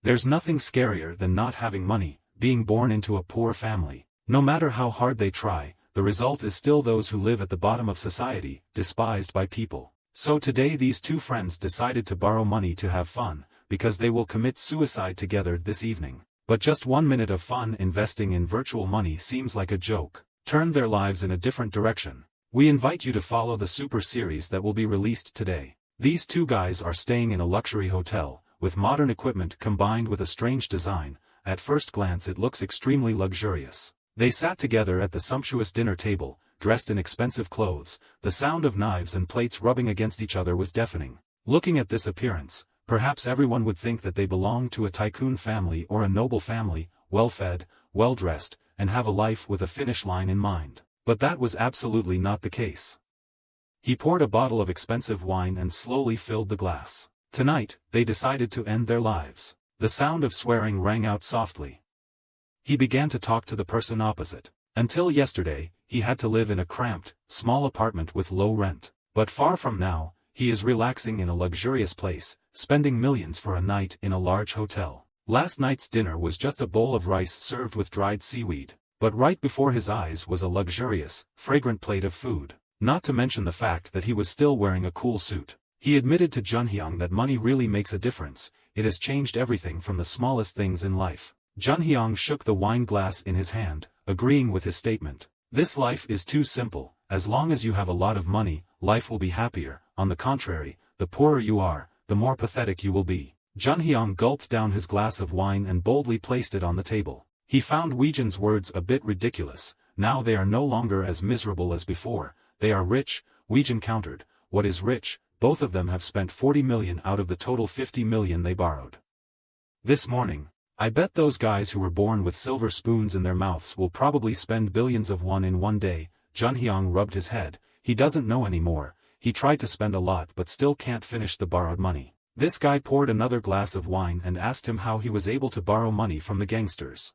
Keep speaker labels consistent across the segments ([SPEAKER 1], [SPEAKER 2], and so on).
[SPEAKER 1] There's nothing scarier than not having money, being born into a poor family. No matter how hard they try, the result is still those who live at the bottom of society, despised by people. So today these two friends decided to borrow money to have fun, because they will commit suicide together this evening. But just 1 minute of fun investing in virtual money seems like a joke. Turned their lives in a different direction. We invite you to follow the super series that will be released today. These two guys are staying in a luxury hotel, with modern equipment combined with a strange design. At first glance it looks extremely luxurious. They sat together at the sumptuous dinner table, dressed in expensive clothes. The sound of knives and plates rubbing against each other was deafening. Looking at this appearance, perhaps everyone would think that they belong to a tycoon family or a noble family, well-fed, well-dressed, and have a life with a finish line in mind. But that was absolutely not the case. He poured a bottle of expensive wine and slowly filled the glass. Tonight, they decided to end their lives. The sound of swearing rang out softly. He began to talk to the person opposite. Until yesterday, he had to live in a cramped, small apartment with low rent. But far from now, he is relaxing in a luxurious place, spending millions for a night in a large hotel. Last night's dinner was just a bowl of rice served with dried seaweed. But right before his eyes was a luxurious, fragrant plate of food. Not to mention the fact that he was still wearing a cool suit. He admitted to Junhyung that money really makes a difference. It has changed everything from the smallest things in life. Junhyung shook the wine glass in his hand, agreeing with his statement. This life is too simple. As long as you have a lot of money, life will be happier. On the contrary, the poorer you are, the more pathetic you will be. Junhyung gulped down his glass of wine and boldly placed it on the table. He found Weijin's words a bit ridiculous. Now they are no longer as miserable as before. They are rich, Weijin countered. What is rich? Both of them have spent 40 million out of the total 50 million they borrowed. This morning, I bet those guys who were born with silver spoons in their mouths will probably spend billions of won in one day. Junhyung rubbed his head. He doesn't know anymore. He tried to spend a lot but still can't finish the borrowed money. This guy poured another glass of wine and asked him how he was able to borrow money from the gangsters.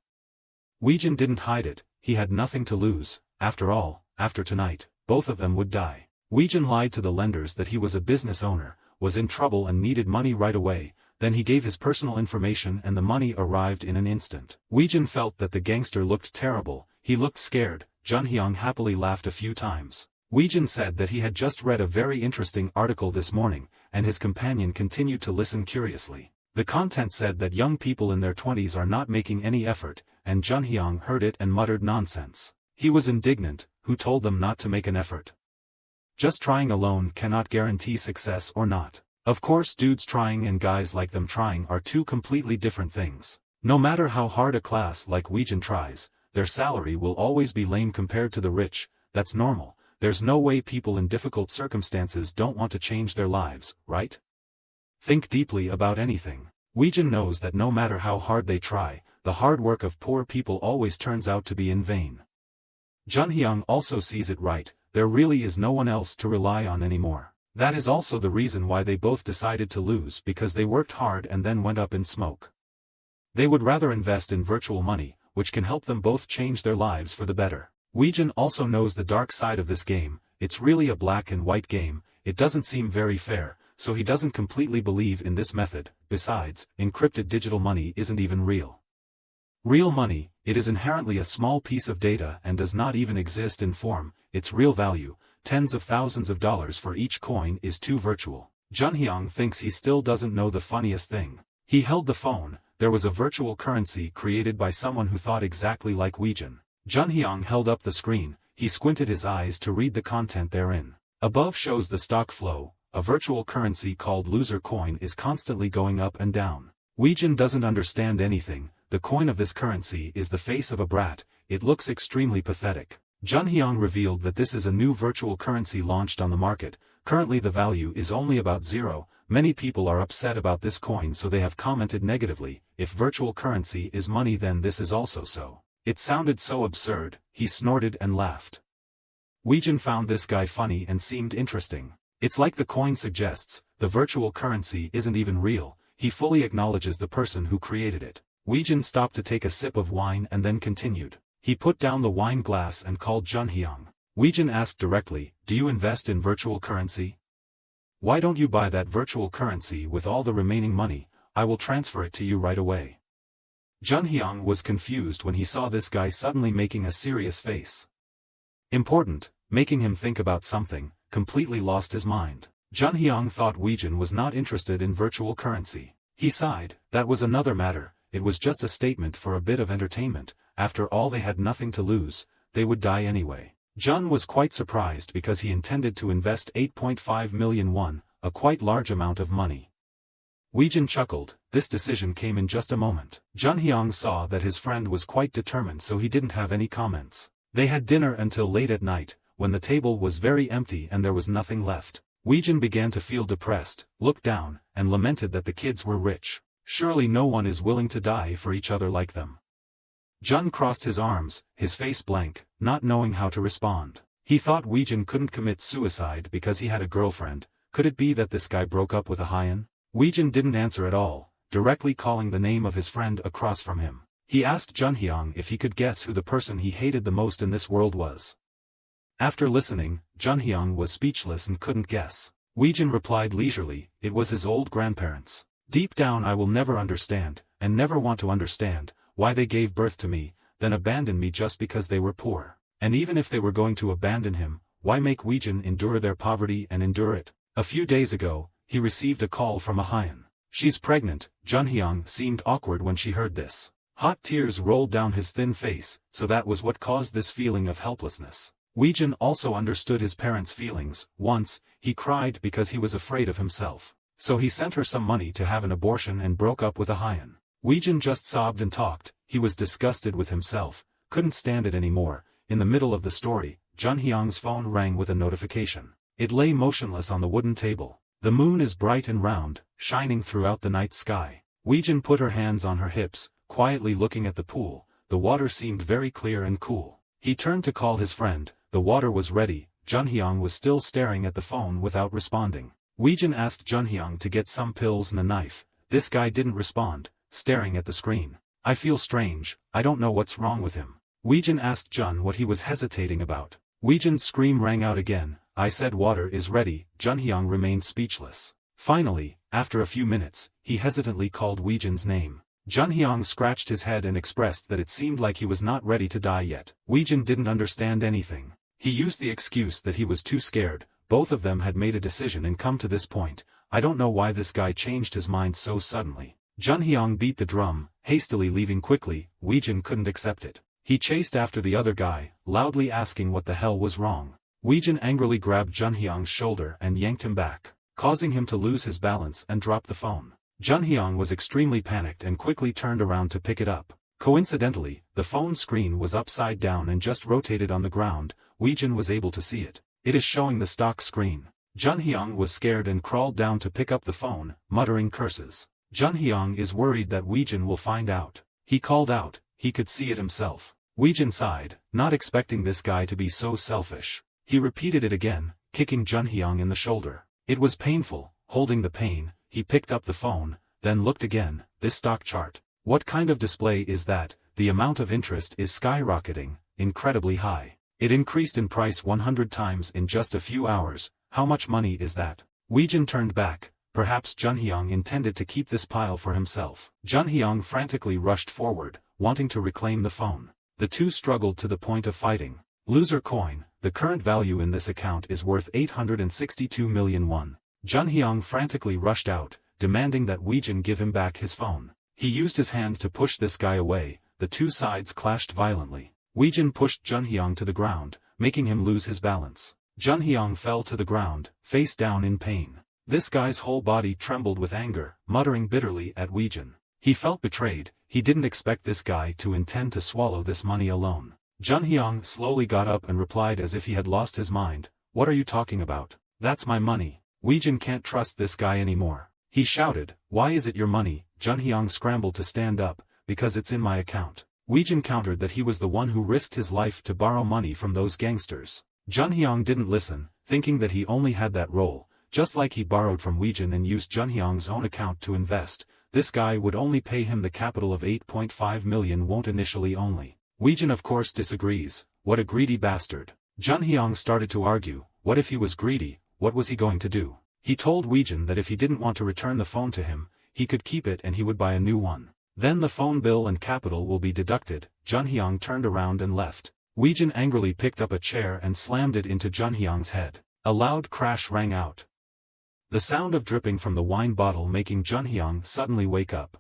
[SPEAKER 1] Weijin didn't hide it. He had nothing to lose. After all, after tonight, both of them would die. Weijin lied to the lenders that he was a business owner, was in trouble and needed money right away. Then he gave his personal information and the money arrived in an instant. Weijin felt that the gangster looked terrible. He looked scared. Junhyung happily laughed a few times. Weijin said that he had just read a very interesting article this morning, and his companion continued to listen curiously. The content said that young people in their 20s are not making any effort, and Junhyung heard it and muttered nonsense. He was indignant. Who told them not to make an effort? Just trying alone cannot guarantee success or not. Of course dudes trying and guys like them trying are two completely different things. No matter how hard a class like Weijin tries, their salary will always be lame compared to the rich. That's normal. There's no way people in difficult circumstances don't want to change their lives, right? Think deeply about anything. Weijin knows that no matter how hard they try, the hard work of poor people always turns out to be in vain. Junhyung also sees it right. There really is no one else to rely on anymore. That is also the reason why they both decided to lose, because they worked hard and then went up in smoke. They would rather invest in virtual money, which can help them both change their lives for the better. Weijin also knows the dark side of this game. It's really a black and white game. It doesn't seem very fair, so he doesn't completely believe in this method. Besides, encrypted digital money isn't even real. Real money, it is inherently a small piece of data and does not even exist in form. Its real value, tens of thousands of dollars for each coin, is too virtual. Junhyung thinks he still doesn't know the funniest thing. He held the phone. There was a virtual currency created by someone who thought exactly like Weijin. Junhyung held up the screen. He squinted his eyes to read the content therein. Above shows the stock flow. A virtual currency called loser coin is constantly going up and down. Weijin doesn't understand anything. The coin of this currency is the face of a brat. It looks extremely pathetic. Junhyung revealed that this is a new virtual currency launched on the market. Currently the value is only about 0. Many people are upset about this coin, so they have commented negatively. If virtual currency is money, then this is also so. It sounded so absurd. He snorted and laughed. Weijin found this guy funny and seemed interesting. It's like the coin suggests, the virtual currency isn't even real. He fully acknowledges the person who created it. Weijin stopped to take a sip of wine and then continued. He put down the wine glass and called Junhyung. Weijin asked directly, "Do you invest in virtual currency? Why don't you buy that virtual currency with all the remaining money? I will transfer it to you right away. Junhyung was confused when he saw this guy suddenly making a serious face. Important, making him think about something, completely lost his mind. Junhyung thought Weijin was not interested in virtual currency. He sighed, that was another matter, it was just a statement for a bit of entertainment, after all they had nothing to lose, they would die anyway. Jun was quite surprised because he intended to invest 8.5 million won, a quite large amount of money. Weijin chuckled, this decision came in just a moment. Junhyung saw that his friend was quite determined so he didn't have any comments. They had dinner until late at night, when the table was very empty and there was nothing left. Weijin began to feel depressed, looked down, and lamented that the kids were rich. Surely no one is willing to die for each other like them. Jun crossed his arms, his face blank, not knowing how to respond. He thought Weijin couldn't commit suicide because he had a girlfriend. Could it be that this guy broke up with a Hyeon? Weijin didn't answer at all, directly calling the name of his friend across from him. He asked Junhyung if he could guess who the person he hated the most in this world was. After listening, Junhyung was speechless and couldn't guess. Weijin replied leisurely, it was his old grandparents. Deep down I will never understand, and never want to understand, why they gave birth to me, then abandoned me just because they were poor. And even if they were going to abandon him, why make Weijin endure their poverty and endure it? A few days ago, he received a call from a Hyeon. She's pregnant. Junhyung seemed awkward when she heard this. Hot tears rolled down his thin face, so that was what caused this feeling of helplessness. Weijin also understood his parents' feelings. Once, he cried because he was afraid of himself. So he sent her some money to have an abortion and broke up with a Hyeon. Weijin just sobbed and talked. He was disgusted with himself, couldn't stand it anymore. In the middle of the story, Junhyung's phone rang with a notification. It lay motionless on the wooden table. The moon is bright and round, shining throughout the night sky. Weijin put her hands on her hips, quietly looking at the pool. The water seemed very clear and cool. He turned to call his friend. The water was ready. Junhyung was still staring at the phone without responding. Weijin asked Junhyung to get some pills and a knife. This guy didn't respond, staring at the screen. I feel strange, I don't know what's wrong with him. Weijin asked Jun what he was hesitating about. Weijin's scream rang out again. I said water is ready. Junhyung remained speechless. Finally, after a few minutes, he hesitantly called Weijin's name. Junhyung scratched his head and expressed that it seemed like he was not ready to die yet. Weijin didn't understand anything. He used the excuse that he was too scared. Both of them had made a decision and come to this point. I don't know why this guy changed his mind so suddenly. Junhyung beat the drum, hastily leaving quickly. Weijin couldn't accept it. He chased after the other guy, loudly asking what the hell was wrong. Weijin angrily grabbed Junhyung's shoulder and yanked him back, causing him to lose his balance and drop the phone. Junhyung was extremely panicked and quickly turned around to pick it up. Coincidentally, the phone screen was upside down and just rotated on the ground. Weijin was able to see it. It is showing the stock screen. Junhyung was scared and crawled down to pick up the phone, muttering curses. Junhyung is worried that Weijin will find out. He called out, he could see it himself. Weijin sighed, not expecting this guy to be so selfish. He repeated it again, kicking Junhyung in the shoulder. It was painful. Holding the pain, he picked up the phone, then looked again. This stock chart. What kind of display is that? The amount of interest is skyrocketing, incredibly high. It increased in price 100 times in just a few hours. How much money is that? Weijin turned back. Perhaps Junhyung intended to keep this pile for himself. Junhyung frantically rushed forward, wanting to reclaim the phone. The two struggled to the point of fighting. Loser coin. The current value in this account is worth 862 million won. Junhyung frantically rushed out, demanding that Weijin give him back his phone. He used his hand to push this guy away. The two sides clashed violently. Weijin pushed Junhyung to the ground, making him lose his balance. Junhyung fell to the ground, face down in pain. This guy's whole body trembled with anger, muttering bitterly at Weijin. He felt betrayed. He didn't expect this guy to intend to swallow this money alone. Junhyung slowly got up and replied as if he had lost his mind. What are you talking about? That's my money. Weijin can't trust this guy anymore. He shouted, why is it your money? Junhyung scrambled to stand up, because it's in my account. Weijin countered that he was the one who risked his life to borrow money from those gangsters. Junhyung didn't listen, thinking that he only had that role. Just like he borrowed from Weijin and used Junhyung's own account to invest, this guy would only pay him the capital of 8.5 million won't initially only. Weijin of course disagrees. What a greedy bastard. Junhyung started to argue. What if he was greedy? What was he going to do? He told Weijin that if he didn't want to return the phone to him, he could keep it and he would buy a new one. Then the phone bill and capital will be deducted. Junhyang turned around and left. Weijin angrily picked up a chair and slammed it into Junhyang's head. A loud crash rang out. The sound of dripping from the wine bottle making Junhyang suddenly wake up.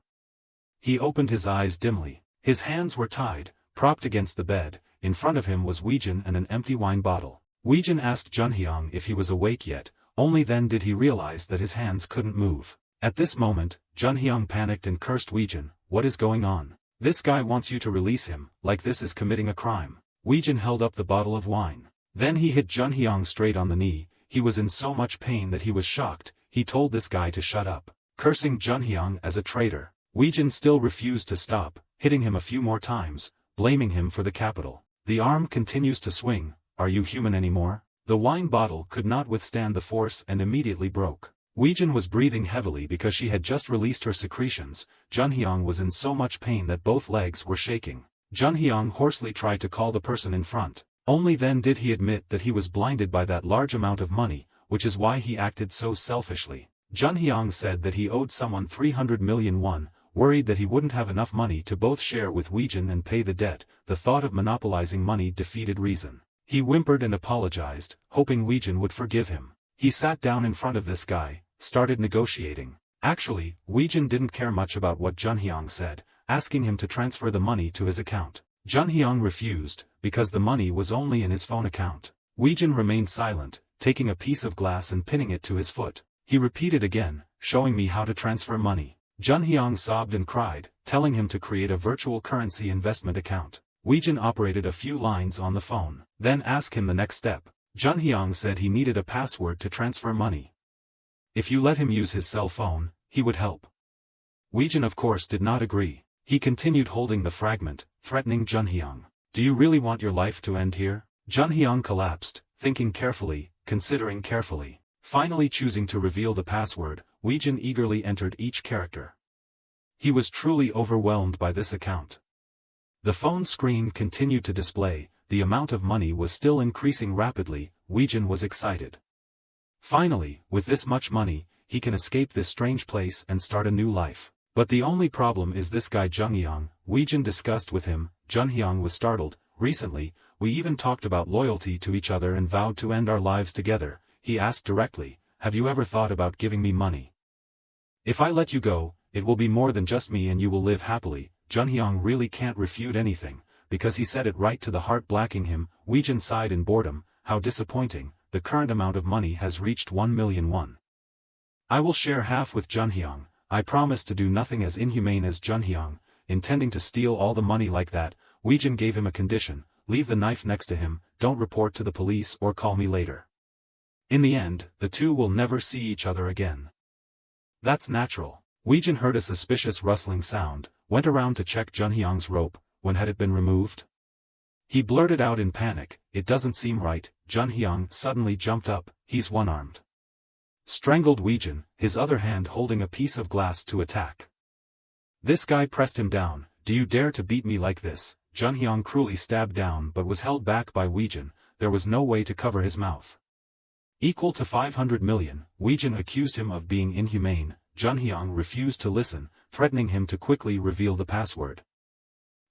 [SPEAKER 1] He opened his eyes dimly. His hands were tied, propped against the bed. In front of him was Weijin and an empty wine bottle. Weijin asked Junhyang if he was awake yet, only then did he realize that his hands couldn't move. At this moment, Junhyang panicked and cursed Weijin. What is going on? This guy wants you to release him, like this is committing a crime. Weijin held up the bottle of wine. Then he hit Junhyang straight on the knee. He was in so much pain that he was shocked. He told this guy to shut up, cursing Junhyang as a traitor. Weijin still refused to stop, hitting him a few more times, blaming him for the capital. The arm continues to swing. Are you human anymore? The wine bottle could not withstand the force and immediately broke. Weijin was breathing heavily because she had just released her secretions. Junhyang was in so much pain that both legs were shaking. Junhyang hoarsely tried to call the person in front. Only then did he admit that he was blinded by that large amount of money, which is why he acted so selfishly. Junhyang said that he owed someone 300 million won, worried that he wouldn't have enough money to both share with Weijin and pay the debt. The thought of monopolizing money defeated reason. He whimpered and apologized, hoping Weijin would forgive him. He sat down in front of this guy, started negotiating. Actually, Weijin didn't care much about what Junhyang said, asking him to transfer the money to his account. Junhyang refused, because the money was only in his phone account. Weijin remained silent, taking a piece of glass and pinning it to his foot. He repeated again, showing me how to transfer money. Junhyang sobbed and cried, telling him to create a virtual currency investment account. Weijin operated a few lines on the phone, then asked him the next step. Junhyang said he needed a password to transfer money. If you let him use his cell phone, he would help. Weijin of course did not agree. He continued holding the fragment, threatening Junhyang. Do you really want your life to end here? Junhyang collapsed, thinking carefully, considering carefully. Finally choosing to reveal the password, Weijin eagerly entered each character. He was truly overwhelmed by this account. The phone screen continued to display. The amount of money was still increasing rapidly. Weijin was excited. Finally, with this much money, he can escape this strange place and start a new life. But the only problem is this guy Junhyang. Weijin discussed with him. Junhyang was startled. Recently, we even talked about loyalty to each other and vowed to end our lives together. He asked directly, have you ever thought about giving me money? If I let you go, it will be more than just me and you will live happily. Junhyang really can't refute anything, because he said it right to the heart, blacking him. Weijin sighed in boredom. How disappointing. The current amount of money has reached 1 million won. I will share half with Junhyang. I promise to do nothing as inhumane as Junhyang, intending to steal all the money like that. Weijin gave him a condition. Leave the knife next to him, don't report to the police or call me later. In the end, the two will never see each other again. That's natural. Weijin heard a suspicious rustling sound, went around to check Junhyang's rope. When had it been removed? He blurted out in panic, it doesn't seem right. Junhyang suddenly jumped up. He's one-armed. Strangled Weijin, his other hand holding a piece of glass to attack. This guy pressed him down. Do you dare to beat me like this? Junhyang cruelly stabbed down but was held back by Weijin. There was no way to cover his mouth. Equal to 500 million, Weijin accused him of being inhumane. Junhyang refused to listen, threatening him to quickly reveal the password.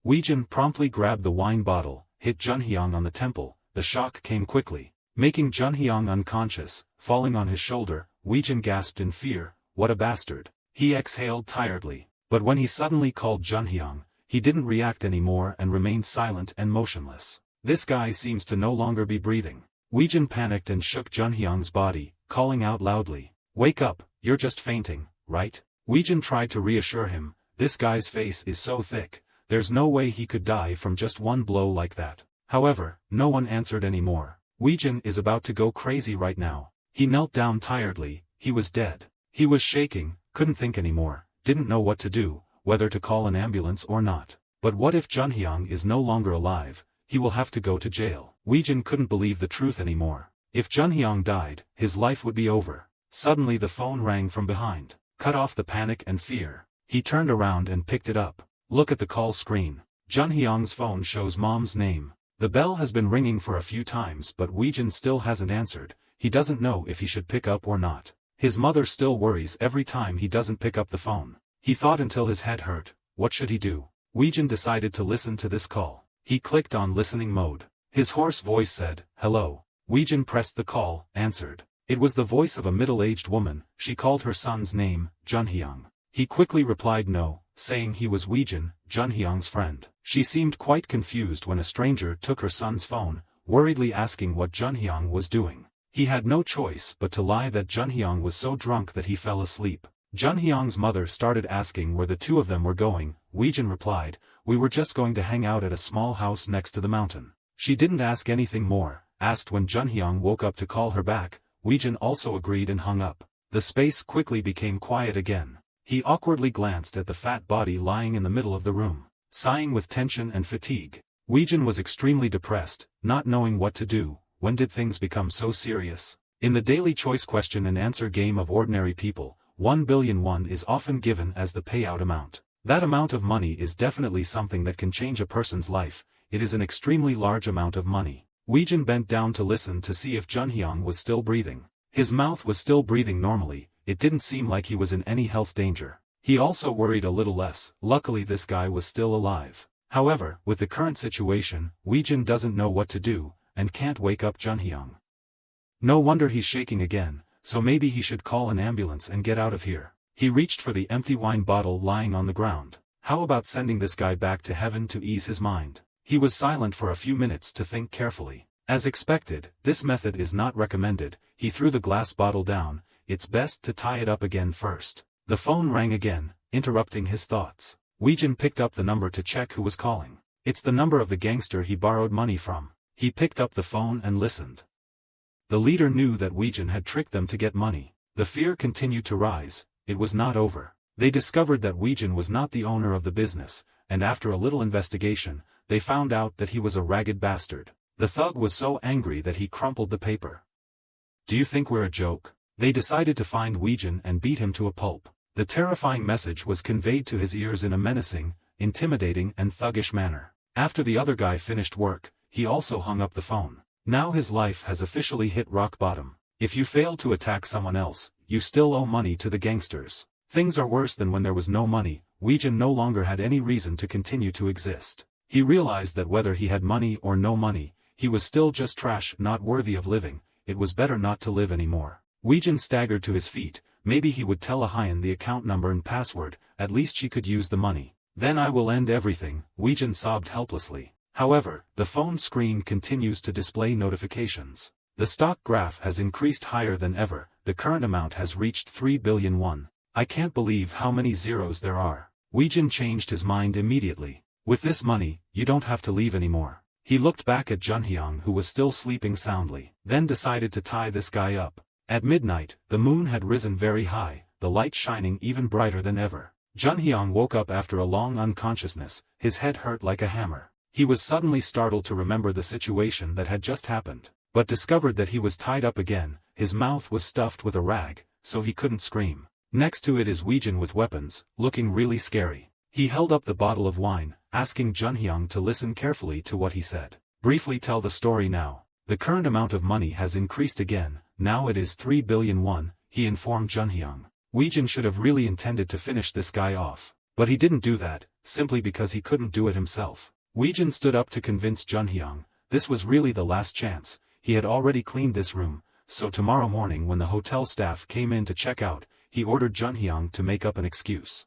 [SPEAKER 1] Weijin promptly grabbed the wine bottle, hit Junhyang on the temple. The shock came quickly, making Junhyang unconscious. Falling on his shoulder, Weijin gasped in fear. What a bastard. He exhaled tiredly, but when he suddenly called Junhyang, he didn't react anymore and remained silent and motionless. This guy seems to no longer be breathing. Weijin panicked and shook Junhyang's body, calling out loudly. Wake up, you're just fainting, right? Weijin tried to reassure him. This guy's face is so thick, there's no way he could die from just one blow like that. However, no one answered anymore. Weijin is about to go crazy right now. He knelt down tiredly. He was dead. He was shaking, couldn't think anymore, didn't know what to do, whether to call an ambulance or not. But what if Junhyang is no longer alive? He will have to go to jail. Weijin couldn't believe the truth anymore. If Junhyang died, his life would be over. Suddenly the phone rang from behind, cut off the panic and fear. He turned around and picked it up. Look at the call screen. Junhyang's phone shows Mom's name. The bell has been ringing for a few times but Weijin still hasn't answered. He doesn't know if he should pick up or not. His mother still worries every time he doesn't pick up the phone. He thought until his head hurt, what should he do? Weijin decided to listen to this call. He clicked on listening mode. His hoarse voice said, "Hello." Weijin pressed the call, answered. It was the voice of a middle-aged woman. She called her son's name, Junhyang. He quickly replied no, saying he was Weijin, Junhyang's friend. She seemed quite confused when a stranger took her son's phone, worriedly asking what Junhyang was doing. He had no choice but to lie that Junhyang was so drunk that he fell asleep. Junhyang's mother started asking where the two of them were going. Weijin replied, "We were just going to hang out at a small house next to the mountain." She didn't ask anything more, asked when Junhyang woke up to call her back. Weijin also agreed and hung up. The space quickly became quiet again. He awkwardly glanced at the fat body lying in the middle of the room, sighing with tension and fatigue. Weijin was extremely depressed, not knowing what to do. When did things become so serious? In the daily choice question and answer game of ordinary people, 1 billion won is often given as the payout amount. That amount of money is definitely something that can change a person's life. It is an extremely large amount of money. Weijin bent down to listen to see if Junhyang was still breathing. His mouth was still breathing normally. It didn't seem like he was in any health danger. He also worried a little less. Luckily this guy was still alive. However, with the current situation, Weijin doesn't know what to do, and can't wake up Junhyang. No wonder he's shaking again, so maybe he should call an ambulance and get out of here. He reached for the empty wine bottle lying on the ground. How about sending this guy back to heaven to ease his mind? He was silent for a few minutes to think carefully. As expected, this method is not recommended. He threw the glass bottle down. It's best to tie it up again first. The phone rang again, interrupting his thoughts. Weijin picked up the number to check who was calling. It's the number of the gangster he borrowed money from. He picked up the phone and listened. The leader knew that Weijin had tricked them to get money. The fear continued to rise. It was not over. They discovered that Weijin was not the owner of the business, and after a little investigation, they found out that he was a ragged bastard. The thug was so angry that he crumpled the paper. "Do you think we're a joke?" They decided to find Weijin and beat him to a pulp. The terrifying message was conveyed to his ears in a menacing, intimidating and thuggish manner. After the other guy finished work, he also hung up the phone. Now his life has officially hit rock bottom. If you fail to attack someone else, you still owe money to the gangsters. Things are worse than when there was no money. Weijin no longer had any reason to continue to exist. He realized that whether he had money or no money, he was still just trash, not worthy of living. It was better not to live anymore. Weijin staggered to his feet. Maybe he would tell Ahayan the account number and password, at least she could use the money. Then I will end everything, Weijin sobbed helplessly. However, the phone screen continues to display notifications. The stock graph has increased higher than ever. The current amount has reached 3 billion won. I can't believe how many zeros there are. Weijin changed his mind immediately. With this money, you don't have to leave anymore. He looked back at Junhyang who was still sleeping soundly, then decided to tie this guy up. At midnight, the moon had risen very high, the light shining even brighter than ever. Junhyang woke up after a long unconsciousness. His head hurt like a hammer. He was suddenly startled to remember the situation that had just happened, but discovered that he was tied up again. His mouth was stuffed with a rag, so he couldn't scream. Next to it is Weijin with weapons, looking really scary. He held up the bottle of wine, asking Junhyang to listen carefully to what he said. Briefly tell the story now. The current amount of money has increased again, now it is 3 billion won, he informed Junhyang. Weijin should have really intended to finish this guy off. But he didn't do that, simply because he couldn't do it himself. Weijin stood up to convince Junhyang. This was really the last chance. He had already cleaned this room, so tomorrow morning when the hotel staff came in to check out, he ordered Junhyang to make up an excuse.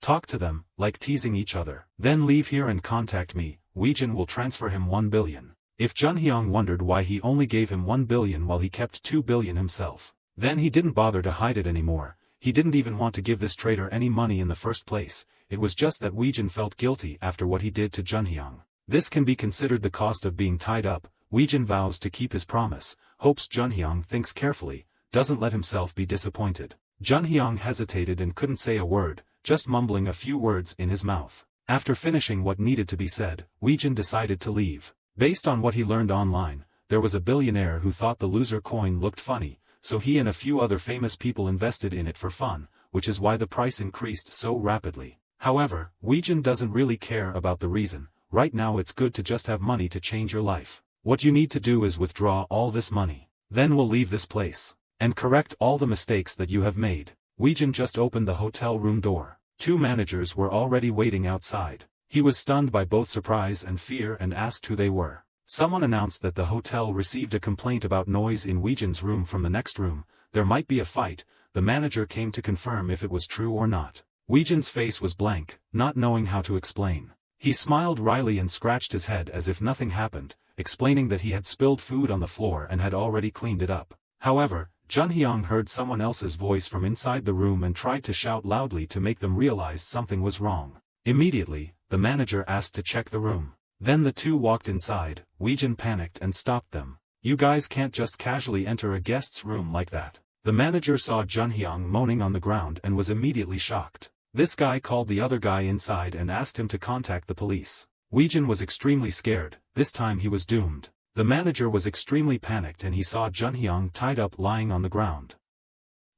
[SPEAKER 1] Talk to them, like teasing each other. Then leave here and contact me. Weijin will transfer him 1 billion. If Junhyang wondered why he only gave him 1 billion while he kept 2 billion himself, then he didn't bother to hide it anymore. He didn't even want to give this traitor any money in the first place. It was just that Weijin felt guilty after what he did to Junhyang. This can be considered the cost of being tied up. Weijin vows to keep his promise, hopes Junhyang thinks carefully, doesn't let himself be disappointed. Junhyang hesitated and couldn't say a word, just mumbling a few words in his mouth. After finishing what needed to be said, Weijin decided to leave. Based on what he learned online, there was a billionaire who thought the loser coin looked funny, so he and a few other famous people invested in it for fun, which is why the price increased so rapidly. However, Weijin doesn't really care about the reason. Right now it's good to just have money to change your life. What you need to do is withdraw all this money. Then we'll leave this place. and correct all the mistakes that you have made. Weijin just opened the hotel room door. Two managers were already waiting outside. He was stunned by both surprise and fear and asked who they were. Someone announced that the hotel received a complaint about noise in Weijin's room from the next room. There might be a fight. The manager came to confirm if it was true or not. Weijin's face was blank, not knowing how to explain. He smiled wryly and scratched his head as if nothing happened, explaining that he had spilled food on the floor and had already cleaned it up. However, Junhyung heard someone else's voice from inside the room and tried to shout loudly to make them realize something was wrong. Immediately, the manager asked to check the room. Then the two walked inside. Weijin panicked and stopped them. "You guys can't just casually enter a guest's room like that." The manager saw Junhyung moaning on the ground and was immediately shocked. This guy called the other guy inside and asked him to contact the police. Weijin was extremely scared. This time he was doomed. The manager was extremely panicked and he saw Junhyung tied up lying on the ground.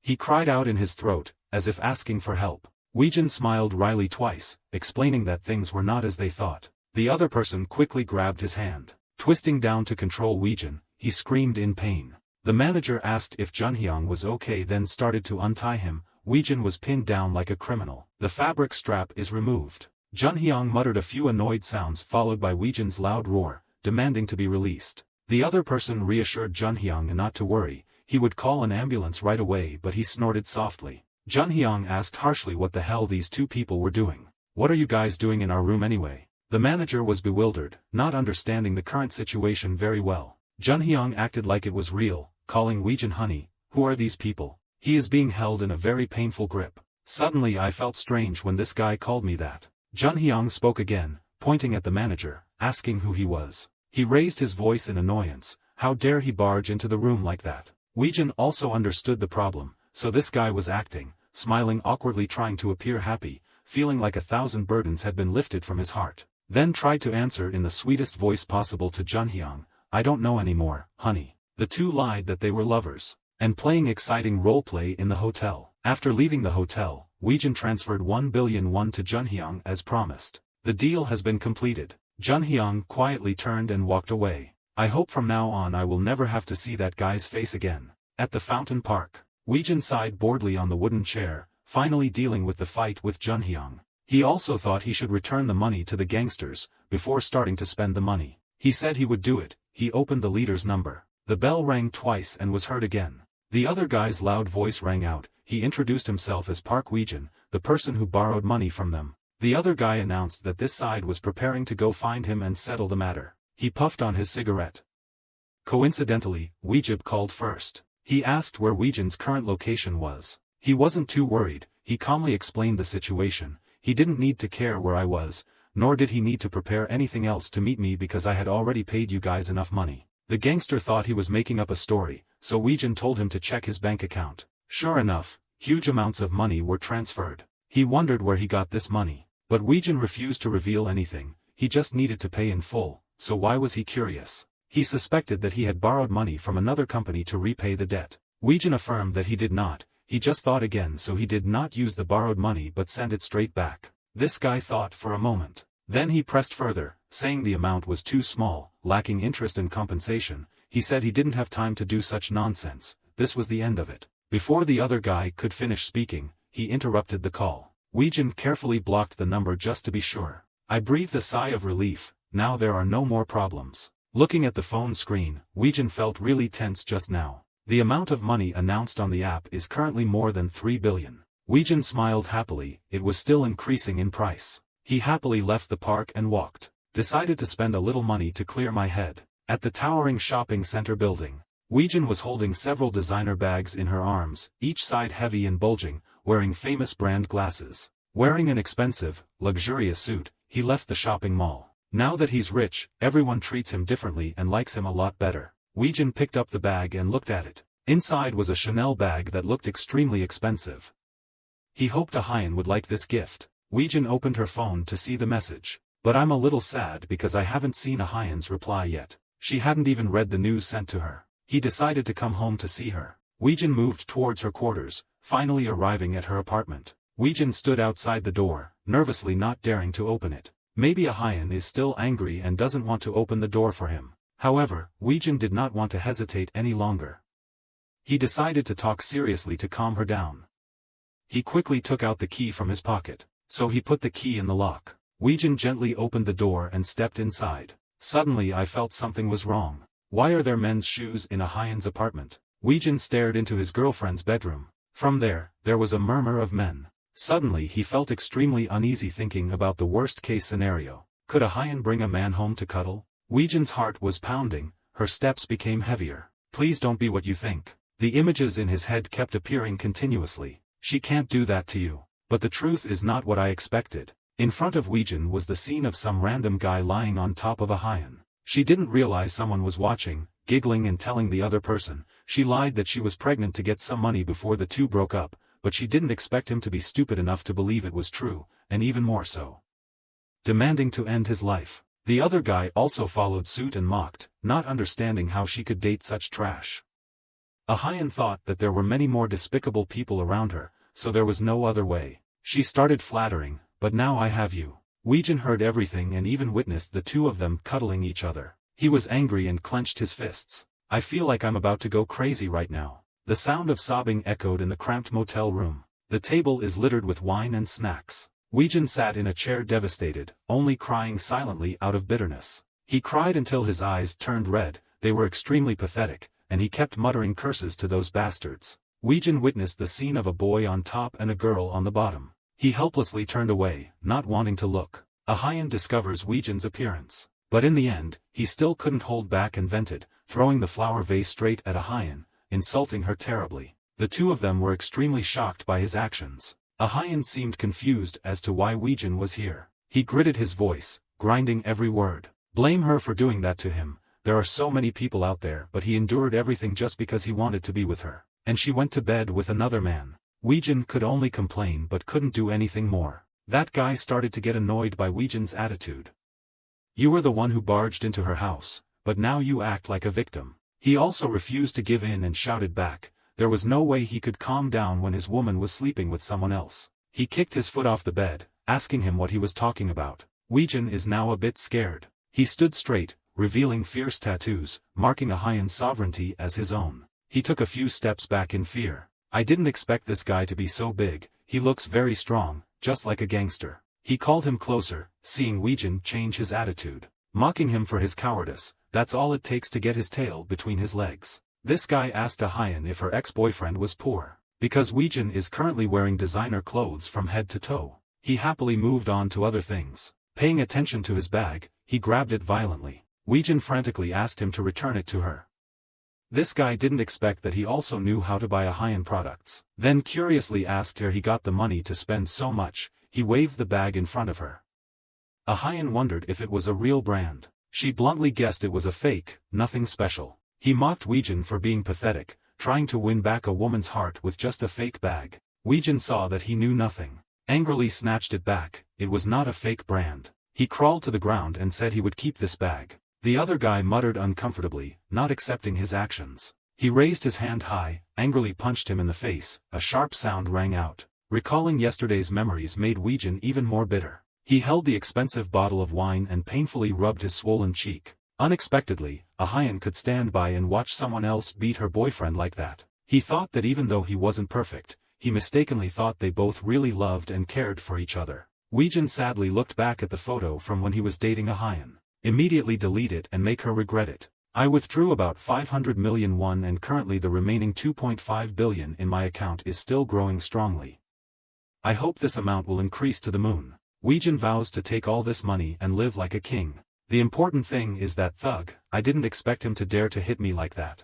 [SPEAKER 1] He cried out in his throat, as if asking for help. Weijin smiled wryly twice, explaining that things were not as they thought. The other person quickly grabbed his hand. Twisting down to control Weijin, he screamed in pain. The manager asked if Junhyung was okay, then started to untie him. Weijin was pinned down like a criminal. The fabric strap is removed. Junhyung muttered a few annoyed sounds followed by Weijin's loud roar, demanding to be released. The other person reassured Junhyung not to worry, he would call an ambulance right away, but he snorted softly. Junhyung asked harshly what the hell these two people were doing. "What are you guys doing in our room anyway?" The manager was bewildered, not understanding the current situation very well. Junhyung acted like it was real, calling Weijin honey. "Who are these people? He is being held in a very painful grip. Suddenly I felt strange when this guy called me that." Junhyung spoke again, pointing at the manager, asking who he was. He raised his voice in annoyance. How dare he barge into the room like that? Weijin also understood the problem, so this guy was acting, smiling awkwardly, trying to appear happy, feeling like 1,000 burdens had been lifted from his heart. Then tried to answer in the sweetest voice possible to Junhyung, "I don't know anymore, honey." The two lied that they were lovers, and playing exciting role-play in the hotel. After leaving the hotel, Weijin transferred 1 billion won to Junhyung as promised. The deal has been completed. Junhyung quietly turned and walked away. "I hope from now on I will never have to see that guy's face again." At the fountain park, Weijin sighed boredly on the wooden chair, finally dealing with the fight with Junhyung. He also thought he should return the money to the gangsters, before starting to spend the money. He said he would do it. He opened the leader's number. The bell rang twice and was heard again. The other guy's loud voice rang out. He introduced himself as Park Weijin, the person who borrowed money from them. The other guy announced that this side was preparing to go find him and settle the matter. He puffed on his cigarette. Coincidentally, Weijib called first. He asked where Weijin's current location was. He wasn't too worried. He calmly explained the situation. He didn't need to care where I was, nor did he need to prepare anything else to meet me because I had already paid you guys enough money. The gangster thought he was making up a story, so Weijin told him to check his bank account. Sure enough, huge amounts of money were transferred. He wondered where he got this money. But Weijin refused to reveal anything. He just needed to pay in full, so why was he curious? He suspected that he had borrowed money from another company to repay the debt. Weijin affirmed that he did not. He just thought again, so he did not use the borrowed money but sent it straight back. This guy thought for a moment. Then he pressed further, saying the amount was too small, lacking interest and compensation. He said he didn't have time to do such nonsense. This was the end of it. Before the other guy could finish speaking, he interrupted the call. Weijin carefully blocked the number just to be sure. I breathed a sigh of relief. Now there are no more problems. Looking at the phone screen, Weijin felt really tense just now. The amount of money announced on the app is currently more than 3 billion. Weijin smiled happily. It was still increasing in price. He happily left the park and walked. Decided to spend a little money to clear my head. At the towering shopping center building, Weijin was holding several designer bags in her arms, each side heavy and bulging, wearing famous brand glasses. Wearing an expensive, luxurious suit, he left the shopping mall. Now that he's rich, everyone treats him differently and likes him a lot better. Weijin picked up the bag and looked at it. Inside was a Chanel bag that looked extremely expensive. He hoped Ahyan would like this gift. Weijin opened her phone to see the message. But I'm a little sad because I haven't seen Ahyan's reply yet. She hadn't even read the news sent to her. He decided to come home to see her. Weijin moved towards her quarters, finally arriving at her apartment. Weijin stood outside the door, nervously not daring to open it. Maybe Ahyan is still angry and doesn't want to open the door for him. However, Weijin did not want to hesitate any longer. He decided to talk seriously to calm her down. He quickly took out the key from his pocket. So he put the key in the lock. Weijin gently opened the door and stepped inside. Suddenly I felt something was wrong. Why are there men's shoes in a Hyan's apartment? Weijin stared into his girlfriend's bedroom. From there was a murmur of men. Suddenly he felt extremely uneasy thinking about the worst-case scenario. Could a Hyan bring a man home to cuddle? Weijin's heart was pounding, her steps became heavier. Please don't be what you think. The images in his head kept appearing continuously. She can't do that to you. But the truth is not what I expected. In front of Weijin was the scene of some random guy lying on top of a Hyan. She didn't realize someone was watching, giggling and telling the other person. She lied that she was pregnant to get some money before the two broke up, but she didn't expect him to be stupid enough to believe it was true, and even more so, demanding to end his life. The other guy also followed suit and mocked, not understanding how she could date such trash. A Hyan thought that there were many more despicable people around her, so there was no other way. She started flattering, but now I have you. Weijin heard everything and even witnessed the two of them cuddling each other. He was angry and clenched his fists. I feel like I'm about to go crazy right now. The sound of sobbing echoed in the cramped motel room. The table is littered with wine and snacks. Weijin sat in a chair devastated, only crying silently out of bitterness. He cried until his eyes turned red, they were extremely pathetic, and he kept muttering curses to those bastards. Weijin witnessed the scene of a boy on top and a girl on the bottom. He helplessly turned away, not wanting to look. A Hyan discovers Weijin's appearance. But in the end, he still couldn't hold back and vented, throwing the flower vase straight at a Hyan, insulting her terribly. The two of them were extremely shocked by his actions. A Hyan seemed confused as to why Weijin was here. He gritted his voice, grinding every word. Blame her for doing that to him. There are so many people out there, but he endured everything just because he wanted to be with her. And she went to bed with another man. Weijin could only complain but couldn't do anything more. That guy started to get annoyed by Weijin's attitude. You were the one who barged into her house, but now you act like a victim. He also refused to give in and shouted back. There was no way he could calm down when his woman was sleeping with someone else. He kicked his foot off the bed, asking him what he was talking about. Weijin is now a bit scared. He stood straight, revealing fierce tattoos, marking a Hyan's sovereignty as his own. He took a few steps back in fear. I didn't expect this guy to be so big. He looks very strong, just like a gangster. He called him closer, seeing Weijin change his attitude, mocking him for his cowardice. That's all it takes to get his tail between his legs. This guy asked a Hyan if her ex-boyfriend was poor. Because Weijin is currently wearing designer clothes from head to toe, he happily moved on to other things. Paying attention to his bag, he grabbed it violently. Weijin frantically asked him to return it to her. This guy didn't expect that he also knew how to buy a Hyan products. Then curiously asked where he got the money to spend so much. He waved the bag in front of her. A Hyan wondered if it was a real brand. She bluntly guessed it was a fake, nothing special. He mocked Weijin for being pathetic, trying to win back a woman's heart with just a fake bag. Weijin saw that he knew nothing. Angrily snatched it back. It was not a fake brand. He crawled to the ground and said he would keep this bag. The other guy muttered uncomfortably, not accepting his actions. He raised his hand high, angrily punched him in the face. A sharp sound rang out. Recalling yesterday's memories made Weijin even more bitter. He held the expensive bottle of wine and painfully rubbed his swollen cheek. Unexpectedly, a Hyan could stand by and watch someone else beat her boyfriend like that. He thought that even though he wasn't perfect, he mistakenly thought they both really loved and cared for each other. Weijin sadly looked back at the photo from when he was dating a Hyan. Immediately delete it and make her regret it. I withdrew about 500 million won and currently the remaining 2.5 billion in my account is still growing strongly. I hope this amount will increase to the moon. Weijin vows to take all this money and live like a king. The important thing is that thug. I didn't expect him to dare to hit me like that.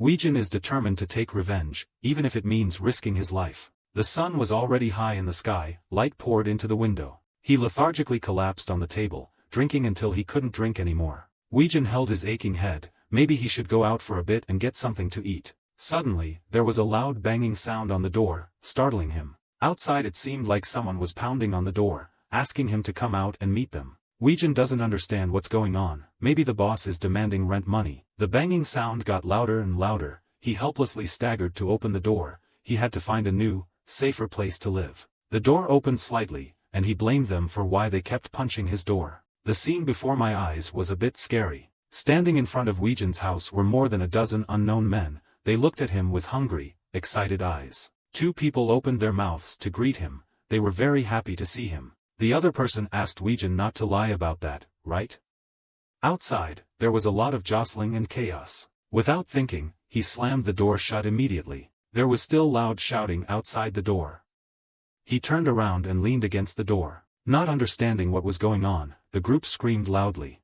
[SPEAKER 1] Weijin is determined to take revenge, even if it means risking his life. The sun was already high in the sky, light poured into the window. He lethargically collapsed on the table, drinking until he couldn't drink anymore. Weijin held his aching head. Maybe he should go out for a bit and get something to eat. Suddenly, there was a loud banging sound on the door, startling him. Outside it seemed like someone was pounding on the door, asking him to come out and meet them. Weijin doesn't understand what's going on. Maybe the boss is demanding rent money. The banging sound got louder and louder. He helplessly staggered to open the door. He had to find a new, safer place to live. The door opened slightly, and he blamed them for why they kept punching his door. The scene before my eyes was a bit scary. Standing in front of Weijin's house were more than a dozen unknown men. They looked at him with hungry, excited eyes. Two people opened their mouths to greet him. They were very happy to see him. The other person asked Weijin not to lie about that, right? Outside, there was a lot of jostling and chaos. Without thinking, he slammed the door shut immediately. There was still loud shouting outside the door. He turned around and leaned against the door. Not understanding what was going on, the group screamed loudly.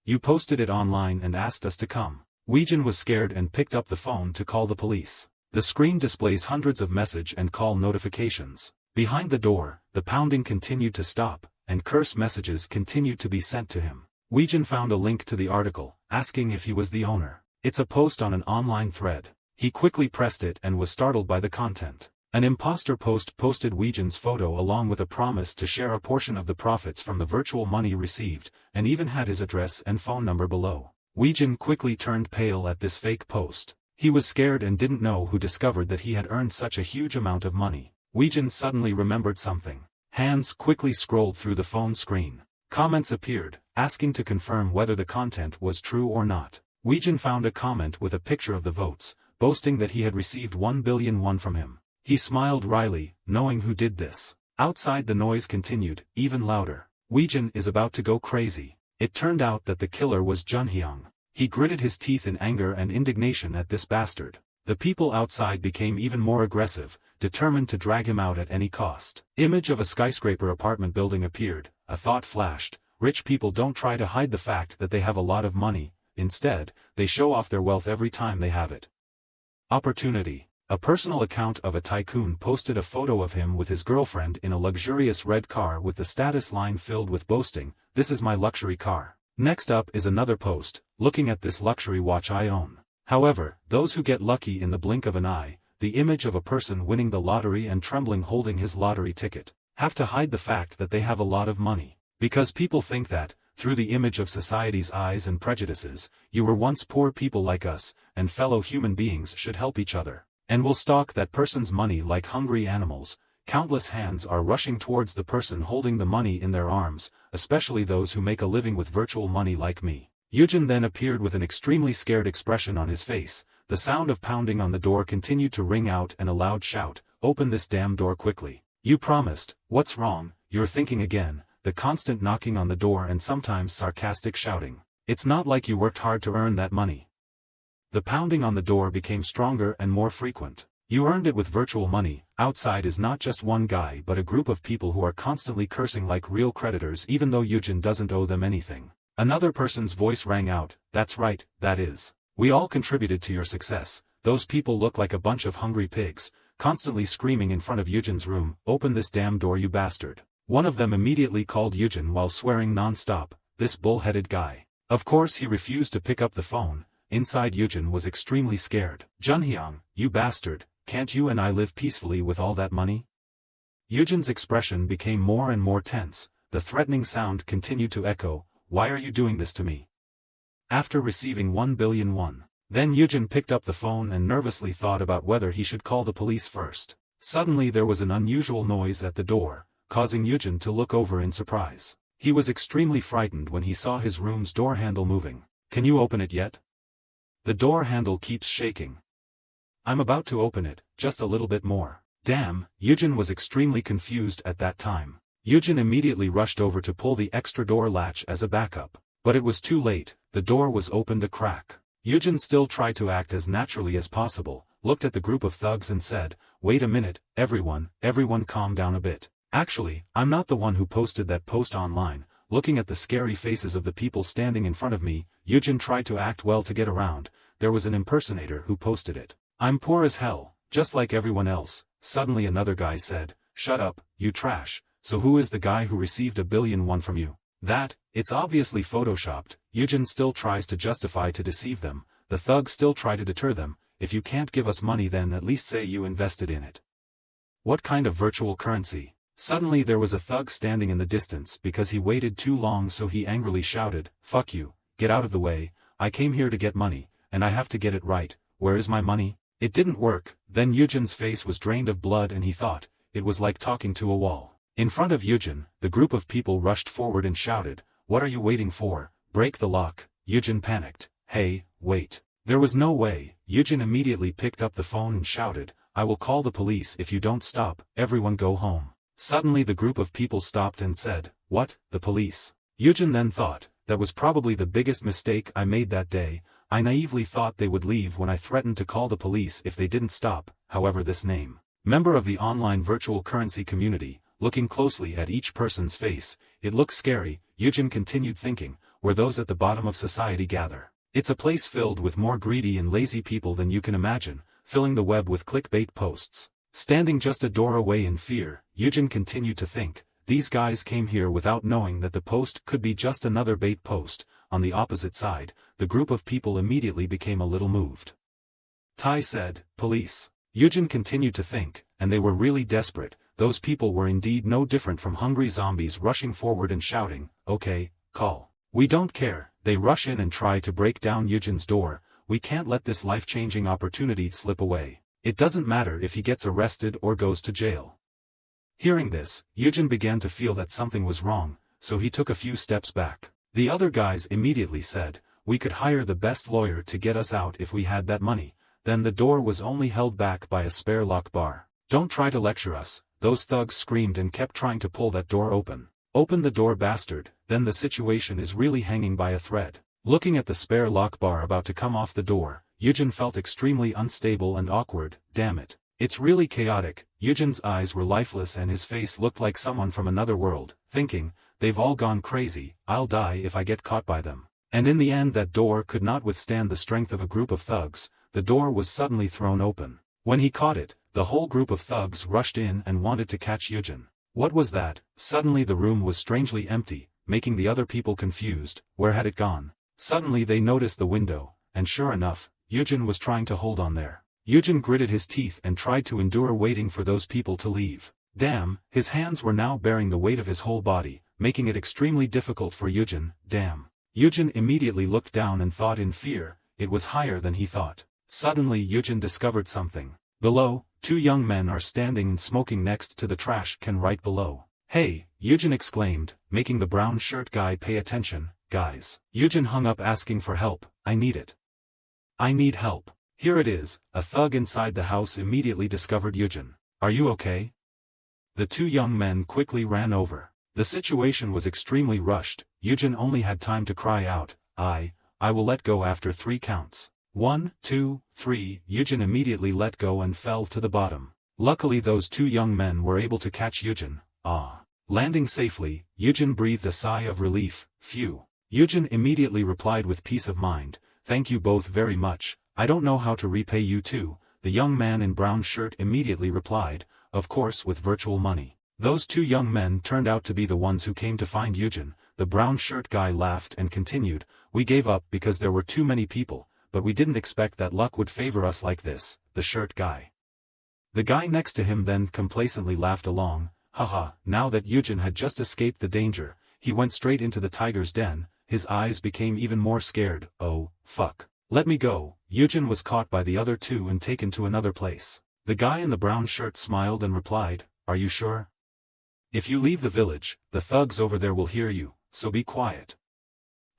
[SPEAKER 1] You posted it online and asked us to come. Weijin was scared and picked up the phone to call the police. The screen displays hundreds of message and call notifications. Behind the door, the pounding continued to stop, and curse messages continued to be sent to him. Weijin found a link to the article, asking if he was the owner. It's a post on an online thread. He quickly pressed it and was startled by the content. An imposter post posted Weijin's photo along with a promise to share a portion of the profits from the virtual money received, and even had his address and phone number below. Weijin quickly turned pale at this fake post. He was scared and didn't know who discovered that he had earned such a huge amount of money. Weijin suddenly remembered something. Hands quickly scrolled through the phone screen. Comments appeared, asking to confirm whether the content was true or not. Weijin found a comment with a picture of the votes, boasting that he had received 1 billion won from him. He smiled wryly, knowing who did this. Outside the noise continued, even louder. Weijin is about to go crazy. It turned out that the killer was Junhyung. He gritted his teeth in anger and indignation at this bastard. The people outside became even more aggressive, determined to drag him out at any cost. Image of a skyscraper apartment building appeared. A thought flashed. Rich people don't try to hide the fact that they have a lot of money. Instead, they show off their wealth every time they have it. Opportunity. A personal account of a tycoon posted a photo of him with his girlfriend in a luxurious red car with the status line filled with boasting, "This is my luxury car." Next up is another post, "Looking at this luxury watch I own." However, those who get lucky in the blink of an eye, the image of a person winning the lottery and trembling holding his lottery ticket, have to hide the fact that they have a lot of money. Because people think that, through the image of society's eyes and prejudices, you were once poor people like us, and fellow human beings should help each other. And will stalk that person's money like hungry animals. Countless hands are rushing towards the person holding the money in their arms, especially those who make a living with virtual money like me. Weijin then appeared with an extremely scared expression on his face. The sound of pounding on the door continued to ring out and a loud shout, "Open this damn door quickly. You promised, what's wrong?" You're thinking again, the constant knocking on the door and sometimes sarcastic shouting. It's not like you worked hard to earn that money. The pounding on the door became stronger and more frequent. You earned it with virtual money. Outside is not just one guy but a group of people who are constantly cursing like real creditors even though Weijin doesn't owe them anything. Another person's voice rang out, "That's right, that is. We all contributed to your success. Those people look like a bunch of hungry pigs," constantly screaming in front of Weijin's room, "Open this damn door you bastard." One of them immediately called Weijin while swearing non-stop, "This bull-headed guy." Of course he refused to pick up the phone. Inside Weijin was extremely scared. "Junhyung, you bastard, can't you and I live peacefully with all that money?" Weijin's expression became more and more tense. The threatening sound continued to echo, "Why are you doing this to me?" After receiving 1 billion won. Then Weijin picked up the phone and nervously thought about whether he should call the police first. Suddenly there was an unusual noise at the door, causing Weijin to look over in surprise. He was extremely frightened when he saw his room's door handle moving. "Can you open it yet? The door handle keeps shaking." "I'm about to open it, just a little bit more." Damn, Weijin was extremely confused at that time. Weijin immediately rushed over to pull the extra door latch as a backup. But it was too late, the door was opened a crack. Weijin still tried to act as naturally as possible, looked at the group of thugs and said, "Wait a minute, everyone calm down a bit. Actually, I'm not the one who posted that post online." Looking at the scary faces of the people standing in front of me, Weijin tried to act well to get around. There was an impersonator who posted it. "I'm poor as hell, just like everyone else." Suddenly another guy said, "Shut up, you trash. So who is the guy who received 1 billion won from you?" It's obviously photoshopped." Weijin still tries to justify to deceive them. The thugs still try to deter them. "If you can't give us money then at least say you invested in it." "What kind of virtual currency?" Suddenly there was a thug standing in the distance because he waited too long, so he angrily shouted, "Fuck you, get out of the way, I came here to get money, and I have to get it right. Where is my money?" It didn't work. Then Weijin's face was drained of blood and he thought, it was like talking to a wall. In front of Weijin, the group of people rushed forward and shouted, "What are you waiting for? Break the lock." Weijin panicked. "Hey, wait." There was no way. Yujin immediately picked up the phone and shouted, "I will call the police if you don't stop, everyone go home." Suddenly the group of people stopped and said, "What, the police?" Yujin then thought, that was probably the biggest mistake I made that day. I naively thought they would leave when I threatened to call the police if they didn't stop. However, this member of the online virtual currency community, looking closely at each person's face, it looks scary. Yujin continued thinking, where those at the bottom of society gather. It's a place filled with more greedy and lazy people than you can imagine, filling the web with clickbait posts. Standing just a door away in fear, Yujin continued to think, these guys came here without knowing that the post could be just another bait post. On the opposite side, the group of people immediately became a little moved. Tai said, "Police." Yujin continued to think, and they were really desperate. Those people were indeed no different from hungry zombies rushing forward and shouting, "Okay, call. We don't care." They rush in and try to break down Yujin's door. "We can't let this life-changing opportunity slip away. It doesn't matter if he gets arrested or goes to jail." Hearing this, Yujin began to feel that something was wrong, so he took a few steps back. The other guys immediately said, "We could hire the best lawyer to get us out if we had that money." Then the door was only held back by a spare lock bar. "Don't try to lecture us," those thugs screamed and kept trying to pull that door open. "Open the door, bastard, then the situation is really hanging by a thread." Looking at the spare lock bar about to come off the door, Yujin felt extremely unstable and awkward. Damn it. It's really chaotic. Yujin's eyes were lifeless and his face looked like someone from another world, thinking, they've all gone crazy, I'll die if I get caught by them. And in the end that door could not withstand the strength of a group of thugs. The door was suddenly thrown open. When he caught it, the whole group of thugs rushed in and wanted to catch Yujin. What was that? Suddenly the room was strangely empty, making the other people confused. Where had it gone? Suddenly they noticed the window, and sure enough, Yujin was trying to hold on there. Yujin gritted his teeth and tried to endure waiting for those people to leave. Damn, his hands were now bearing the weight of his whole body, making it extremely difficult for Yujin. Damn. Yujin immediately looked down and thought in fear, it was higher than he thought. Suddenly Yujin discovered something. Below, two young men are standing and smoking next to the trash can right below. "Hey," Yujin exclaimed, making the brown shirt guy pay attention. "Guys." Yujin hung up asking for help. "I need it. I need help." "Here it is." A thug inside the house immediately discovered Yujin. "Are you okay?" The two young men quickly ran over. The situation was extremely rushed. Yujin only had time to cry out, I will let go after 3 counts. 1, 2, 3. Yujin immediately let go and fell to the bottom. Luckily those two young men were able to catch Yujin. Landing safely, Yujin breathed a sigh of relief. Phew. Yujin immediately replied with peace of mind, "Thank you both very much. I don't know how to repay you too." The young man in brown shirt immediately replied, "Of course, with virtual money." Those two young men turned out to be the ones who came to find Yujin. The brown shirt guy laughed and continued, "We gave up because there were too many people, but we didn't expect that luck would favor us like this." The shirt guy. The guy next to him then complacently laughed along. Haha, now that Yujin had just escaped the danger, he went straight into the tiger's den. His eyes became even more scared. "Oh, fuck. Let me go." Yujin was caught by the other two and taken to another place. The guy in the brown shirt smiled and replied, "Are you sure? If you leave the village, the thugs over there will hear you, so be quiet."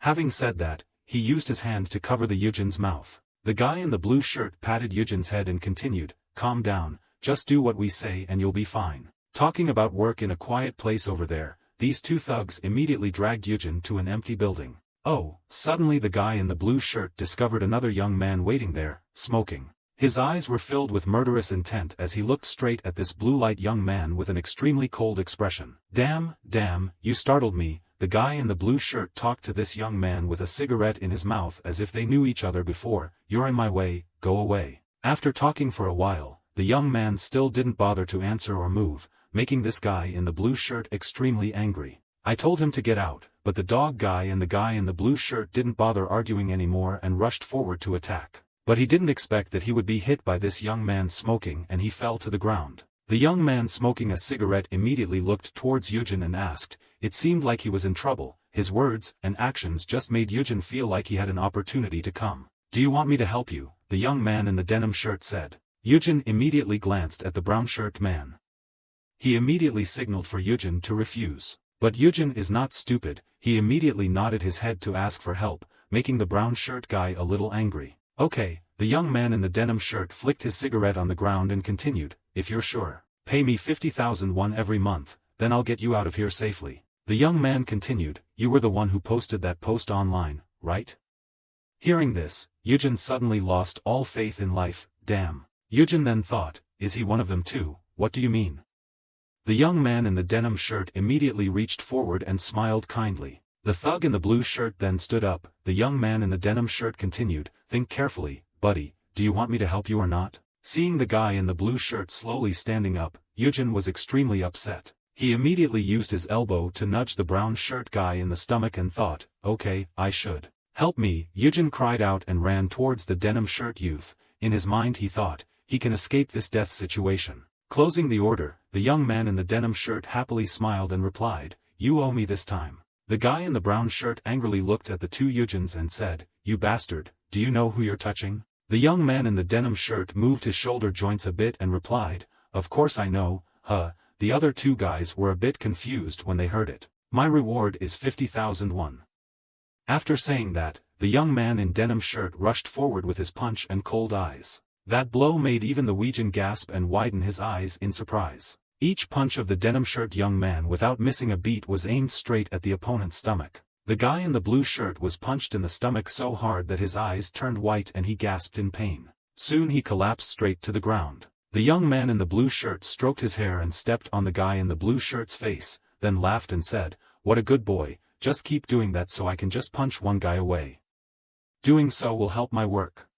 [SPEAKER 1] Having said that, he used his hand to cover the Yujin's mouth. The guy in the blue shirt patted Yujin's head and continued, "Calm down, just do what we say and you'll be fine." Talking about work in a quiet place over there, these two thugs immediately dragged Yujin to an empty building. Suddenly the guy in the blue shirt discovered another young man waiting there, smoking. His eyes were filled with murderous intent as he looked straight at this blue-light young man with an extremely cold expression. Damn, you startled me." The guy in the blue shirt talked to this young man with a cigarette in his mouth as if they knew each other before. "You're in my way, go away." After talking for a while, the young man still didn't bother to answer or move, making this guy in the blue shirt extremely angry. "I told him to get out," but the dog guy and the guy in the blue shirt didn't bother arguing anymore and rushed forward to attack. But he didn't expect that he would be hit by this young man smoking and he fell to the ground. The young man smoking a cigarette immediately looked towards Yujin and asked, it seemed like he was in trouble. His words and actions just made Yujin feel like he had an opportunity to come. "Do you want me to help you?" the young man in the denim shirt said. Yujin immediately glanced at the brown shirt man. He immediately signaled for Yujin to refuse. But Yujin is not stupid. He immediately nodded his head to ask for help, making the brown shirt guy a little angry. "Okay, The young man in the denim shirt flicked his cigarette on the ground and continued, if you're sure. Pay me 50,000 won every month, then I'll get you out of here safely. The young man continued, you were the one who posted that post online, right? Hearing this, Yujin suddenly lost all faith in life. Damn. Yujin then thought, is he one of them too? What do you mean? The young man in the denim shirt immediately reached forward and smiled kindly. The thug in the blue shirt then stood up. The young man in the denim shirt continued, think carefully, buddy, do you want me to help you or not? Seeing the guy in the blue shirt slowly standing up, Yujin was extremely upset. He immediately used his elbow to nudge the brown shirt guy in the stomach and thought, okay, I should. Help me, Yujin cried out and ran towards the denim shirt youth. In his mind he thought, he can escape this death situation. Closing the order, the young man in the denim shirt happily smiled and replied, you owe me this time. The guy in the brown shirt angrily looked at the two Yujins and said, you bastard, do you know who you're touching? The young man in the denim shirt moved his shoulder joints a bit and replied, of course I know, huh. The other two guys were a bit confused when they heard it. My reward is 50,000 won. After saying that, the young man in denim shirt rushed forward with his punch and cold eyes. That blow made even the Weijin gasp and widen his eyes in surprise. Each punch of the denim shirt young man without missing a beat was aimed straight at the opponent's stomach. The guy in the blue shirt was punched in the stomach so hard that his eyes turned white and he gasped in pain. Soon he collapsed straight to the ground. The young man in the blue shirt stroked his hair and stepped on the guy in the blue shirt's face, then laughed and said, what a good boy, just keep doing that so I can just punch one guy away. Doing so will help my work.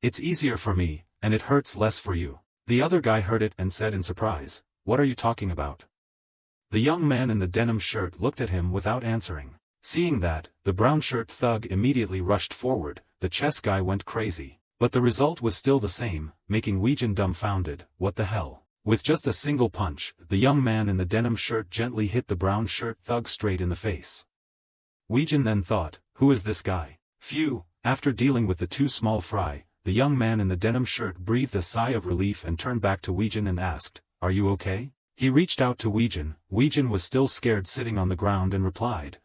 [SPEAKER 1] It's easier for me, and it hurts less for you. The other guy heard it and said in surprise, what are you talking about? The young man in the denim shirt looked at him without answering. Seeing that, the brown shirt thug immediately rushed forward. The chess guy went crazy. But the result was still the same, making Weijin dumbfounded. What the hell? With just a single punch, the young man in the denim shirt gently hit the brown shirt thug straight in the face. Weijin then thought, who is this guy? Phew. After dealing with the two small fry, the young man in the denim shirt breathed a sigh of relief and turned back to Weijin and asked, are you okay? He reached out to Weijin. Weijin was still scared sitting on the ground and replied,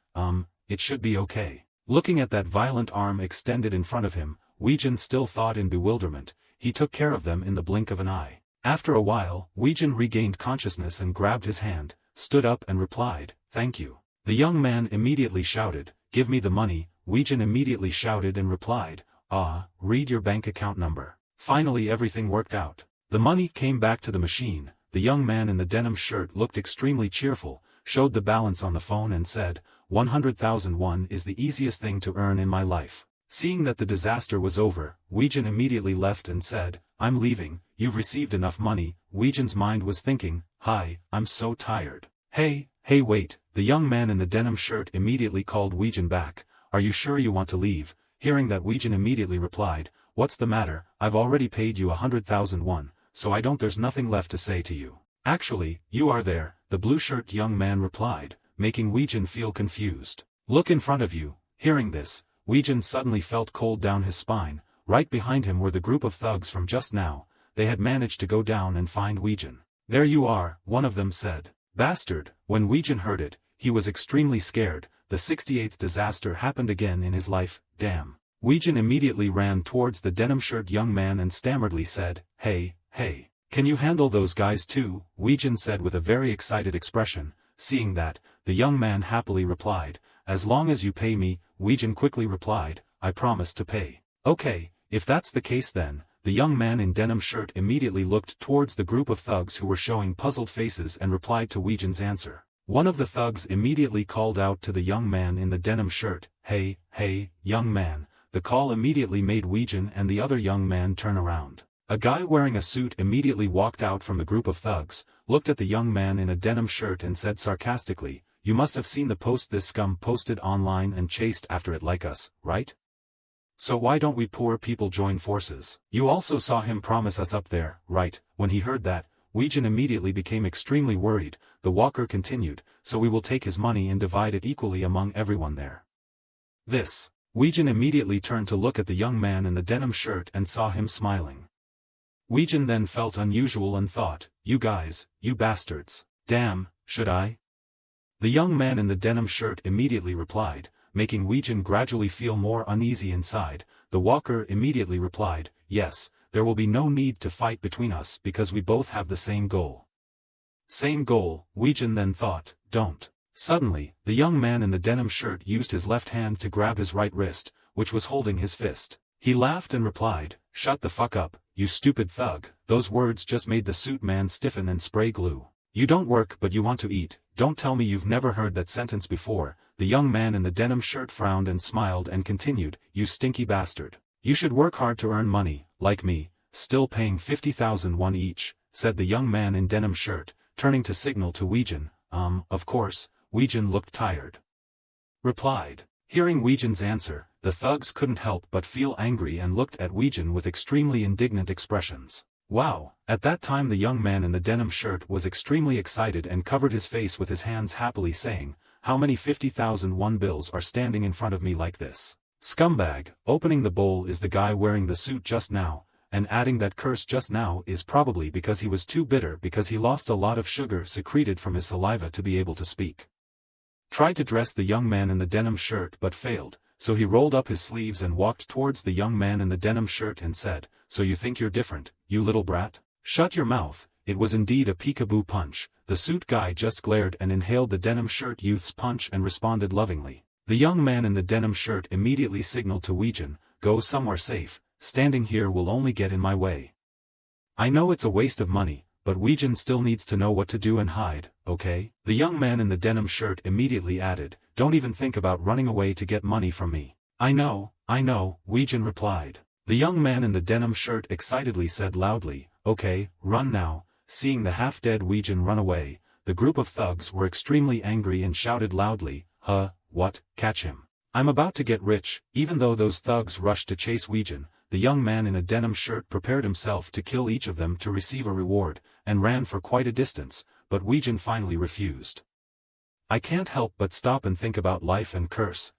[SPEAKER 1] it should be okay. Looking at that violent arm extended in front of him, Weijin still thought in bewilderment. He took care of them in the blink of an eye. After a while, Weijin regained consciousness and grabbed his hand, stood up and replied, thank you. The young man immediately shouted, give me the money. Weijin immediately shouted and replied, read your bank account number. Finally everything worked out. The money came back to the machine. The young man in the denim shirt looked extremely cheerful, showed the balance on the phone and said, 100,000 won is the easiest thing to earn in my life. Seeing that the disaster was over, Weijin immediately left and said, I'm leaving, you've received enough money. Weijin's mind was thinking, hi, I'm so tired. Hey wait, the young man in the denim shirt immediately called Weijin back, are you sure you want to leave? Hearing that, Weijin immediately replied, what's the matter, I've already paid you 100,000 won, so there's nothing left to say to you. Actually, you are there, the blue shirt young man replied, making Weijin feel confused. Look in front of you. Hearing this, Weijin suddenly felt cold down his spine. Right behind him were the group of thugs from just now. They had managed to go down and find Weijin. There you are, one of them said. Bastard. When Weijin heard it, he was extremely scared. The 68th disaster happened again in his life. Damn. Weijin immediately ran towards the denim shirt young man and stammeredly said, hey, can you handle those guys too? Weijin said with a very excited expression. Seeing that, the young man happily replied, as long as you pay me. Weijin quickly replied, I promise to pay. Okay, if that's the case then. The young man in denim shirt immediately looked towards the group of thugs who were showing puzzled faces and replied to Weijin's answer. One of the thugs immediately called out to the young man in the denim shirt, hey, young man. The call immediately made Weijin and the other young man turn around. A guy wearing a suit immediately walked out from the group of thugs, looked at the young man in a denim shirt and said sarcastically, you must have seen the post this scum posted online and chased after it like us, right? So why don't we poor people join forces? You also saw him promise us up there, right? When he heard that, Weijin immediately became extremely worried. The walker continued, so we will take his money and divide it equally among everyone there. Weijin immediately turned to look at the young man in the denim shirt and saw him smiling. Weijin then felt unusual and thought, you guys, you bastards. Damn, should I? The young man in the denim shirt immediately replied, making Weijin gradually feel more uneasy inside. The walker immediately replied, "Yes, there will be no need to fight between us because we both have the same goal." Same goal, Weijin then thought, don't. Suddenly, the young man in the denim shirt used his left hand to grab his right wrist, which was holding his fist. He laughed and replied, "Shut the fuck up, you stupid thug." Those words just made the suit man stiffen and spray glue. "You don't work but you want to eat, don't tell me you've never heard that sentence before." The young man in the denim shirt frowned and smiled and continued, "You stinky bastard. You should work hard to earn money, like me, still paying 50,000 won each," said the young man in denim shirt, turning to signal to Weijin. Of course," Weijin looked tired. Replied. Hearing Weijin's answer, the thugs couldn't help but feel angry and looked at Weijin with extremely indignant expressions. Wow! At that time the young man in the denim shirt was extremely excited and covered his face with his hands happily saying, "How many 50,000 won bills are standing in front of me like this? Scumbag." Opening the bowl is the guy wearing the suit just now, and adding that curse just now is probably because he was too bitter because he lost a lot of sugar secreted from his saliva to be able to speak. Tried to dress the young man in the denim shirt but failed, so he rolled up his sleeves and walked towards the young man in the denim shirt and said, "So you think you're different, you little brat? Shut your mouth." It was indeed a peekaboo punch. The suit guy just glared and inhaled the denim shirt youth's punch and responded lovingly. The young man in the denim shirt immediately signaled to Weijin, "Go somewhere safe, standing here will only get in my way." "I know it's a waste of money, but Weijin still needs to know what to do and hide, okay?" The young man in the denim shirt immediately added, "Don't even think about running away to get money from me." I know, Weijin replied. The young man in the denim shirt excitedly said loudly, "Okay, run now." Seeing the half-dead Weijin run away, the group of thugs were extremely angry and shouted loudly, What, catch him. I'm about to get rich." Even though those thugs rushed to chase Weijin, the young man in a denim shirt prepared himself to kill each of them to receive a reward, and ran for quite a distance, but Weijin finally refused. "I can't help but stop and think about life and curse.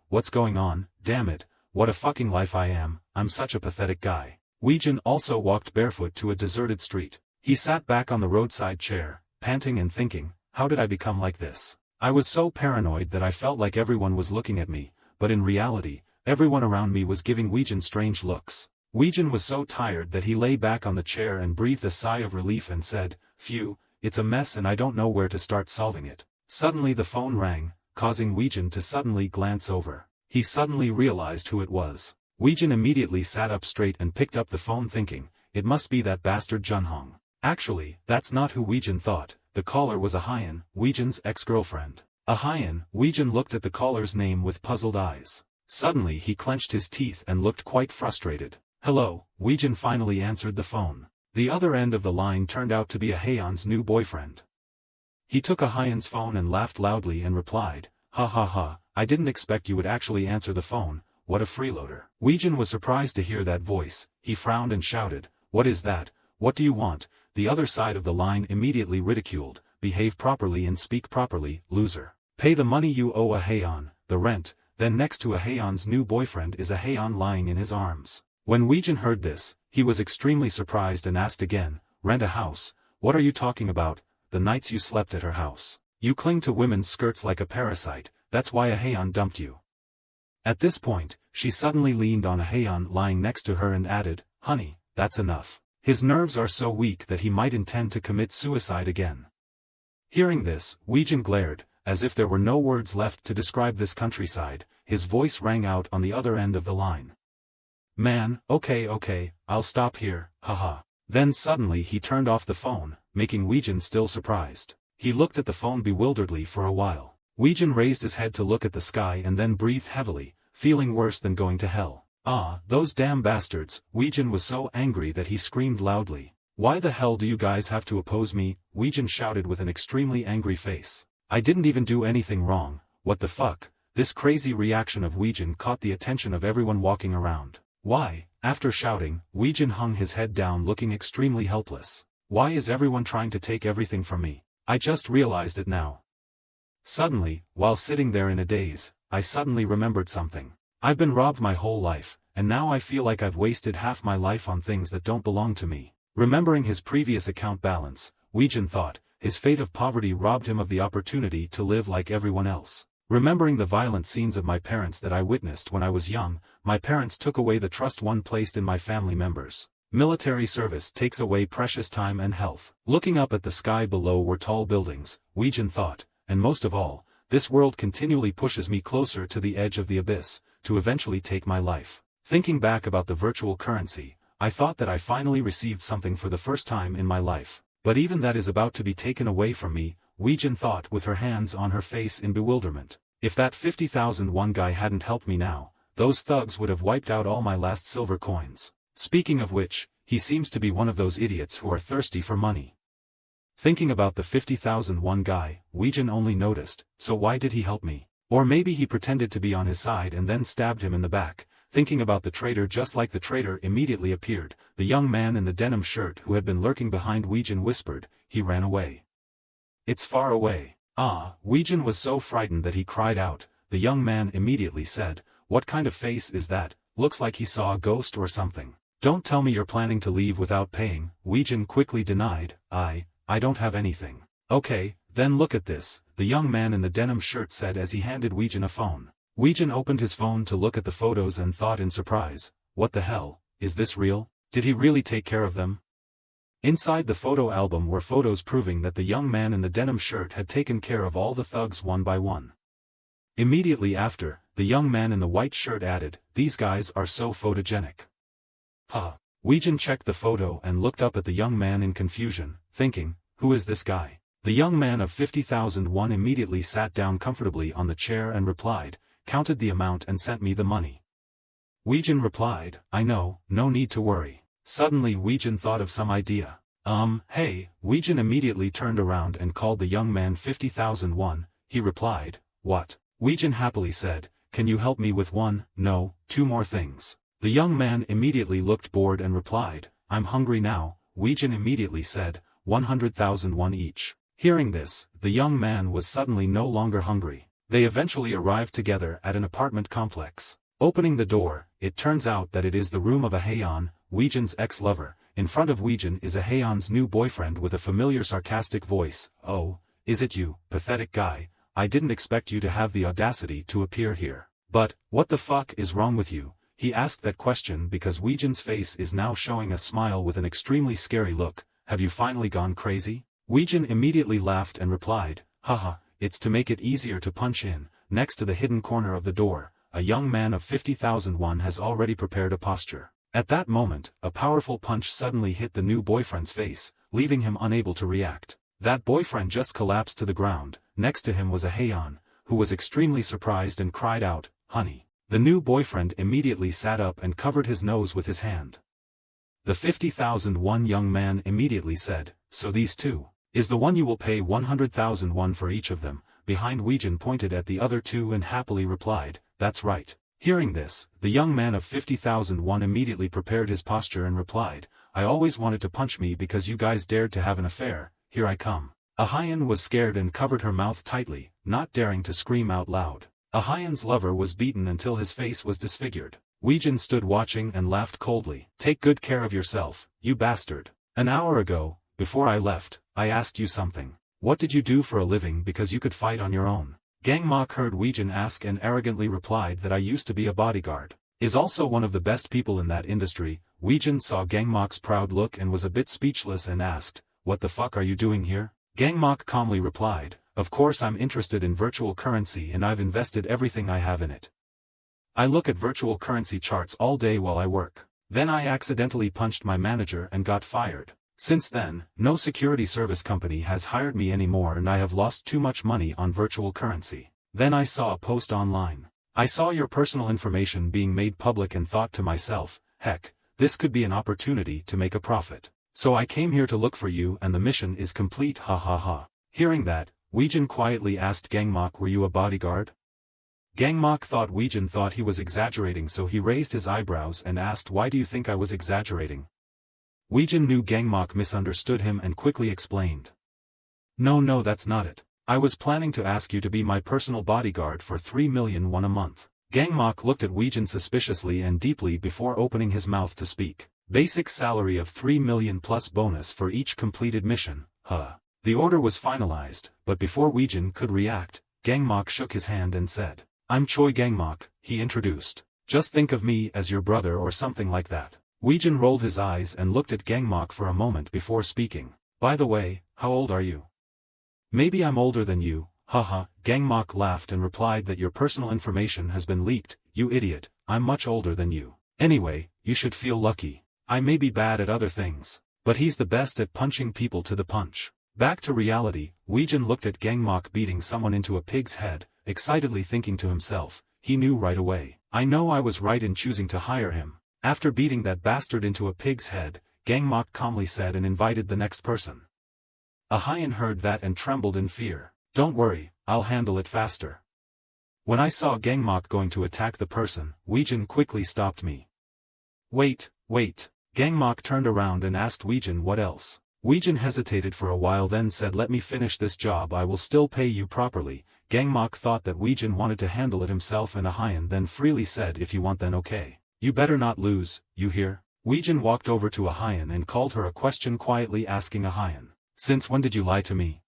[SPEAKER 1] What's going on, damn it, what a fucking life I am, I'm such a pathetic guy." Weijin also walked barefoot to a deserted street. He sat back on the roadside chair, panting and thinking, "How did I become like this? I was so paranoid that I felt like everyone was looking at me, but in reality, everyone around me was giving Weijin strange looks." Weijin was so tired that he lay back on the chair and breathed a sigh of relief and said, "Phew, it's a mess and I don't know where to start solving it." Suddenly the phone rang, causing Weijin to suddenly glance over. He suddenly realized who it was. Weijin immediately sat up straight and picked up the phone thinking, it must be that bastard Junhong. Actually, that's not who Weijin thought. The caller was Ahayan, Weijin's ex-girlfriend. Ahayan, Weijin looked at the caller's name with puzzled eyes. Suddenly he clenched his teeth and looked quite frustrated. "Hello," Weijin finally answered the phone. The other end of the line turned out to be Ahayan's new boyfriend. He took Ahayan's phone and laughed loudly and replied, "Ha, I didn't expect you would actually answer the phone, what a freeloader." Weijin was surprised to hear that voice. He frowned and shouted, "What is that? What do you want?" The other side of the line immediately ridiculed, "Behave properly and speak properly, loser. Pay the money you owe Ahayan, the rent." Then next to Ahayan's new boyfriend is Ahayan lying in his arms. When Weijin heard this, he was extremely surprised and asked again, "Rent a house? What are you talking about? The nights you slept at her house. You cling to women's skirts like a parasite, that's why Ahayan dumped you." At this point, she suddenly leaned on Ahayan lying next to her and added, "Honey, that's enough. His nerves are so weak that he might intend to commit suicide again." Hearing this, Weijin glared, as if there were no words left to describe this countryside. His voice rang out on the other end of the line. "Man, okay, I'll stop here, haha." Then suddenly he turned off the phone, making Weijin still surprised. He looked at the phone bewilderedly for a while. Weijin raised his head to look at the sky and then breathed heavily, feeling worse than going to hell. Those damn bastards. Weijin was so angry that he screamed loudly. "Why the hell do you guys have to oppose me?" Weijin shouted with an extremely angry face. "I didn't even do anything wrong, what the fuck?" This crazy reaction of Weijin caught the attention of everyone walking around. "Why?" After shouting, Weijin hung his head down looking extremely helpless. "Why is everyone trying to take everything from me? I just realized it now." Suddenly, while sitting there in a daze, I suddenly remembered something. I've been robbed my whole life, and now I feel like I've wasted half my life on things that don't belong to me. Remembering his previous account balance, Weijin thought, his fate of poverty robbed him of the opportunity to live like everyone else. Remembering the violent scenes of my parents that I witnessed when I was young, my parents took away the trust one placed in my family members. Military service takes away precious time and health. Looking up at the sky below were tall buildings, Weijin thought, and most of all, this world continually pushes me closer to the edge of the abyss, to eventually take my life. Thinking back about the virtual currency, I thought that I finally received something for the first time in my life. But even that is about to be taken away from me, Weijin thought with her hands on her face in bewilderment. If that 50,000 won guy hadn't helped me now, those thugs would have wiped out all my last silver coins. Speaking of which, he seems to be one of those idiots who are thirsty for money. Thinking about the 50,000 won guy, Weijin only noticed, so why did he help me? Or maybe he pretended to be on his side and then stabbed him in the back. Thinking about the traitor, just like the traitor immediately appeared, the young man in the denim shirt who had been lurking behind Weijin whispered, he ran away. It's far away. Ah, Weijin was so frightened that he cried out. The young man immediately said, what kind of face is that? Looks like he saw a ghost or something. Don't tell me you're planning to leave without paying, Weijin quickly denied. I don't have anything. Okay, then look at this, the young man in the denim shirt said as he handed Weijin a phone. Weijin opened his phone to look at the photos and thought in surprise, what the hell, is this real? Did he really take care of them? Inside the photo album were photos proving that the young man in the denim shirt had taken care of all the thugs one by one. Immediately after, the young man in the white shirt added, these guys are so photogenic. Huh. Weijin checked the photo and looked up at the young man in confusion, thinking, who is this guy? The young man of 50,000 won immediately sat down comfortably on the chair and replied, counted the amount and sent me the money. Weijin replied, I know, no need to worry. Suddenly Weijin thought of some idea. Hey, Weijin immediately turned around and called the young man 50,000 won. He replied, what? Weijin happily said, can you help me with one, no, two more things. The young man immediately looked bored and replied, I'm hungry now. Weijin immediately said, 100,000 won each. Hearing this, the young man was suddenly no longer hungry. They eventually arrived together at an apartment complex. Opening the door, it turns out that it is the room of a Heian, Weijin's ex-lover. In front of Weijin is a Heian's new boyfriend with a familiar sarcastic voice. Oh, is it you, pathetic guy? I didn't expect you to have the audacity to appear here. But, what the fuck is wrong with you? He asked that question because Weijin's face is now showing a smile with an extremely scary look. Have you finally gone crazy? Weijin immediately laughed and replied, haha, it's to make it easier to punch in. Next to the hidden corner of the door, a young man of 50,000 won has already prepared a posture. At that moment, a powerful punch suddenly hit the new boyfriend's face, leaving him unable to react. That boyfriend just collapsed to the ground. Next to him was a Heian, who was extremely surprised and cried out, honey. The new boyfriend immediately sat up and covered his nose with his hand. The 50,000 won young man immediately said, so these two, is the one you will pay 100,000 won for each of them. Behind Weijin pointed at the other two and happily replied, that's right. Hearing this, the young man of 50,000 won immediately prepared his posture and replied, I always wanted to punch me because you guys dared to have an affair, here I come. A Heian was scared and covered her mouth tightly, not daring to scream out loud. A Heian's lover was beaten until his face was disfigured. Weijin stood watching and laughed coldly. Take good care of yourself, you bastard. An hour ago, before I left, I asked you something. What did you do for a living because you could fight on your own? Gmach heard Weijin ask and arrogantly replied that I used to be a bodyguard. Is also one of the best people in that industry. Weijin saw Gmach's proud look and was a bit speechless and asked, what the fuck are you doing here? Gmach calmly replied, of course I'm interested in virtual currency and I've invested everything I have in it. I look at virtual currency charts all day while I work. Then I accidentally punched my manager and got fired. Since then, no security service company has hired me anymore and I have lost too much money on virtual currency. Then I saw a post online. I saw your personal information being made public and thought to myself, heck, this could be an opportunity to make a profit. So I came here to look for you and the mission is complete, ha ha ha. Hearing that, Weijin quietly asked Gmach, were you a bodyguard? Gmach thought Weijin thought he was exaggerating, so he raised his eyebrows and asked, why do you think I was exaggerating? Weijin knew Gmach misunderstood him and quickly explained. No, that's not it. I was planning to ask you to be my personal bodyguard for 3 million won a month. Gmach looked at Weijin suspiciously and deeply before opening his mouth to speak. Basic salary of 3 million plus bonus for each completed mission, huh. The order was finalized, but before Weijin could react, Gangmach shook his hand and said, "I'm Choi Gangmach," he introduced. "Just think of me as your brother or something like that." Weijin rolled his eyes and looked at Gangmach for a moment before speaking. "By the way, how old are you?" "Maybe I'm older than you, haha." Gangmach laughed and replied that your personal information has been leaked, you idiot. I'm much older than you. Anyway, you should feel lucky. I may be bad at other things, but he's the best at punching people to the punch. Back to reality, Weijin looked at Gangmach beating someone into a pig's head, excitedly thinking to himself, he knew right away. I know I was right in choosing to hire him. After beating that bastard into a pig's head, Gangmach calmly said and invited the next person. A hyena heard that and trembled in fear. "Don't worry, I'll handle it faster." When I saw Gangmach going to attack the person, Weijin quickly stopped me. Wait. Gangmach turned around and asked Weijin what else. Weijin hesitated for a while then said, "Let me finish this job, I will still pay you properly." Gangmach thought that Weijin wanted to handle it himself and a hyena then freely said, "If you want then okay. You better not lose, you hear?" Weijin walked over to a hyena and called her a question quietly asking a hyena, "Since when did you lie to me?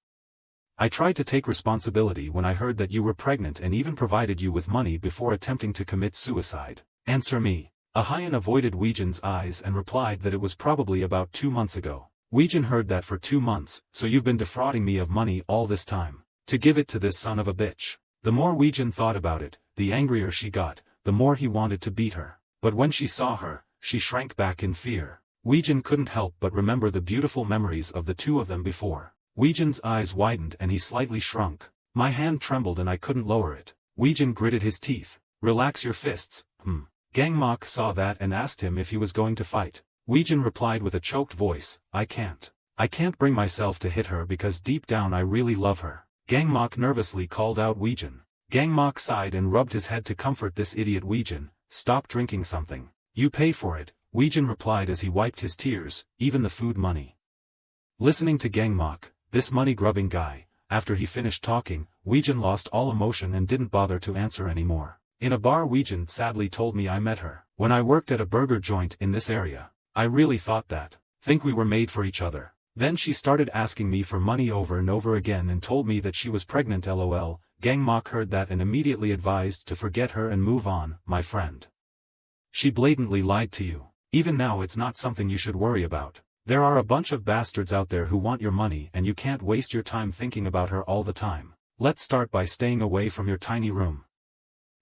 [SPEAKER 1] I tried to take responsibility when I heard that you were pregnant and even provided you with money before attempting to commit suicide. Answer me." A hyena avoided Weijin's eyes and replied that it was probably about 2 months ago. Weijin heard that. "For 2 months, so you've been defrauding me of money all this time, to give it to this son of a bitch." The more Weijin thought about it, the angrier she got, the more he wanted to beat her. But when she saw her, she shrank back in fear. Weijin couldn't help but remember the beautiful memories of the two of them before. Weijin's eyes widened and he slightly shrunk. My hand trembled and I couldn't lower it. Weijin gritted his teeth. "Relax your fists, Gangmach saw that and asked him if he was going to fight. Weijin replied with a choked voice, I can't bring myself to hit her because deep down I really love her." Gangmach nervously called out Weijin. Gangmach sighed and rubbed his head to comfort this idiot. "Weijin, stop drinking something. You pay for it," Weijin replied as he wiped his tears, "even the food money." Listening to Gangmach, this money-grubbing guy, after he finished talking, Weijin lost all emotion and didn't bother to answer anymore. In a bar Weijin sadly told me I met her when I worked at a burger joint in this area. I really thought that. Think we were made for each other. Then she started asking me for money over and over again and told me that she was pregnant lol. Gangmach heard that and immediately advised to forget her and move on, my friend. She blatantly lied to you. Even now it's not something you should worry about. There are a bunch of bastards out there who want your money and you can't waste your time thinking about her all the time. Let's start by staying away from your tiny room.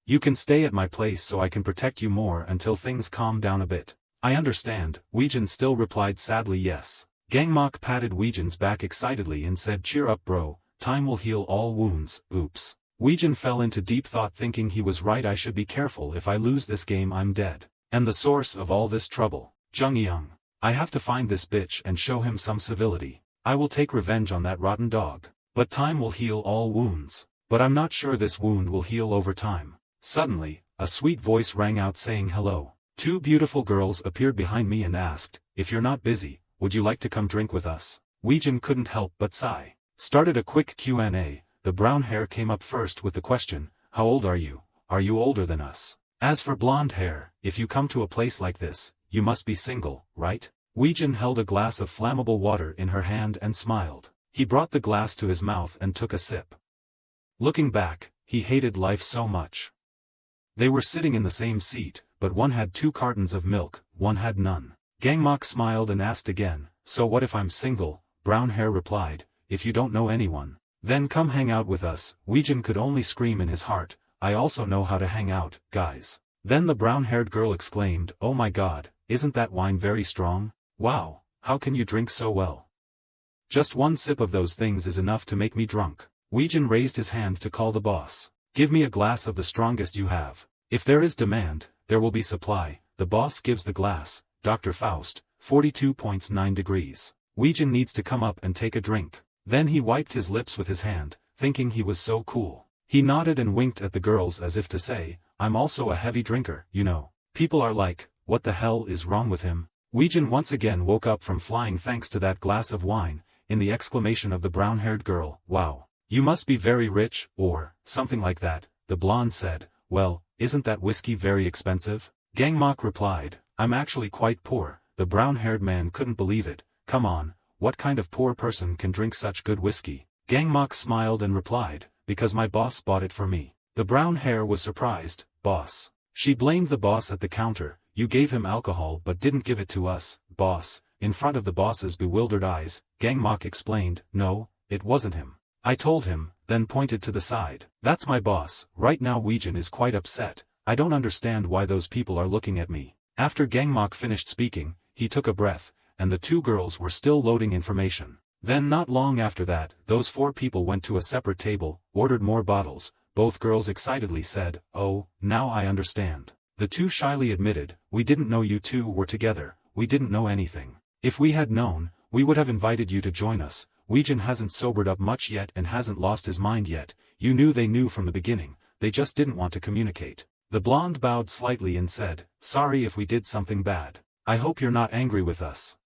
[SPEAKER 1] You can stay at my place so I can protect you more until things calm down a bit. I understand, Weijin still replied sadly yes. Gangmach patted Weijin's back excitedly and said, "Cheer up bro, time will heal all wounds." Oops. Weijin fell into deep thought thinking he was right. I should be careful. If I lose this game I'm dead. And the source of all this trouble, Jungyang. I have to find this bitch and show him some civility. I will take revenge on that rotten dog. But time will heal all wounds. But I'm not sure this wound will heal over time. Suddenly, a sweet voice rang out saying hello. 2 beautiful girls appeared behind me and asked, "If you're not busy, would you like to come drink with us?" Weijin couldn't help but sigh. Started a quick Q&A. The brown hair came up first with the question, "How old are you? Are you older than us?" As for blonde hair, "If you come to a place like this, you must be single, right?" Weijin held a glass of flammable water in her hand and smiled. He brought the glass to his mouth and took a sip. Looking back, he hated life so much. They were sitting in the same seat, but one had 2 cartons of milk, one had none. Gangmach smiled and asked again, "So what if I'm single?" Brown hair replied, "If you don't know anyone, then come hang out with us." Weijin could only scream in his heart, "I also know how to hang out, guys." Then the brown-haired girl exclaimed, "Oh my god, isn't that wine very strong? Wow, how can you drink so well? Just 1 sip of those things is enough to make me drunk." Weijin raised his hand to call the boss. "Give me a glass of the strongest you have. If there is demand, there will be supply." The boss gives the glass. Dr. Faust, 42.9 degrees. Weijin needs to come up and take a drink. Then he wiped his lips with his hand, thinking he was so cool. He nodded and winked at the girls as if to say, "I'm also a heavy drinker, you know." People are like, "What the hell is wrong with him?" Weijin once again woke up from flying thanks to that glass of wine, in the exclamation of the brown-haired girl, "Wow. You must be very rich, or something like that." The blonde said, "Well, isn't that whiskey very expensive?" Gangmach replied, "I'm actually quite poor." The brown-haired man couldn't believe it. "Come on, what kind of poor person can drink such good whiskey?" Gangmach smiled and replied, because my boss bought it for me. The brown hair was surprised. Boss. She blamed the boss at the counter. You gave him alcohol but didn't give it to us, boss. In front of the boss's bewildered eyes, Gmach explained, no, it wasn't him. I told him, then pointed to the side. That's my boss. Right now Weijin is quite upset. I don't understand why those people are looking at me. After Gmach finished speaking, he took a breath, and the two girls were still loading information. Then not long after that, those four people went to a separate table, ordered more bottles. Both girls excitedly said, oh, now I understand. The two shyly admitted, we didn't know you two were together, we didn't know anything. If we had known, we would have invited you to join us. Weijin hasn't sobered up much yet and hasn't lost his mind yet. You knew they knew from the beginning, they just didn't want to communicate. The blonde bowed slightly and said, sorry if we did something bad. I hope you're not angry with us.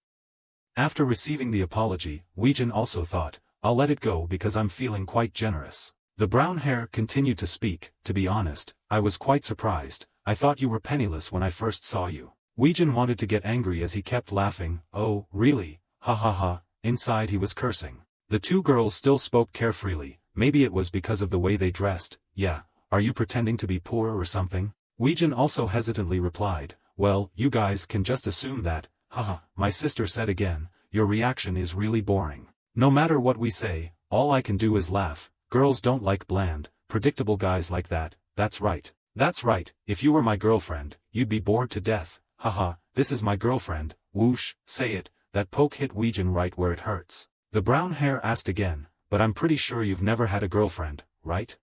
[SPEAKER 1] After receiving the apology, Weijin also thought, I'll let it go because I'm feeling quite generous. The brown hair continued to speak, to be honest, I was quite surprised. I thought you were penniless when I first saw you. Weijin wanted to get angry as he kept laughing. Oh, really? Ha ha ha. Inside he was cursing. The two girls still spoke carefreely. Maybe it was because of the way they dressed. Yeah, are you pretending to be poor or something? Weijin also hesitantly replied, well, you guys can just assume that. Haha, my sister said again, your reaction is really boring. No matter what we say, all I can do is laugh. Girls don't like bland, predictable guys like that. That's right. That's right, if you were my girlfriend, you'd be bored to death. Haha, this is my girlfriend. Whoosh, say it. That poke hit Weijin right where it hurts. The brown hair asked again, but I'm pretty sure you've never had a girlfriend, right?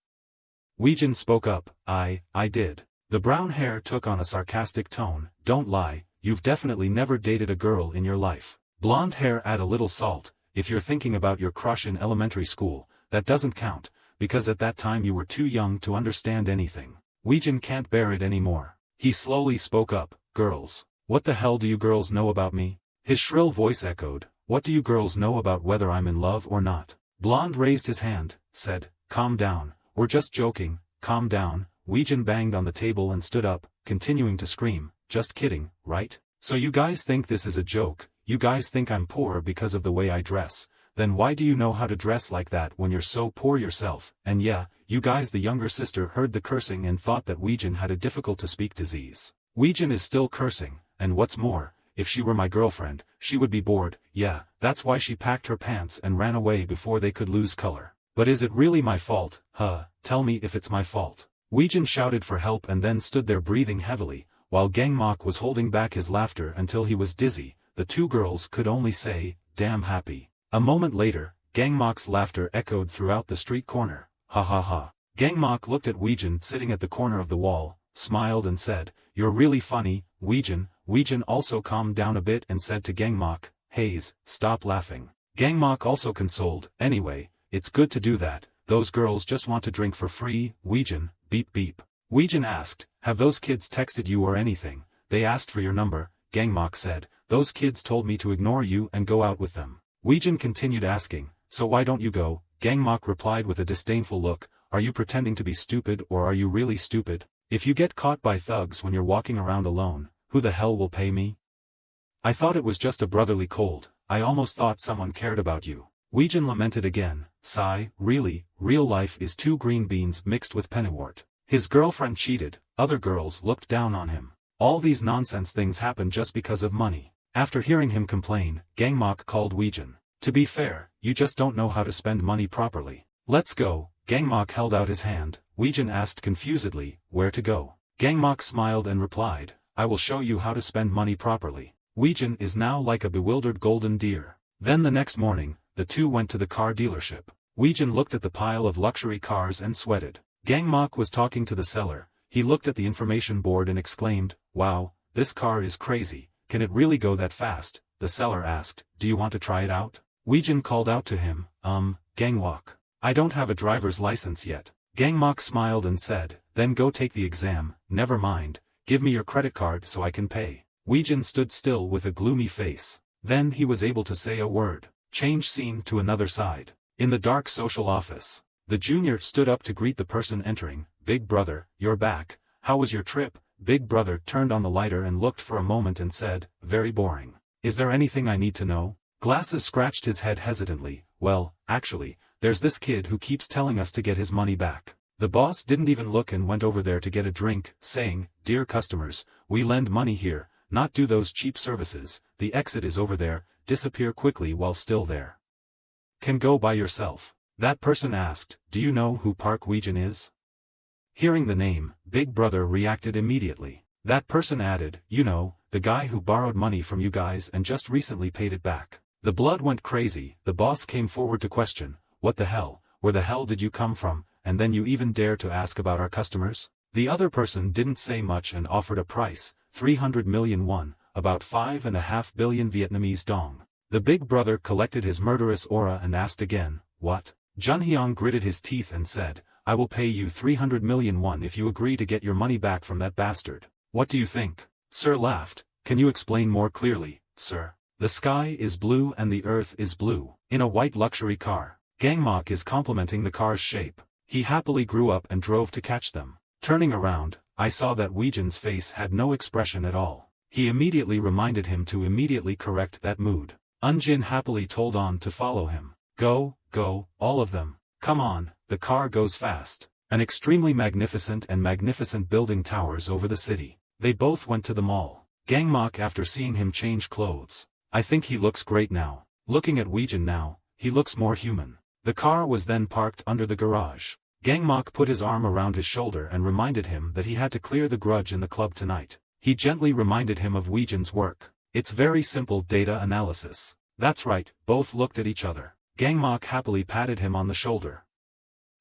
[SPEAKER 1] Weijin spoke up, I did. The brown hair took on a sarcastic tone, don't lie, you've definitely never dated a girl in your life. Blonde hair add a little salt, if you're thinking about your crush in elementary school, that doesn't count, because at that time you were too young to understand anything. Weijin can't bear it anymore. He slowly spoke up, girls. What the hell do you girls know about me? His shrill voice echoed, what do you girls know about whether I'm in love or not? Blonde raised his hand, said, calm down, we're just joking, calm down. Weijin banged on the table and stood up, continuing to scream, just kidding, right? So you guys think this is a joke, you guys think I'm poor because of the way I dress, then why do you know how to dress like that when you're so poor yourself? And yeah, you guys, the younger sister heard the cursing and thought that Weijin had a difficult to speak disease. Weijin is still cursing, and what's more, if she were my girlfriend, she would be bored. Yeah, that's why she packed her pants and ran away before they could lose color. But is it really my fault? Tell me if it's my fault. Weijin shouted for help and then stood there breathing heavily, while Gmach was holding back his laughter until he was dizzy. The two girls could only say, damn happy. A moment later, Gmach's laughter echoed throughout the street corner. Ha ha ha. Gmach looked at Weijin sitting at the corner of the wall, smiled and said, you're really funny, Weijin. Weijin also calmed down a bit and said to Gmach, Haze, stop laughing. Gmach also consoled, anyway, it's good to do that, those girls just want to drink for free. Weijin, beep beep. Weijin asked, have those kids texted you or anything? They asked for your number. Gmach said, those kids told me to ignore you and go out with them. Weijin continued asking, so why don't you go? Gmach replied with a disdainful look, are you pretending to be stupid or are you really stupid? If you get caught by thugs when you're walking around alone, who the hell will pay me? I thought it was just a brotherly cold, I almost thought someone cared about you. Weijin lamented again, sigh, really, real life is two green beans mixed with pennywort. His girlfriend cheated, other girls looked down on him. All these nonsense things happen just because of money. After hearing him complain, Gmach called Weijin. To be fair, you just don't know how to spend money properly. Let's go. Gmach held out his hand. Weijin asked confusedly, where to go? Gmach smiled and replied, I will show you how to spend money properly. Weijin is now like a bewildered golden deer. Then the next morning, the two went to the car dealership. Weijin looked at the pile of luxury cars and sweated. Gmach was talking to the seller. He looked at the information board and exclaimed, wow, this car is crazy, can it really go that fast? The seller asked, do you want to try it out? Weijin called out to him, Gmach. I don't have a driver's license yet. Gmach smiled and said, then go take the exam, never mind, give me your credit card so I can pay. Weijin stood still with a gloomy face. Then he was able to say a word. Change scene to another side. In the dark social office. The junior stood up to greet the person entering. Big brother, you're back. How was your trip? Big brother turned on the lighter and looked for a moment and said, very boring. Is there anything I need to know? Glasses scratched his head hesitantly. Well, actually, there's this kid who keeps telling us to get his money back. The boss didn't even look and went over there to get a drink, saying, "Dear customers, we lend money here, not do those cheap services, the exit is over there, disappear quickly while still there. Can go by yourself." That person asked, "Do you know who Park Weejin is?" Hearing the name, Big Brother reacted immediately. That person added, "You know, the guy who borrowed money from you guys and just recently paid it back." The blood went crazy. The boss came forward to question, "What the hell, where the hell did you come from, and then you even dare to ask about our customers?" The other person didn't say much and offered a price, 300 million won, about 5.5 billion Vietnamese dong. The Big Brother collected his murderous aura and asked again, "What?" Junhyang gritted his teeth and said, "I will pay you 300 million won if you agree to get your money back from that bastard. What do you think?" Sir laughed. "Can you explain more clearly, sir?" The sky is blue and the earth is blue. In a white luxury car, Gmach is complimenting the car's shape. He happily grew up and drove to catch them. Turning around, I saw that Weejin's face had no expression at all. He immediately reminded him to immediately correct that mood. Unjin happily told on to follow him. Go, all of them. Come on, the car goes fast. An extremely magnificent building towers over the city. They both went to the mall. Gmach after seeing him change clothes. "I think he looks great now. Looking at Weejin now, he looks more human." The car was then parked under the garage. Gmach put his arm around his shoulder and reminded him that he had to clear the grudge in the club tonight. He gently reminded him of Weejin's work. It's very simple data analysis. That's right, both looked at each other. Gmach happily patted him on the shoulder.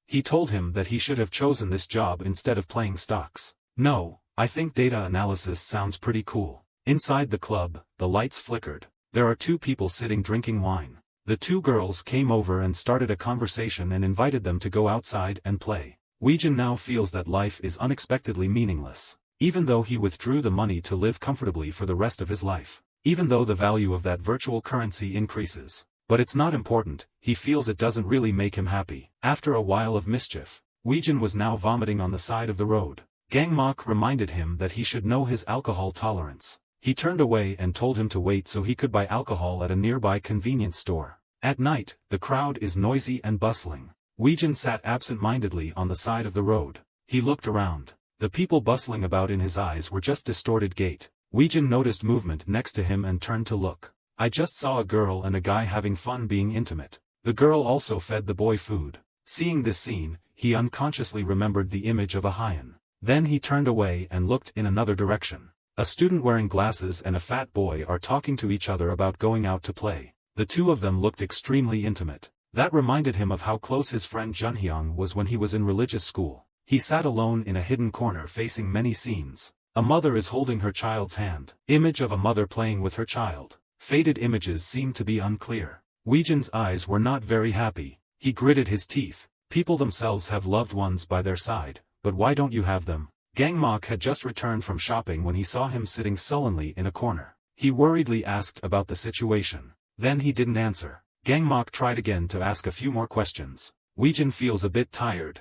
[SPEAKER 1] He told him that he should have chosen this job instead of playing stocks. "No, I think data analysis sounds pretty cool." Inside the club, the lights flickered. There are two people sitting drinking wine. The two girls came over and started a conversation and invited them to go outside and play. Weejin now feels that life is unexpectedly meaningless. Even though he withdrew the money to live comfortably for the rest of his life. Even though the value of that virtual currency increases. But it's not important, he feels it doesn't really make him happy. After a while of mischief, Weejin was now vomiting on the side of the road. Gmach reminded him that he should know his alcohol tolerance. He turned away and told him to wait so he could buy alcohol at a nearby convenience store. At night, the crowd is noisy and bustling. Weejin sat absent-mindedly on the side of the road. He looked around. The people bustling about in his eyes were just distorted gait. Weejin noticed movement next to him and turned to look. "I just saw a girl and a guy having fun being intimate." The girl also fed the boy food. Seeing this scene, he unconsciously remembered the image of a hyena. Then he turned away and looked in another direction. A student wearing glasses and a fat boy are talking to each other about going out to play. The two of them looked extremely intimate. That reminded him of how close his friend Junhyang was when he was in religious school. He sat alone in a hidden corner facing many scenes. A mother is holding her child's hand. Image of a mother playing with her child. Faded images seemed to be unclear. Weejin's eyes were not very happy. He gritted his teeth. People themselves have loved ones by their side, but why don't you have them? Gmach had just returned from shopping when he saw him sitting sullenly in a corner. He worriedly asked about the situation. Then he didn't answer. Gmach tried again to ask a few more questions. Weejin feels a bit tired.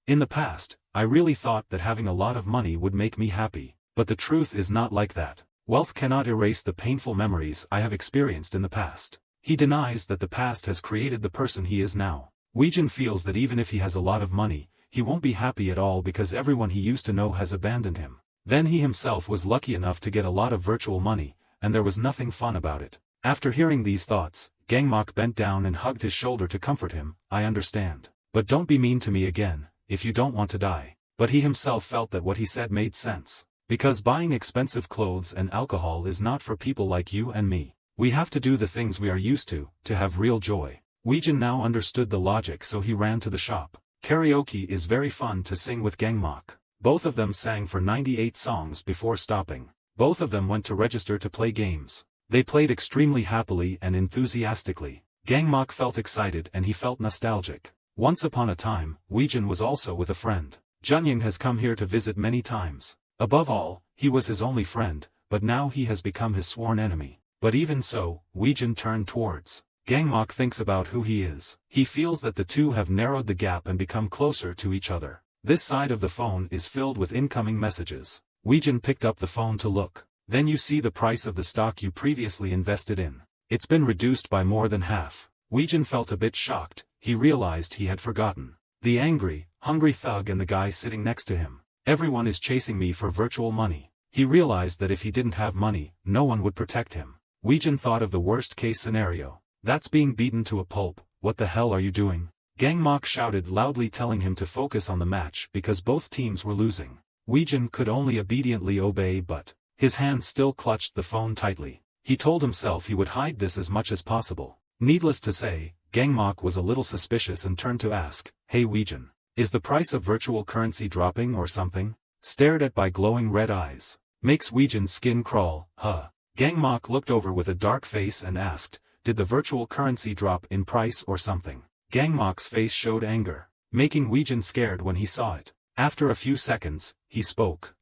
[SPEAKER 1] In the past, I really thought that having a lot of money would make me happy, but the truth is not like that. Wealth cannot erase the painful memories I have experienced in the past. He denies that the past has created the person he is now. Weejin feels that even if he has a lot of money, he won't be happy at all because everyone he used to know has abandoned him. Then he himself was lucky enough to get a lot of virtual money, and there was nothing fun about it. After hearing these thoughts, Gmach bent down and hugged his shoulder to comfort him. "I understand. But don't be mean to me again, if you don't want to die." But he himself felt that what he said made sense. Because buying expensive clothes and alcohol is not for people like you and me. We have to do the things we are used to have real joy. Weejin now understood the logic, so he ran to the shop. Karaoke is very fun to sing with Gmach. Both of them sang for 98 songs before stopping. Both of them went to register to play games. They played extremely happily and enthusiastically. Gmach felt excited and he felt nostalgic. Once upon a time, Weejin was also with a friend. Junhyang has come here to visit many times. Above all, he was his only friend, but now he has become his sworn enemy. But even so, Weejin turned towards. Gmach thinks about who he is. He feels that the two have narrowed the gap and become closer to each other. This side of the phone is filled with incoming messages. Weejin picked up the phone to look. Then you see the price of the stock you previously invested in. It's been reduced by more than half. Weejin felt a bit shocked. he realized he had forgotten. The angry, hungry thug and the guy sitting next to him. Everyone is chasing me for virtual money. He realized that if he didn't have money, no one would protect him. Weijin thought of the worst-case scenario. That's being beaten to a pulp. What the hell are you doing? Gmach shouted loudly, telling him to focus on the match because both teams were losing. Weijin could only obediently obey, but his hand still clutched the phone tightly. He told himself he would hide this as much as possible. Needless to say, Gmach was a little suspicious and turned to ask, "Hey Weijin, is the price of virtual currency dropping or something?" Stared at by glowing red eyes. Makes Weijin's skin crawl, huh? Gmach looked over with a dark face and asked, "Did the virtual currency drop in price or something?" Gmach's face showed anger, making Weijin scared when he saw it. After a few seconds, he spoke,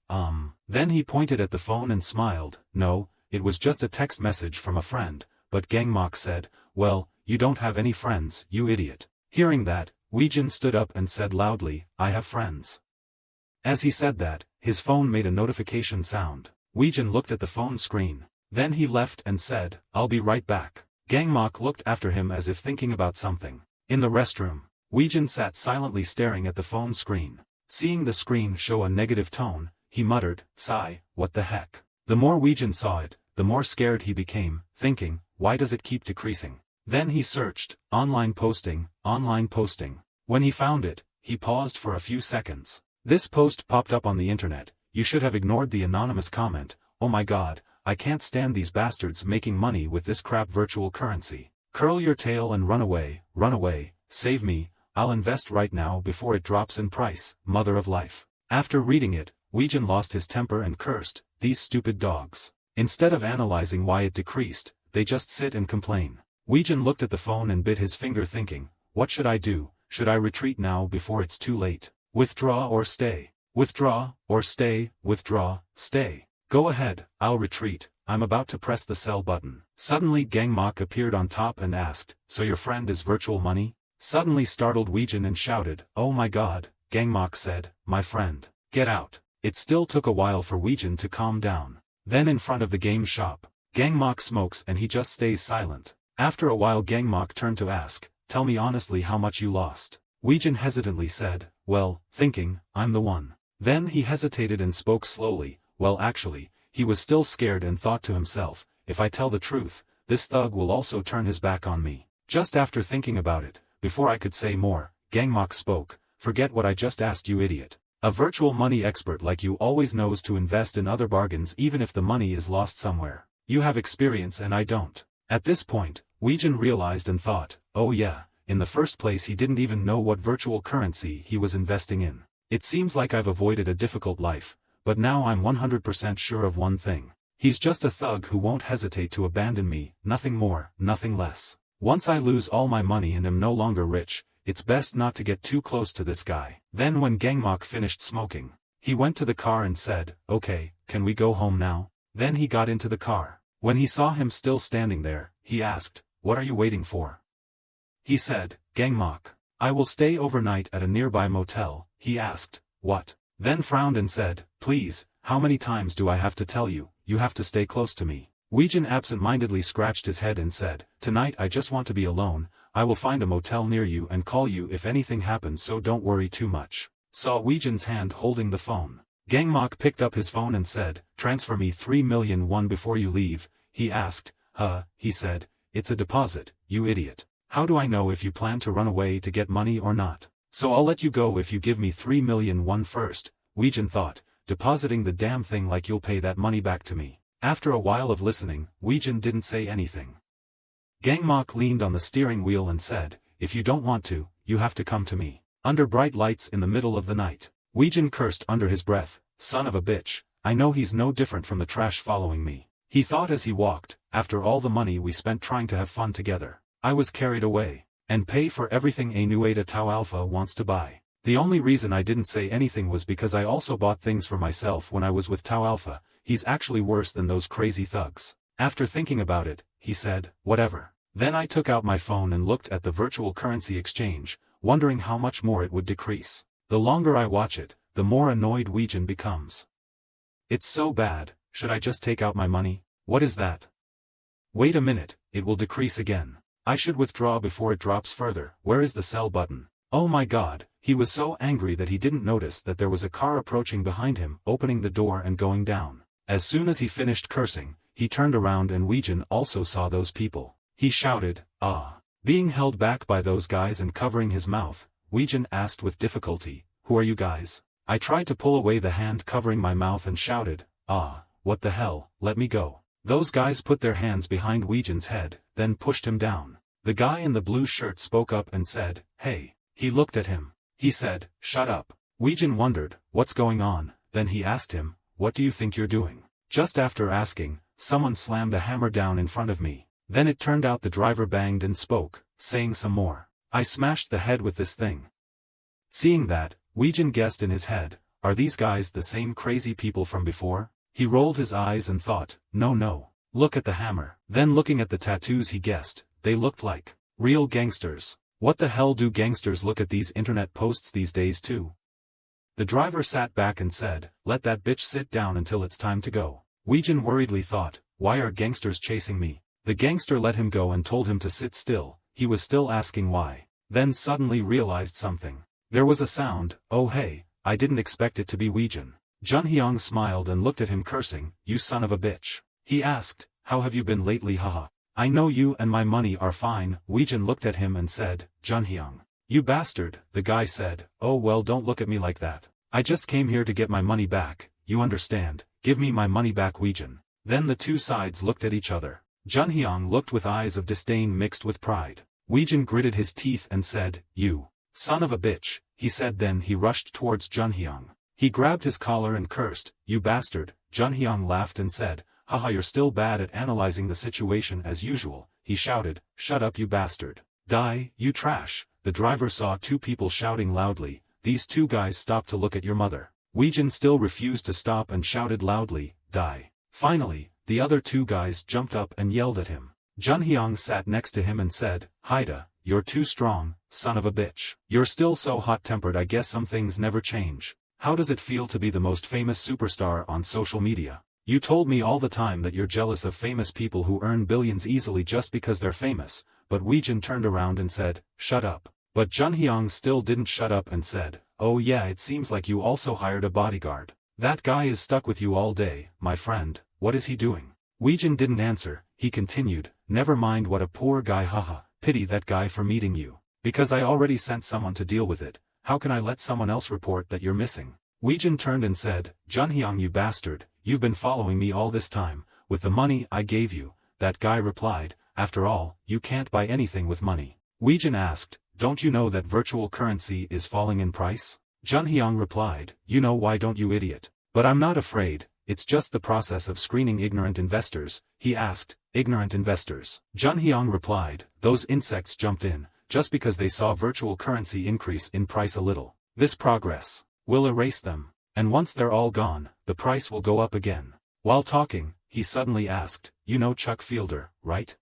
[SPEAKER 1] Then he pointed at the phone and smiled. "No, it was just a text message from a friend," but Gmach said, "Well, you don't have any friends, you idiot." Hearing that, Weijin stood up and said loudly, "I have friends." As he said that, his phone made a notification sound. Weijin looked at the phone screen. Then he left and said, "I'll be right back." Gmach looked after him as if thinking about something. In the restroom, Weijin sat silently staring at the phone screen. Seeing the screen show a negative tone, he muttered, "Sigh, what the heck?" The more Weijin saw it, the more scared he became, thinking, why does it keep decreasing? Then he searched, online posting. When he found it, he paused for a few seconds. This post popped up on the internet. You should have ignored the anonymous comment. "Oh my god, I can't stand these bastards making money with this crap virtual currency. Curl your tail and run away, save me, I'll invest right now before it drops in price, mother of life." After reading it, Weijin lost his temper and cursed, "These stupid dogs. Instead of analyzing why it decreased, they just sit and complain." Weijin looked at the phone and bit his finger thinking, what should I do? Should I retreat now before it's too late? Withdraw or stay? Withdraw, or stay? Withdraw, stay. Go ahead, I'll retreat. I'm about to press the sell button. Suddenly Gmach appeared on top and asked, "So your friend is virtual money?" Suddenly startled Weijin and shouted, "Oh my god," Gmach said, "My friend. Get out." It still took a while for Weijin to calm down. Then in front of the game shop, Gmach smokes and he just stays silent. After a while Gmach turned to ask, "Tell me honestly how much you lost." Weijin hesitantly said, "Well, thinking, I'm the one." Then he hesitated and spoke slowly, "Well actually, he was still scared and thought to himself, if I tell the truth, this thug will also turn his back on me." Just after thinking about it, before I could say more, Gmach spoke, "Forget what I just asked you idiot. A virtual money expert like you always knows to invest in other bargains even if the money is lost somewhere. You have experience and I don't." At this point, Weijin realized and thought, oh yeah, in the first place he didn't even know what virtual currency he was investing in. It seems like I've avoided a difficult life, but now I'm 100% sure of one thing. He's just a thug who won't hesitate to abandon me, nothing more, nothing less. Once I lose all my money and am no longer rich, it's best not to get too close to this guy. Then when Gmach finished smoking, he went to the car and said, "Okay, can we go home now?" Then he got into the car. When he saw him still standing there, he asked, "What are you waiting for?" He said, "Gmach, I will stay overnight at a nearby motel." He asked, "What?" Then frowned and said, "Please, how many times do I have to tell you, you have to stay close to me?" Weijin absent-mindedly scratched his head and said, "Tonight I just want to be alone. I will find a motel near you and call you if anything happens, so don't worry too much." Saw Weijin's hand holding the phone. Gmach picked up his phone and said, "Transfer me 3 million won before you leave." He asked, he said, "It's a deposit, you idiot. How do I know if you plan to run away to get money or not? So I'll let you go if you give me 3 million won first." Weijin thought, "Depositing the damn thing like you'll pay that money back to me." After a while of listening, Weijin didn't say anything. Gmach leaned on the steering wheel and said, "If you don't want to, you have to come to me." Under bright lights in the middle of the night, Weijin cursed under his breath, "Son of a bitch, I know he's no different from the trash following me." He thought as he walked, after all the money we spent trying to have fun together, I was carried away, and pay for everything a Nueda Tau Alpha wants to buy. The only reason I didn't say anything was because I also bought things for myself when I was with Tau Alpha. He's actually worse than those crazy thugs. After thinking about it, he said, "Whatever." Then I took out my phone and looked at the virtual currency exchange, wondering how much more it would decrease. The longer I watch it, the more annoyed Weijin becomes. It's so bad, should I just take out my money? What is that? Wait a minute, it will decrease again. I should withdraw before it drops further. Where is the sell button? Oh my god, he was so angry that he didn't notice that there was a car approaching behind him, opening the door and going down. As soon as he finished cursing, he turned around and Weijin also saw those people. He shouted, "Ah!" Being held back by those guys and covering his mouth, Weijin asked with difficulty, "Who are you guys?" I tried to pull away the hand covering my mouth and shouted, "Ah, what the hell, let me go." Those guys put their hands behind Weijin's head, then pushed him down. The guy in the blue shirt spoke up and said, "Hey." He looked at him. He said, "Shut up." Weijin wondered, what's going on, then he asked him, "What do you think you're doing?" Just after asking, someone slammed a hammer down in front of me. Then it turned out the driver banged and spoke, saying some more. I smashed the head with this thing. Seeing that, Weijin guessed in his head, are these guys the same crazy people from before? He rolled his eyes and thought, no. Look at the hammer. Then looking at the tattoos he guessed, they looked like real gangsters. What the hell do gangsters look at these internet posts these days too? The driver sat back and said, "Let that bitch sit down until it's time to go." Weijin worriedly thought, why are gangsters chasing me? The gangster let him go and told him to sit still. He was still asking why. Then suddenly realized something. There was a sound. Oh hey, I didn't expect it to be Weijin. Junhyung smiled and looked at him cursing, "You son of a bitch." He asked, "How have you been lately haha?" "I know you and my money are fine." Weijin looked at him and said, "Junhyung. You bastard," the guy said, "Oh well, don't look at me like that. I just came here to get my money back, you understand, give me my money back Weijin." Then the two sides looked at each other. Junhyung looked with eyes of disdain mixed with pride. Weijin gritted his teeth and said, "You son of a bitch," he said. Then he rushed towards Junhyung. He grabbed his collar and cursed, "You bastard." Junhyung laughed and said, "Haha, you're still bad at analyzing the situation as usual." He shouted, "Shut up you bastard. Die, you trash." The driver saw two people shouting loudly, "These two guys stopped to look at your mother." Weijin still refused to stop and shouted loudly, "Die." Finally, the other two guys jumped up and yelled at him. Junhyung sat next to him and said, "Haida, you're too strong, son of a bitch. You're still so hot-tempered. I guess some things never change. How does it feel to be the most famous superstar on social media? You told me all the time that you're jealous of famous people who earn billions easily just because they're famous." But Weijin turned around and said, "Shut up." But Junhyung still didn't shut up and said, "Oh yeah, it seems like you also hired a bodyguard. That guy is stuck with you all day, my friend. What is he doing?" Weijin didn't answer. He continued, "Never mind, what a poor guy, haha, pity that guy for meeting you. Because I already sent someone to deal with it. How can I let someone else report that you're missing?" Weijin turned and said, "Junhyung, you bastard, you've been following me all this time, with the money I gave you." That guy replied, "After all, you can't buy anything with money." Weijin asked, "Don't you know that virtual currency is falling in price?" Junhyung replied, "You know why don't you, idiot? But I'm not afraid, it's just the process of screening ignorant investors." He asked, "Ignorant investors?" Junhyung replied, "Those insects jumped in, just because they saw virtual currency increase in price a little. This progress will erase them, and once they're all gone, the price will go up again." While talking, he suddenly asked, "You know Chuck Fielder, right?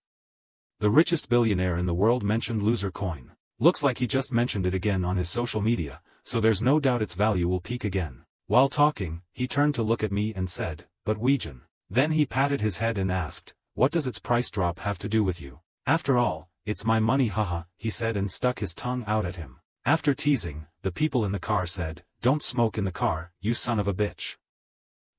[SPEAKER 1] The richest billionaire in the world mentioned loser coin. Looks like he just mentioned it again on his social media, so there's no doubt its value will peak again." While talking, he turned to look at me and said, "But Weijin." Then he patted his head and asked, "What does its price drop have to do with you?" "After all, it's my money haha," he said and stuck his tongue out at him. After teasing, the people in the car said, "Don't smoke in the car, you son of a bitch."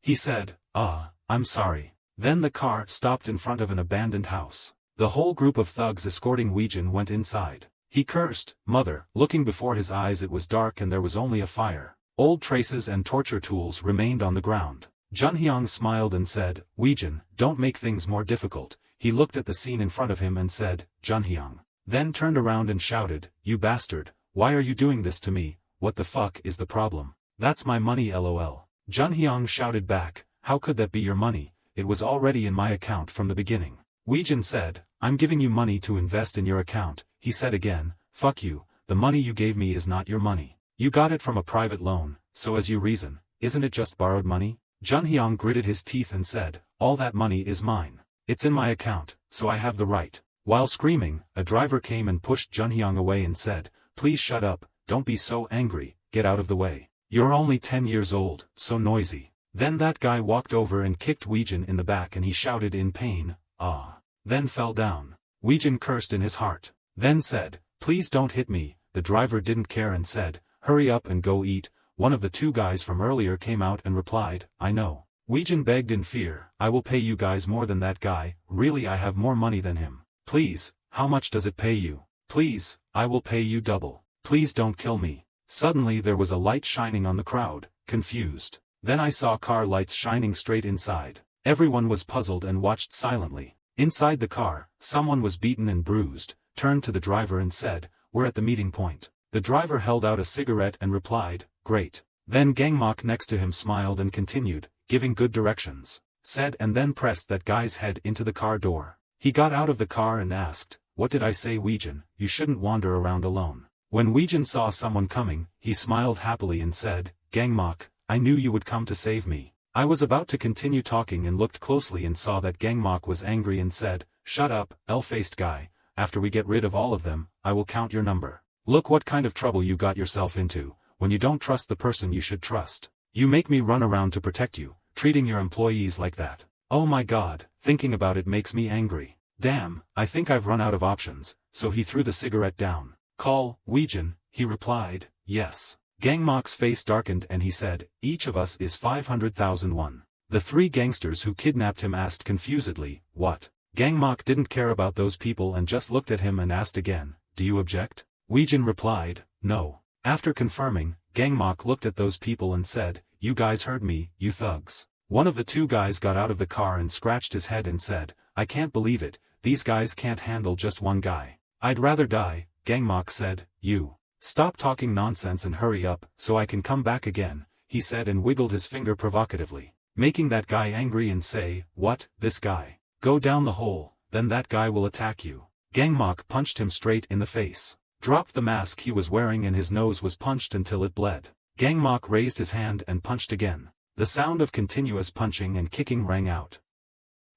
[SPEAKER 1] He said, "Ah, I'm sorry." Then the car stopped in front of an abandoned house. The whole group of thugs escorting Weijin went inside. He cursed, "Mother." Looking before his eyes, it was dark and there was only a fire. Old traces and torture tools remained on the ground. Junhyung smiled and said, "Weijin, don't make things more difficult." He looked at the scene in front of him and said, "Junhyung." Then turned around and shouted, "You bastard, why are you doing this to me? What the fuck is the problem?" "That's my money lol." Junhyung shouted back, "How could that be your money? It was already in my account from the beginning." Weijin said, "I'm giving you money to invest in your account." He said again, "Fuck you, the money you gave me is not your money. You got it from a private loan, so as you reason, isn't it just borrowed money?" Junhyung gritted his teeth and said, "All that money is mine. It's in my account, so I have the right." While screaming, a driver came and pushed Junhyung away and said, "Please shut up, don't be so angry, get out of the way. You're only 10 years old, so noisy." Then that guy walked over and kicked Weijin in the back and he shouted in pain, "Ah." Then fell down. Weijin cursed in his heart. Then said, please don't hit me. The driver didn't care and said, hurry up and go eat. One of the two guys from earlier came out and replied, I know. Weijin begged in fear, I will pay you guys more than that guy, really I have more money than him. Please, how much does it pay you? Please, I will pay you double. Please don't kill me. Suddenly there was a light shining on the crowd, confused. Then I saw car lights shining straight inside. Everyone was puzzled and watched silently. Inside the car, someone was beaten and bruised, turned to the driver and said, we're at the meeting point. The driver held out a cigarette and replied, great. Then Gmach next to him smiled and continued, giving good directions. Said and then pressed that guy's head into the car door. He got out of the car and asked, what did I say Weijin, you shouldn't wander around alone. When Weijin saw someone coming, he smiled happily and said, Gmach, I knew you would come to save me. I was about to continue talking and looked closely and saw that Gmach was angry and said, shut up, L-faced guy, after we get rid of all of them, I will count your number. Look what kind of trouble you got yourself into, when you don't trust the person you should trust. You make me run around to protect you, treating your employees like that. Oh my god, thinking about it makes me angry. Damn, I think I've run out of options, so he threw the cigarette down. Call, Weijin, he replied, yes. Gmach's face darkened and he said, each of us is 500,000 won. The three gangsters who kidnapped him asked confusedly, what? Gmach didn't care about those people and just looked at him and asked again, do you object? Weijin replied, no. After confirming, Gmach looked at those people and said, you guys heard me, you thugs. One of the two guys got out of the car and scratched his head and said, I can't believe it, these guys can't handle just one guy. I'd rather die. Gmach said, you. Stop talking nonsense and hurry up, so I can come back again, he said and wiggled his finger provocatively, making that guy angry and say, what, this guy? Go down the hole, then that guy will attack you. Gmach punched him straight in the face. Dropped the mask he was wearing and his nose was punched until it bled. Gmach raised his hand and punched again. The sound of continuous punching and kicking rang out.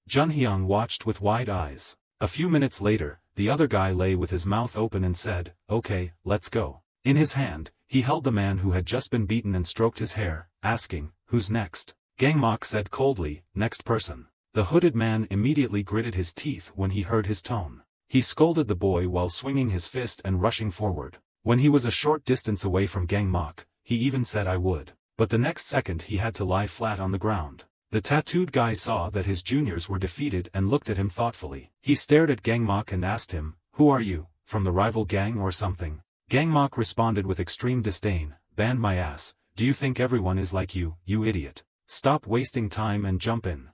[SPEAKER 1] Junhyung watched with wide eyes. A few minutes later, the other guy lay with his mouth open and said, okay, let's go. In his hand, he held the man who had just been beaten and stroked his hair, asking, who's next? Gmach said coldly, next person. The hooded man immediately gritted his teeth when he heard his tone. He scolded the boy while swinging his fist and rushing forward. When he was a short distance away from Gmach, he even said I would. But the next second he had to lie flat on the ground. The tattooed guy saw that his juniors were defeated and looked at him thoughtfully. He stared at Gmach and asked him, who are you, from the rival gang or something? Gmach responded with extreme disdain, banned my ass, do you think everyone is like you idiot? Stop wasting time and jump in.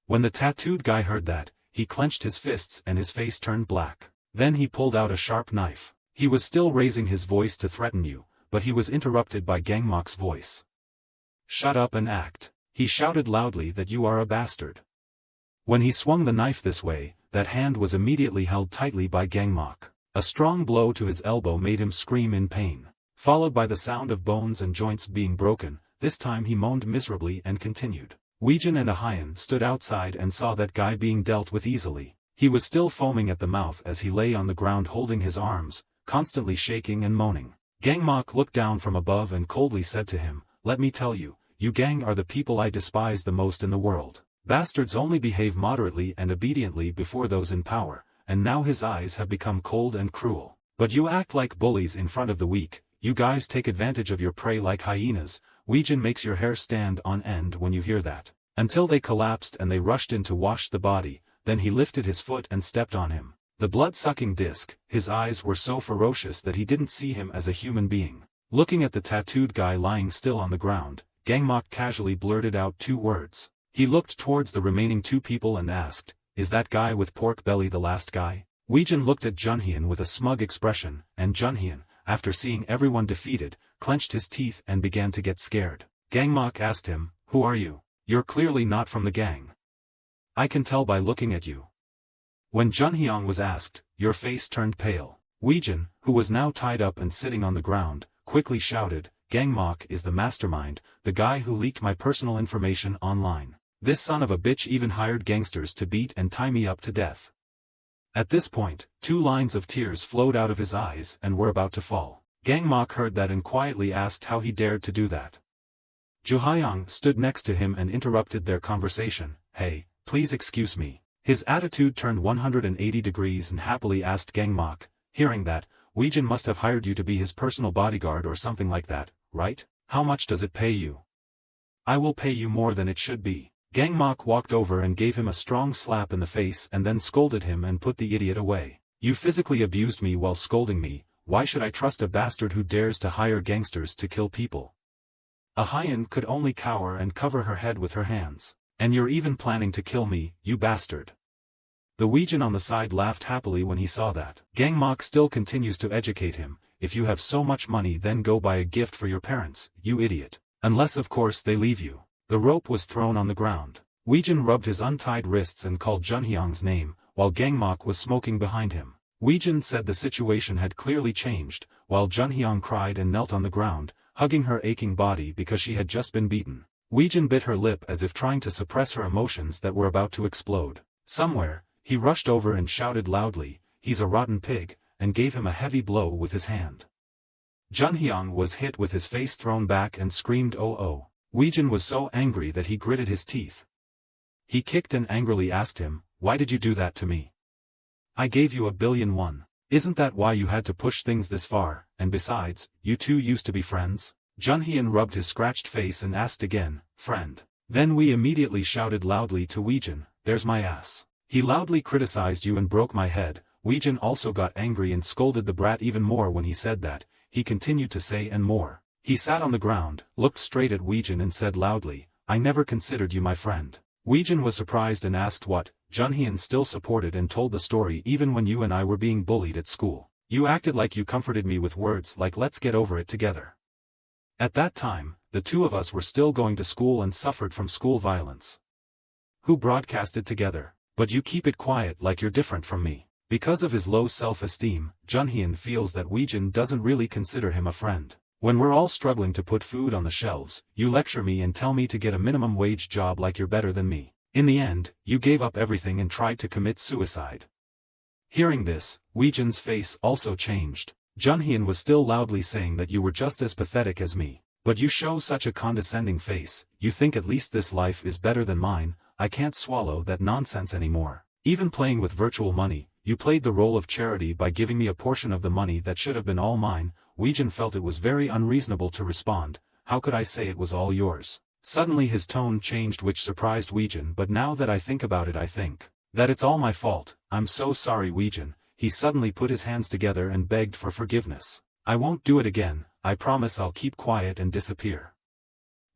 [SPEAKER 1] When the tattooed guy heard that, he clenched his fists and his face turned black. Then he pulled out a sharp knife. He was still raising his voice to threaten you, but he was interrupted by Gmach's voice. Shut up and act. He shouted loudly that you are a bastard. When he swung the knife this way, that hand was immediately held tightly by Gmach. A strong blow to his elbow made him scream in pain, followed by the sound of bones and joints being broken. This time he moaned miserably and continued. Weijin and Ahayan stood outside and saw that guy being dealt with easily. He was still foaming at the mouth as he lay on the ground holding his arms, constantly shaking and moaning. Gmach looked down from above and coldly said to him, let me tell you, you gang are the people I despise the most in the world. Bastards only behave moderately and obediently before those in power, and now his eyes have become cold and cruel. But you act like bullies in front of the weak, you guys take advantage of your prey like hyenas. Weijin makes your hair stand on end when you hear that. Until they collapsed and they rushed in to wash the body, then he lifted his foot and stepped on him. The blood-sucking disc, his eyes were so ferocious that he didn't see him as a human being. Looking at the tattooed guy lying still on the ground, Gmach casually blurted out two words. He looked towards the remaining two people and asked, is that guy with pork belly the last guy? Weijin looked at Junhyun with a smug expression, and Junhyun, after seeing everyone defeated, clenched his teeth and began to get scared. Gmach asked him, who are you? You're clearly not from the gang. I can tell by looking at you. When Junhyun was asked, your face turned pale. Weijin, who was now tied up and sitting on the ground, quickly shouted, Gmach is the mastermind, the guy who leaked my personal information online. This son of a bitch even hired gangsters to beat and tie me up to death. At this point, 2 lines of tears flowed out of his eyes and were about to fall. Gmach heard that and quietly asked how he dared to do that. Juhyung stood next to him and interrupted their conversation, hey, please excuse me. His attitude turned 180 degrees and happily asked Gmach, hearing that, Weijin must have hired you to be his personal bodyguard or something like that, right? How much does it pay you? I will pay you more than it should be. Gmach walked over and gave him a strong slap in the face and then scolded him and put the idiot away. You physically abused me while scolding me, why should I trust a bastard who dares to hire gangsters to kill people? A hyena could only cower and cover her head with her hands. And you're even planning to kill me, you bastard. The Weijin on the side laughed happily when he saw that. Gmach still continues to educate him, if you have so much money then go buy a gift for your parents, you idiot. Unless of course they leave you. The rope was thrown on the ground. Weijin rubbed his untied wrists and called Junhyang's name, while Gmach was smoking behind him. Weijin said the situation had clearly changed, while Junhyang cried and knelt on the ground, hugging her aching body because she had just been beaten. Weijin bit her lip as if trying to suppress her emotions that were about to explode. Somewhere, he rushed over and shouted loudly, "He's a rotten pig," and gave him a heavy blow with his hand. Junhyang was hit with his face thrown back and screamed "Oh oh." Weijin was so angry that he gritted his teeth. He kicked and angrily asked him, "Why did you do that to me? I gave you 1,000,000,000 won. Isn't that why you had to push things this far, and besides, you two used to be friends?" Junhyang rubbed his scratched face and asked again, "Friend?" Then we immediately shouted loudly to Weijin, "There's my ass. He loudly criticized you and broke my head." Weijin also got angry and scolded the brat even more when he said that. He continued to say and more. He sat on the ground, looked straight at Weijin and said loudly, "I never considered you my friend." Weijin was surprised and asked what. Junhyang still supported and told the story. "Even when you and I were being bullied at school, you acted like you comforted me with words like let's get over it together. At that time, the two of us were still going to school and suffered from school violence. Who broadcasted together? But you keep it quiet like you're different from me." Because of his low self-esteem, Junhyang feels that Weijin doesn't really consider him a friend. "When we're all struggling to put food on the shelves, you lecture me and tell me to get a minimum wage job like you're better than me. In the end, you gave up everything and tried to commit suicide." Hearing this, Weijin's face also changed. Junhyang was still loudly saying that you were just as pathetic as me. "But you show such a condescending face, you think at least this life is better than mine. I can't swallow that nonsense anymore. Even playing with virtual money, you played the role of charity by giving me a portion of the money that should have been all mine." Weijin felt it was very unreasonable to respond, "How could I say it was all yours?" Suddenly his tone changed, which surprised Weijin. "But now that I think about it, I think that it's all my fault. I'm so sorry, Weijin." He suddenly put his hands together and begged for forgiveness. "I won't do it again, I promise I'll keep quiet and disappear."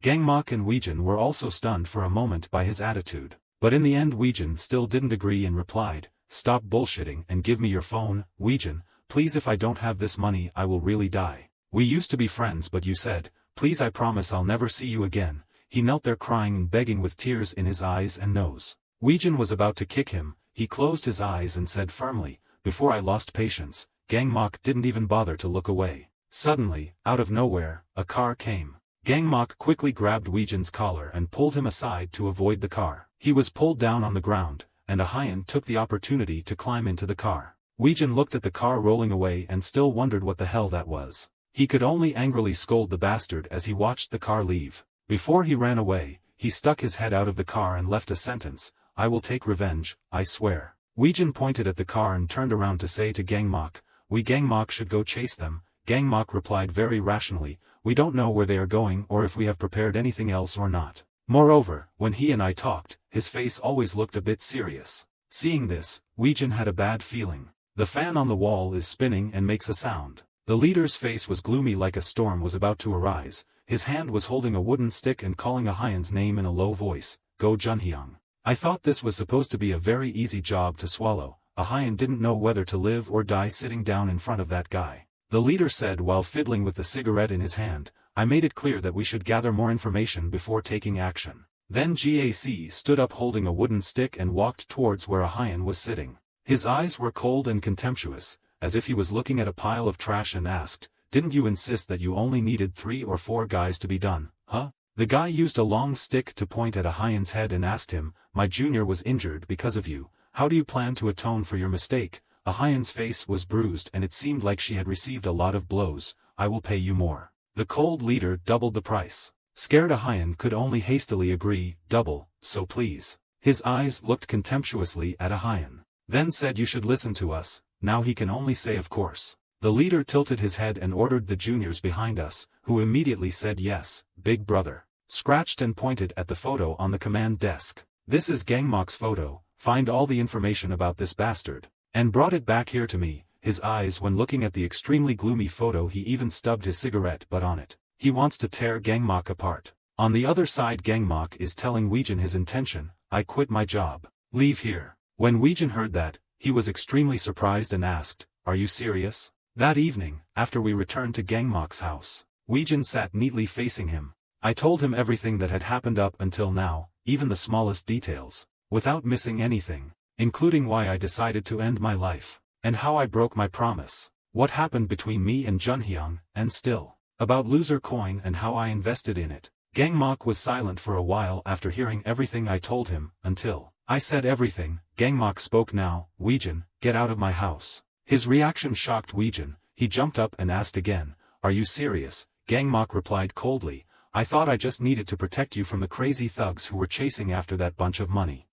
[SPEAKER 1] Gmach and Weijin were also stunned for a moment by his attitude. But in the end Weijin still didn't agree and replied, "Stop bullshitting and give me your phone, Weijin, please. If I don't have this money I will really die. We used to be friends but you said, please, I promise I'll never see you again." He knelt there crying and begging with tears in his eyes and nose. Weijin was about to kick him. He closed his eyes and said firmly, "Before I lost patience." Gmach didn't even bother to look away. Suddenly, out of nowhere, a car came. Gmach quickly grabbed Weijin's collar and pulled him aside to avoid the car. He was pulled down on the ground, and a hyena took the opportunity to climb into the car. Weijin looked at the car rolling away and still wondered what the hell that was. He could only angrily scold the bastard as he watched the car leave. Before he ran away, he stuck his head out of the car and left a sentence, "I will take revenge, I swear." Weijin pointed at the car and turned around to say to Gmach, Gmach should go chase them." Gmach replied very rationally, "We don't know where they are going or if we have prepared anything else or not. Moreover, when he and I talked, his face always looked a bit serious." Seeing this, Weijin had a bad feeling. The fan on the wall is spinning and makes a sound. The leader's face was gloomy like a storm was about to arise. His hand was holding a wooden stick and calling a hyena's name in a low voice, "Go Junhyang." I thought this was supposed to be a very easy job to swallow. A hyena didn't know whether to live or die sitting down in front of that guy. The leader said while fiddling with the cigarette in his hand, "I made it clear that we should gather more information before taking action." Then Gmach stood up holding a wooden stick and walked towards where a hyena was sitting. His eyes were cold and contemptuous, as if he was looking at a pile of trash, and asked, "Didn't you insist that you only needed 3 or 4 guys to be done, huh?" The guy used a long stick to point at a hyena's head and asked him, "My junior was injured because of you. How do you plan to atone for your mistake?" A hyena's face was bruised and it seemed like she had received a lot of blows. "I will pay you more." The cold leader doubled the price. Scared, a hyena could only hastily agree, "Double, so please." His eyes looked contemptuously at Ahayan. Then said you should listen to us. Now he can only say of course. The leader tilted his head and ordered the juniors behind us, who immediately said yes, big brother. Scratched and pointed at the photo on the command desk. This is Gmach's photo, find all the information about this bastard. And brought it back here to me. His eyes when looking at the extremely gloomy photo, he even stubbed his cigarette butt on it. He wants to tear Gmach apart. On the other side Gmach is telling Weijin his intention, I quit my job. Leave here. When Weijin heard that, he was extremely surprised and asked, are you serious? That evening, after we returned to Gmach's house, Weijin sat neatly facing him. I told him everything that had happened up until now, even the smallest details, without missing anything, including why I decided to end my life. And how I broke my promise, what happened between me and Junhyang, and still, about loser coin and how I invested in it. Gmach was silent for a while after hearing everything I told him, until I said everything. Gmach spoke now, Weijin, get out of my house. His reaction shocked Weijin. He jumped up and asked again, are you serious? Gmach replied coldly, I thought I just needed to protect you from the crazy thugs who were chasing after that bunch of money.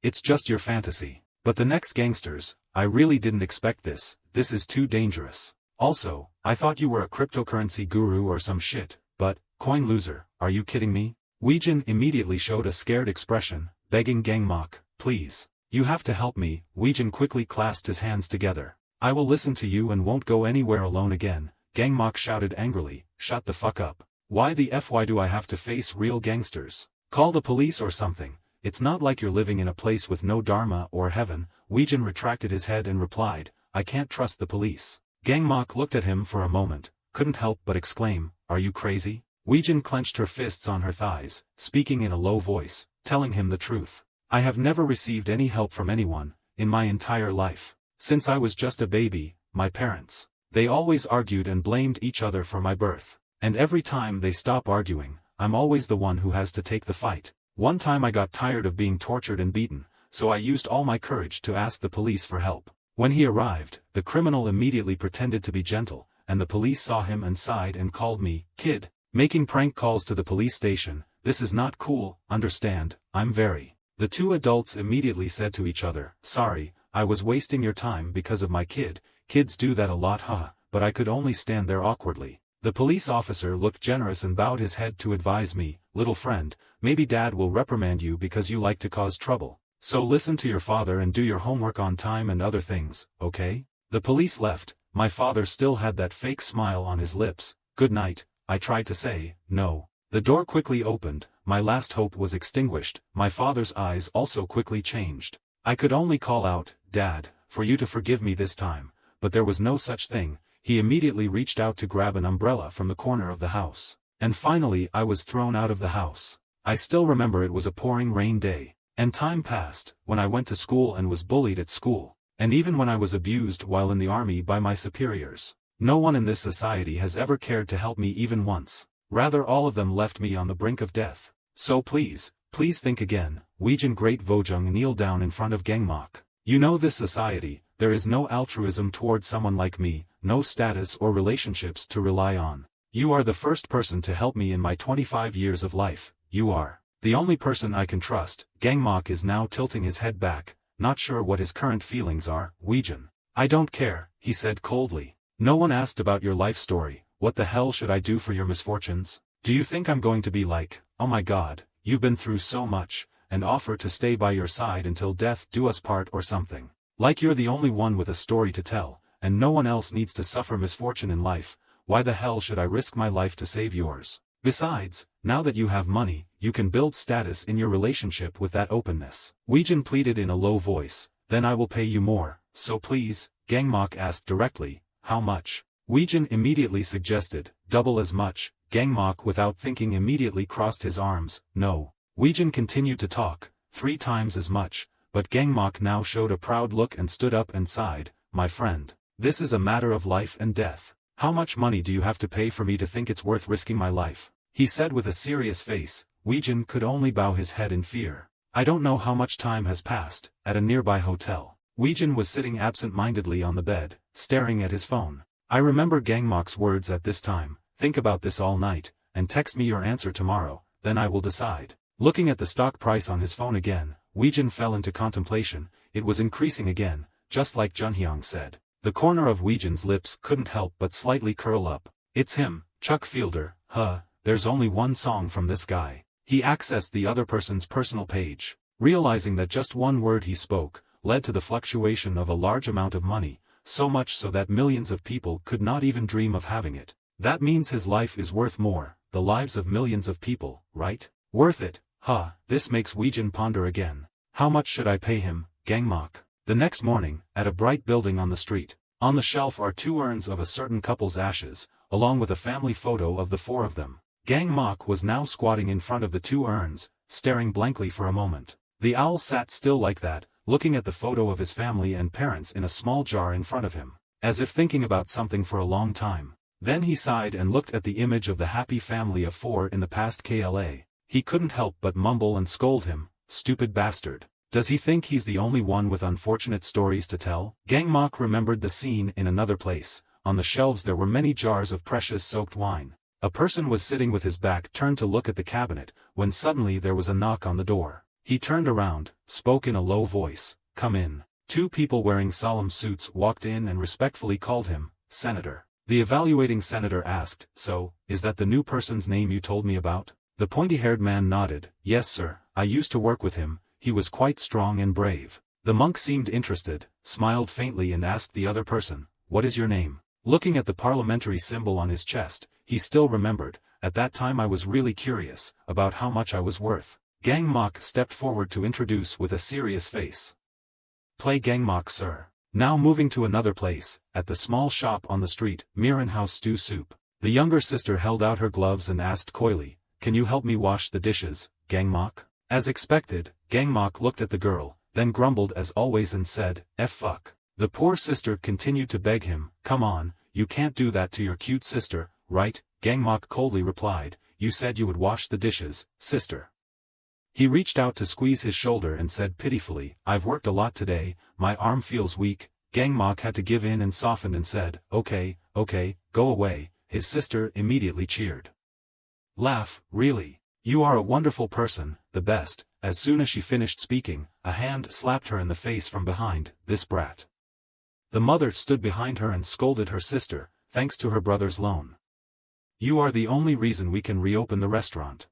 [SPEAKER 1] It's just your fantasy. But the next gangsters, I really didn't expect this is too dangerous. Also, I thought you were a cryptocurrency guru or some shit, but, coin loser, are you kidding me? Weijin immediately showed a scared expression, begging Gmach, please, you have to help me. Weijin quickly clasped his hands together. I will listen to you and won't go anywhere alone again. Gmach shouted angrily, shut the fuck up. Why the FY do I have to face real gangsters? Call the police or something. It's not like you're living in a place with no dharma or heaven. Weijin retracted his head and replied, I can't trust the police. Gmach looked at him for a moment, couldn't help but exclaim, are you crazy? Weijin clenched her fists on her thighs, speaking in a low voice, telling him the truth. I have never received any help from anyone, in my entire life. Since I was just a baby, my parents, they always argued and blamed each other for my birth. And every time they stop arguing, I'm always the one who has to take the fight. One time I got tired of being tortured and beaten, so I used all my courage to ask the police for help. When he arrived, the criminal immediately pretended to be gentle, and the police saw him and sighed and called me, kid, making prank calls to the police station. This is not cool, understand, I'm very. The two adults immediately said to each other, sorry, I was wasting your time because of my kid. Kids do that a lot, haha, but I could only stand there awkwardly. The police officer looked generous and bowed his head to advise me, little friend, maybe dad will reprimand you because you like to cause trouble. So listen to your father and do your homework on time and other things, okay? The police left. My father still had that fake smile on his lips. Good night, I tried to say, no. The door quickly opened, my last hope was extinguished. My father's eyes also quickly changed. I could only call out, Dad, for you to forgive me this time, but there was no such thing. He immediately reached out to grab an umbrella from the corner of the house. And finally I was thrown out of the house. I still remember it was a pouring rain day. And time passed, when I went to school and was bullied at school. And even when I was abused while in the army by my superiors. No one in this society has ever cared to help me even once. Rather all of them left me on the brink of death. So please think again. Weijin Great Vojung kneeled down in front of Gmach. You know this society, there is no altruism towards someone like me, no status or relationships to rely on. You are the first person to help me in my 25 years of life. You are the only person I can trust. Gmach is now tilting his head back, not sure what his current feelings are. Weijin, I don't care, he said coldly. No one asked about your life story. What the hell should I do for your misfortunes? Do you think I'm going to be like, oh my god, you've been through so much, and offer to stay by your side until death do us part or something? Like you're the only one with a story to tell, and no one else needs to suffer misfortune in life. Why the hell should I risk my life to save yours? Besides, now that you have money, you can build status in your relationship with that openness. Weijin pleaded in a low voice, then I will pay you more, so please. Gmach asked directly, how much? Weijin immediately suggested, double as much. Gmach without thinking immediately crossed his arms, no. Weijin continued to talk, 3 times as much, but Gmach now showed a proud look and stood up and sighed, my friend, this is a matter of life and death. How much money do you have to pay for me to think it's worth risking my life? He said with a serious face. Weijin could only bow his head in fear. I don't know how much time has passed. At a nearby hotel, Weijin was sitting absent-mindedly on the bed, staring at his phone. I remember Gmach's words at this time, think about this all night, and text me your answer tomorrow, then I will decide. Looking at the stock price on his phone again, Weijin fell into contemplation. It was increasing again, just like Junhyang said. The corner of Weijin's lips couldn't help but slightly curl up. It's him, Chuck Fielder, huh, there's only one song from this guy. He accessed the other person's personal page, realizing that just one word he spoke led to the fluctuation of a large amount of money, so much so that millions of people could not even dream of having it. That means his life is worth more, the lives of millions of people, right? Worth it, huh? This makes Weijin ponder again. How much should I pay him, Gangmok? The next morning, at a bright building on the street, on the shelf are 2 urns of a certain couple's ashes, along with a family photo of the 4 of them. Gangmok was now squatting in front of the 2 urns, staring blankly for a moment. The owl sat still like that, looking at the photo of his family and parents in a small jar in front of him, as if thinking about something for a long time. Then he sighed and looked at the image of the happy family of 4 in the past KLA. He couldn't help but mumble and scold him, stupid bastard. Does he think he's the only one with unfortunate stories to tell? Gangmok remembered the scene in another place. On the shelves there were many jars of precious soaked wine. A person was sitting with his back turned to look at the cabinet, when suddenly there was a knock on the door. He turned around, spoke in a low voice, "Come in." 2 people wearing solemn suits walked in and respectfully called him, "Senator." The evaluating senator asked, "So, is that the new person's name you told me about?" The pointy-haired man nodded, "Yes sir, I used to work with him, he was quite strong and brave." The monk seemed interested, smiled faintly and asked the other person, "What is your name?" Looking at the parliamentary symbol on his chest, he still remembered, "At that time I was really curious about how much I was worth." Gangmok stepped forward to introduce with a serious face. "Play Gangmok sir." Now moving to another place, at the small shop on the street, Miran House Stew Soup. The younger sister held out her gloves and asked coyly, "Can you help me wash the dishes, Gangmok?" As expected, Gangmok looked at the girl, then grumbled as always and said, fuck. The poor sister continued to beg him, "Come on, you can't do that to your cute sister, right?" Gangmok coldly replied, "You said you would wash the dishes, sister." He reached out to squeeze his shoulder and said pitifully, "I've worked a lot today, my arm feels weak." Gangmok had to give in and softened and said, okay, go away." His sister immediately cheered. "Laugh, really. You are a wonderful person, the best." As soon as she finished speaking, a hand slapped her in the face from behind, "This brat." The mother stood behind her and scolded her sister, "Thanks to her brother's loan. You are the only reason we can reopen the restaurant.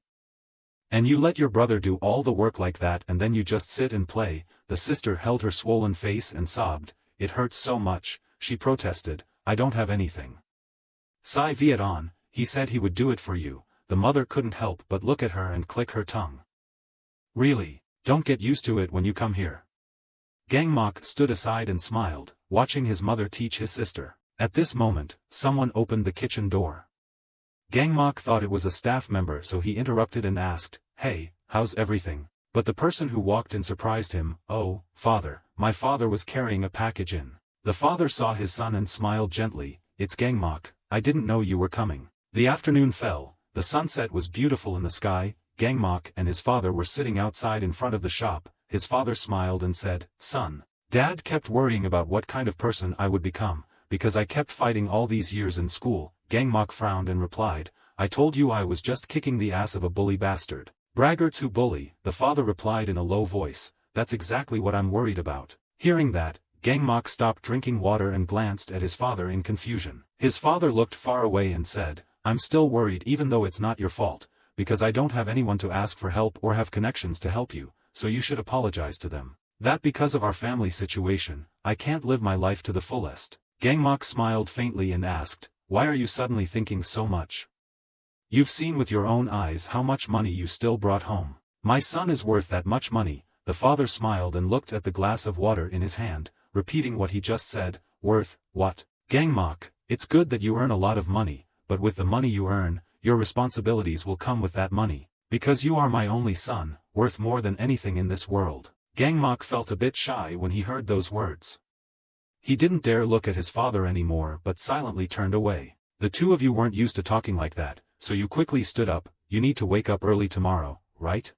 [SPEAKER 1] And you let your brother do all the work like that and then you just sit and play." The sister held her swollen face and sobbed, "It hurts so much," she protested, "I don't have anything." "Sai Viet on, he said he would do it for you." The mother couldn't help but look at her and click her tongue. "Really? Don't get used to it when you come here." Gangmok stood aside and smiled, watching his mother teach his sister. At this moment, someone opened the kitchen door. Gangmok thought it was a staff member so he interrupted and asked, "Hey, how's everything?" But the person who walked in surprised him, "Oh, father, my father was carrying a package in." The father saw his son and smiled gently, "It's Gangmok, I didn't know you were coming." The afternoon fell, the sunset was beautiful in the sky. Gangmok and his father were sitting outside in front of the shop. His father smiled and said, "Son, Dad kept worrying about what kind of person I would become, because I kept fighting all these years in school." Gangmok frowned and replied, "I told you I was just kicking the ass of a bully bastard." "Braggarts who bully," the father replied in a low voice, "that's exactly what I'm worried about." Hearing that, Gangmok stopped drinking water and glanced at his father in confusion. His father looked far away and said, "I'm still worried even though it's not your fault, because I don't have anyone to ask for help or have connections to help you, so you should apologize to them. That because of our family situation, I can't live my life to the fullest." Gangmok smiled faintly and asked, "Why are you suddenly thinking so much? You've seen with your own eyes how much money you still brought home." "My son is worth that much money." The father smiled and looked at the glass of water in his hand, repeating what he just said, "Worth, what?" "Gangmok, it's good that you earn a lot of money, but with the money you earn, your responsibilities will come with that money. Because you are my only son, worth more than anything in this world." Gangmok felt a bit shy when he heard those words. He didn't dare look at his father anymore but silently turned away. "The two of you weren't used to talking like that, so you quickly stood up. You need to wake up early tomorrow, right?"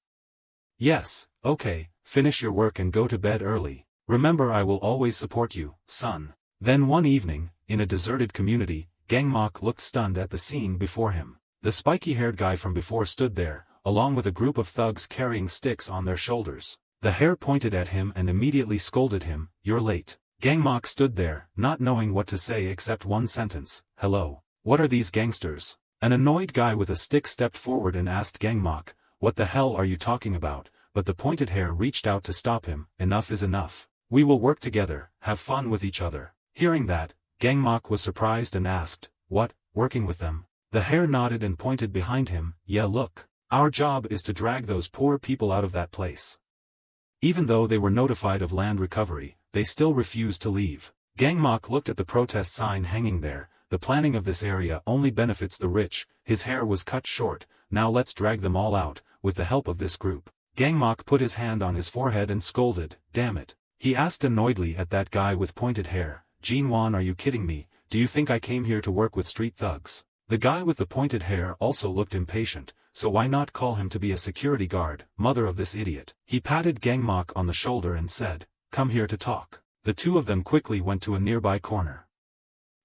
[SPEAKER 1] "Yes, okay, finish your work and go to bed early. Remember I will always support you, son." Then one evening, in a deserted community, Gangmok looked stunned at the scene before him. The spiky-haired guy from before stood there, along with a group of thugs carrying sticks on their shoulders. The hair pointed at him and immediately scolded him, "You're late." Gmach stood there, not knowing what to say except one sentence, "Hello. What are these gangsters?" An annoyed guy with a stick stepped forward and asked Gmach, "What the hell are you talking about?" But the pointed hair reached out to stop him. "Enough is enough. We will work together, have fun with each other." Hearing that, Gmach was surprised and asked, "What, working with them?" The hair nodded and pointed behind him, "Yeah, look. Our job is to drag those poor people out of that place." Even though they were notified of land recovery, they still refused to leave. Gmach looked at the protest sign hanging there. "The planning of this area only benefits the rich." His hair was cut short. "Now let's drag them all out, with the help of this group." Gmach put his hand on his forehead and scolded, "Damn it." He asked annoyedly at that guy with pointed hair, "Jinwan, are you kidding me? Do you think I came here to work with street thugs?" The guy with the pointed hair also looked impatient, so why not call him to be a security guard, mother of this idiot? He patted Gmach on the shoulder and said, "Come here to talk." The two of them quickly went to a nearby corner.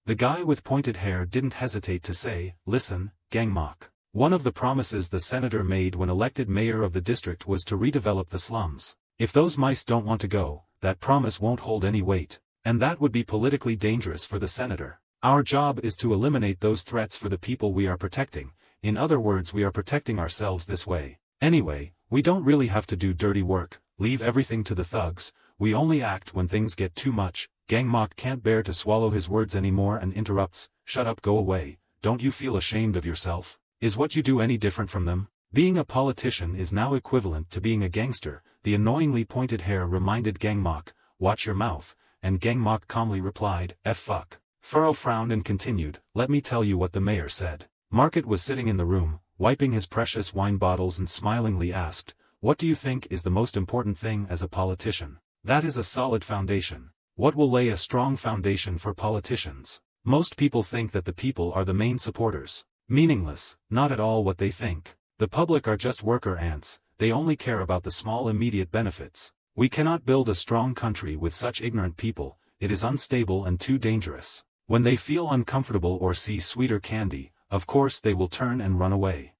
[SPEAKER 1] The guy with pointed hair didn't hesitate to say, "Listen, Gmach. One of the promises the senator made when elected mayor of the district was to redevelop the slums. If those mice don't want to go, that promise won't hold any weight, and that would be politically dangerous for the senator. Our job is to eliminate those threats for the people we are protecting. In other words, we are protecting ourselves this way. Anyway, we don't really have to do dirty work, leave everything to the thugs, we only act when things get too much." Gmach can't bear to swallow his words anymore and interrupts, "Shut up, go away. Don't you feel ashamed of yourself? Is what you do any different from them? Being a politician is now equivalent to being a gangster." The annoyingly pointed hair reminded Gmach, "Watch your mouth," and Gmach calmly replied, "Fuck." Furrow frowned and continued, "Let me tell you what the mayor said." Market was sitting in the room, wiping his precious wine bottles and smilingly asked, "What do you think is the most important thing as a politician?" "That is a solid foundation. What will lay a strong foundation for politicians?" "Most people think that the people are the main supporters." "Meaningless, not at all what they think. The public are just worker ants, they only care about the small immediate benefits. We cannot build a strong country with such ignorant people, it is unstable and too dangerous. When they feel uncomfortable or see sweeter candy, of course they will turn and run away.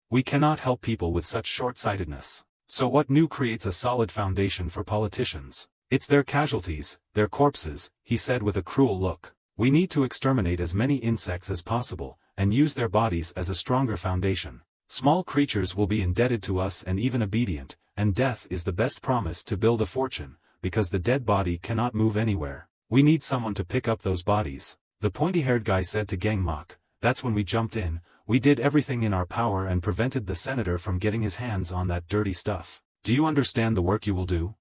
[SPEAKER 1] We cannot help people with such short-sightedness. So what new creates a solid foundation for politicians? It's their casualties, their corpses," he said with a cruel look. "We need to exterminate as many insects as possible, and use their bodies as a stronger foundation. Small creatures will be indebted to us and even obedient, and death is the best promise to build a fortune, because the dead body cannot move anywhere. We need someone to pick up those bodies." The pointy-haired guy said to Gmach, "That's when we jumped in. We did everything in our power and prevented the senator from getting his hands on that dirty stuff. Do you understand the work you will do?"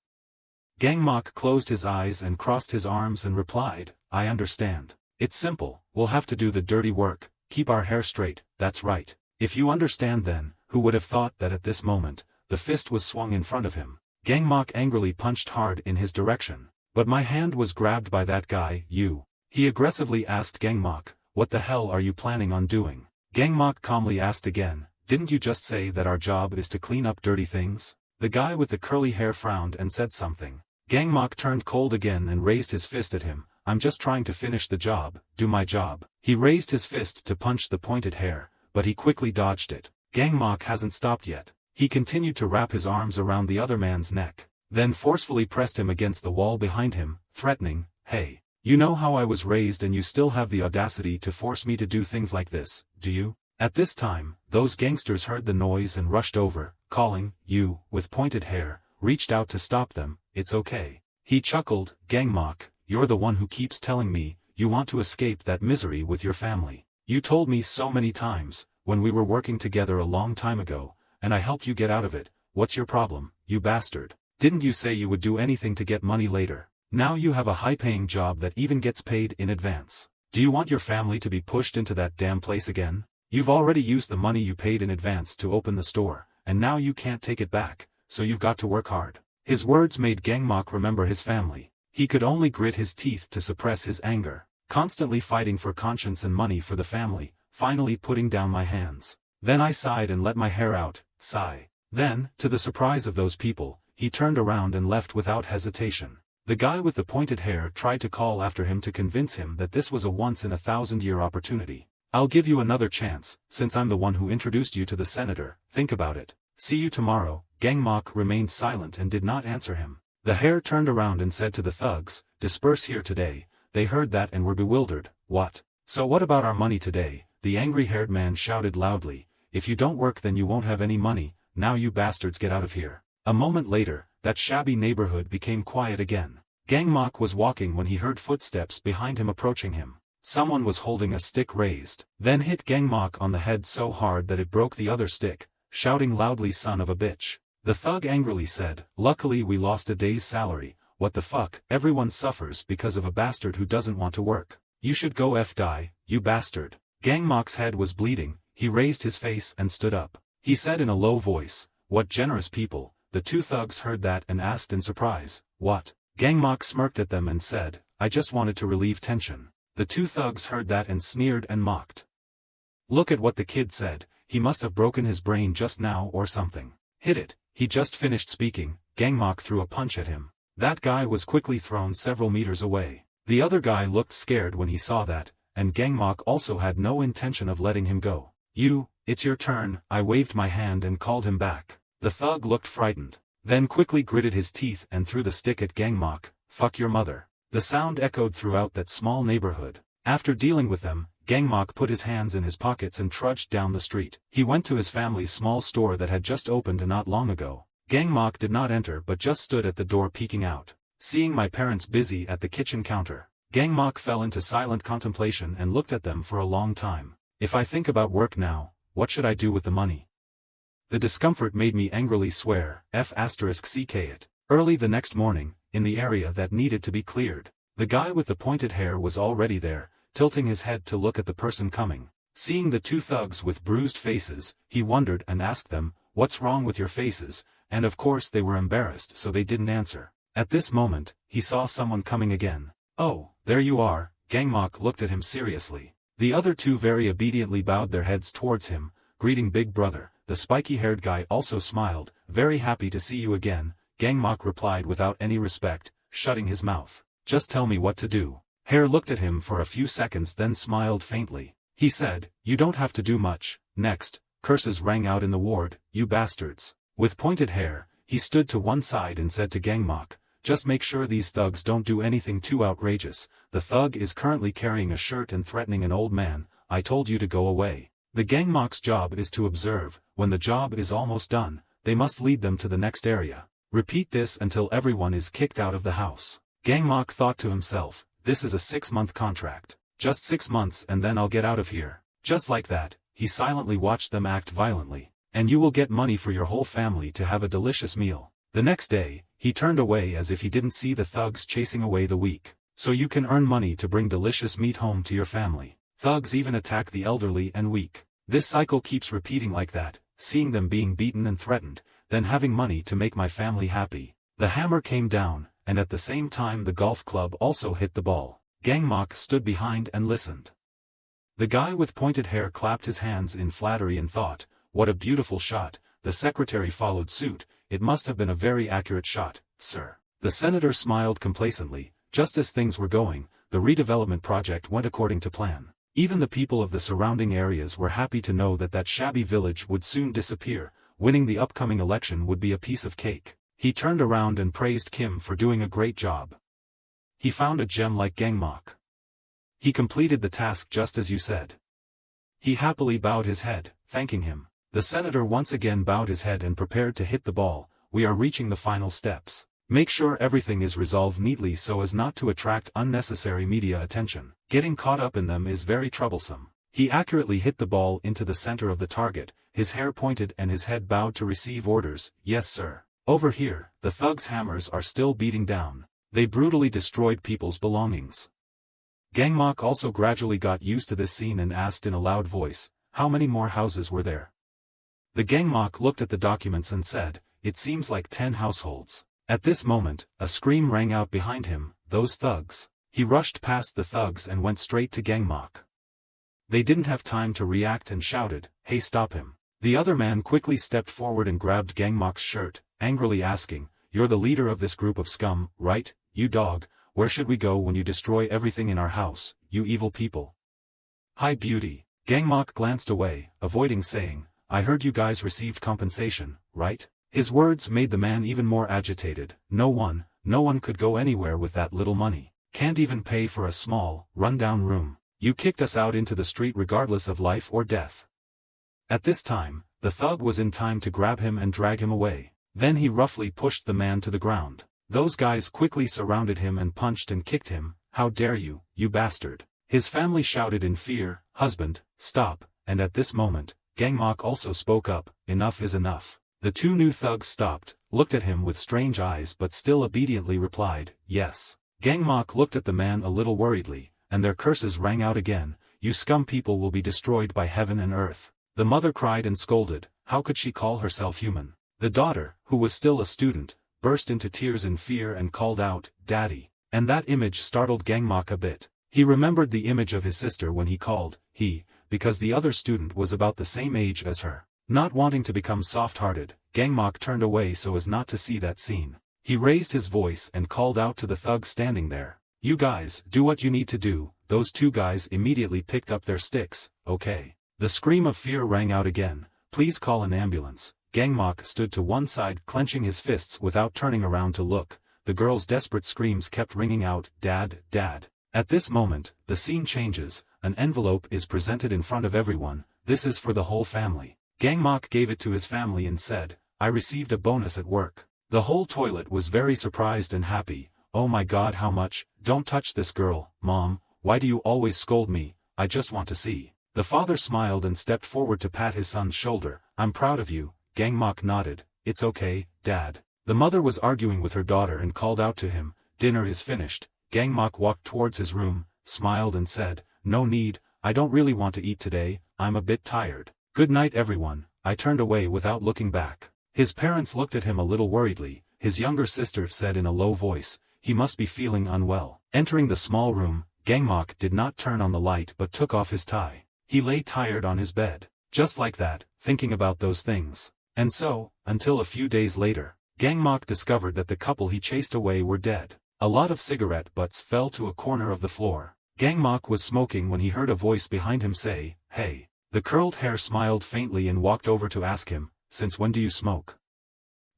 [SPEAKER 1] Gmach closed his eyes and crossed his arms and replied, "I understand. It's simple, we'll have to do the dirty work, keep our hair straight, that's right." "If you understand then," who would have thought that at this moment, the fist was swung in front of him. Gmach angrily punched hard in his direction. "But my hand was grabbed by that guy, you." He aggressively asked Gmach, "What the hell are you planning on doing?" Gmach calmly asked again, "Didn't you just say that our job is to clean up dirty things?" The guy with the curly hair frowned and said something. Gmach turned cold again and raised his fist at him. "I'm just trying to finish the job, do my job." He raised his fist to punch the pointed hair, but he quickly dodged it. Gmach hasn't stopped yet. He continued to wrap his arms around the other man's neck, then forcefully pressed him against the wall behind him, threatening, "Hey, you know how I was raised and you still have the audacity to force me to do things like this, do you?" At this time, those gangsters heard the noise and rushed over, calling, "You," with pointed hair, reached out to stop them. "It's okay." He chuckled, "Gmach, you're the one who keeps telling me, you want to escape that misery with your family. You told me so many times, when we were working together a long time ago, and I helped you get out of it. What's your problem, you bastard? Didn't you say you would do anything to get money later? Now you have a high-paying job that even gets paid in advance. Do you want your family to be pushed into that damn place again? You've already used the money you paid in advance to open the store, and now you can't take it back, so you've got to work hard." His words made Gmach remember his family. He could only grit his teeth to suppress his anger, constantly fighting for conscience and money for the family, finally putting down my hands. Then I sighed and let my hair out, sigh. Then, to the surprise of those people, he turned around and left without hesitation. The guy with the pointed hair tried to call after him to convince him that this was a once-in-a-thousand-year opportunity. "I'll give you another chance, since I'm the one who introduced you to the senator, think about it." See you tomorrow. Gmach remained silent and did not answer him. The hare turned around and said to the thugs, disperse here today. They heard that and were bewildered. What? So what about our money today? The angry-haired man shouted loudly. If you don't work then you won't have any money. Now you bastards get out of here. A moment later, that shabby neighborhood became quiet again. Gmach was walking when he heard footsteps behind him approaching him. Someone was holding a stick raised, then hit Gmach on the head so hard that it broke the other stick, shouting loudly, son of a bitch. The thug angrily said, luckily we lost a day's salary. What the fuck? Everyone suffers because of a bastard who doesn't want to work. You should go die, you bastard. Gmach's head was bleeding. He raised his face and stood up. He said in a low voice, what generous people. The two thugs heard that and asked in surprise, what? Gmach smirked at them and said, I just wanted to relieve tension. The two thugs heard that and sneered and mocked. Look at what the kid said, he must have broken his brain just now or something. Hit it, he just finished speaking. Gmach threw a punch at him. That guy was quickly thrown several meters away. The other guy looked scared when he saw that, and Gmach also had no intention of letting him go. It's your turn. I waved my hand and called him back. The thug looked frightened, then quickly gritted his teeth and threw the stick at Gmach. Fuck your mother. The sound echoed throughout that small neighborhood. After dealing with them, Gmach put his hands in his pockets and trudged down the street. He went to his family's small store that had just opened not long ago. Gmach did not enter but just stood at the door peeking out. Seeing my parents busy at the kitchen counter, Gmach fell into silent contemplation and looked at them for a long time. If I think about work now, what should I do with the money? The discomfort made me angrily swear, *ck it. Early the next morning, in the area that needed to be cleared, the guy with the pointed hair was already there, tilting his head to look at the person coming. Seeing the two thugs with bruised faces, he wondered and asked them, what's wrong with your faces? And of course they were embarrassed so they didn't answer. At this moment, he saw someone coming again. Oh, there you are. Gmach looked at him seriously. The other two very obediently bowed their heads towards him, greeting Big Brother. The spiky-haired guy also smiled, very happy to see you again. Gmach replied without any respect, shutting his mouth. Just tell me what to do. Hare looked at him for a few seconds then smiled faintly. He said, you don't have to do much. Next, curses rang out in the ward, you bastards. With pointed hair, he stood to one side and said to Gmach, just make sure these thugs don't do anything too outrageous. The thug is currently carrying a shirt and threatening an old man. I told you to go away. The Gmach's job is to observe. When the job is almost done, they must lead them to the next area. Repeat this until everyone is kicked out of the house. Gmach thought to himself, this is a 6-month contract. Just 6 months and then I'll get out of here. Just like that, he silently watched them act violently. And you will get money for your whole family to have a delicious meal. The next day, he turned away as if he didn't see the thugs chasing away the weak. So you can earn money to bring delicious meat home to your family. Thugs even attack the elderly and weak. This cycle keeps repeating like that, seeing them being beaten and threatened, then having money to make my family happy. The hammer came down, and at the same time the golf club also hit the ball. Gmach stood behind and listened. The guy with pointed hair clapped his hands in flattery and thought, what a beautiful shot. The secretary followed suit. It must have been a very accurate shot, sir. The senator smiled complacently. Just as things were going, the redevelopment project went according to plan. Even the people of the surrounding areas were happy to know that that shabby village would soon disappear. Winning the upcoming election would be a piece of cake. He turned around and praised Kim for doing a great job. He found a gem like Gmach. He completed the task just as you said. He happily bowed his head, thanking him. The senator once again bowed his head and prepared to hit the ball. We are reaching the final steps. Make sure everything is resolved neatly so as not to attract unnecessary media attention. Getting caught up in them is very troublesome. He accurately hit the ball into the center of the target, his hair pointed and his head bowed to receive orders. Yes sir. Over here, the thugs' hammers are still beating down. They brutally destroyed people's belongings. Gmach also gradually got used to this scene and asked in a loud voice, how many more houses were there? The Gmach looked at the documents and said, it seems like 10 households. At this moment, a scream rang out behind him, those thugs. He rushed past the thugs and went straight to Gmach. They didn't have time to react and shouted, hey stop him. The other man quickly stepped forward and grabbed Gmach's shirt, angrily asking, you're the leader of this group of scum, right, you dog? Where should we go when you destroy everything in our house, you evil people? Hi beauty. Gmach glanced away, avoiding saying, I heard you guys received compensation, right? His words made the man even more agitated. No one could go anywhere with that little money. Can't even pay for a small, run-down room. You kicked us out into the street regardless of life or death. At this time, the thug was in time to grab him and drag him away. Then he roughly pushed the man to the ground. Those guys quickly surrounded him and punched and kicked him. How dare you, you bastard! His family shouted in fear, husband, stop, and at this moment, Gmach also spoke up, enough is enough. The two new thugs stopped, looked at him with strange eyes but still obediently replied, yes. Gmach looked at the man a little worriedly, and their curses rang out again, you scum people will be destroyed by heaven and earth. The mother cried and scolded, how could she call herself human? The daughter, who was still a student, burst into tears in fear and called out, Daddy. And that image startled Gmach a bit. He remembered the image of his sister when he called, because the other student was about the same age as her. Not wanting to become soft-hearted, Gmach turned away so as not to see that scene. He raised his voice and called out to the thugs standing there. You guys, do what you need to do. Those two guys immediately picked up their sticks, okay. The scream of fear rang out again, please call an ambulance. Gmach stood to one side clenching his fists without turning around to look. The girl's desperate screams kept ringing out, Dad, Dad. At this moment, the scene changes, an envelope is presented in front of everyone, this is for the whole family. Gmach gave it to his family and said, I received a bonus at work. The whole toilet was very surprised and happy, oh my god how much, don't touch this girl, Mom, why do you always scold me, I just want to see. The father smiled and stepped forward to pat his son's shoulder, I'm proud of you, Gmach nodded, it's okay, Dad. The mother was arguing with her daughter and called out to him, dinner is finished. Gmach walked towards his room, smiled and said, no need, I don't really want to eat today, I'm a bit tired. Good night everyone. I turned away without looking back. His parents looked at him a little worriedly. His younger sister said in a low voice, he must be feeling unwell. Entering the small room, Gmach did not turn on the light but took off his tie. He lay tired on his bed. Just like that, thinking about those things. And so, until a few days later, Gmach discovered that the couple he chased away were dead. A lot of cigarette butts fell to a corner of the floor. Gmach was smoking when he heard a voice behind him say, hey. The curled hair smiled faintly and walked over to ask him, since when do you smoke?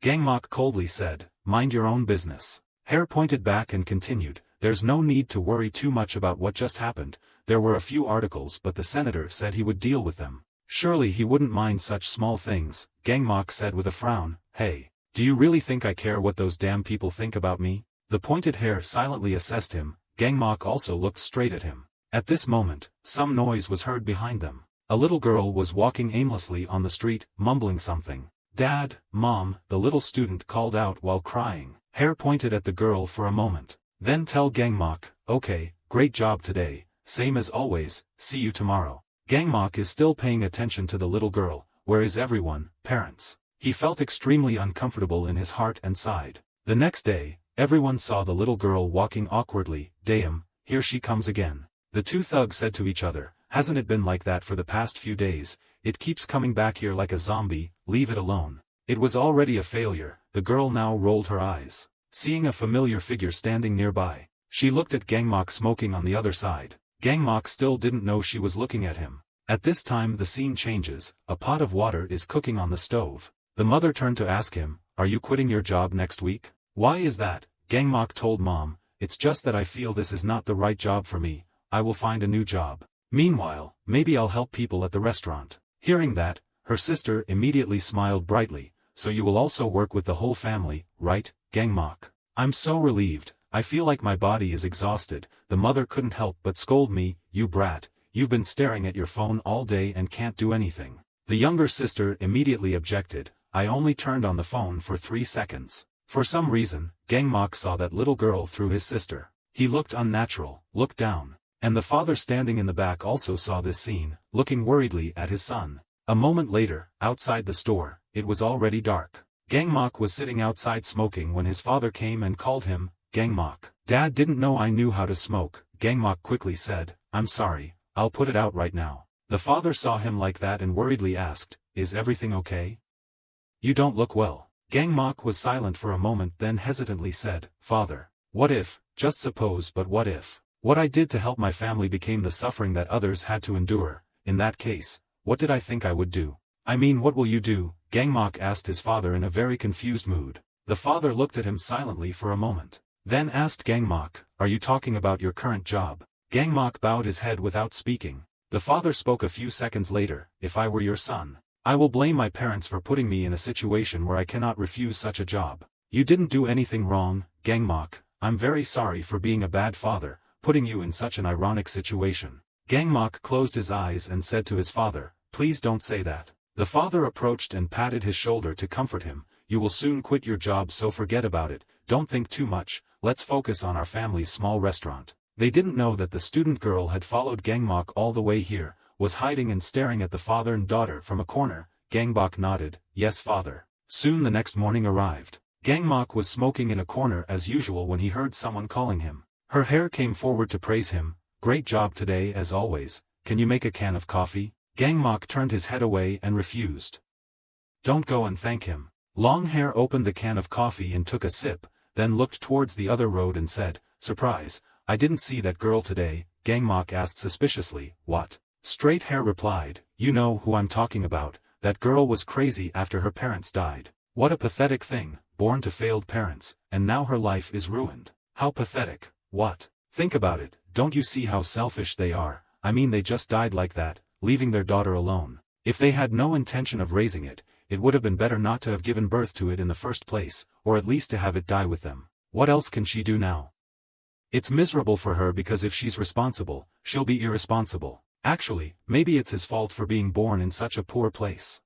[SPEAKER 1] Gmach coldly said, mind your own business. Hair pointed back and continued, there's no need to worry too much about what just happened, there were a few articles but the senator said he would deal with them. Surely he wouldn't mind such small things, Gmach said with a frown, hey, do you really think I care what those damn people think about me? The pointed hair silently assessed him, Gmach also looked straight at him. At this moment, some noise was heard behind them. A little girl was walking aimlessly on the street, mumbling something. Dad, Mom, the little student called out while crying. Hair pointed at the girl for a moment. Then tell Gmach, okay, great job today, same as always, see you tomorrow. Gmach is still paying attention to the little girl, where is everyone, parents? He felt extremely uncomfortable in his heart and sighed. The next day, everyone saw the little girl walking awkwardly, damn, here she comes again. The two thugs said to each other, hasn't it been like that for the past few days, it keeps coming back here like a zombie, leave it alone. It was already a failure, the girl now rolled her eyes. Seeing a familiar figure standing nearby, she looked at Gmach smoking on the other side. Gmach still didn't know she was looking at him. At this time the scene changes, a pot of water is cooking on the stove. The mother turned to ask him, are you quitting your job next week? Why is that? Gmach told Mom, it's just that I feel this is not the right job for me, I will find a new job. Meanwhile, maybe I'll help people at the restaurant. Hearing that, her sister immediately smiled brightly, so you will also work with the whole family, right, Gmach? I'm so relieved, I feel like my body is exhausted. The mother couldn't help but scold me, you brat, you've been staring at your phone all day and can't do anything. The younger sister immediately objected, I only turned on the phone for 3 seconds. For some reason, Gmach saw that little girl through his sister. He looked unnatural, looked down. And the father standing in the back also saw this scene, looking worriedly at his son. A moment later, outside the store, it was already dark. Gmach was sitting outside smoking when his father came and called him, Gmach. Dad didn't know I knew how to smoke, Gmach quickly said, I'm sorry, I'll put it out right now. The father saw him like that and worriedly asked, is everything okay? You don't look well. Gmach was silent for a moment then hesitantly said, Father, what if, just suppose but what if? What I did to help my family became the suffering that others had to endure. In that case, what did I think I would do? I mean, what will you do? Gmach asked his father in a very confused mood. The father looked at him silently for a moment. Then asked Gmach, are you talking about your current job? Gmach bowed his head without speaking. The father spoke a few seconds later, if I were your son, I will blame my parents for putting me in a situation where I cannot refuse such a job. You didn't do anything wrong, Gmach. I'm very sorry for being a bad father, putting you in such an ironic situation. Gmach closed his eyes and said to his father, please don't say that. The father approached and patted his shoulder to comfort him. You will soon quit your job, so forget about it, don't think too much, let's focus on our family's small restaurant. They didn't know that the student girl had followed Gmach all the way here, was hiding and staring at the father and daughter from a corner. Gmach nodded, yes father. Soon the next morning arrived. Gmach was smoking in a corner as usual when he heard someone calling him. Her hair came forward to praise him. Great job today as always, can you make a can of coffee? Gmach turned his head away and refused. Don't go and thank him. Longhair opened the can of coffee and took a sip, then looked towards the other road and said, surprise, I didn't see that girl today. Gmach asked suspiciously, what? Straight Hair replied, you know who I'm talking about, that girl was crazy after her parents died. What a pathetic thing, born to failed parents, and now her life is ruined. How pathetic, what? Think about it, don't you see how selfish they are? I mean, they just died like that, leaving their daughter alone. If they had no intention of raising it, it would have been better not to have given birth to it in the first place, or at least to have it die with them. What else can she do now? It's miserable for her because if she's responsible, she'll be irresponsible. Actually, maybe it's his fault for being born in such a poor place.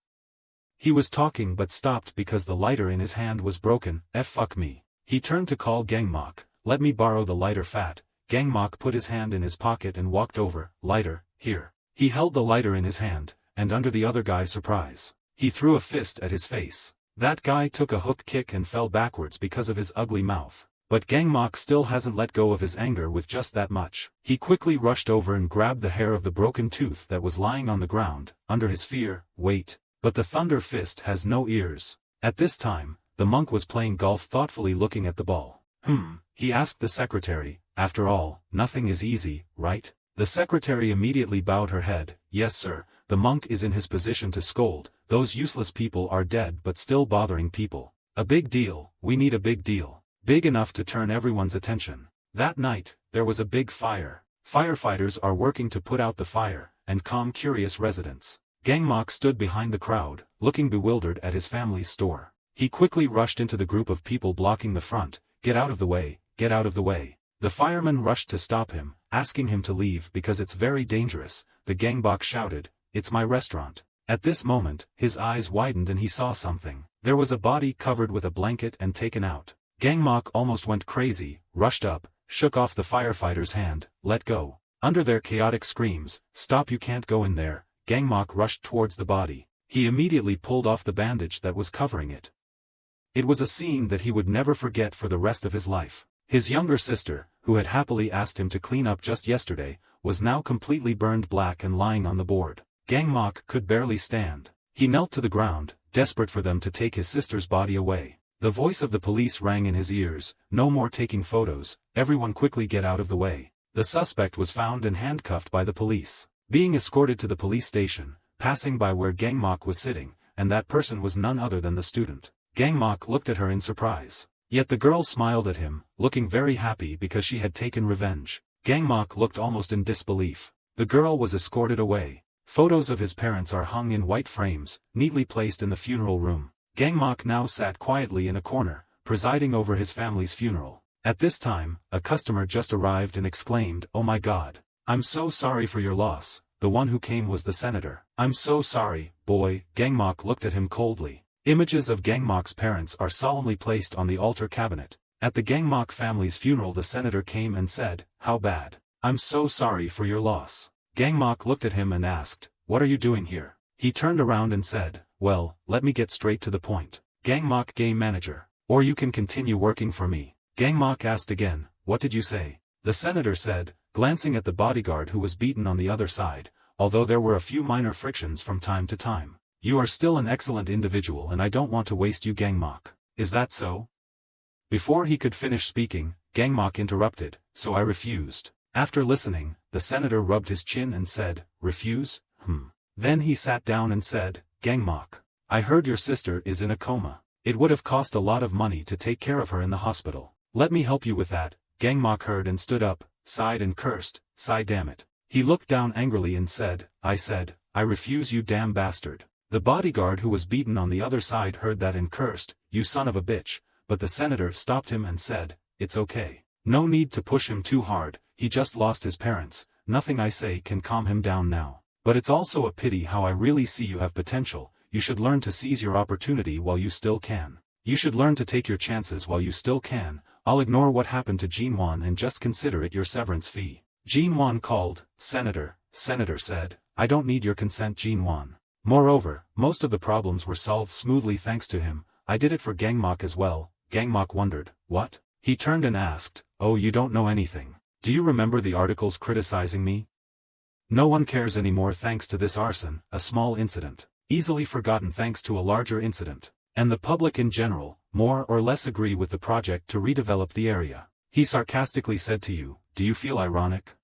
[SPEAKER 1] He was talking but stopped because the lighter in his hand was broken. Fuck me. He turned to call Gmach. Let me borrow the lighter, fat. Gmach put his hand in his pocket and walked over. Lighter, here. He held the lighter in his hand, and under the other guy's surprise, he threw a fist at his face. That guy took a hook kick and fell backwards because of his ugly mouth. But Gmach still hasn't let go of his anger with just that much. He quickly rushed over and grabbed the hair of the broken tooth that was lying on the ground, under his fear. Wait. But the thunder fist has no ears. At this time, the monk was playing golf, thoughtfully looking at the ball. He asked the secretary, after all, nothing is easy, right? The secretary immediately bowed her head. Yes sir, the monk is in his position to scold. Those useless people are dead but still bothering people. A big deal, we need a big deal. Big enough to turn everyone's attention. That night, there was a big fire. Firefighters are working to put out the fire, and calm curious residents. Gmach stood behind the crowd, looking bewildered at his family's store. He quickly rushed into the group of people blocking the front. Get out of the way, get out of the way. The firemen rushed to stop him, asking him to leave because it's very dangerous. The Gmach shouted, it's my restaurant. At this moment, his eyes widened and he saw something. There was a body covered with a blanket and taken out. Gmach almost went crazy, rushed up, shook off the firefighter's hand. Let go. Under their chaotic screams, stop, you can't go in there. Gmach rushed towards the body. He immediately pulled off the bandage that was covering it. It was a scene that he would never forget for the rest of his life. His younger sister, who had happily asked him to clean up just yesterday, was now completely burned black and lying on the board. Gmach could barely stand. He knelt to the ground, desperate for them to take his sister's body away. The voice of the police rang in his ears. No more taking photos, everyone quickly get out of the way. The suspect was found and handcuffed by the police. Being escorted to the police station, passing by where Gmach was sitting, and that person was none other than the student. Gmach looked at her in surprise. Yet the girl smiled at him, looking very happy because she had taken revenge. Gmach looked almost in disbelief. The girl was escorted away. Photos of his parents are hung in white frames, neatly placed in the funeral room. Gmach now sat quietly in a corner, presiding over his family's funeral. At this time, a customer just arrived and exclaimed, "Oh my God! I'm so sorry for your loss." The one who came was the senator. "I'm so sorry, boy." Gmach looked at him coldly. Images of Gmach's parents are solemnly placed on the altar cabinet. At the Gmach family's funeral the senator came and said, "How bad? I'm so sorry for your loss." Gmach looked at him and asked, "What are you doing here?" He turned around and said, "Well, let me get straight to the point. Gmach game manager. Or you can continue working for me." Gmach asked again, "What did you say?" The senator said, glancing at the bodyguard who was beaten on the other side, although there were a few minor frictions from time to time. "You are still an excellent individual and I don't want to waste you, Gmach. Is that so?" Before he could finish speaking, Gmach interrupted, "So I refused." After listening, the senator rubbed his chin and said, "Refuse? Then he sat down and said, Gmach. I heard your sister is in a coma. It would have cost a lot of money to take care of her in the hospital. Let me help you with that. Gmach heard and stood up, sighed and cursed, sigh damn it. He looked down angrily and said, I refuse you damn bastard. The bodyguard who was beaten on the other side heard that and cursed, you son of a bitch, but the senator stopped him and said, it's okay. No need to push him too hard, he just lost his parents, nothing I say can calm him down now. But it's also a pity how I really see you have potential, you should learn to seize your opportunity while you still can. You should learn to take your chances while you still can. I'll ignore what happened to Gmach and just consider it your severance fee. Gmach called, Senator said, I don't need your consent Gmach. Moreover, most of the problems were solved smoothly thanks to him, I did it for Gmach as well. Gmach wondered, what? He turned and asked, oh you don't know anything. Do you remember the articles criticizing me? No one cares anymore thanks to this arson, a small incident. Easily forgotten thanks to a larger incident. And the public in general, more or less agree with the project to redevelop the area. He sarcastically said to you, do you feel ironic?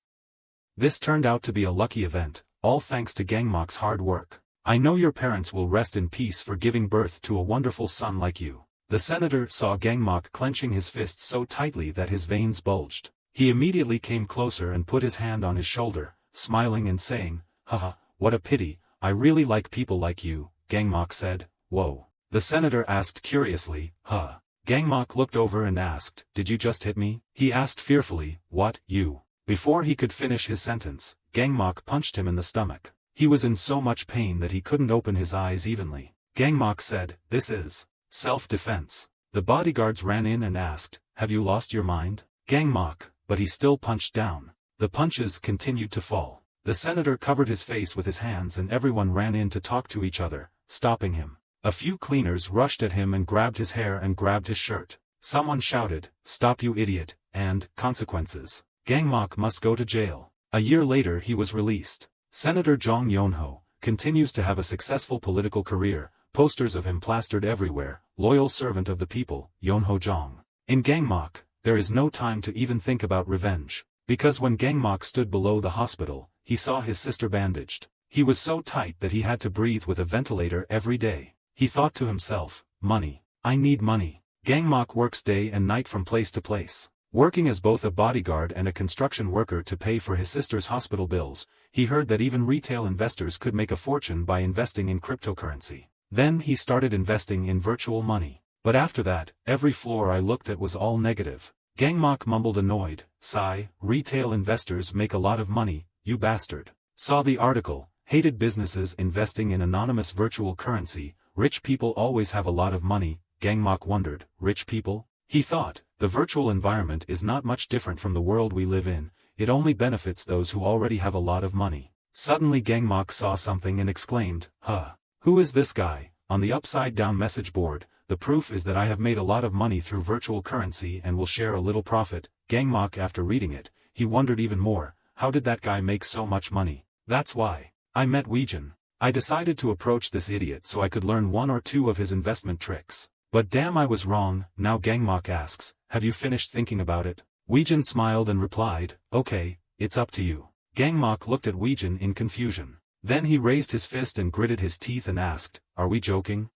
[SPEAKER 1] This turned out to be a lucky event, all thanks to Gmach's hard work. I know your parents will rest in peace for giving birth to a wonderful son like you. The senator saw Gmach clenching his fists so tightly that his veins bulged. He immediately came closer and put his hand on his shoulder, smiling and saying, haha, what a pity, I really like people like you, Gmach said, whoa. The senator asked curiously, huh? Gmach looked over and asked, did you just hit me? He asked fearfully, what, you? Before he could finish his sentence, Gmach punched him in the stomach. He was in so much pain that he couldn't open his eyes evenly. Gmach said, this is self-defense. The bodyguards ran in and asked, have you lost your mind? Gmach, but he still punched down. The punches continued to fall. The senator covered his face with his hands and everyone ran in to talk to each other, stopping him. A few cleaners rushed at him and grabbed his hair and grabbed his shirt. Someone shouted, stop you idiot, and, consequences. Gmach must go to jail. A year later he was released. Senator Jong Yonho continues to have a successful political career, posters of him plastered everywhere, loyal servant of the people, Yonho Jong. In Gmach, there is no time to even think about revenge. Because when Gmach stood below the hospital, he saw his sister bandaged. He was so tight that he had to breathe with a ventilator every day. He thought to himself, money. I need money. Gmach works day and night from place to place. Working as both a bodyguard and a construction worker to pay for his sister's hospital bills, he heard that even retail investors could make a fortune by investing in cryptocurrency. Then he started investing in virtual money. But after that, every floor I looked at was all negative. Gmach mumbled annoyed, sigh, retail investors make a lot of money, you bastard. Saw the article, hated businesses investing in anonymous virtual currency, rich people always have a lot of money, Gmach wondered, rich people? He thought, the virtual environment is not much different from the world we live in, it only benefits those who already have a lot of money. Suddenly Gmach saw something and exclaimed, huh? Who is this guy? On the upside-down message board, the proof is that I have made a lot of money through virtual currency and will share a little profit. Gmach after reading it, he wondered even more, how did that guy make so much money? That's why I met Weijin. I decided to approach this idiot so I could learn one or two of his investment tricks. But damn I was wrong. Now Gmach asks, have you finished thinking about it? Weijin smiled and replied, okay, it's up to you. Gmach looked at Weijin in confusion. Then he raised his fist and gritted his teeth and asked, are we joking?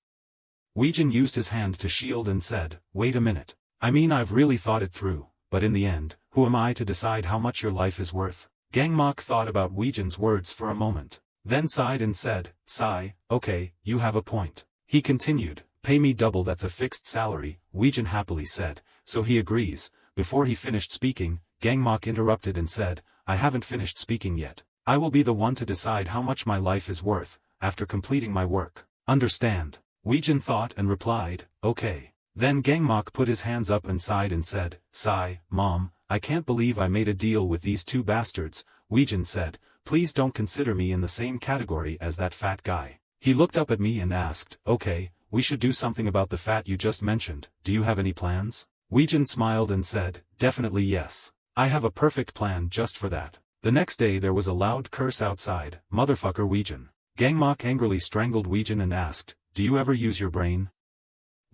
[SPEAKER 1] Weijin used his hand to shield and said, wait a minute. I mean I've really thought it through, but in the end, who am I to decide how much your life is worth? Gmach thought about Weijin's words for a moment. Then sighed and said, sigh, okay, you have a point. He continued, pay me double that's a fixed salary, Weijin happily said, so he agrees. Before he finished speaking, Gmach interrupted and said, I haven't finished speaking yet. I will be the one to decide how much my life is worth, after completing my work. Understand? Weijin thought and replied, okay. Then Gmach put his hands up and sighed and said, sigh, Mom, I can't believe I made a deal with these two bastards. Weijin said, please don't consider me in the same category as that fat guy. He looked up at me and asked, okay, we should do something about the fat you just mentioned, do you have any plans? Weijin smiled and said, definitely yes. I have a perfect plan just for that. The next day there was a loud curse outside, motherfucker Weijin. Gmach angrily strangled Weijin and asked, do you ever use your brain?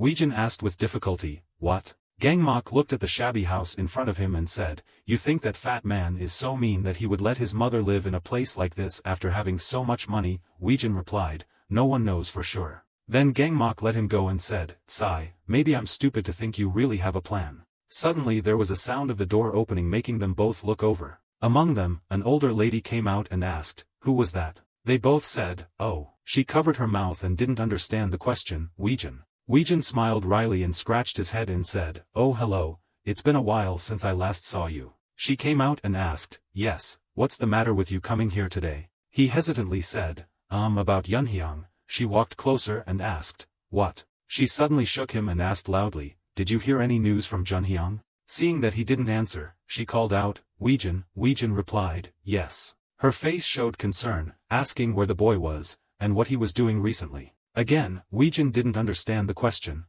[SPEAKER 1] Weijin asked with difficulty, what? Gmach looked at the shabby house in front of him and said, you think that fat man is so mean that he would let his mother live in a place like this after having so much money? Weijin replied, no one knows for sure. Then Gangmak let him go and said, "Sigh, maybe I'm stupid to think you really have a plan." Suddenly there was a sound of the door opening, making them both look over. Among them, an older lady came out and asked, "Who was that?" They both said, "Oh." She covered her mouth and didn't understand the question. Weejin. Weejin smiled wryly and scratched his head and said, "Oh hello, it's been a while since I last saw you." She came out and asked, "Yes, what's the matter with you coming here today?" He hesitantly said, about Yunhyang." She walked closer and asked, "What?" She suddenly shook him and asked loudly, "Did you hear any news from Junhyang?" Seeing that he didn't answer, she called out, "Weejin." Weejin replied, "Yes." Her face showed concern, asking where the boy was, and what he was doing recently. Again, Weejin didn't understand the question.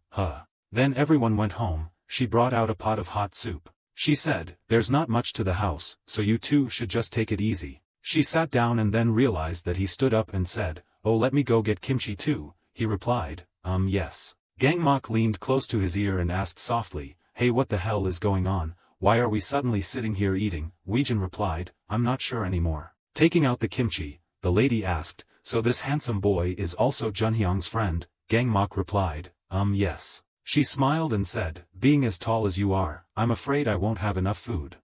[SPEAKER 1] Then everyone went home. She brought out a pot of hot soup. She said, "There's not much to the house, so you two should just take it easy." She sat down and then realized that he stood up and said, "Oh, let me go get kimchi too." He replied, Yes." Gangmak leaned close to his ear and asked softly, "Hey, what the hell is going on? Why are we suddenly sitting here eating?" Weejin replied, "I'm not sure anymore." Taking out the kimchi, the lady asked, "So this handsome boy is also Junhyang's friend?" Gangmak replied, Yes." She smiled and said, "Being as tall as you are, I'm afraid I won't have enough food.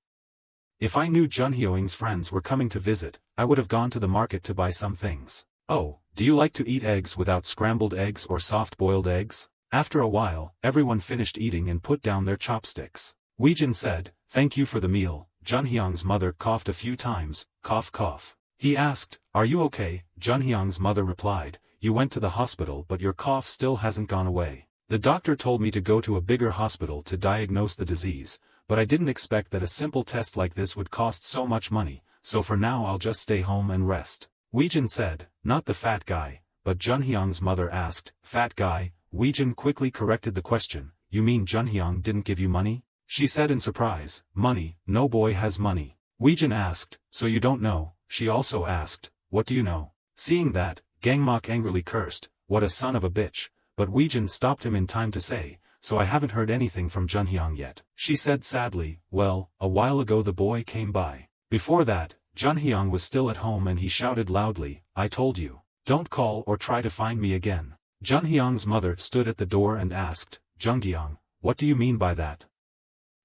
[SPEAKER 1] If I knew Junhyang's friends were coming to visit, I would have gone to the market to buy some things. Oh, do you like to eat eggs without scrambled eggs or soft-boiled eggs?" After a while, everyone finished eating and put down their chopsticks. Weejin said, "Thank you for the meal." Junhyang's mother coughed a few times, cough cough. He asked, "Are you okay?" Junhyang's mother replied, "You went to the hospital but your cough still hasn't gone away. The doctor told me to go to a bigger hospital to diagnose the disease, but I didn't expect that a simple test like this would cost so much money, so for now I'll just stay home and rest." Weejin said, "Not the fat guy," but Junhyang's mother asked, "Fat guy?" Weejin quickly corrected the question, "You mean Junhyang didn't give you money?" She said in surprise, "Money? No boy has money." Weejin asked, "So you don't know?" She also asked, "What do you know?" Seeing that, Gangmak angrily cursed, "What a son of a bitch," but Weejin stopped him in time to say, "So I haven't heard anything from Junhyang yet." She said sadly, "Well, a while ago the boy came by. Before that, Junhyang was still at home and he shouted loudly, 'I told you, don't call or try to find me again.'" Junhyang's mother stood at the door and asked, "Junhyang, what do you mean by that?"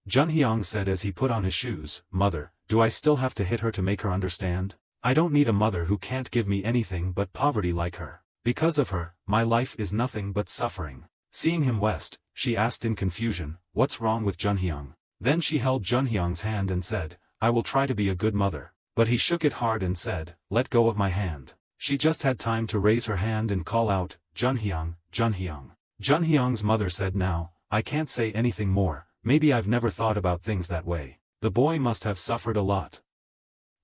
[SPEAKER 1] Junhyang said as he put on his shoes, "Mother, do I still have to hit her to make her understand? I don't need a mother who can't give me anything but poverty like her. Because of her, my life is nothing but suffering." Seeing him west, she asked in confusion, "What's wrong with Junhyang?" Then she held Junhyang's hand and said, "I will try to be a good mother." But he shook it hard and said, "Let go of my hand." She just had time to raise her hand and call out, "Junhyang, Junhyang." Junhyang's mother said, "Now, I can't say anything more, maybe I've never thought about things that way. The boy must have suffered a lot.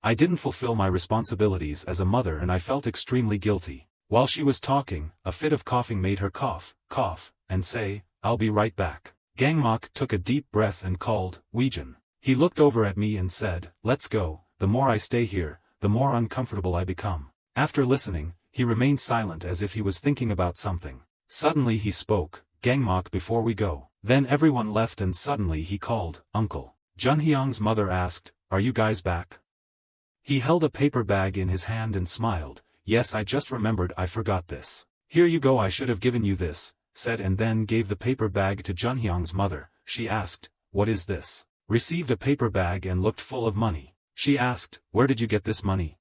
[SPEAKER 1] I didn't fulfill my responsibilities as a mother and I felt extremely guilty." While she was talking, a fit of coughing made her cough, cough, and say, "I'll be right back." Gangmak took a deep breath and called, "Weejin." He looked over at me and said, "Let's go, the more I stay here, the more uncomfortable I become." After listening, he remained silent as if he was thinking about something. Suddenly he spoke, "Gangmak, before we go." Then everyone left and suddenly he called, "Uncle." Junhyang's mother asked, "Are you guys back?" He held a paper bag in his hand and smiled, "Yes, I just remembered I forgot this. Here you go, I should have given you this," said and then gave the paper bag to Junhyang's mother. She asked, "What is this?" Received a paper bag and looked full of money. She asked, "Where did you get this money?"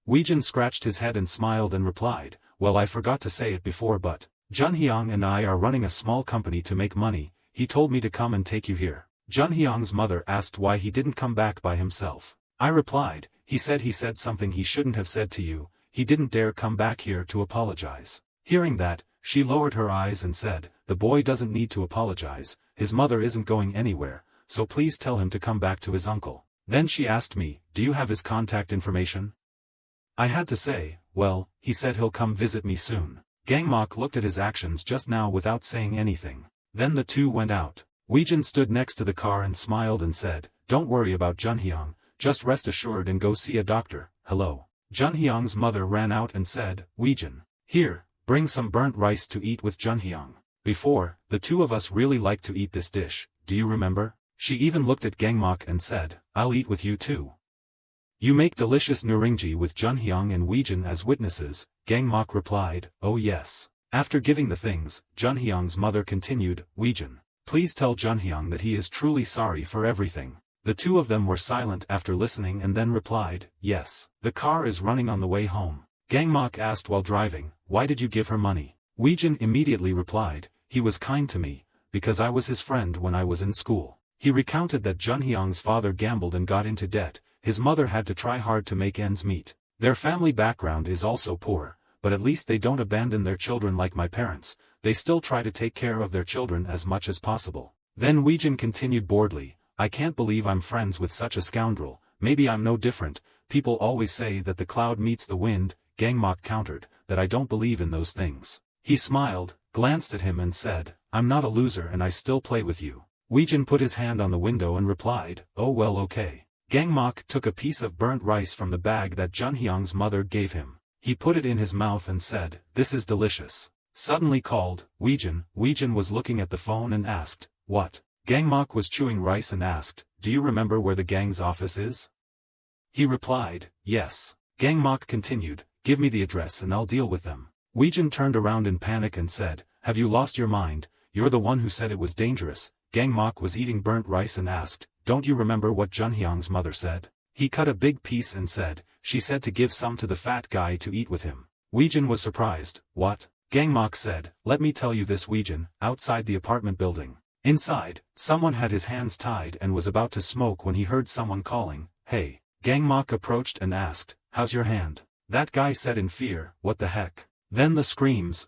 [SPEAKER 1] Weejin scratched his head and smiled and replied, "Well, I forgot to say it before, but Junhyang and I are running a small company to make money. He told me to come and take you here." Junhyang's mother asked why he didn't come back by himself. I replied, he said something he shouldn't have said to you. He didn't dare come back here to apologize." Hearing that, she lowered her eyes and said, "The boy doesn't need to apologize, his mother isn't going anywhere, so please tell him to come back to his uncle." Then she asked me, "Do you have his contact information?" I had to say, "Well, he said he'll come visit me soon." Gangmak looked at his actions just now without saying anything. Then the two went out. Weejin stood next to the car and smiled and said, "Don't worry about Junhyang, just rest assured and go see a doctor, hello." Junhyang's mother ran out and said, "Weejin, here, bring some burnt rice to eat with Junhyang. Before, the two of us really liked to eat this dish, do you remember?" She even looked at Gangmak and said, "I'll eat with you too." You make delicious nuringji with Junhyung and Weijin as witnesses, Gangmak replied, oh yes. After giving the things, Junhyung's mother continued, Weijin, please tell Junhyung that he is truly sorry for everything. The two of them were silent after listening and then replied, yes. The car is running on the way home. Gangmak asked while driving, why did you give her money? Weijin immediately replied, he was kind to me, because I was his friend when I was in school. He recounted that Junhyung's father gambled and got into debt, his mother had to try hard to make ends meet. Their family background is also poor, but at least they don't abandon their children like my parents, they still try to take care of their children as much as possible. Then Weijin continued boredly, I can't believe I'm friends with such a scoundrel, maybe I'm no different, people always say that the cloud meets the wind, Gangmak countered, that I don't believe in those things. He smiled, glanced at him and said, I'm not a loser and I still play with you. Weijin put his hand on the window and replied, oh well okay. Gangmak took a piece of burnt rice from the bag that Junhyung's mother gave him. He put it in his mouth and said, this is delicious. Suddenly called, Weijin. Weijin was looking at the phone and asked, what? Gangmak was chewing rice and asked, do you remember where the gang's office is? He replied, yes. Gangmak continued, give me the address and I'll deal with them. Weijin turned around in panic and said, have you lost your mind? You're the one who said it was dangerous. Gangmak was eating burnt rice and asked, don't you remember what Junhyung's mother said? He cut a big piece and said, she said to give some to the fat guy to eat with him. Weijin was surprised, what? Gangmak said, let me tell you this Weijin, outside the apartment building. Inside, someone had his hands tied and was about to smoke when he heard someone calling, hey. Gangmak approached and asked, how's your hand? That guy said in fear, what the heck? Then the screams,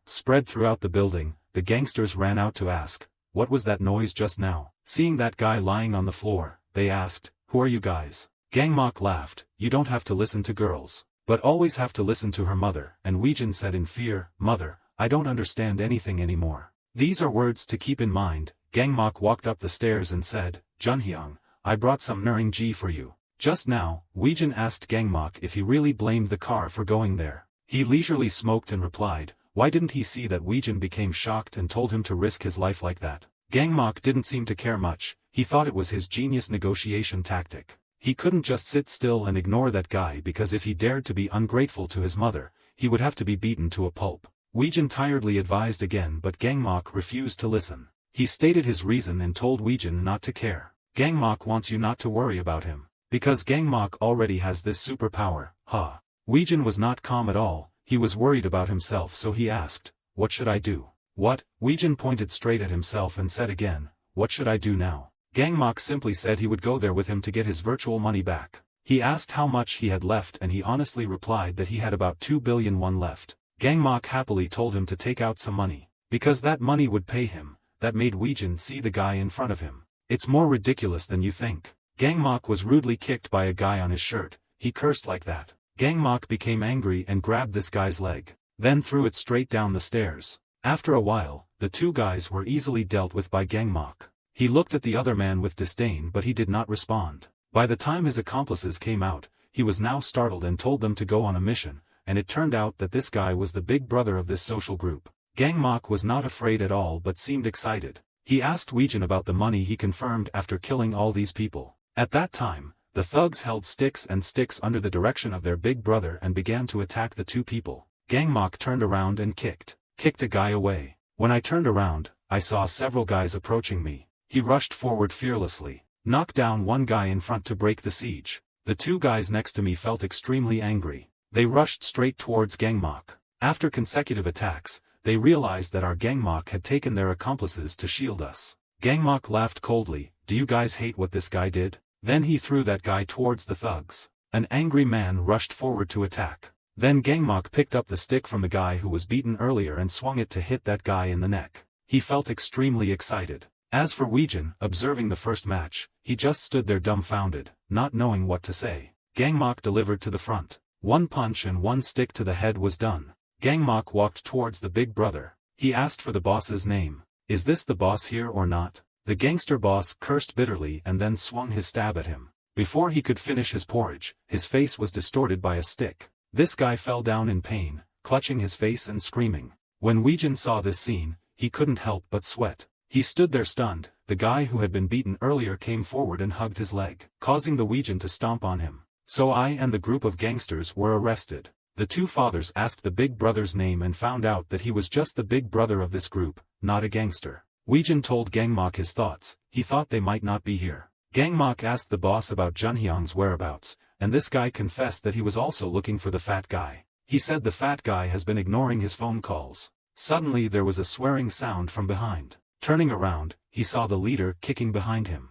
[SPEAKER 1] spread throughout the building, the gangsters ran out to ask, what was that noise just now? Seeing that guy lying on the floor, they asked, who are you guys? Gangmak laughed, you don't have to listen to girls, but always have to listen to her mother, and Weijin said in fear, mother, I don't understand anything anymore. These are words to keep in mind. Gangmak walked up the stairs and said, Junhyung, I brought some nuringji for you. Just now, Weijin asked Gangmak if he really blamed the car for going there. He leisurely smoked and replied, why didn't he see that? Weijin became shocked and told him to risk his life like that. Gangmak didn't seem to care much, he thought it was his genius negotiation tactic. He couldn't just sit still and ignore that guy because if he dared to be ungrateful to his mother, he would have to be beaten to a pulp. Weijin tiredly advised again but Gangmak refused to listen. He stated his reason and told Weijin not to care. Gangmak wants you not to worry about him. Because Gangmak already has this superpower, huh? Weijin was not calm at all, he was worried about himself so he asked, what should I do? What? Weijin pointed straight at himself and said again, what should I do now? Gangmak simply said he would go there with him to get his virtual money back. He asked how much he had left and he honestly replied that he had about 2 billion won left. Gangmak happily told him to take out some money. Because that money would pay him, that made Weijin see the guy in front of him. It's more ridiculous than you think. Gangmak was rudely kicked by a guy on his shirt, he cursed like that. Gangmak became angry and grabbed this guy's leg, then threw it straight down the stairs. After a while, the two guys were easily dealt with by Gangmak. He looked at the other man with disdain but he did not respond. By the time his accomplices came out, he was now startled and told them to go on a mission, and it turned out that this guy was the big brother of this social group. Gangmak was not afraid at all but seemed excited. He asked Weijin about the money he confirmed after killing all these people. At that time, the thugs held sticks under the direction of their big brother and began to attack the two people. Gangmak turned around and kicked a guy away. When I turned around, I saw several guys approaching me. He rushed forward fearlessly, knocked down one guy in front to break the siege. The two guys next to me felt extremely angry. They rushed straight towards Gangmak. After consecutive attacks, they realized that our Gangmak had taken their accomplices to shield us. Gangmak laughed coldly, do you guys hate what this guy did? Then he threw that guy towards the thugs. An angry man rushed forward to attack. Then Gangmak picked up the stick from the guy who was beaten earlier and swung it to hit that guy in the neck. He felt extremely excited. As for Weijin, observing the first match, he just stood there dumbfounded, not knowing what to say. Gangmak delivered to the front. One punch and one stick to the head was done. Gangmak walked towards the big brother. He asked for the boss's name. Is this the boss here or not? The gangster boss cursed bitterly and then swung his stab at him. Before he could finish his porridge, his face was distorted by a stick. This guy fell down in pain, clutching his face and screaming. When Weijin saw this scene, he couldn't help but sweat. He stood there stunned. The guy who had been beaten earlier came forward and hugged his leg, causing the Weijin to stomp on him. So I and the group of gangsters were arrested. The two fathers asked the big brother's name and found out that he was just the big brother of this group, not a gangster. Weijin told Gangmok his thoughts. He thought they might not be here. Gangmok asked the boss about Junhyang's whereabouts, and this guy confessed that he was also looking for the fat guy. He said the fat guy has been ignoring his phone calls. Suddenly there was a swearing sound from behind. Turning around, he saw the leader kicking behind him.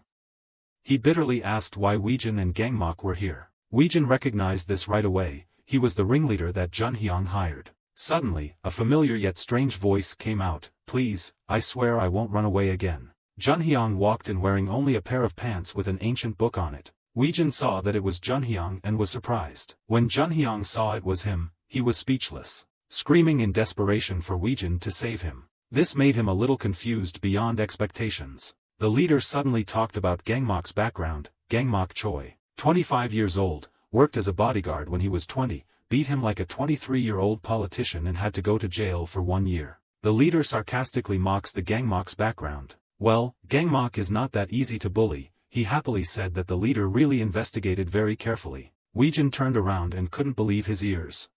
[SPEAKER 1] He bitterly asked why Weijin and Gangmok were here. Weijin recognized this right away. He was the ringleader that Junhyang hired. Suddenly, a familiar yet strange voice came out. Please, I swear I won't run away again. Junhyang walked in wearing only a pair of pants with an ancient book on it. Weijin saw that it was Junhyang and was surprised. When Junhyang saw it was him, he was speechless, screaming in desperation for Weijin to save him. This made him a little confused beyond expectations. The leader suddenly talked about Gangmok's background. Gangmok Choi, 25 years old, worked as a bodyguard when he was 20, beat him like a 23-year-old politician and had to go to jail for 1 year. The leader sarcastically mocks the Gangmok's background. Well, Gangmok is not that easy to bully. He happily said that the leader really investigated very carefully. Weijin turned around and couldn't believe his ears.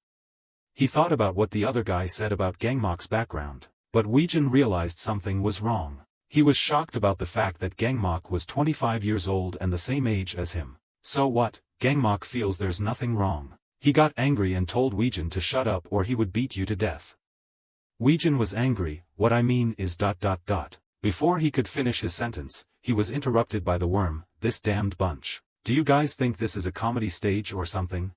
[SPEAKER 1] He thought about what the other guy said about Gangmok's background. But Weijin realized something was wrong. He was shocked about the fact that Gangmok was 25 years old and the same age as him. So what? Gangmok feels there's nothing wrong. He got angry and told Weijin to shut up or he would beat you to death. Weijin was angry. What I mean is ... Before he could finish his sentence, he was interrupted by the worm. This damned bunch. Do you guys think this is a comedy stage or something?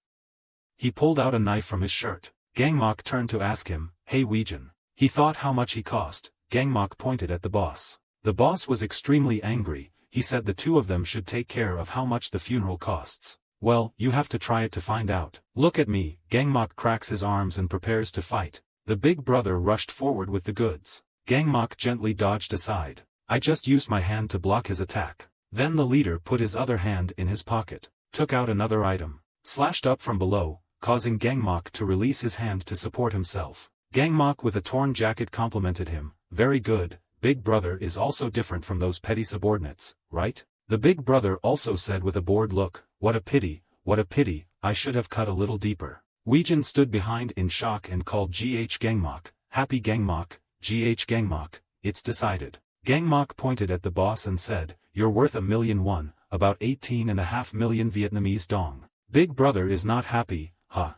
[SPEAKER 1] He pulled out a knife from his shirt. Gangmok turned to ask him, hey Weijin. He thought how much he cost. Gangmok pointed at the boss. The boss was extremely angry. He said the two of them should take care of how much the funeral costs. Well, you have to try it to find out. Look at me. Gangmok cracks his arms and prepares to fight. The big brother rushed forward with the goods. Gangmok gently dodged aside. I just used my hand to block his attack. Then the leader put his other hand in his pocket, took out another item, slashed up from below, causing Gangmok to release his hand to support himself. Gangmok with a torn jacket complimented him. Very good, big brother is also different from those petty subordinates, right? The big brother also said with a bored look, what a pity, I should have cut a little deeper. Weijin stood behind in shock and called Gmach. Happy Gangmok, Gmach, it's decided. Gangmok pointed at the boss and said, you're worth 1,000,000 won, about 18.5 million Vietnamese dong. Big brother is not happy,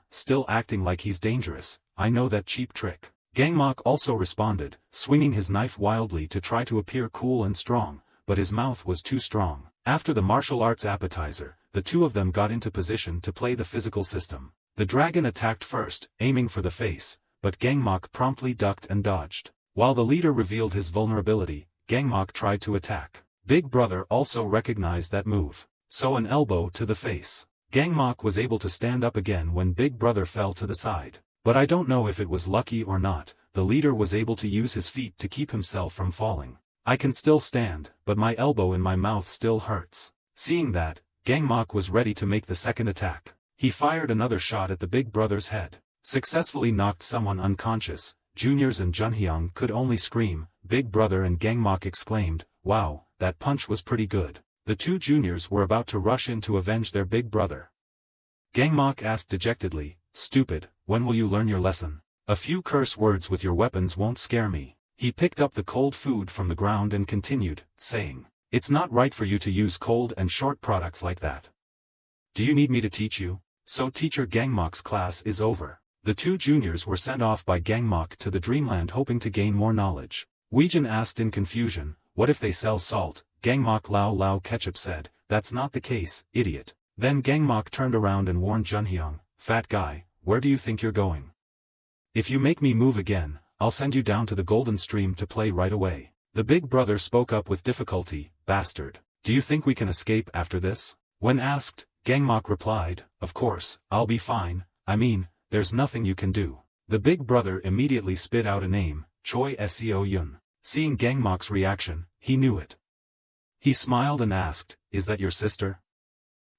[SPEAKER 1] still acting like he's dangerous, I know that cheap trick. Gangmok also responded, swinging his knife wildly to try to appear cool and strong, but his mouth was too strong. After the martial arts appetizer, the two of them got into position to play the physical system. The dragon attacked first, aiming for the face, but Gangmok promptly ducked and dodged. While the leader revealed his vulnerability, Gangmok tried to attack. Big brother also recognized that move. So an elbow to the face. Gangmok was able to stand up again when Big brother fell to the side. But I don't know if it was lucky or not, the leader was able to use his feet to keep himself from falling. I can still stand, but my elbow in my mouth still hurts. Seeing that, Gangmok was ready to make the second attack. He fired another shot at the big brother's head. Successfully knocked someone unconscious. Juniors and Junhyang could only scream. Big brother and Gangmok exclaimed, wow, that punch was pretty good. The two juniors were about to rush in to avenge their big brother. Gangmok asked dejectedly, stupid, when will you learn your lesson? A few curse words with your weapons won't scare me. He picked up the cold food from the ground and continued, saying, it's not right for you to use cold and short products like that. Do you need me to teach you? So teacher Gangmok's class is over. The two juniors were sent off by Gangmok to the dreamland hoping to gain more knowledge. Weijin asked in confusion, what if they sell salt? Gangmok Lao Ketchup said, that's not the case, idiot. Then Gangmok turned around and warned Junhyang, fat guy, where do you think you're going? If you make me move again, I'll send you down to the Golden Stream to play right away. The big brother spoke up with difficulty, bastard. Do you think we can escape after this? When asked, Gangmok replied, of course, I'll be fine, I mean, there's nothing you can do. The big brother immediately spit out a name, Choi Seo Yun. Seeing Gangmok's reaction, he knew it. He smiled and asked, is that your sister?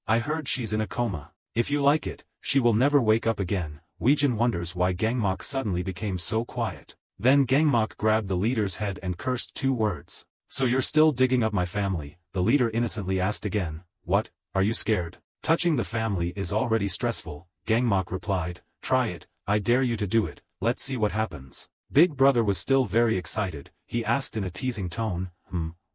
[SPEAKER 1] I heard she's in a coma. If you like it, she will never wake up again. Weijin wonders why Gangmok suddenly became so quiet. Then Gangmok grabbed the leader's head and cursed 2 words. So you're still digging up my family? The leader innocently asked again, what, are you scared? Touching the family is already stressful, Gmach replied. Try it, I dare you to do it, let's see what happens. Big brother was still very excited. He asked in a teasing tone,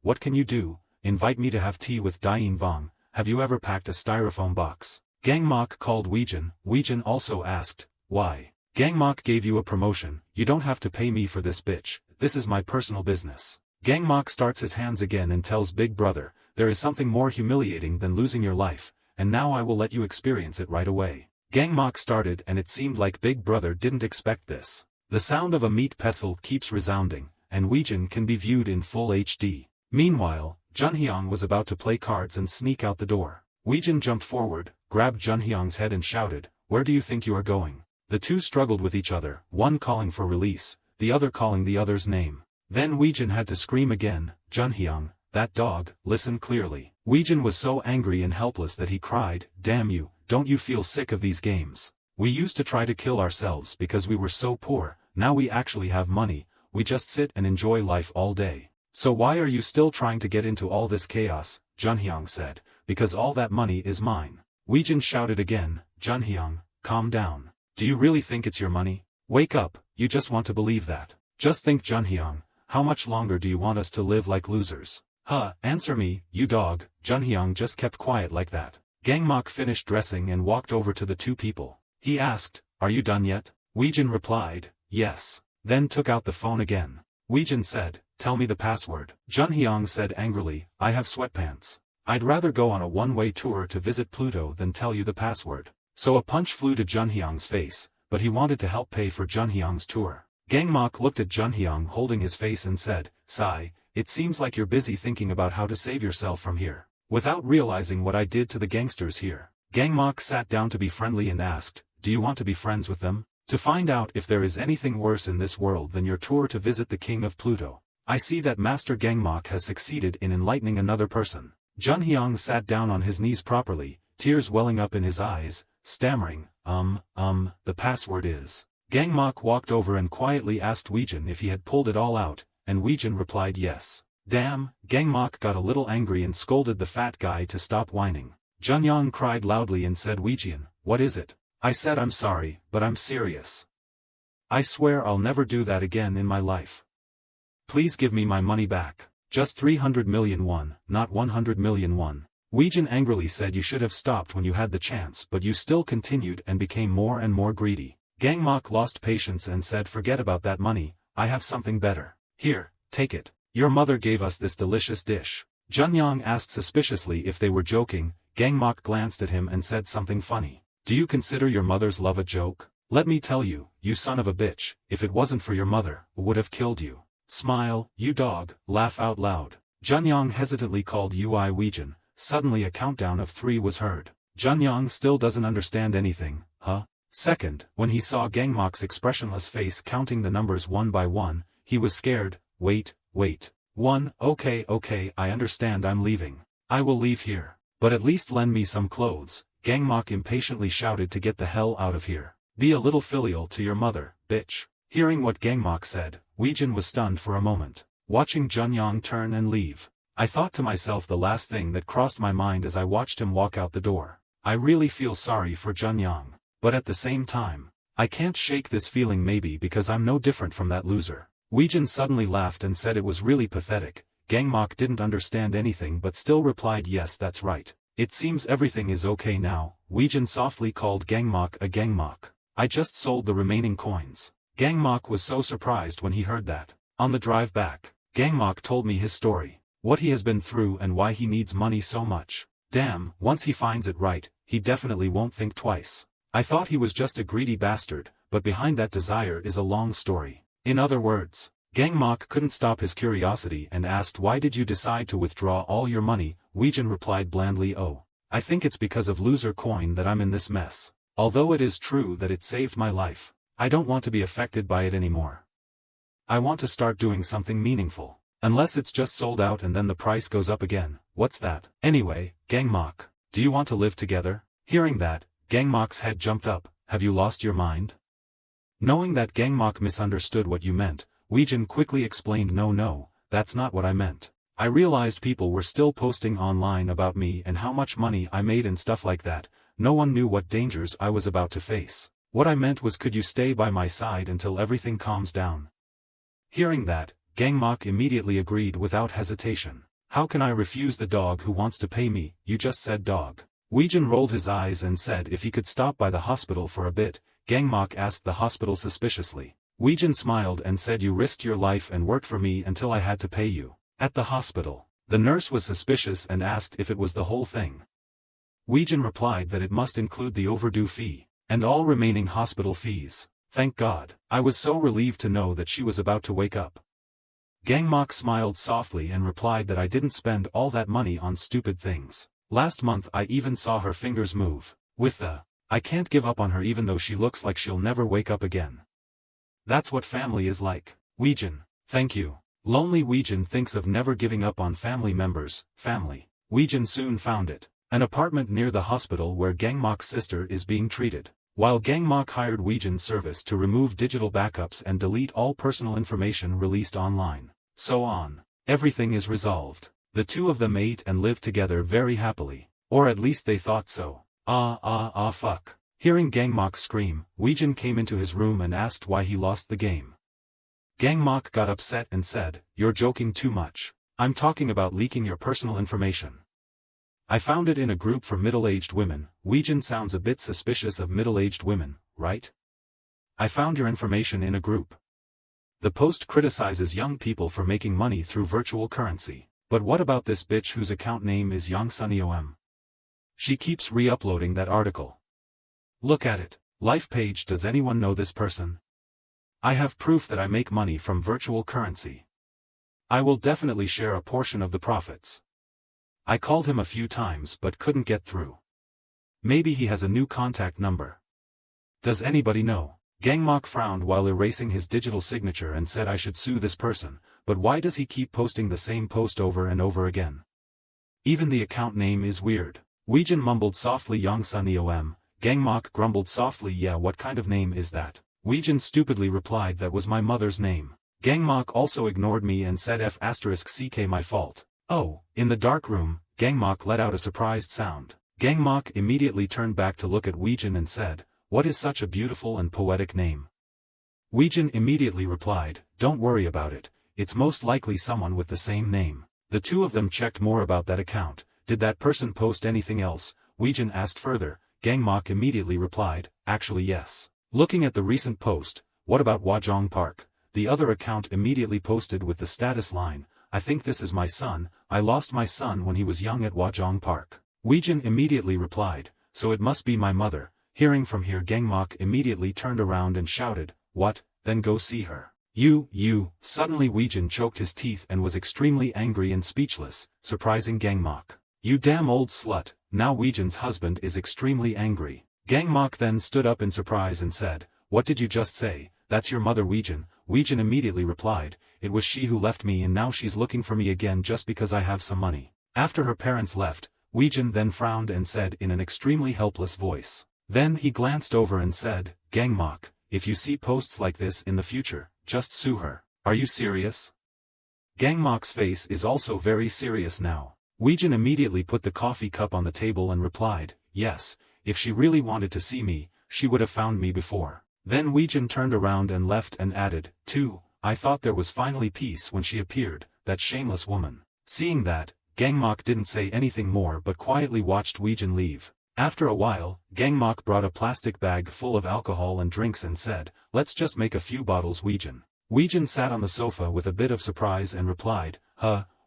[SPEAKER 1] what can you do? Invite me to have tea with Dian Vong. Have you ever packed a styrofoam box? Gmach called Weijin. Weijin also asked, why? Gmach gave you a promotion, you don't have to pay me for this bitch, this is my personal business. Gmach starts his hands again and tells Big Brother, there is something more humiliating than losing your life, and now I will let you experience it right away. Gmach started and it seemed like Big Brother didn't expect this. The sound of a meat pestle keeps resounding, and Weijin can be viewed in full HD. Meanwhile, Junhyang was about to play cards and sneak out the door. Weijin jumped forward, grabbed Junhyang's head and shouted, where do you think you are going? The two struggled with each other, one calling for release, the other calling the other's name. Then Weijin had to scream again, Junhyang, that dog, listen clearly. Weijin was so angry and helpless that he cried, damn you, don't you feel sick of these games? We used to try to kill ourselves because we were so poor, now we actually have money, we just sit and enjoy life all day. So why are you still trying to get into all this chaos? Junhyang said, because all that money is mine. Weijin shouted again, Junhyang, calm down. Do you really think it's your money? Wake up, you just want to believe that. Just think Junhyang, how much longer do you want us to live like losers? Answer me, you dog. Junhyang just kept quiet like that. Gmach finished dressing and walked over to the two people. He asked, are you done yet? Weijin replied, yes. Then took out the phone again. Weijin said, tell me the password. Junhyang said angrily, I have sweatpants. I'd rather go on a one-way tour to visit Pluto than tell you the password. So a punch flew to Junhyang's face, but he wanted to help pay for Junhyang's tour. Gmach looked at Junhyang holding his face and said, Sai, it seems like you're busy thinking about how to save yourself from here. Without realizing what I did to the gangsters here. Gmach sat down to be friendly and asked, do you want to be friends with them? To find out if there is anything worse in this world than your tour to visit the king of Pluto. I see that Master Gmach has succeeded in enlightening another person. Junhyang sat down on his knees properly, tears welling up in his eyes, stammering, the password is. Gmach walked over and quietly asked Weijin if he had pulled it all out, and Weijin replied yes. Damn, Gmach got a little angry and scolded the fat guy to stop whining. Junhyang cried loudly and said, Weijin, what is it? I said I'm sorry, but I'm serious. I swear I'll never do that again in my life. Please give me my money back. Just 300 million won, not 100 million won. Weijin angrily said you should have stopped when you had the chance, but you still continued and became more and more greedy. Gmach lost patience and said, forget about that money, I have something better. Here, take it. Your mother gave us this delicious dish. Junhyang asked suspiciously if they were joking. Gmach glanced at him and said something funny. Do you consider your mother's love a joke? Let me tell you, you son of a bitch, if it wasn't for your mother, would have killed you. Smile, you dog, laugh out loud. Junhyang hesitantly called Ui Weijin. Suddenly a countdown of 3 was heard. Junhyang still doesn't understand anything, huh? Second, when he saw Gmach's expressionless face counting the numbers one by one, he was scared. Wait. 1, okay, I understand, I'm leaving. I will leave here. But at least lend me some clothes. Gmach impatiently shouted to get the hell out of here. Be a little filial to your mother, bitch. Hearing what Gmach said, Weijin was stunned for a moment, watching Junhyang turn and leave. I thought to myself the last thing that crossed my mind as I watched him walk out the door. I really feel sorry for Junhyang. But at the same time, I can't shake this feeling, maybe because I'm no different from that loser. Weijin suddenly laughed and said it was really pathetic. Gmach didn't understand anything but still replied, yes, that's right. It seems everything is okay now. Weijin softly called Gmach a Gmach. I just sold the remaining coins. Gmach was so surprised when he heard that. On the drive back, Gmach told me his story. What he has been through and why he needs money so much. Damn, once he finds it right, he definitely won't think twice. I thought he was just a greedy bastard, but behind that desire is a long story. In other words, Gmach couldn't stop his curiosity and asked, why did you decide to withdraw all your money? Weijin replied blandly, oh, I think it's because of loser coin that I'm in this mess. Although it is true that it saved my life, I don't want to be affected by it anymore. I want to start doing something meaningful. Unless it's just sold out and then the price goes up again. What's that? Anyway, Gmach, do you want to live together? Hearing that, Gmach's head jumped up. Have you lost your mind? Knowing that Gmach misunderstood what you meant, Weijin quickly explained, no, that's not what I meant. I realized people were still posting online about me and how much money I made and stuff like that. No one knew what dangers I was about to face. What I meant was, could you stay by my side until everything calms down? Hearing that, Gmach immediately agreed without hesitation. How can I refuse the dog who wants to pay me? You just said dog. Weijin rolled his eyes and said if he could stop by the hospital for a bit. Gmach asked the hospital suspiciously. Weijin smiled and said you risked your life and worked for me until I had to pay you. At the hospital, the nurse was suspicious and asked if it was the whole thing. Weijin replied that it must include the overdue fee, and all remaining hospital fees. Thank God. I was so relieved to know that she was about to wake up. Gmach smiled softly and replied that I didn't spend all that money on stupid things. Last month I even saw her fingers move. With the, I can't give up on her even though she looks like she'll never wake up again. That's what family is like. Weijin, thank you. Lonely Weijin thinks of never giving up on family members. Family. Weijin soon found it. An apartment near the hospital where Gmach's sister is being treated. While Gmach hired Weijin's service to remove digital backups and delete all personal information released online. So on. Everything is resolved. The two of them ate and lived together very happily. Or at least they thought so. Fuck. Hearing Gmach scream, Weijin came into his room and asked why he lost the game. Gmach got upset and said, "You're joking too much. I'm talking about leaking your personal information. I found it in a group for middle-aged women." Weijin sounds a bit suspicious of middle-aged women, right? I found your information in a group. The post criticizes young people for making money through virtual currency. But what about this bitch whose account name is YongSunnyOM? She keeps re-uploading that article. Look at it. Life page. Does anyone know this person? I have proof that I make money from virtual currency. I will definitely share a portion of the profits. I called him a few times but couldn't get through. Maybe he has a new contact number. Does anybody know? Gmach frowned while erasing his digital signature and said I should sue this person, but why does he keep posting the same post over and over again? Even the account name is weird. Weijin mumbled softly YongSunnyOM. Gmach grumbled softly, yeah, what kind of name is that? Weijin stupidly replied that was my mother's name. Gmach also ignored me and said F***ck my fault. Oh, in the dark room, Gmach let out a surprised sound. Gmach immediately turned back to look at Weijin and said, "What is such a beautiful and poetic name?" Weijin immediately replied, "Don't worry about it, it's most likely someone with the same name." The two of them checked more about that account. Did that person post anything else? Weijin asked further. Gmach immediately replied, "Actually yes. Looking at the recent post, what about Wajong Park?" The other account immediately posted with the status line, "I think this is my son, I lost my son when he was young at Wajong Park." Weijin immediately replied, "So it must be my mother." Hearing from here, Gmach immediately turned around and shouted, "What? Then go see her." You. Suddenly Weijin choked his teeth and was extremely angry and speechless, surprising Gmach. "You damn old slut." Now Weijin's husband is extremely angry. Gmach then stood up in surprise and said, "What did you just say? That's your mother, Weijin." Weijin immediately replied, "It was she who left me and now she's looking for me again just because I have some money." After her parents left, Weijin then frowned and said in an extremely helpless voice. Then he glanced over and said, "Gmach, if you see posts like this in the future, just sue her." Are you serious? Gmach's face is also very serious now. Weijin immediately put the coffee cup on the table and replied, "Yes, if she really wanted to see me, she would have found me before." Then Weijin turned around and left and added, "Too, I thought there was finally peace when she appeared, that shameless woman." Seeing that, Gmach didn't say anything more but quietly watched Weijin leave. After a while, Gmach brought a plastic bag full of alcohol and drinks and said, "Let's just make a few bottles, Weijin." Weijin sat on the sofa with a bit of surprise and replied,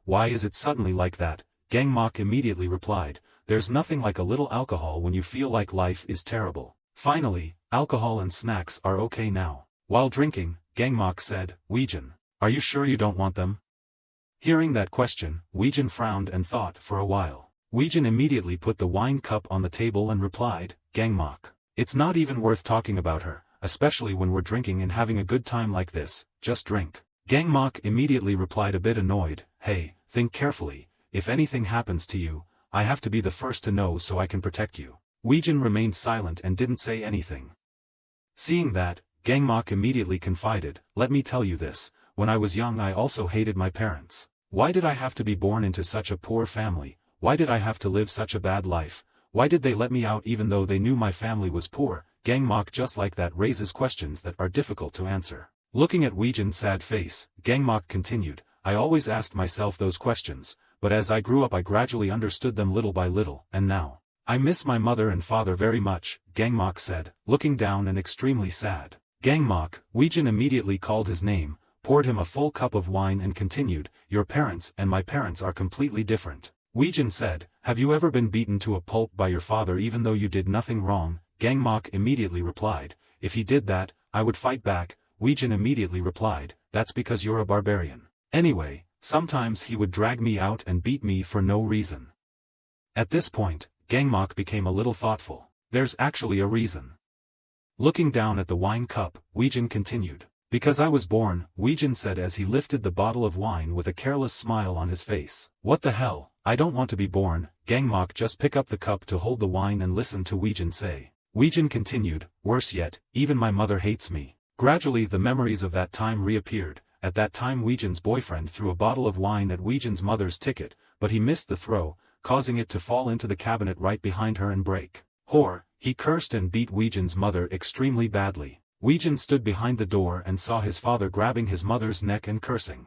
[SPEAKER 1] Why is it suddenly like that?" Gmach immediately replied, "There's nothing like a little alcohol when you feel like life is terrible." Finally, alcohol and snacks are okay now. While drinking, Gmach said, "Weijin, are you sure you don't want them?" Hearing that question, Weijin frowned and thought for a while. Weijin immediately put the wine cup on the table and replied, "Gmach, it's not even worth talking about her, especially when we're drinking and having a good time like this, just drink." Gmach immediately replied a bit annoyed, "Hey, think carefully, if anything happens to you, I have to be the first to know so I can protect you." Weijin remained silent and didn't say anything. Seeing that, Gmach immediately confided, "Let me tell you this, when I was young I also hated my parents. Why did I have to be born into such a poor family? Why did I have to live such a bad life? Why did they let me out even though they knew my family was poor? Gangmak just like that raises questions that are difficult to answer. Looking at Weejin's sad face, Gangmak continued, I always asked myself those questions, but as I grew up I gradually understood them little by little, and now, I miss my mother and father very much, Gangmak said, looking down and extremely sad. Gangmak, Weejin immediately called his name, poured him a full cup of wine and continued, your parents and my parents are completely different. Weejin said, have you ever been beaten to a pulp by your father even though you did nothing wrong? Gangmak immediately replied, if he did that, I would fight back. Weejin immediately replied, that's because you're a barbarian. Anyway, sometimes he would drag me out and beat me for no reason. At this point, Gangmak became a little thoughtful. There's actually a reason. Looking down at the wine cup, Weejin continued. Because I was born, Weejin said as he lifted the bottle of wine with a careless smile on his face. What the hell, I don't want to be born. Gangmak just pick up the cup to hold the wine and listen to Weejin say. Weejin continued, worse yet, even my mother hates me. Gradually the memories of that time reappeared. At that time Weejin's boyfriend threw a bottle of wine at Weejin's mother's ticket, but he missed the throw, causing it to fall into the cabinet right behind her and break. Whore, he cursed and beat Weejin's mother extremely badly. Weejin stood behind the door and saw his father grabbing his mother's neck and cursing.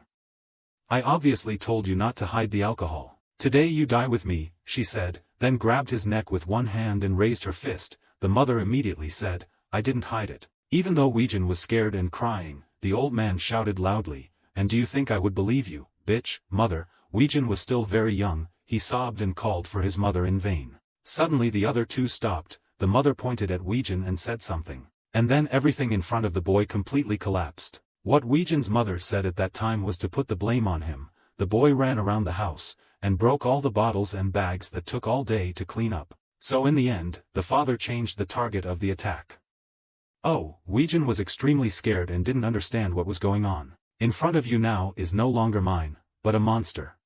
[SPEAKER 1] I obviously told you not to hide the alcohol. Today you die with me, she said, then grabbed his neck with one hand and raised her fist. The mother immediately said, I didn't hide it. Even though Weejin was scared and crying, the old man shouted loudly, and do you think I would believe you, bitch, mother? Weejin was still very young, he sobbed and called for his mother in vain. Suddenly the other two stopped, the mother pointed at Weejin and said something. And then everything in front of the boy completely collapsed. What Weejin's mother said at that time was to put the blame on him. The boy ran around the house, and broke all the bottles and bags that took all day to clean up. So in the end, the father changed the target of the attack. Oh, Weejin was extremely scared and didn't understand what was going on. In front of you now is no longer mine, but a monster.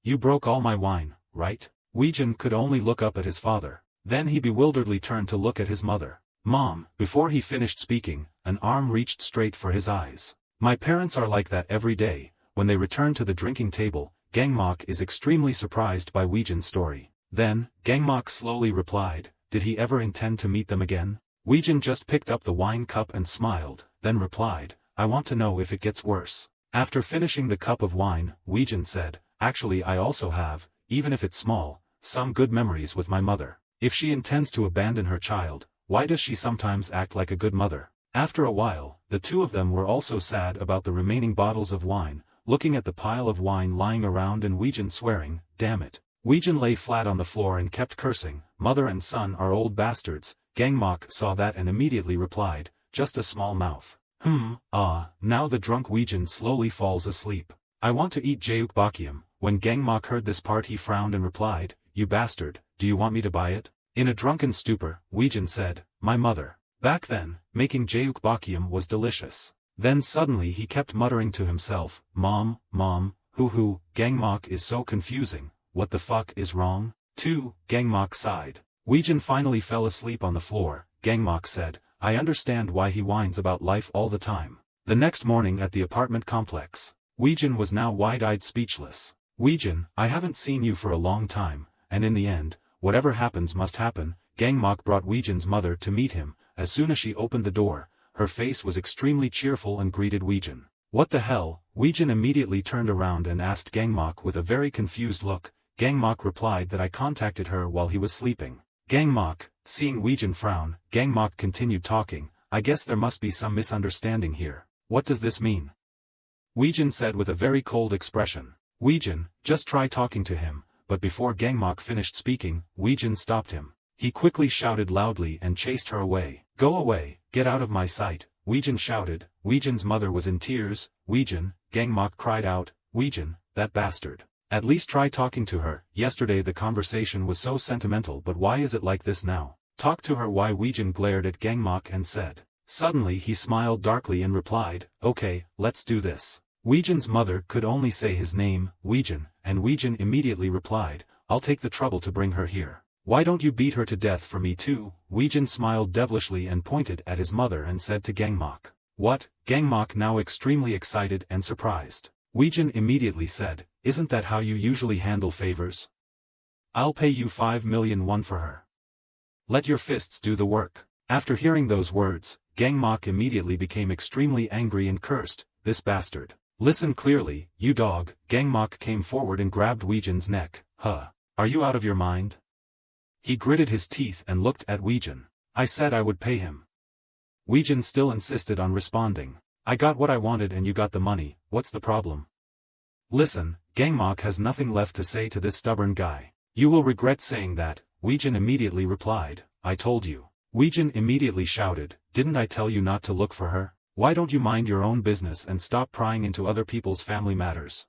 [SPEAKER 1] You broke all my wine, right? Weejin could only look up at his father. Then he bewilderedly turned to look at his mother. Mom, before he finished speaking, an arm reached straight for his eyes. My parents are like that every day. When they return to the drinking table, Gangmak is extremely surprised by Weejin's story. Then, Gangmak slowly replied, did he ever intend to meet them again? Weejin just picked up the wine cup and smiled, then replied, I want to know if it gets worse. After finishing the cup of wine, Weejin said, actually I also have, even if it's small, some good memories with my mother. If she intends to abandon her child, why does she sometimes act like a good mother? After a while, the two of them were also sad about the remaining bottles of wine, looking at the pile of wine lying around and Weejin swearing, damn it. Weejin lay flat on the floor and kept cursing, mother and son are old bastards. Gangmak saw that and immediately replied, just a small mouth. Now the drunk Weejin slowly falls asleep. I want to eat Jayukbakium. When Gangmak heard this part he frowned and replied, you bastard, do you want me to buy it? In a drunken stupor, Weejin said, my mother. Back then, making Jayukbakium was delicious. Then suddenly he kept muttering to himself, Mom, hoo, Gangmak is so confusing, what the fuck is wrong? 2. Gangmak sighed. Weejin finally fell asleep on the floor. Gangmak said, I understand why he whines about life all the time. The next morning at the apartment complex, Weejin was now wide-eyed speechless. Weejin, I haven't seen you for a long time, and in the end, whatever happens must happen. Gangmak brought Weejin's mother to meet him. As soon as she opened the door, her face was extremely cheerful and greeted Weejin. What the hell? Weejin immediately turned around and asked Gangmak with a very confused look. Gangmak replied that I contacted her while he was sleeping. Gangmak, seeing Weejin frown, Gangmak continued talking, I guess there must be some misunderstanding here. What does this mean? Weejin said with a very cold expression. Weejin, just try talking to him. But before Gangmak finished speaking, Weejin stopped him. He quickly shouted loudly and chased her away. Go away, get out of my sight, Weejin shouted. Weejin's mother was in tears. Weejin, Gangmak cried out, Weejin, that bastard. At least try talking to her. Yesterday the conversation was so sentimental, but why is it like this now? Talk to her. Why? Weejin glared at Gangmak and said. Suddenly he smiled darkly and replied, okay, let's do this. Weejin's mother could only say his name, Weejin, and Weejin immediately replied, I'll take the trouble to bring her here. Why don't you beat her to death for me too? Weejin smiled devilishly and pointed at his mother and said to Gangmak. What? Gangmak now extremely excited and surprised. Weejin immediately said, isn't that how you usually handle favors? I'll pay you 5,000,000 for her. Let your fists do the work. After hearing those words, Gmach immediately became extremely angry and cursed, this bastard. Listen clearly, you dog. Gmach came forward and grabbed Weijin's neck. Huh. Are you out of your mind? He gritted his teeth and looked at Weijin. I said I would pay him. Weijin still insisted on responding. I got what I wanted and you got the money, what's the problem? Listen, Gmach has nothing left to say to this stubborn guy. You will regret saying that, Weijin immediately replied. I told you. Weijin immediately shouted, didn't I tell you not to look for her? Why don't you mind your own business and stop prying into other people's family matters?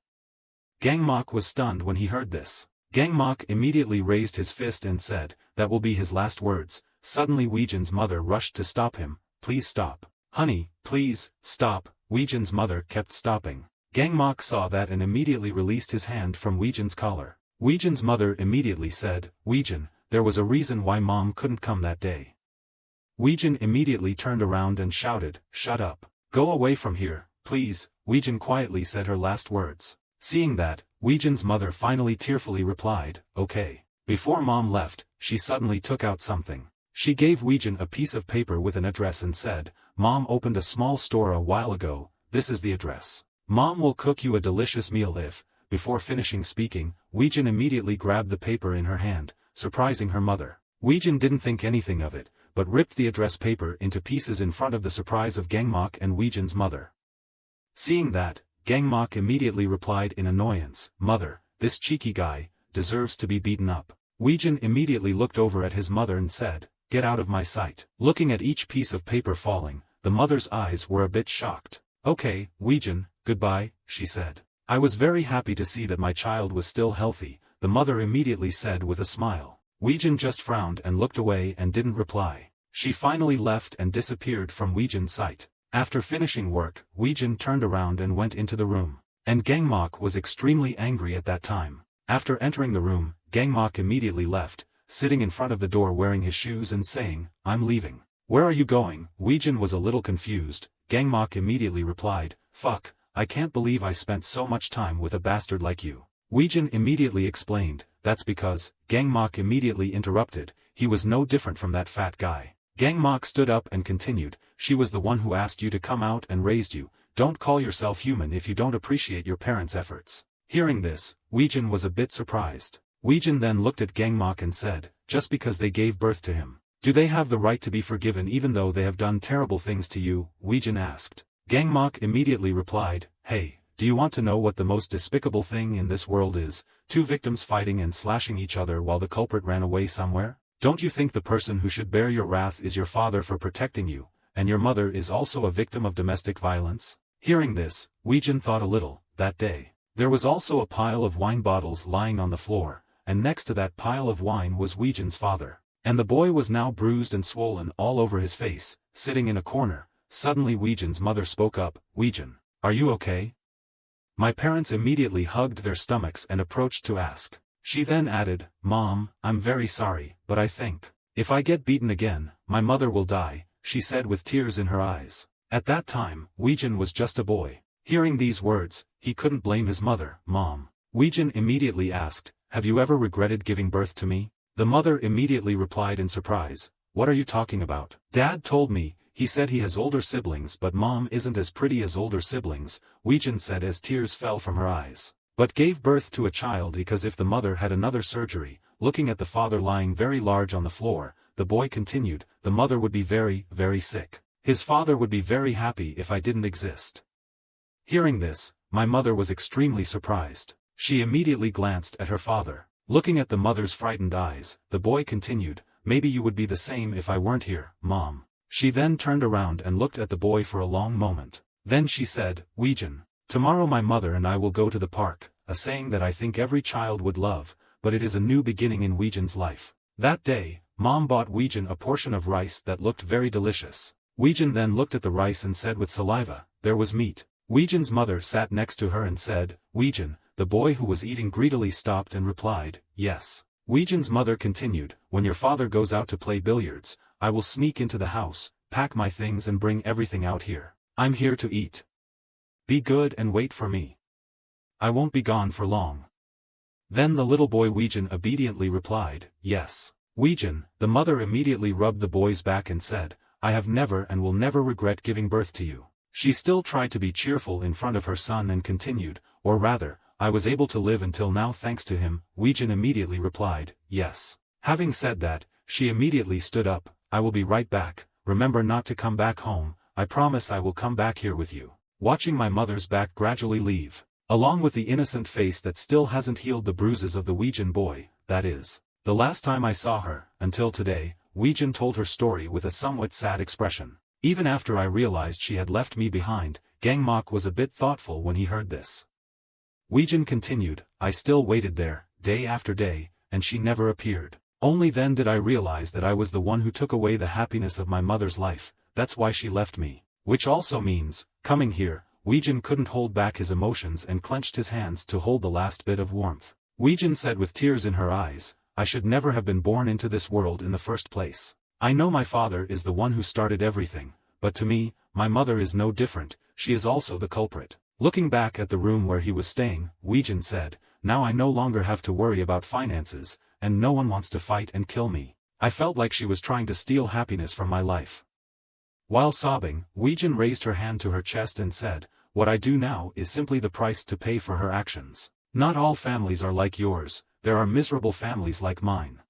[SPEAKER 1] Gmach was stunned when he heard this. Gmach immediately raised his fist and said, that will be his last words. Suddenly Weijin's mother rushed to stop him. Please stop. Honey, please, stop. Weijin's mother kept stopping. Gmach saw that and immediately released his hand from Weijin's collar. Weijin's mother immediately said, Weijin, there was a reason why mom couldn't come that day. Weijin immediately turned around and shouted, shut up. Go away from here, please. Weijin quietly said her last words. Seeing that, Weijin's mother finally tearfully replied, okay. Before mom left, she suddenly took out something. She gave Weijin a piece of paper with an address and said, Mom opened a small store a while ago, this is the address. Mom will cook you a delicious meal if, before finishing speaking, Weijin immediately grabbed the paper in her hand, surprising her mother. Weijin didn't think anything of it, but ripped the address paper into pieces in front of the surprise of Gmach and Weijin's mother. Seeing that, Gmach immediately replied in annoyance, Mother, this cheeky guy, deserves to be beaten up. Weijin immediately looked over at his mother and said, get out of my sight. Looking at each piece of paper falling, the mother's eyes were a bit shocked. Okay, Weijin, goodbye, she said. I was very happy to see that my child was still healthy, the mother immediately said with a smile. Weijin just frowned and looked away and didn't reply. She finally left and disappeared from Weijin's sight. After finishing work, Weijin turned around and went into the room. And Gmach was extremely angry at that time. After entering the room, Gmach immediately left, sitting in front of the door wearing his shoes and saying, I'm leaving. Where are you going? Weijin was a little confused. Gmach immediately replied, fuck, I can't believe I spent so much time with a bastard like you. Weijin immediately explained, that's because, Gmach immediately interrupted, he was no different from that fat guy. Gmach stood up and continued, she was the one who asked you to come out and raised you, don't call yourself human if you don't appreciate your parents' efforts. Hearing this, Weijin was a bit surprised. Weijin then looked at Gmach and said, just because they gave birth to him, do they have the right to be forgiven even though they have done terrible things to you? Weijin asked. Gmach immediately replied, hey, do you want to know what the most despicable thing in this world is? Two victims fighting and slashing each other while the culprit ran away somewhere? Don't you think the person who should bear your wrath is your father for protecting you, and your mother is also a victim of domestic violence? Hearing this, Weijin thought a little. That day, there was also a pile of wine bottles lying on the floor, and next to that pile of wine was Weijin's father. And the boy was now bruised and swollen all over his face, sitting in a corner. Suddenly Weijin's mother spoke up, Weijin, are you okay? My parents immediately hugged their stomachs and approached to ask. She then added, Mom, I'm very sorry, but I think, if I get beaten again, my mother will die, she said with tears in her eyes. At that time, Weijin was just a boy. Hearing these words, he couldn't blame his mother. Mom. Weijin immediately asked, have you ever regretted giving birth to me? The mother immediately replied in surprise, what are you talking about? Dad told me, he said he has older siblings but mom isn't as pretty as older siblings, Weijin said as tears fell from her eyes. But gave birth to a child because if the mother had another surgery, looking at the father lying very large on the floor, the boy continued, the mother would be very, very sick. His father would be very happy if I didn't exist. Hearing this, my mother was extremely surprised. She immediately glanced at her father. Looking at the mother's frightened eyes, the boy continued, maybe you would be the same if I weren't here, Mom. She then turned around and looked at the boy for a long moment. Then she said, Weijin, tomorrow my mother and I will go to the park, a saying that I think every child would love, but it is a new beginning in Weijin's life. That day, Mom bought Weijin a portion of rice that looked very delicious. Weijin then looked at the rice and said with saliva, there was meat. Weijin's mother sat next to her and said, Weijin, the boy who was eating greedily stopped and replied, yes. Weijin's mother continued, when your father goes out to play billiards, I will sneak into the house, pack my things and bring everything out here. I'm here to eat. Be good and wait for me. I won't be gone for long. Then the little boy Weijin obediently replied, yes. Weijin, the mother immediately rubbed the boy's back and said, I have never and will never regret giving birth to you. She still tried to be cheerful in front of her son and continued, or rather, I was able to live until now thanks to him. Weijin immediately replied, yes. Having said that, she immediately stood up, I will be right back, remember not to come back home, I promise I will come back here with you. Watching my mother's back gradually leave, along with the innocent face that still hasn't healed the bruises of the Weijin boy, that is, the last time I saw her, until today, Weijin told her story with a somewhat sad expression. Even after I realized she had left me behind, Gmach was a bit thoughtful when he heard this. Weijin continued, I still waited there, day after day, and she never appeared. Only then did I realize that I was the one who took away the happiness of my mother's life, that's why she left me. Which also means, coming here, Weijin couldn't hold back his emotions and clenched his hands to hold the last bit of warmth. Weijin said with tears in her eyes, I should never have been born into this world in the first place. I know my father is the one who started everything, but to me, my mother is no different, she is also the culprit. Looking back at the room where he was staying, Weijin said, now I no longer have to worry about finances, and no one wants to fight and kill me. I felt like she was trying to steal happiness from my life. While sobbing, Weijin raised her hand to her chest and said, what I do now is simply the price to pay for her actions. Not all families are like yours, there are miserable families like mine.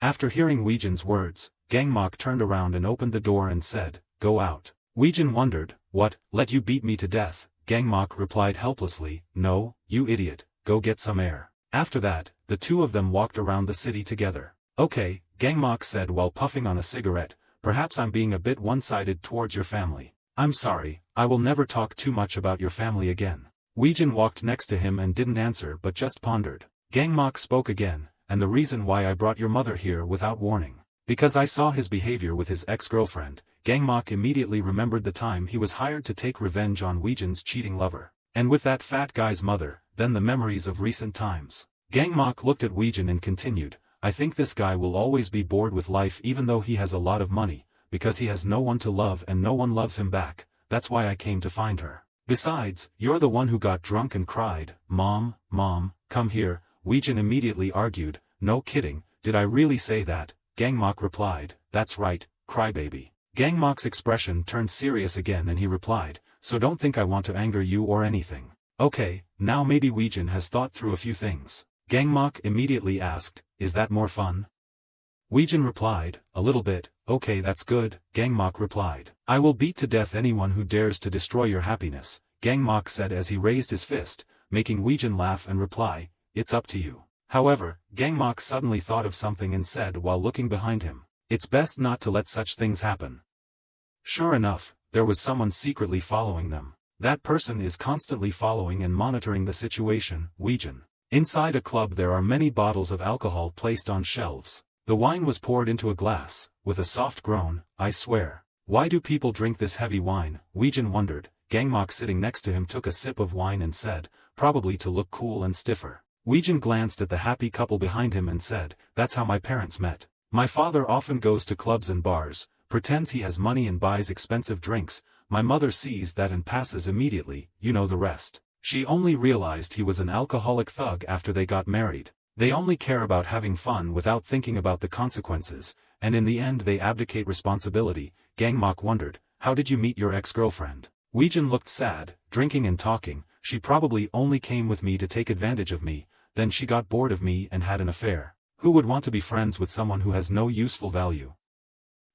[SPEAKER 1] After hearing Weijin's words, Gmach turned around and opened the door and said, go out. Weijin wondered, what, let you beat me to death? Gmach replied helplessly, no, you idiot, go get some air. After that, the two of them walked around the city together. Okay, Gmach said while puffing on a cigarette, perhaps I'm being a bit one-sided towards your family. I'm sorry, I will never talk too much about your family again. Weijin walked next to him and didn't answer but just pondered. Gmach spoke again, and the reason why I brought your mother here without warning. Because I saw his behavior with his ex-girlfriend. Gmach immediately remembered the time he was hired to take revenge on Weijin's cheating lover. And with that fat guy's mother, then the memories of recent times. Gmach looked at Weijin and continued, I think this guy will always be bored with life even though he has a lot of money, because he has no one to love and no one loves him back, that's why I came to find her. Besides, you're the one who got drunk and cried, Mom, come here, Weijin immediately argued, no kidding, did I really say that? Gmach replied, that's right, crybaby. Gmach's expression turned serious again and he replied, so don't think I want to anger you or anything. Okay, now maybe Weijin has thought through a few things. Gmach immediately asked, is that more fun? Weijin replied, a little bit, okay that's good, Gmach replied. I will beat to death anyone who dares to destroy your happiness, Gmach said as he raised his fist, making Weijin laugh and reply, it's up to you. However, Gmach suddenly thought of something and said while looking behind him, it's best not to let such things happen. Sure enough, there was someone secretly following them. That person is constantly following and monitoring the situation, Weijin. Inside a club there are many bottles of alcohol placed on shelves. The wine was poured into a glass, with a soft groan, I swear. Why do people drink this heavy wine? Weijin wondered. Gmach sitting next to him took a sip of wine and said, probably to look cool and stiffer. Weijin glanced at the happy couple behind him and said, that's how my parents met. My father often goes to clubs and bars, pretends he has money and buys expensive drinks, my mother sees that and passes immediately, you know the rest. She only realized he was an alcoholic thug after they got married. They only care about having fun without thinking about the consequences, and in the end they abdicate responsibility. Gmach wondered, how did you meet your ex-girlfriend? Weijin looked sad, drinking and talking, she probably only came with me to take advantage of me, then she got bored of me and had an affair. Who would want to be friends with someone who has no useful value?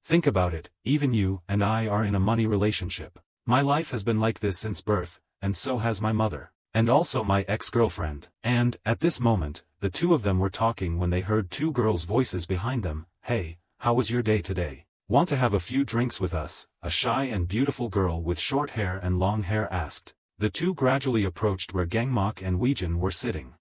[SPEAKER 1] Think about it, even you and I are in a money relationship. My life has been like this since birth, and so has my mother, and also my ex-girlfriend. And, at this moment, the two of them were talking when they heard two girls' voices behind them. Hey, how was your day today? Want to have a few drinks with us? A shy and beautiful girl with short hair and long hair asked. The two gradually approached where Gmach and Weijin were sitting.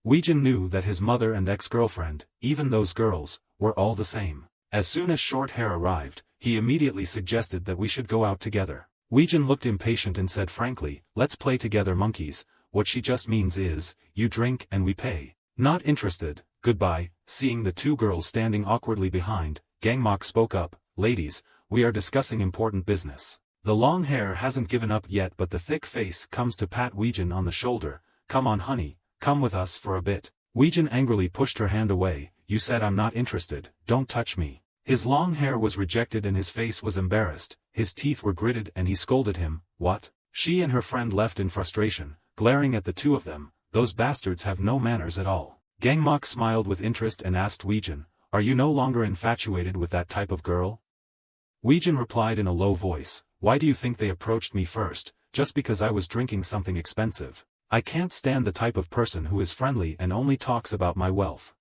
[SPEAKER 1] Weijin knew that his mother and ex-girlfriend, even those girls, were all the same. As soon as short hair arrived, he immediately suggested that we should go out together. Weijin looked impatient and said frankly, let's play together monkeys, what she just means is, you drink and we pay. Not interested, goodbye. Seeing the two girls standing awkwardly behind, Gmach spoke up, ladies, we are discussing important business. The long hair hasn't given up yet but the thick face comes to pat Weijin on the shoulder, come on honey, come with us for a bit. Weijin angrily pushed her hand away, you said I'm not interested, don't touch me. His long hair was rejected and his face was embarrassed, his teeth were gritted and he scolded him, what? She and her friend left in frustration, glaring at the two of them, those bastards have no manners at all. Gmach smiled with interest and asked Weijin, are you no longer infatuated with that type of girl? Weijin replied in a low voice, why do you think they approached me first, just because I was drinking something expensive? I can't stand the type of person who is friendly and only talks about my wealth.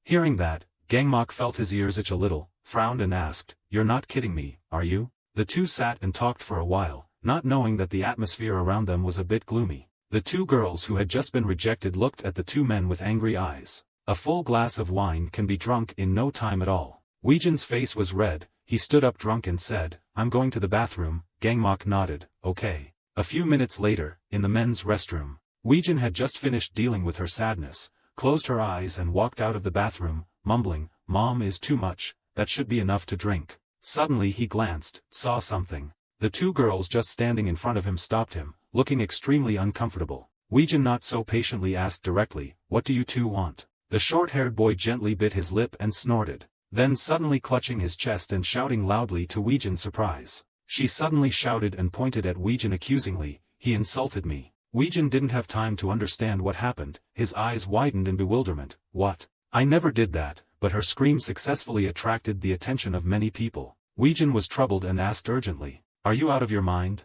[SPEAKER 1] Hearing that, Gmach felt his ears itch a little, frowned and asked, you're not kidding me, are you? The two sat and talked for a while, not knowing that the atmosphere around them was a bit gloomy. The two girls who had just been rejected looked at the two men with angry eyes. A full glass of wine can be drunk in no time at all. Weijin's face was red, he stood up drunk and said, I'm going to the bathroom. Gmach nodded, okay. A few minutes later, in the men's restroom, Weijin had just finished dealing with her sadness, closed her eyes and walked out of the bathroom, mumbling, Mom is too much, that should be enough to drink. Suddenly he glanced, saw something. The two girls just standing in front of him stopped him, looking extremely uncomfortable. Weijin not so patiently asked directly, what do you two want? The short-haired boy gently bit his lip and snorted. Then suddenly clutching his chest and shouting loudly to Weijin's surprise. She suddenly shouted and pointed at Weijin accusingly, he insulted me. Weijin didn't have time to understand what happened, his eyes widened in bewilderment, what? I never did that, but her scream successfully attracted the attention of many people. Weijin was troubled and asked urgently, are you out of your mind?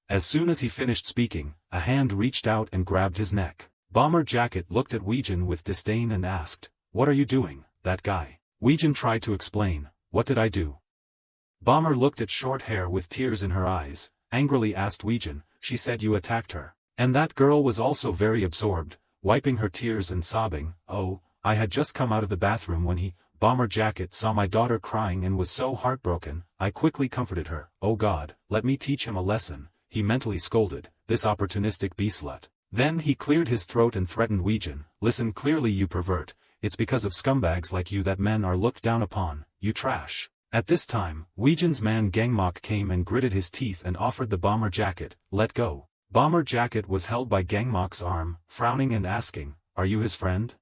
[SPEAKER 1] As soon as he finished speaking, a hand reached out and grabbed his neck. Bomber Jacket looked at Weijin with disdain and asked, what are you doing, that guy? Weijin tried to explain, what did I do? Bomber looked at Short Hair with tears in her eyes, angrily asked Weijin, she said you attacked her. And that girl was also very absorbed, wiping her tears and sobbing, oh, I had just come out of the bathroom when Bomber Jacket saw my daughter crying and was so heartbroken, I quickly comforted her, oh God, let me teach him a lesson, he mentally scolded, this opportunistic bee-slut. Then he cleared his throat and threatened Weijin, listen clearly you pervert, it's because of scumbags like you that men are looked down upon, you trash. At this time, Weijin's man Gmach came and gritted his teeth and offered the Bomber Jacket, let go. Bomber Jacket was held by Gmach's arm, frowning and asking, are you his friend?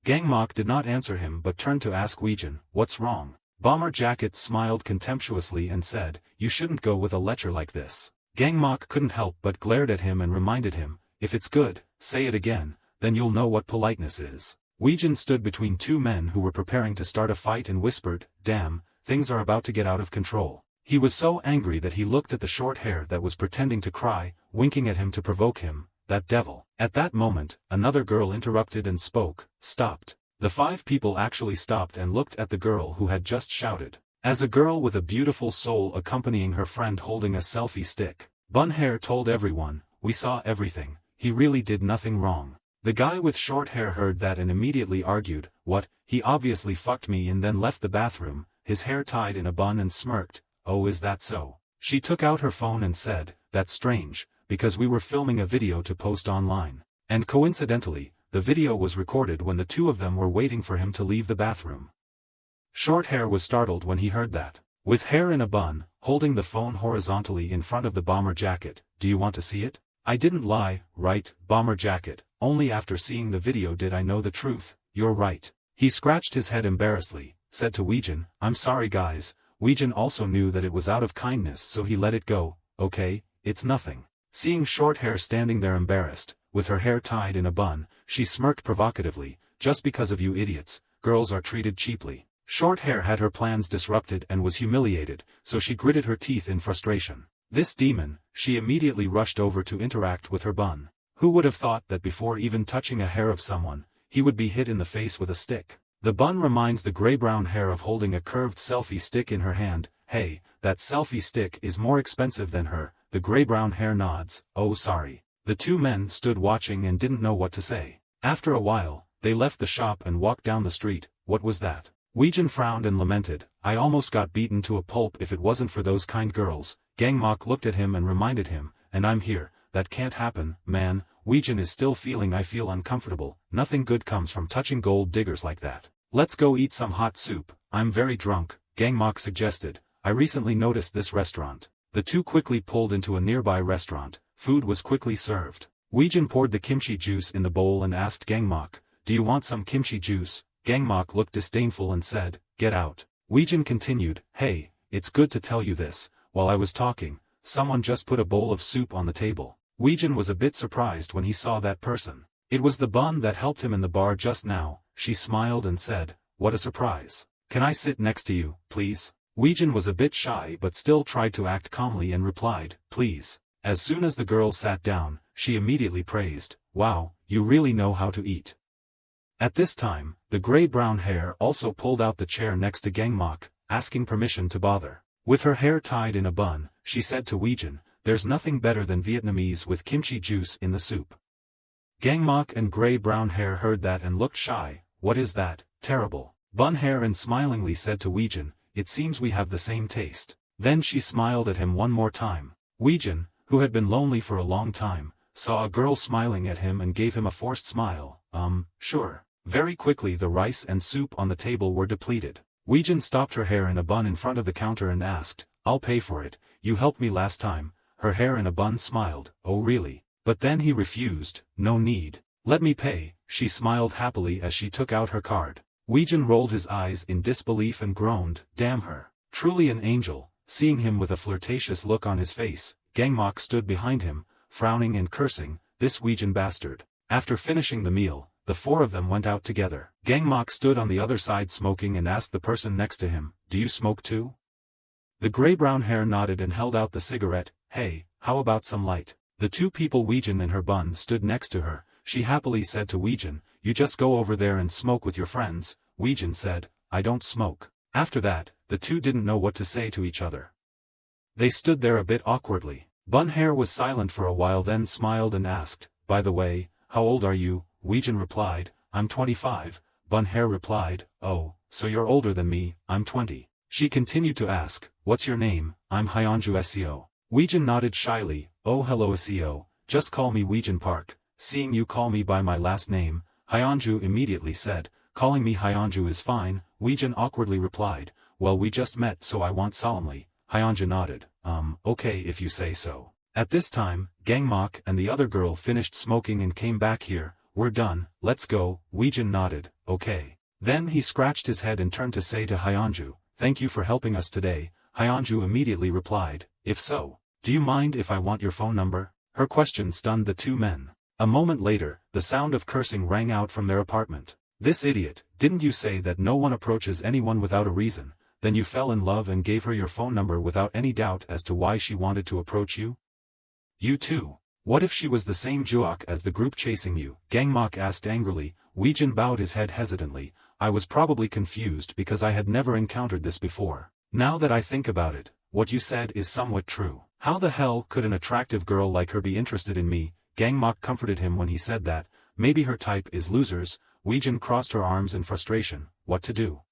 [SPEAKER 1] Gmach did not answer him but turned to ask Weijin, what's wrong? Bomber Jacket smiled contemptuously and said, you shouldn't go with a lecher like this. Gmach couldn't help but glared at him and reminded him, if it's good, say it again, then you'll know what politeness is. Weijin stood between two men who were preparing to start a fight and whispered, damn, things are about to get out of control. He was so angry that he looked at the short hair that was pretending to cry, winking at him to provoke him, that devil. At that moment, another girl interrupted and spoke, stopped. The five people actually stopped and looked at the girl who had just shouted. As a girl with a beautiful soul accompanying her friend holding a selfie stick, Bun Hair told everyone, we saw everything, he really did nothing wrong. The guy with short hair heard that and immediately argued, what, he obviously fucked me and then left the bathroom, his hair tied in a bun and smirked, oh is that so? She took out her phone and said, that's strange, because we were filming a video to post online. And coincidentally, the video was recorded when the two of them were waiting for him to leave the bathroom. Short Hair was startled when he heard that. With hair in a bun, holding the phone horizontally in front of the Bomber Jacket, do you want to see it? I didn't lie, right, Bomber Jacket, only after seeing the video did I know the truth, you're right. He scratched his head embarrassedly, said to Weijin, I'm sorry guys. Weijin also knew that it was out of kindness so he let it go, okay, it's nothing. Seeing Short Hair standing there embarrassed, with her hair tied in a bun, she smirked provocatively, just because of you idiots, girls are treated cheaply. Short Hair had her plans disrupted and was humiliated, so she gritted her teeth in frustration. This demon, she immediately rushed over to interact with her bun. Who would have thought that before even touching a hair of someone, he would be hit in the face with a stick? The bun reminds the gray-brown hair of holding a curved selfie stick in her hand. Hey, that selfie stick is more expensive than her. The gray-brown hair nods, oh sorry. The two men stood watching and didn't know what to say. After a while, they left the shop and walked down the street. What was that? Weijin frowned and lamented, I almost got beaten to a pulp if it wasn't for those kind girls. Gmach looked at him and reminded him, and I'm here, that can't happen, man. Weijin is still feeling I feel uncomfortable, nothing good comes from touching gold diggers like that. Let's go eat some hot soup, I'm very drunk, Gmach suggested, I recently noticed this restaurant. The two quickly pulled into a nearby restaurant, food was quickly served. Weijin poured the kimchi juice in the bowl and asked Gangmak, "Do you want some kimchi juice?" Gangmak looked disdainful and said, "Get out." Weijin continued, "Hey, it's good to tell you this, while I was talking, someone just put a bowl of soup on the table." Weijin was a bit surprised when he saw that person. It was the bun that helped him in the bar just now. She smiled and said, "What a surprise. Can I sit next to you, please?" Weijin was a bit shy but still tried to act calmly and replied, "Please." As soon as the girl sat down, she immediately praised, "Wow, you really know how to eat." At this time, the gray-brown hair also pulled out the chair next to Gangmak, asking permission to bother. With her hair tied in a bun, she said to Weijin, "There's nothing better than Vietnamese with kimchi juice in the soup." Gangmak and gray-brown hair heard that and looked shy. "What is that, terrible?" Bun hair and smilingly said to Weijin, "It seems we have the same taste." Then she smiled at him one more time. Weijin, who had been lonely for a long time, saw a girl smiling at him and gave him a forced smile. Sure." Very quickly the rice and soup on the table were depleted. Weijin stopped her hair in a bun in front of the counter and asked, "I'll pay for it, you helped me last time." Her hair in a bun smiled, "Oh really?" But then he refused, "No need. Let me pay." She smiled happily as she took out her card. Weijin rolled his eyes in disbelief and groaned, "Damn her. Truly an angel." Seeing him with a flirtatious look on his face, Gangmak stood behind him, frowning and cursing, "This Weijin bastard." After finishing the meal, the four of them went out together. Gangmak stood on the other side smoking and asked the person next to him, "Do you smoke too?" The gray-brown hair nodded and held out the cigarette. "Hey, how about some light?" The two people Weijin and her bun stood next to her. She happily said to Weijin, "You just go over there and smoke with your friends." Weijin said, "I don't smoke." After that, the two didn't know what to say to each other. They stood there a bit awkwardly. Bun hair was silent for a while then smiled and asked, "By the way, how old are you?" Weijin replied, "I'm 25. Bun hair replied, "Oh, so you're older than me, I'm 20. She continued to ask, "What's your name?" "I'm Hyunju Seo." Weijin nodded shyly, "Oh hello Seo, just call me Weijin Park." "Seeing you call me by my last name," Hyunju immediately said, "Calling me Hyunju is fine." Weijin awkwardly replied, "Well we just met so I want solemnly." Hyunju nodded, Okay if you say so." At this time, Gangmak and the other girl finished smoking and came back here. "We're done, let's go." Weijin nodded, "Okay." Then he scratched his head and turned to say to Hyunju, "Thank you for helping us today." Hyunju immediately replied, "If so, do you mind if I want your phone number?" Her question stunned the two men. A moment later, the sound of cursing rang out from their apartment. "This idiot, didn't you say that no one approaches anyone without a reason? Then you fell in love and gave her your phone number without any doubt as to why she wanted to approach you? You too. What if she was the same Juok as the group chasing you?" Gangmak asked angrily. Weijin bowed his head hesitantly. "I was probably confused because I had never encountered this before. Now that I think about it, what you said is somewhat true. How the hell could an attractive girl like her be interested in me?" Gangmak comforted him when he said that. Maybe her type is losers. Weijin crossed her arms in frustration. What to do?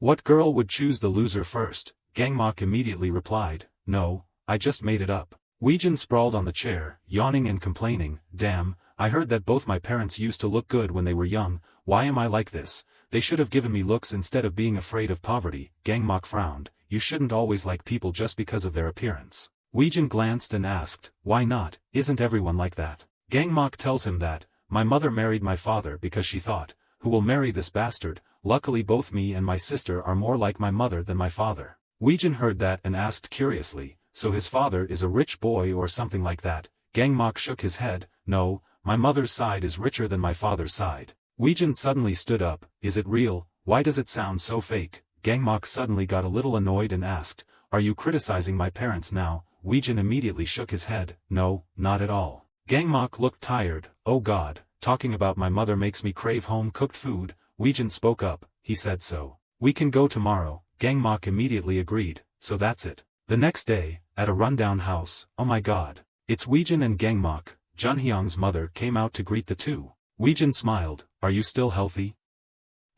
[SPEAKER 1] What girl would choose the loser first? Gangmak immediately replied, "No, I just made it up." Weijin sprawled on the chair, yawning and complaining, "Damn, I heard that both my parents used to look good when they were young. Why am I like this? They should have given me looks instead of being afraid of poverty." Gangmak frowned. "You shouldn't always like people just because of their appearance." Weijin glanced and asked, "Why not? Isn't everyone like that?" Gangmak tells him that, "My mother married my father because she thought, who will marry this bastard? Luckily both me and my sister are more like my mother than my father." Weijin heard that and asked curiously, "So his father is a rich boy or something like that?" Gangmak shook his head, "No, my mother's side is richer than my father's side." Weijin suddenly stood up, "Is it real? Why does it sound so fake?" Gangmak suddenly got a little annoyed and asked, "Are you criticizing my parents now?" Weijin immediately shook his head, "No, not at all." Gangmak looked tired. "Oh God, talking about my mother makes me crave home-cooked food." Weijin spoke up, he said so. "We can go tomorrow." Gangmak immediately agreed, "So that's it." The next day, at a rundown house, "Oh my God, it's Weijin and Gangmak." Junhyung's mother came out to greet the two. Weijin smiled, "Are you still healthy?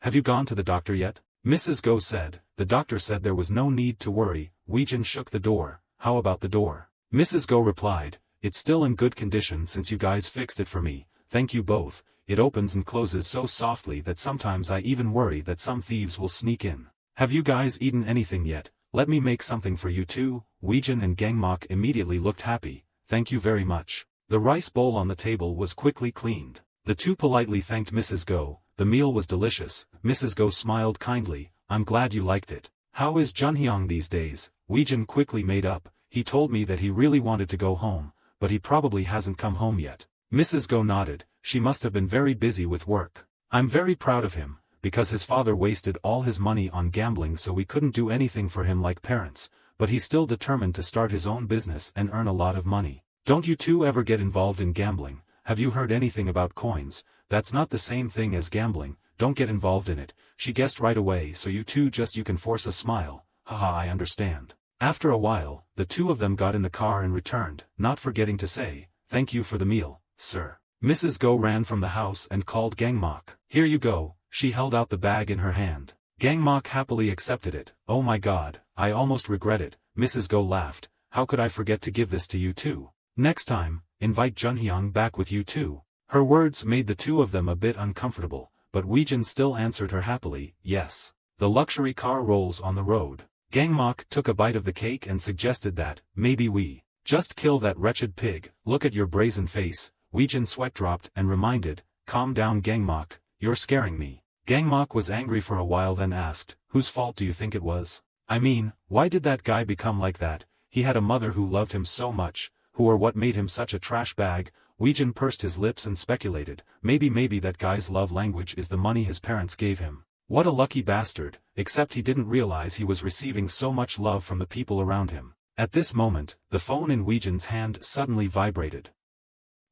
[SPEAKER 1] Have you gone to the doctor yet?" Mrs. Go said, "The doctor said there was no need to worry." Weijin shook the door. "How about the door?" Mrs. Go replied, "It's still in good condition since you guys fixed it for me. Thank you both. It opens and closes so softly that sometimes I even worry that some thieves will sneak in. Have you guys eaten anything yet? Let me make something for you too." Weijin and Gangmak immediately looked happy. "Thank you very much." The rice bowl on the table was quickly cleaned. The two politely thanked Mrs. Go. The meal was delicious. Mrs. Go smiled kindly. I'm glad you liked it. How is Junhyung these days? Weijin quickly made up. He told me that he really wanted to go home, but he probably hasn't come home yet. Mrs. Go nodded. She must have been very busy with work. I'm very proud of him, because his father wasted all his money on gambling, so we couldn't do anything for him like parents, but he's still determined to start his own business and earn a lot of money. Don't you two ever get involved in gambling? Have you heard anything about coins? That's not the same thing as gambling. Don't get involved in it. She guessed right away, so you two you can force a smile. Haha, I understand. After a while, the two of them got in the car and returned, not forgetting to say, thank you for the meal, sir. Mrs. Go ran from the house and called Gangmach. Here you go. She held out the bag in her hand. Gangmach happily accepted it. Oh my god, I almost regret it. Mrs. Go laughed. How could I forget to give this to you too? Next time, invite Junhyung back with you too. Her words made the two of them a bit uncomfortable, but Weijin still answered her happily, yes. The luxury car rolls on the road. Gangmach took a bite of the cake and suggested that, maybe we just kill that wretched pig. Look at your brazen face. Weijin sweat dropped and reminded, calm down Gangmach, you're scaring me. Gangmach was angry for a while, then asked, whose fault do you think it was? I mean, why did that guy become like that? He had a mother who loved him so much, who or what made him such a trash bag? Weijin pursed his lips and speculated, maybe that guy's love language is the money his parents gave him. What a lucky bastard, except he didn't realize he was receiving so much love from the people around him. At this moment, the phone in Weijin's hand suddenly vibrated.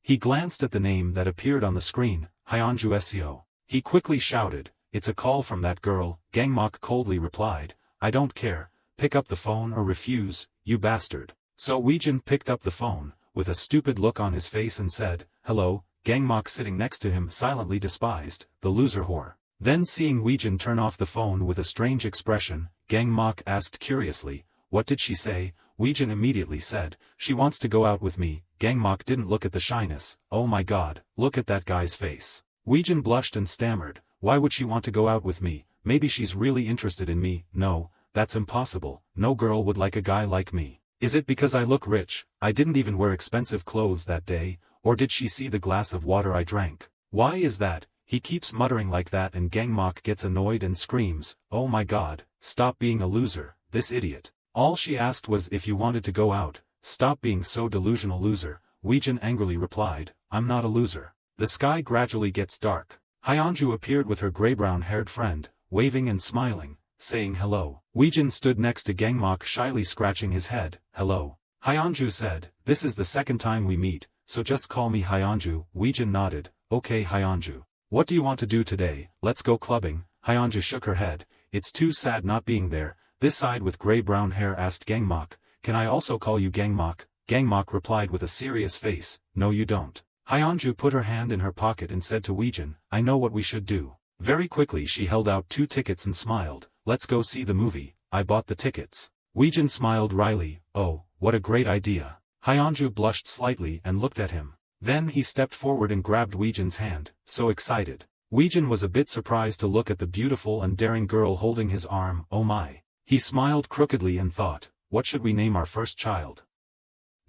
[SPEAKER 1] He glanced at the name that appeared on the screen, Hyunju Seo. He quickly shouted, it's a call from that girl. Gangmach coldly replied, I don't care, pick up the phone or refuse, you bastard. So Weijin picked up the phone, with a stupid look on his face and said, hello. Gangmach sitting next to him silently despised, the loser whore. Then seeing Weijin turn off the phone with a strange expression, Gangmach asked curiously, what did she say? Weijin immediately said, she wants to go out with me. Gangmach didn't look at the shyness. Oh my god, look at that guy's face. Weijin blushed and stammered, why would she want to go out with me? Maybe she's really interested in me. No, that's impossible. No girl would like a guy like me. Is it because I look rich? I didn't even wear expensive clothes that day, or did she see the glass of water I drank? Why is that? He keeps muttering like that and Gangmach gets annoyed and screams, oh my god, stop being a loser, this idiot. All she asked was if you wanted to go out. Stop being so delusional, loser. Weijin angrily replied, I'm not a loser. The sky gradually gets dark. Hyunju appeared with her gray-brown-haired friend, waving and smiling, saying hello. Weijin stood next to Gangmach shyly scratching his head. Hello. Hyunju said, this is the second time we meet, so just call me Hyunju. Weijin nodded, okay Hyunju. What do you want to do today? Let's go clubbing. Hyunju shook her head, it's too sad not being there. This side with gray-brown hair asked Gangmach, can I also call you Gangmach? Gangmach replied with a serious face, no you don't. Hyunju put her hand in her pocket and said to Weijin, I know what we should do. Very quickly she held out 2 tickets and smiled, let's go see the movie. I bought the tickets. Weijin smiled wryly, oh, what a great idea. Hyunju blushed slightly and looked at him. Then he stepped forward and grabbed Weijin's hand, so excited. Weijin was a bit surprised to look at the beautiful and daring girl holding his arm. Oh my. He smiled crookedly and thought, what should we name our first child?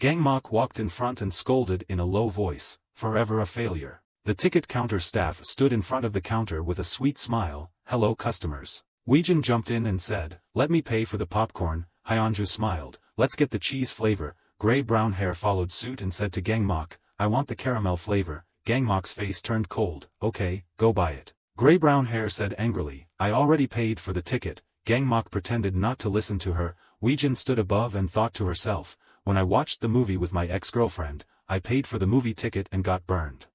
[SPEAKER 1] Gangmach walked in front and scolded in a low voice, forever a failure. The ticket counter staff stood in front of the counter with a sweet smile, hello customers. Weijin jumped in and said, let me pay for the popcorn. Hyunju smiled, let's get the cheese flavor. Gray-brown hair followed suit and said to Gangmach, I want the caramel flavor. Gangmach's face turned cold, okay, go buy it. Gray-brown hair said angrily, I already paid for the ticket. Gangmach pretended not to listen to her. Weijin stood above and thought to herself, when I watched the movie with my ex-girlfriend, I paid for the movie ticket and got burned.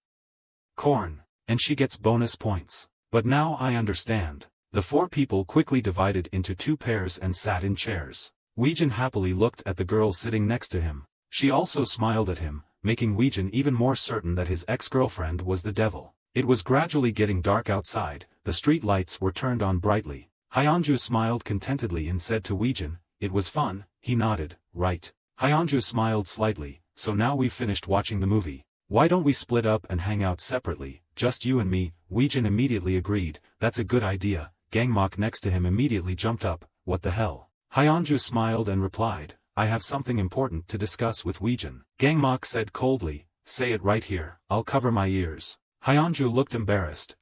[SPEAKER 1] Corn. And she gets bonus points. But now I understand. The 4 people quickly divided into 2 pairs and sat in chairs. Weijin happily looked at the girl sitting next to him. She also smiled at him, making Weijin even more certain that his ex-girlfriend was the devil. It was gradually getting dark outside, the street lights were turned on brightly. Hyunju smiled contentedly and said to Weijin, it was fun. He nodded, right. Hyunju smiled slightly, so now we've finished watching the movie. Why don't we split up and hang out separately, just you and me? Weijin immediately agreed, that's a good idea. Gangmach next to him immediately jumped up, what the hell? Hyunju smiled and replied, I have something important to discuss with Weijin. Gangmach said coldly, Say it right here, I'll cover my ears. Hyunju looked embarrassed.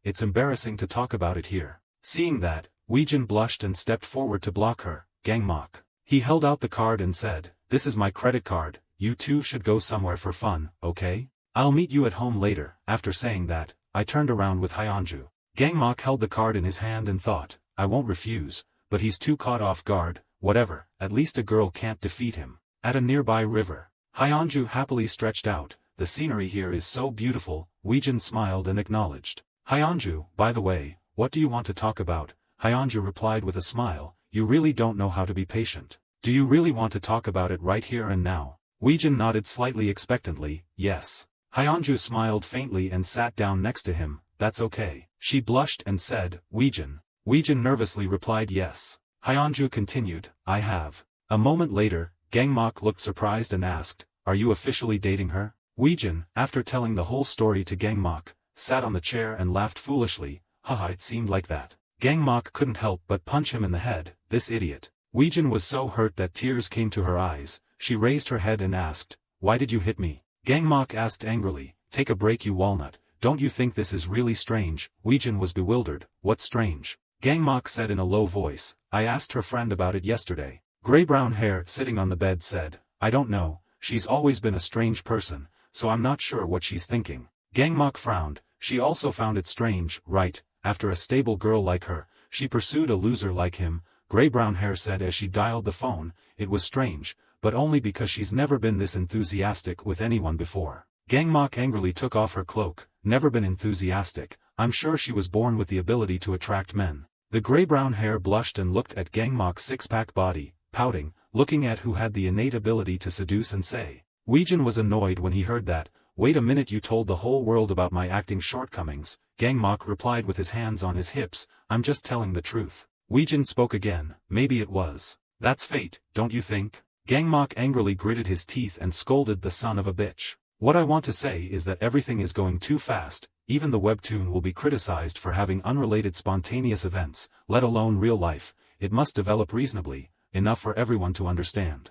[SPEAKER 1] It's embarrassing to talk about it here. Seeing that, Weijin blushed and stepped forward to block her. Gangmok. He held out the card and said, "This is my credit card, you two should go somewhere for fun, okay? I'll meet you at home later." After saying that, I turned around with Hyunju. Gangmok held the card in his hand and thought, I won't refuse, but he's too caught off guard, whatever, at least a girl can't defeat him. At a nearby river, Hyunju happily stretched out. The scenery here is so beautiful. Weijin smiled and acknowledged. Hyunju, by the way, what do you want to talk about? Hyunju replied with a smile, you really don't know how to be patient. Do you really want to talk about it right here and now? Weijin nodded slightly expectantly, yes. Hyunju smiled faintly and sat down next to him. That's okay. She blushed and said, Weijin. Weijin nervously replied yes. Hyunju continued, I have. A moment later, Gangmok looked surprised and asked, are you officially dating her? Weijin, after telling the whole story to Gangmok, sat on the chair and laughed foolishly. Haha, it seemed like that. Gangmok couldn't help but punch him in the head. This idiot. Weijin was so hurt that tears came to her eyes. She raised her head and asked, why did you hit me? Gangmok asked angrily, take a break you walnut, don't you think this is really strange? Weijin was bewildered. What's strange? Gangmok said in a low voice, I asked her friend about it yesterday. Gray-brown hair sitting on the bed said, I don't know, she's always been a strange person, so I'm not sure what she's thinking. Gangmok frowned. She also found it strange, right? After a stable girl like her, she pursued a loser like him. Gray-brown hair said as she dialed the phone, it was strange, but only because she's never been this enthusiastic with anyone before. Gangmok angrily took off her cloak. Never been enthusiastic, I'm sure she was born with the ability to attract men. The gray-brown hair blushed and looked at Gangmok's six-pack body, pouting, looking at who had the innate ability to seduce and say. Weijin was annoyed when he heard that. Wait a minute, you told the whole world about my acting shortcomings. Gangmok replied with his hands on his hips, I'm just telling the truth. Weijin spoke again, maybe it was. That's fate, don't you think? Gangmok angrily gritted his teeth and scolded the son of a bitch. What I want to say is that everything is going too fast. Even the webtoon will be criticized for having unrelated spontaneous events, let alone real life. It must develop reasonably, enough for everyone to understand.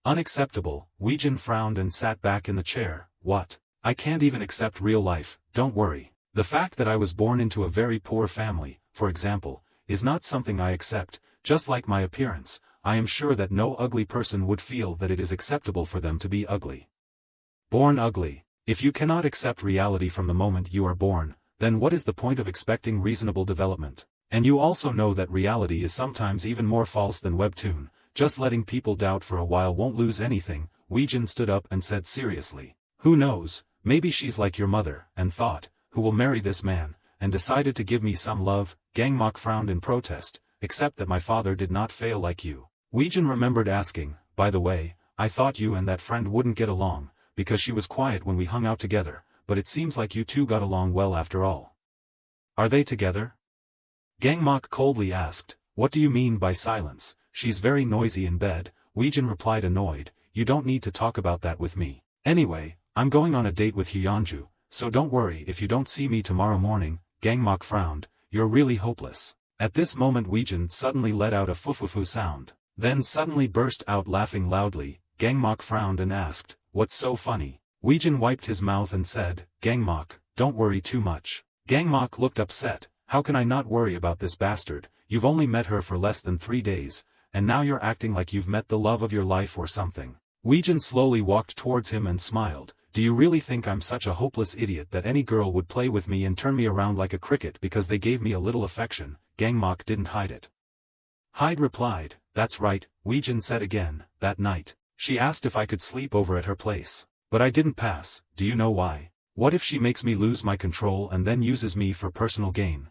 [SPEAKER 1] Unacceptable. Weijin frowned and sat back in the chair. What? I can't even accept real life, don't worry. The fact that I was born into a very poor family, for example, is not something I accept. Just like my appearance, I am sure that no ugly person would feel that it is acceptable for them to be ugly. Born ugly. If you cannot accept reality from the moment you are born, then what is the point of expecting reasonable development? And you also know that reality is sometimes even more false than webtoon. Just letting people doubt for a while won't lose anything. Weijin stood up and said seriously. Who knows, maybe she's like your mother, and thought, who will marry this man, and decided to give me some love. Gangmok frowned in protest, except that my father did not fail like you. Weijin remembered asking, by the way, I thought you and that friend wouldn't get along, because she was quiet when we hung out together, but it seems like you two got along well after all. Are they together? Gangmok coldly asked, what do you mean by silence? She's very noisy in bed. Weijin replied annoyed, you don't need to talk about that with me. Anyway, I'm going on a date with Hyunju, so don't worry if you don't see me tomorrow morning. Gangmok frowned, you're really hopeless. At this moment Weijin suddenly let out a fufufu sound, then suddenly burst out laughing loudly. Gangmok frowned and asked, what's so funny? Weijin wiped his mouth and said, Gangmok, don't worry too much. Gangmok looked upset, how can I not worry about this bastard? You've only met her for less than 3 days, and now you're acting like you've met the love of your life or something. Weijin slowly walked towards him and smiled. Do you really think I'm such a hopeless idiot that any girl would play with me and turn me around like a cricket because they gave me a little affection? Gangmok didn't hide it. Hyde replied, that's right. Weijin said again, that night. She asked if I could sleep over at her place. But I didn't pass. Do you know why? What if she makes me lose my control and then uses me for personal gain?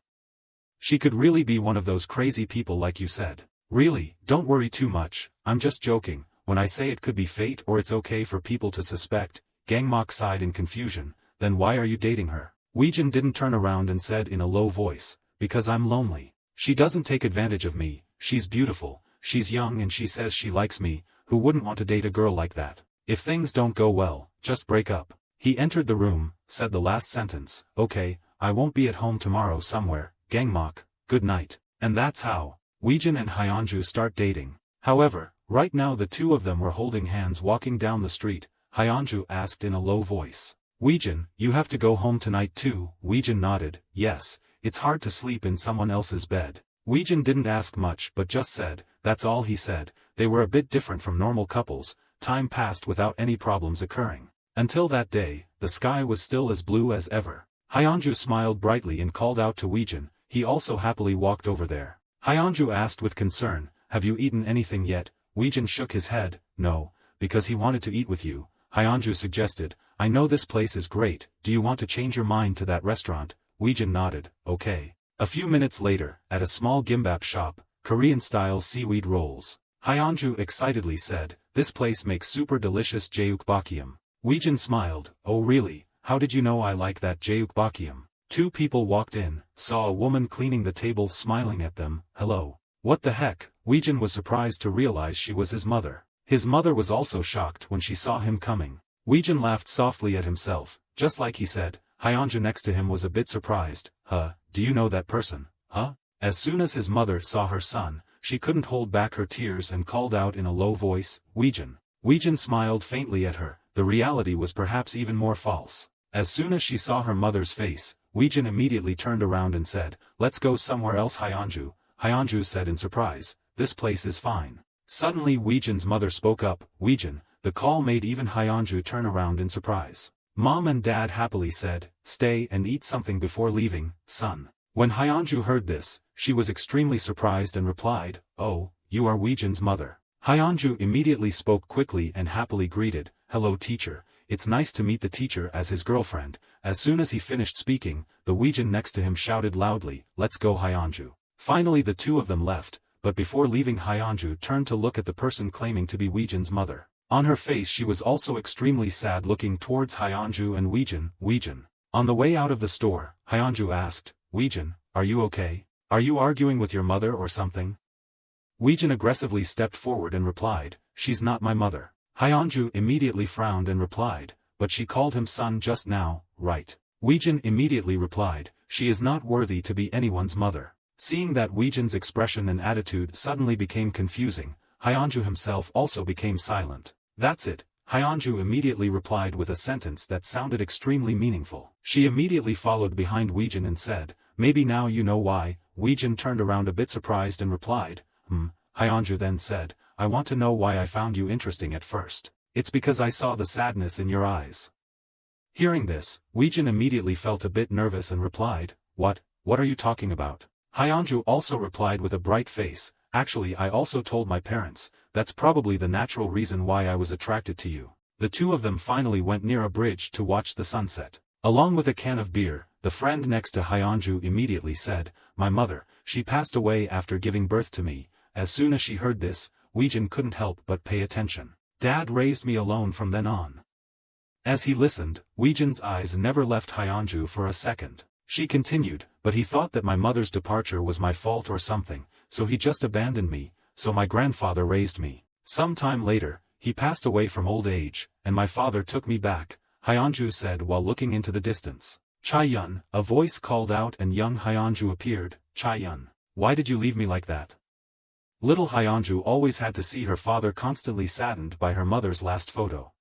[SPEAKER 1] She could really be one of those crazy people like you said. Really, don't worry too much, I'm just joking, when I say it could be fate or it's okay for people to suspect. Gangmok sighed in confusion, then why are you dating her? Weijin didn't turn around and said in a low voice, because I'm lonely. She doesn't take advantage of me, she's beautiful, she's young and she says she likes me. Who wouldn't want to date a girl like that? If things don't go well, just break up. He entered the room, said the last sentence, okay, I won't be at home tomorrow somewhere. Gangmok, good night. And that's how Weijin and Hyunju start dating. However, right now the two of them were holding hands walking down the street. Hyunju asked in a low voice. Weejin, you have to go home tonight too? Weejin nodded. Yes, it's hard to sleep in someone else's bed. Weejin didn't ask much but just said, that's all he said. They were a bit different from normal couples. Time passed without any problems occurring. Until that day, the sky was still as blue as ever. Hyunju smiled brightly and called out to Weejin. He also happily walked over there. Hyunju asked with concern, have you eaten anything yet? Weejin shook his head. No, because he wanted to eat with you. Hyunju suggested, I know this place is great, do you want to change your mind to that restaurant? Weejin nodded, okay. A few minutes later, at a small gimbap shop, Korean-style seaweed rolls. Hyunju excitedly said, this place makes super delicious jeukbokkeum. Weejin smiled, oh really, how did you know I like that jeukbokkeum? Two people walked in, saw a woman cleaning the table smiling at them. Hello. What the heck? Weejin was surprised to realize she was his mother. His mother was also shocked when she saw him coming. Weejin laughed softly at himself, just like he said. Hyunju next to him was a bit surprised. Huh, do you know that person? Huh? As soon as his mother saw her son, she couldn't hold back her tears and called out in a low voice, Weejin. Weejin smiled faintly at her. The reality was perhaps even more false. As soon as she saw her mother's face, Weejin immediately turned around and said, let's go somewhere else. Hyunju. Hyunju said in surprise, this place is fine. Suddenly Weejin's mother spoke up, Weejin. The call made even Hyunju turn around in surprise. Mom and Dad happily said, stay and eat something before leaving, son. When Hyunju heard this, she was extremely surprised and replied, oh, you are Weejin's mother. Hyunju immediately spoke quickly and happily greeted, hello teacher, it's nice to meet the teacher as his girlfriend. As soon as he finished speaking, the Weejin next to him shouted loudly, let's go Hyunju. Finally the two of them left, but before leaving Hyunju turned to look at the person claiming to be Weejin's mother. On her face she was also extremely sad looking towards Hyunju and Weejin. Weejin. On the way out of the store, Hyunju asked, Weejin, are you okay? Are you arguing with your mother or something? Weejin aggressively stepped forward and replied, she's not my mother. Hyunju immediately frowned and replied, but she called him son just now, right? Weejin immediately replied, she is not worthy to be anyone's mother. Seeing that Weejin's expression and attitude suddenly became confusing, Hyunju himself also became silent. That's it, Hyunju immediately replied with a sentence that sounded extremely meaningful. She immediately followed behind Weejin and said, maybe now you know why. Weejin turned around a bit surprised and replied, Hyunju then said, I want to know why I found you interesting at first. It's because I saw the sadness in your eyes. Hearing this, Weejin immediately felt a bit nervous and replied, what are you talking about? Hyunju also replied with a bright face, actually I also told my parents, that's probably the natural reason why I was attracted to you. The two of them finally went near a bridge to watch the sunset. Along with a can of beer, the friend next to Hyunju immediately said, my mother, she passed away after giving birth to me. As soon as she heard this, Weejin couldn't help but pay attention. Dad raised me alone from then on. As he listened, Weejin's eyes never left Hyunju for a second. She continued, but he thought that my mother's departure was my fault or something, so he just abandoned me, so my grandfather raised me. Some time later, he passed away from old age, and my father took me back, Hyunju said while looking into the distance. Chae-yun, a voice called out and young Hyunju appeared. Chae-yun, why did you leave me like that? Little Hyunju always had to see her father constantly saddened by her mother's last photo.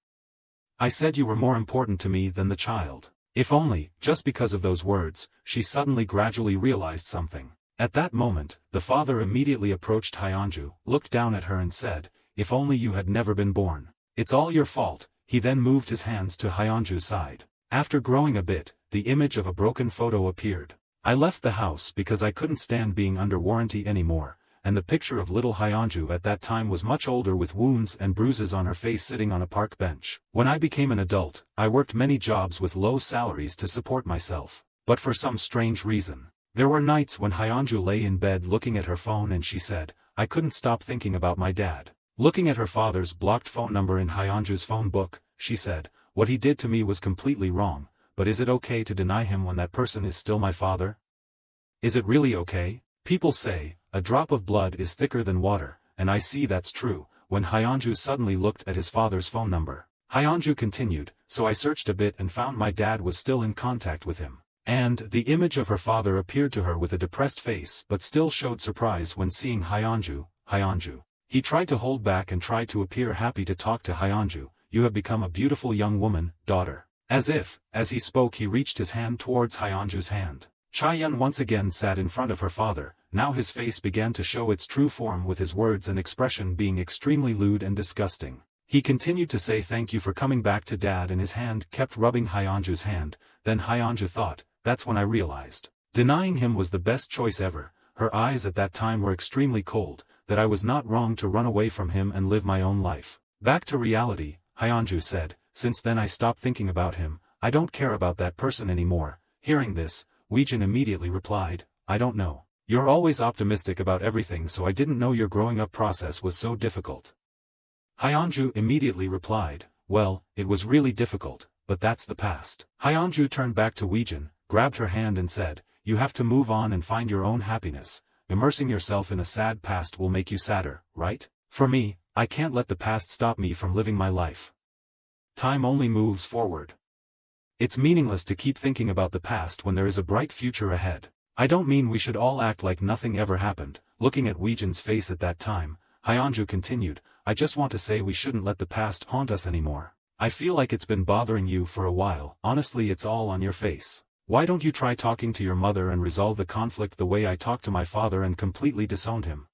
[SPEAKER 1] I said you were more important to me than the child. If only, just because of those words, she suddenly gradually realized something. At that moment, the father immediately approached Hyunju, looked down at her and said, if only you had never been born. It's all your fault. He then moved his hands to Hyunju's side. After growing a bit, the image of a broken photo appeared. I left the house because I couldn't stand being under warranty anymore, and the picture of little Hyunju at that time was much older with wounds and bruises on her face sitting on a park bench. When I became an adult, I worked many jobs with low salaries to support myself. But for some strange reason, there were nights when Hyunju lay in bed looking at her phone and she said, I couldn't stop thinking about my dad. Looking at her father's blocked phone number in Hyunju's phone book, she said, what he did to me was completely wrong, but is it okay to deny him when that person is still my father? Is it really okay? People say, a drop of blood is thicker than water, and I see that's true. When Hyunju suddenly looked at his father's phone number, Hyunju continued, so I searched a bit and found my dad was still in contact with him. And the image of her father appeared to her with a depressed face but still showed surprise when seeing Hyunju. He tried to hold back and tried to appear happy to talk to Hyunju. you have become a beautiful young woman, daughter. As he spoke he reached his hand towards Hyunju's hand. Chaeyeon once again sat in front of her father, now his face began to show its true form with his words and expression being extremely lewd and disgusting. He continued to say thank you for coming back to dad and his hand kept rubbing Hyunju's hand, then Hyunju thought, that's when I realized. Denying him was the best choice ever, her eyes at that time were extremely cold, that I was not wrong to run away from him and live my own life. Back to reality, Hyunju said, since then I stopped thinking about him, I don't care about that person anymore. Hearing this, Weijin immediately replied, I don't know. You're always optimistic about everything so I didn't know your growing up process was so difficult. Hyunju immediately replied, well, it was really difficult, but that's the past. Hyunju turned back to Weijin, grabbed her hand and said, you have to move on and find your own happiness. Immersing yourself in a sad past will make you sadder, right? For me, I can't let the past stop me from living my life. Time only moves forward. It's meaningless to keep thinking about the past when there is a bright future ahead. I don't mean we should all act like nothing ever happened. Looking at Weijin's face at that time, Hyunju continued, I just want to say we shouldn't let the past haunt us anymore. I feel like it's been bothering you for a while. Honestly, it's all on your face. Why don't you try talking to your mother and resolve the conflict the way I talked to my father and completely disowned him?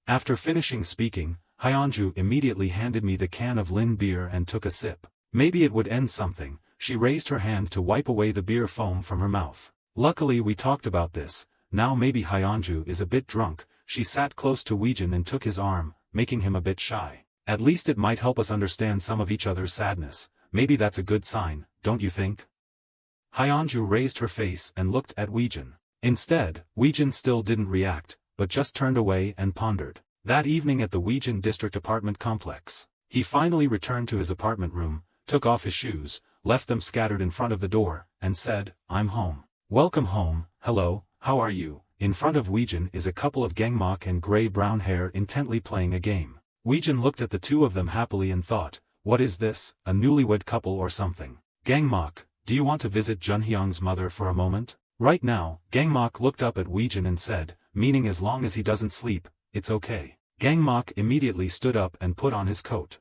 [SPEAKER 1] After finishing speaking, Hyunju immediately handed me the can of Lin beer and took a sip. Maybe it would end something. She raised her hand to wipe away the beer foam from her mouth. Luckily we talked about this. Now maybe Hyunju is a bit drunk. She sat close to Weijin and took his arm, making him a bit shy. At least it might help us understand some of each other's sadness. Maybe that's a good sign, don't you think? Hyunju raised her face and looked at Weijin. Instead, Weijin still didn't react, but just turned away and pondered. That evening at the Weijin district apartment complex, he finally returned to his apartment room, took off his shoes, left them scattered in front of the door, and said, I'm home. Welcome home, hello, how are you? In front of Weijin is a couple of Gmach and gray-brown hair intently playing a game. Weijin looked at the two of them happily and thought, what is this, a newlywed couple or something? Gmach, do you want to visit Junhyung's mother for a moment? Right now, Gmach looked up at Weijin and said, meaning as long as he doesn't sleep, it's okay. Gmach immediately stood up and put on his coat.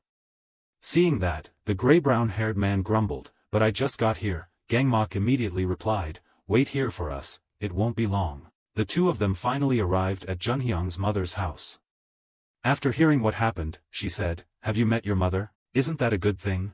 [SPEAKER 1] Seeing that, the gray-brown-haired man grumbled, but I just got here. Gmach immediately replied, wait here for us, it won't be long. The two of them finally arrived at Junhyung's mother's house. After hearing what happened, she said, have you met your mother? Isn't that a good thing?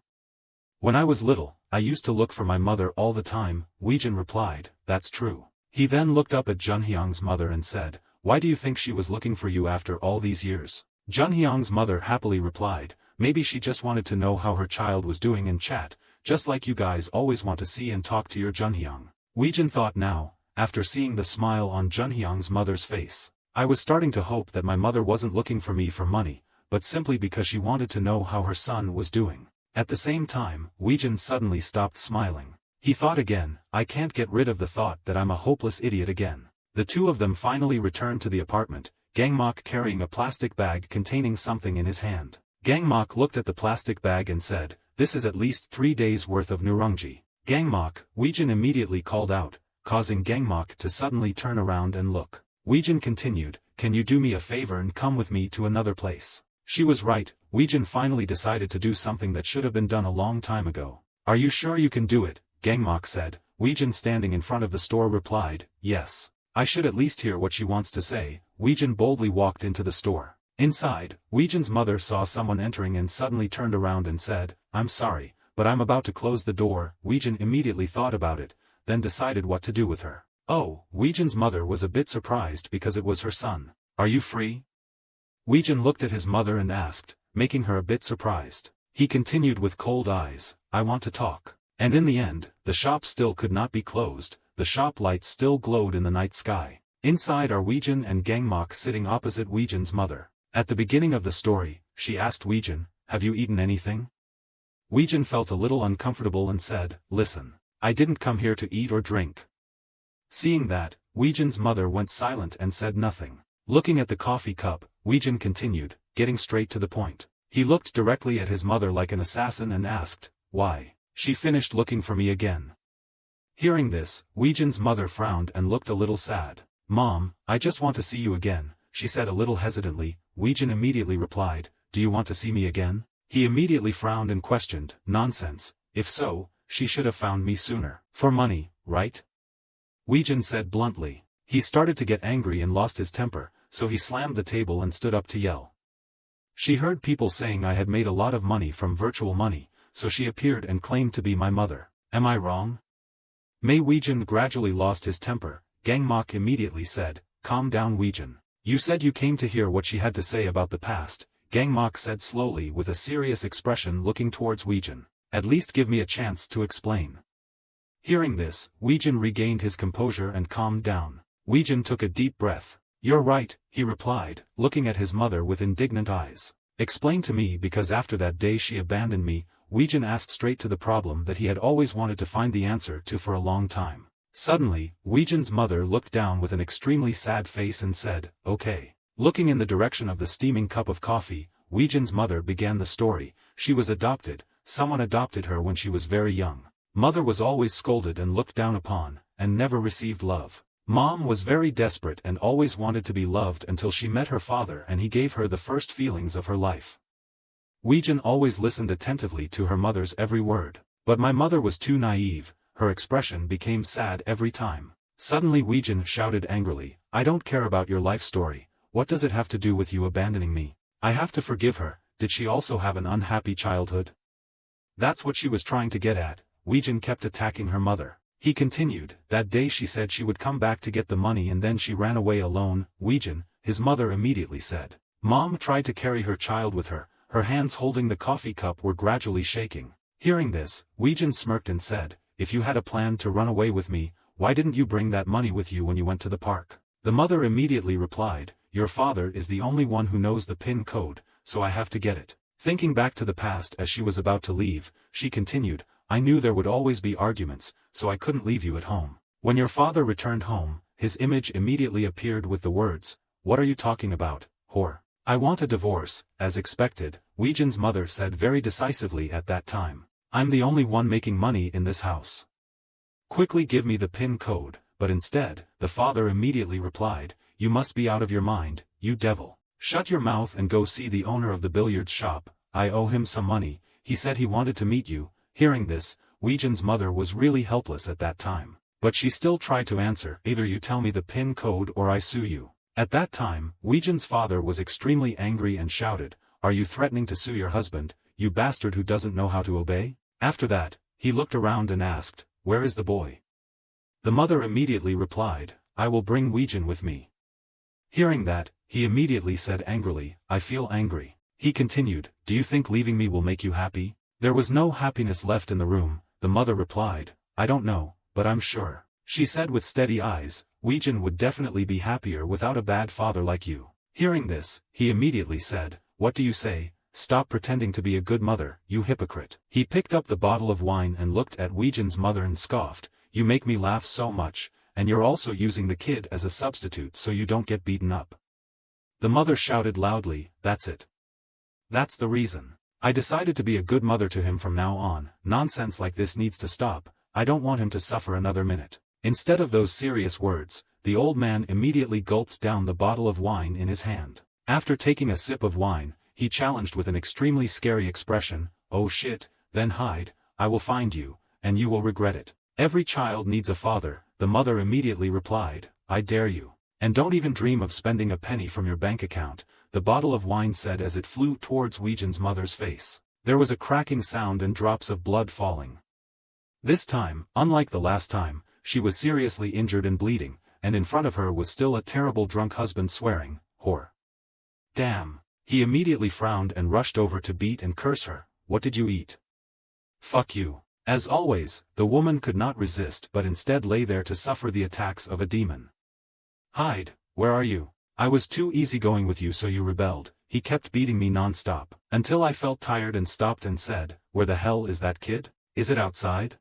[SPEAKER 1] When I was little, I used to look for my mother all the time, Weijin replied, that's true. He then looked up at Junhyung's mother and said, why do you think she was looking for you after all these years? Junhyung's mother happily replied, maybe she just wanted to know how her child was doing and chat, just like you guys always want to see and talk to your Junhyung. Weijin thought now, after seeing the smile on Junhyung's mother's face, I was starting to hope that my mother wasn't looking for me for money, but simply because she wanted to know how her son was doing. At the same time, Weijin suddenly stopped smiling. He thought again, I can't get rid of the thought that I'm a hopeless idiot again. The two of them finally returned to the apartment, Gmach carrying a plastic bag containing something in his hand. Gmach looked at the plastic bag and said, this is at least 3 days worth of nurungji. Gmach, Weijin immediately called out, causing Gmach to suddenly turn around and look. Weijin continued, can you do me a favor and come with me to another place? She was right, Weijin finally decided to do something that should have been done a long time ago. Are you sure you can do it? Gmach said. Weijin standing in front of the store replied, yes. I should at least hear what she wants to say. Weijin boldly walked into the store. Inside, Weijin's mother saw someone entering and suddenly turned around and said, I'm sorry, but I'm about to close the door. Weijin immediately thought about it, then decided what to do with her. Oh, Weijin's mother was a bit surprised because it was her son. Are you free? Weijin looked at his mother and asked, making her a bit surprised. He continued with cold eyes, I want to talk. And in the end, the shop still could not be closed, the shop lights still glowed in the night sky. Inside are Weijin and Gmach sitting opposite Weijin's mother. At the beginning of the story, she asked Weijin, have you eaten anything? Weijin felt a little uncomfortable and said, listen, I didn't come here to eat or drink. Seeing that, Weijin's mother went silent and said nothing. Looking at the coffee cup, Weijin continued, getting straight to the point. He looked directly at his mother like an assassin and asked, why? She finished looking for me again. Hearing this, Weijin's mother frowned and looked a little sad. Mom, I just want to see you again, she said a little hesitantly. Weijin immediately replied, do you want to see me again? He immediately frowned and questioned, nonsense, if so, she should have found me sooner. For money, right? Weijin said bluntly. He started to get angry and lost his temper, so he slammed the table and stood up to yell. She heard people saying I had made a lot of money from virtual money, so she appeared and claimed to be my mother. Am I wrong? Mei Weijin gradually lost his temper. Gmach immediately said, calm down Weijin. You said you came to hear what she had to say about the past, Gmach said slowly with a serious expression looking towards Weijin. At least give me a chance to explain. Hearing this, Weijin regained his composure and calmed down. Weijin took a deep breath. You're right, he replied, looking at his mother with indignant eyes. Explain to me because after that day she abandoned me. Weijin asked straight to the problem that he had always wanted to find the answer to for a long time. Suddenly, Weijin's mother looked down with an extremely sad face and said, okay. Looking in the direction of the steaming cup of coffee, Weijin's mother began the story. She was adopted. Someone adopted her when she was very young. Mother was always scolded and looked down upon, and never received love. Mom was very desperate and always wanted to be loved until she met her father and he gave her the first feelings of her life. Weijin always listened attentively to her mother's every word. But my mother was too naive, her expression became sad every time. Suddenly Weijin shouted angrily, I don't care about your life story, what does it have to do with you abandoning me? I have to forgive her, did she also have an unhappy childhood? That's what she was trying to get at. Weijin kept attacking her mother. He continued, that day she said she would come back to get the money and then she ran away alone. Weijin, his mother immediately said. Mom tried to carry her child with her, her hands holding the coffee cup were gradually shaking. Hearing this, Weijin smirked and said, if you had a plan to run away with me, why didn't you bring that money with you when you went to the park? The mother immediately replied, your father is the only one who knows the PIN code, so I have to get it. Thinking back to the past as she was about to leave, she continued, I knew there would always be arguments, so I couldn't leave you at home. When your father returned home, his image immediately appeared with the words, what are you talking about, whore? I want a divorce. As expected, Weijin's mother said very decisively at that time. I'm the only one making money in this house. Quickly give me the PIN code, but instead, the father immediately replied, you must be out of your mind, you devil. Shut your mouth and go see the owner of the billiards shop, I owe him some money, he said he wanted to meet you. Hearing this, Weijin's mother was really helpless at that time. But she still tried to answer, either you tell me the PIN code or I sue you. At that time, Weijin's father was extremely angry and shouted, are you threatening to sue your husband, you bastard who doesn't know how to obey? After that, he looked around and asked, where is the boy? The mother immediately replied, I will bring Weijin with me. Hearing that, he immediately said angrily, I feel angry. He continued, do you think leaving me will make you happy? There was no happiness left in the room. The mother replied, I don't know, but I'm sure. She said with steady eyes, Weijin would definitely be happier without a bad father like you. Hearing this, he immediately said, what do you say? Stop pretending to be a good mother, you hypocrite. He picked up the bottle of wine and looked at Weijin's mother and scoffed, you make me laugh so much, and you're also using the kid as a substitute so you don't get beaten up. The mother shouted loudly, that's it. That's the reason. I decided to be a good mother to him from now on. Nonsense like this needs to stop, I don't want him to suffer another minute. Instead of those serious words, the old man immediately gulped down the bottle of wine in his hand. After taking a sip of wine, he challenged with an extremely scary expression, oh shit, then hide, I will find you, and you will regret it. Every child needs a father, the mother immediately replied, I dare you. And don't even dream of spending a penny from your bank account, the bottle of wine said as it flew towards Weijin's mother's face. There was a cracking sound and drops of blood falling. This time, unlike the last time, she was seriously injured and bleeding, and in front of her was still a terrible drunk husband swearing, whore. Damn. He immediately frowned and rushed over to beat and curse her, what did you eat? Fuck you. As always, the woman could not resist but instead lay there to suffer the attacks of a demon. Hide, where are you? I was too easygoing with you so you rebelled. He kept beating me non-stop, until I felt tired and stopped and said, where the hell is that kid? Is it outside?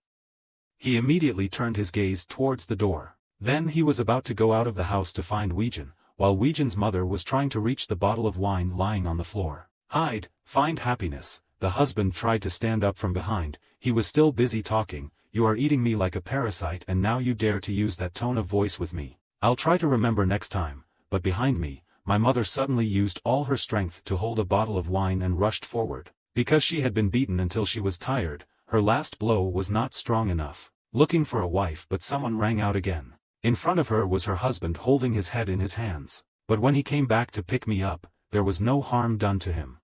[SPEAKER 1] He immediately turned his gaze towards the door. Then he was about to go out of the house to find Weijin, while Weijin's mother was trying to reach the bottle of wine lying on the floor. Hide, find happiness. The husband tried to stand up from behind, he was still busy talking, you are eating me like a parasite and now you dare to use that tone of voice with me. I'll try to remember next time. But behind me, my mother suddenly used all her strength to hold a bottle of wine and rushed forward. Because she had been beaten until she was tired, her last blow was not strong enough. Looking for a wife, but someone rang out again. In front of her was her husband holding his head in his hands. But when he came back to pick me up, there was no harm done to him.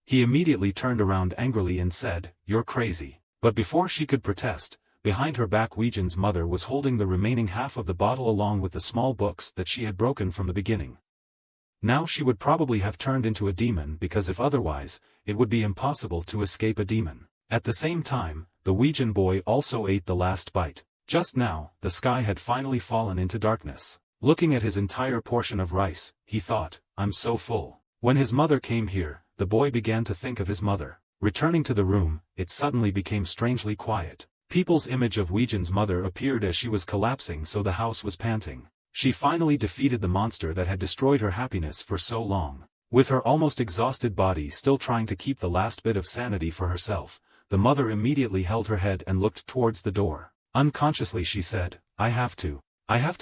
[SPEAKER 1] He immediately turned around angrily and said, "You're crazy." But before she could protest, behind her back Weejan's mother was holding the remaining half of the bottle along with the small books that she had broken from the beginning. Now she would probably have turned into a demon because if otherwise, it would be impossible to escape a demon. At the same time, the Weejan boy also ate the last bite. Just now, the sky had finally fallen into darkness. Looking at his entire portion of rice, he thought, "I'm so full." When his mother came here, the boy began to think of his mother. Returning to the room, it suddenly became strangely quiet. People's image of Weejan's mother appeared as she was collapsing, so the house was panting. She finally defeated the monster that had destroyed her happiness for so long. With her almost exhausted body still trying to keep the last bit of sanity for herself, the mother immediately held her head and looked towards the door. Unconsciously she said, I have to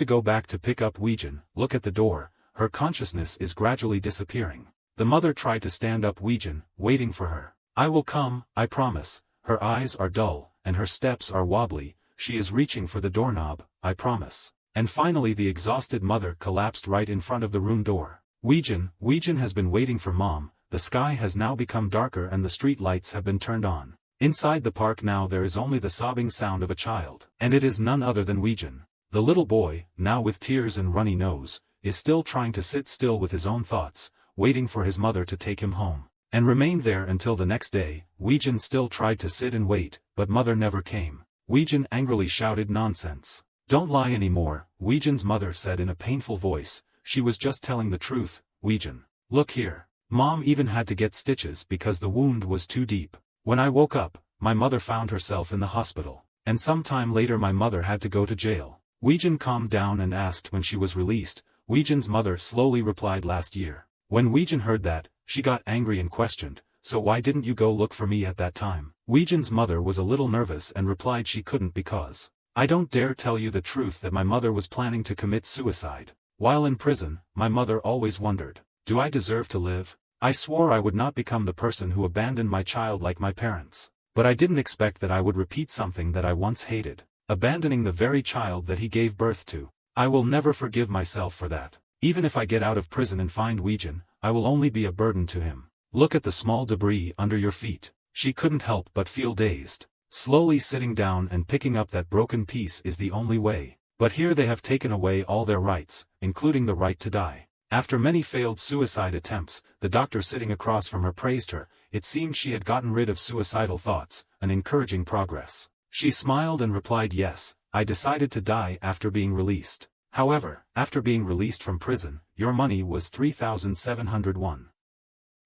[SPEAKER 1] go back to pick up Weejan." Look at the door, her consciousness is gradually disappearing. The mother tried to stand up Weejan, waiting for her. "I will come, I promise." Her eyes are dull, and her steps are wobbly, she is reaching for the doorknob, "I promise." And finally the exhausted mother collapsed right in front of the room door. Weejan has been waiting for Mom. The sky has now become darker and the street lights have been turned on. Inside the park now there is only the sobbing sound of a child. And it is none other than Weejan. The little boy, now with tears and runny nose, is still trying to sit still with his own thoughts, waiting for his mother to take him home. And remained there until the next day. Weejan still tried to sit and wait, but mother never came. Weejan angrily shouted, "Nonsense. Don't lie anymore," Weejan's mother said in a painful voice. She was just telling the truth. "Weejan, look here. Mom even had to get stitches because the wound was too deep. When I woke up, my mother found herself in the hospital. And some time later my mother had to go to jail." Weejan calmed down and asked when she was released. Weejan's mother slowly replied, "Last year." When Weejan heard that, she got angry and questioned, "So why didn't you go look for me at that time?" Weejan's mother was a little nervous and replied she couldn't because, "I don't dare tell you the truth that my mother was planning to commit suicide. While in prison, my mother always wondered, do I deserve to live? I swore I would not become the person who abandoned my child like my parents. But I didn't expect that I would repeat something that I once hated, abandoning the very child that he gave birth to. I will never forgive myself for that. Even if I get out of prison and find Weejan, I will only be a burden to him. Look at the small debris under your feet." She couldn't help but feel dazed. Slowly sitting down and picking up that broken piece is the only way. But here they have taken away all their rights, including the right to die. After many failed suicide attempts, the doctor sitting across from her praised her. It seemed she had gotten rid of suicidal thoughts, an encouraging progress. She smiled and replied, "Yes, I decided to die after being released. However, after being released from prison, your money was 3,701.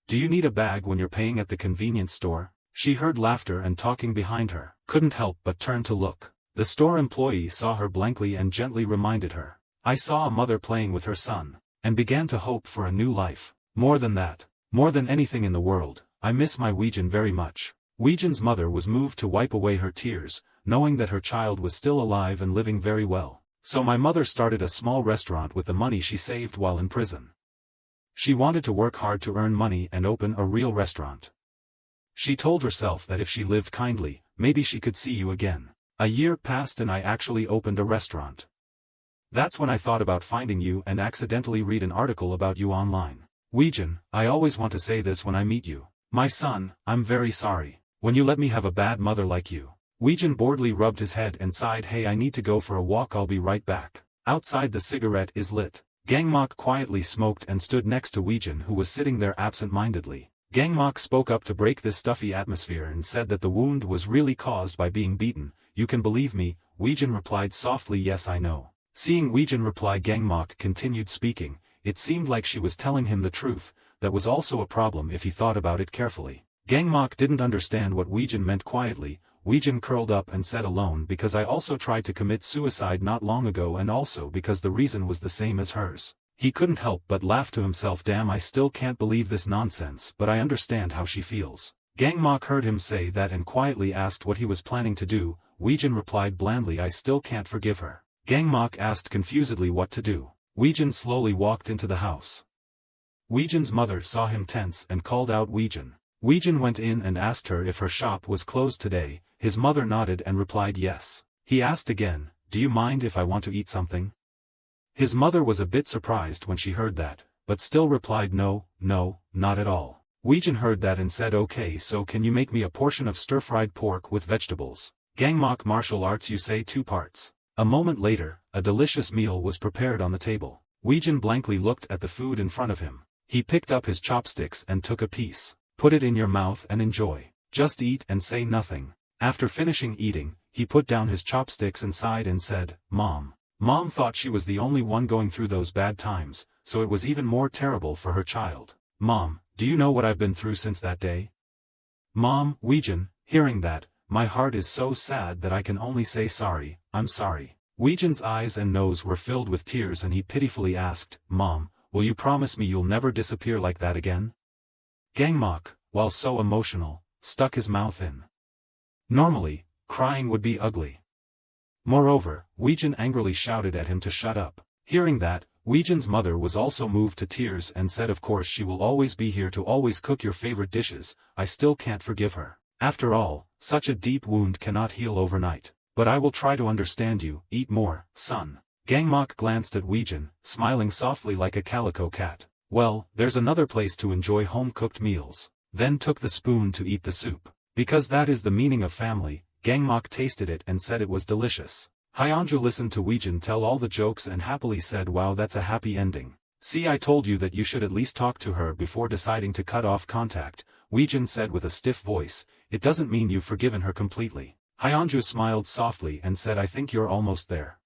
[SPEAKER 1] Do you need a bag when you're paying at the convenience store?" She heard laughter and talking behind her, couldn't help but turn to look. The store employee saw her blankly and gently reminded her, "I saw a mother playing with her son, and began to hope for a new life. More than that, more than anything in the world, I miss my Weejan very much." Weejan's mother was moved to wipe away her tears, knowing that her child was still alive and living very well. "So my mother started a small restaurant with the money she saved while in prison. She wanted to work hard to earn money and open a real restaurant. She told herself that if she lived kindly, maybe she could see you again. A year passed and I actually opened a restaurant. That's when I thought about finding you and accidentally read an article about you online. Weejan, I always want to say this when I meet you. My son, I'm very sorry. When you let me have a bad mother like you." Weejan boredly rubbed his head and sighed, "Hey, I need to go for a walk, I'll be right back." Outside the cigarette is lit. Gmach quietly smoked and stood next to Weejan, who was sitting there absent-mindedly. Gmach spoke up to break this stuffy atmosphere and said that the wound was really caused by being beaten. "You can believe me," Weejan replied softly. "Yes, I know." Seeing Weejan reply, Gmach continued speaking. It seemed like she was telling him the truth. That was also a problem if he thought about it carefully. Gmach didn't understand what Weejan meant. Quietly, Weejan curled up and said, "Alone because I also tried to commit suicide not long ago and also because the reason was the same as hers." He couldn't help but laugh to himself. "Damn, I still can't believe this nonsense, but I understand how she feels." Gmach heard him say that and quietly asked what he was planning to do. Weejan replied blandly, "I still can't forgive her." Gmach asked confusedly what to do. Weejan slowly walked into the house. Weejan's mother saw him tense and called out, "Weejan, Weijin went in and asked her if her shop was closed today. His mother nodded and replied yes. He asked again, do you mind if I want to eat something? His mother was a bit surprised when she heard that, but still replied no, not at all. Weijin heard that and said okay, so can you make me a portion of stir-fried pork with vegetables? Gangmach martial arts, you say, 2 parts. A moment later, a delicious meal was prepared on the table. Weijin blankly looked at the food in front of him. He picked up his chopsticks and took a piece. Put it in your mouth and enjoy. Just eat and say nothing. After finishing eating, he put down his chopsticks and sighed and said, Mom. Mom thought she was the only one going through those bad times, so it was even more terrible for her child. Mom, do you know what I've been through since that day? Mom, Weijin, hearing that, my heart is so sad that I can only say sorry, I'm sorry. Weijin's eyes and nose were filled with tears and he pitifully asked, Mom, will you promise me you'll never disappear like that again? Gangmach, while so emotional, stuck his mouth in. Normally, crying would be ugly. Moreover, Weijin angrily shouted at him to shut up. Hearing that, Weijin's mother was also moved to tears and said of course she will always be here to always cook your favorite dishes. I still can't forgive her. After all, such a deep wound cannot heal overnight. But I will try to understand you. Eat more, son. Gangmach glanced at Weijin, smiling softly like a calico cat. Well, there's another place to enjoy home-cooked meals. Then took the spoon to eat the soup. Because that is the meaning of family. Gangmach tasted it and said it was delicious. Hyunju listened to Weijin tell all the jokes and happily said, wow, that's a happy ending. See, I told you that you should at least talk to her before deciding to cut off contact, Weijin said with a stiff voice. It doesn't mean you've forgiven her completely. Hyunju smiled softly and said, I think you're almost there.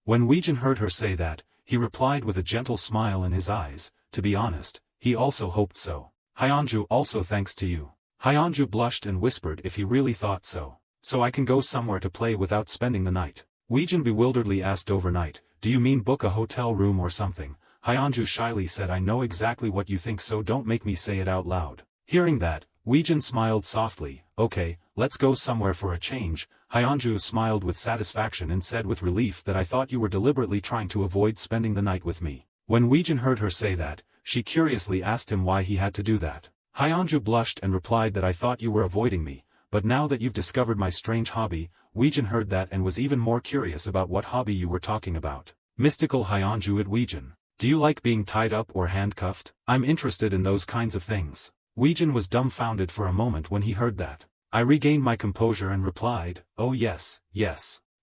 [SPEAKER 1] When Weijin heard her say that, he replied with a gentle smile in his eyes, to be honest, he also hoped so. Hyunju, also thanks to you. Hyunju blushed and whispered if he really thought so. So I can go somewhere to play without spending the night. Weijin bewilderedly asked, overnight, do you mean book a hotel room or something? Hyunju shyly said, I know exactly what you think, so don't make me say it out loud. Hearing that, Weijin smiled softly, okay, let's go somewhere for a change. Hyunju smiled with satisfaction and said with relief that I thought you were deliberately trying to avoid spending the night with me. When Weijin heard her say that, she curiously asked him why he had to do that. Hyunju blushed and replied that I thought you were avoiding me, but now that you've discovered my strange hobby. Weijin heard that and was even more curious about what hobby you were talking about. Mystical. Hyunju at Weijin. Do you like being tied up or handcuffed? I'm interested in those kinds of things. Weijin was dumbfounded for a moment when he heard that. I regained my composure and replied, oh yes.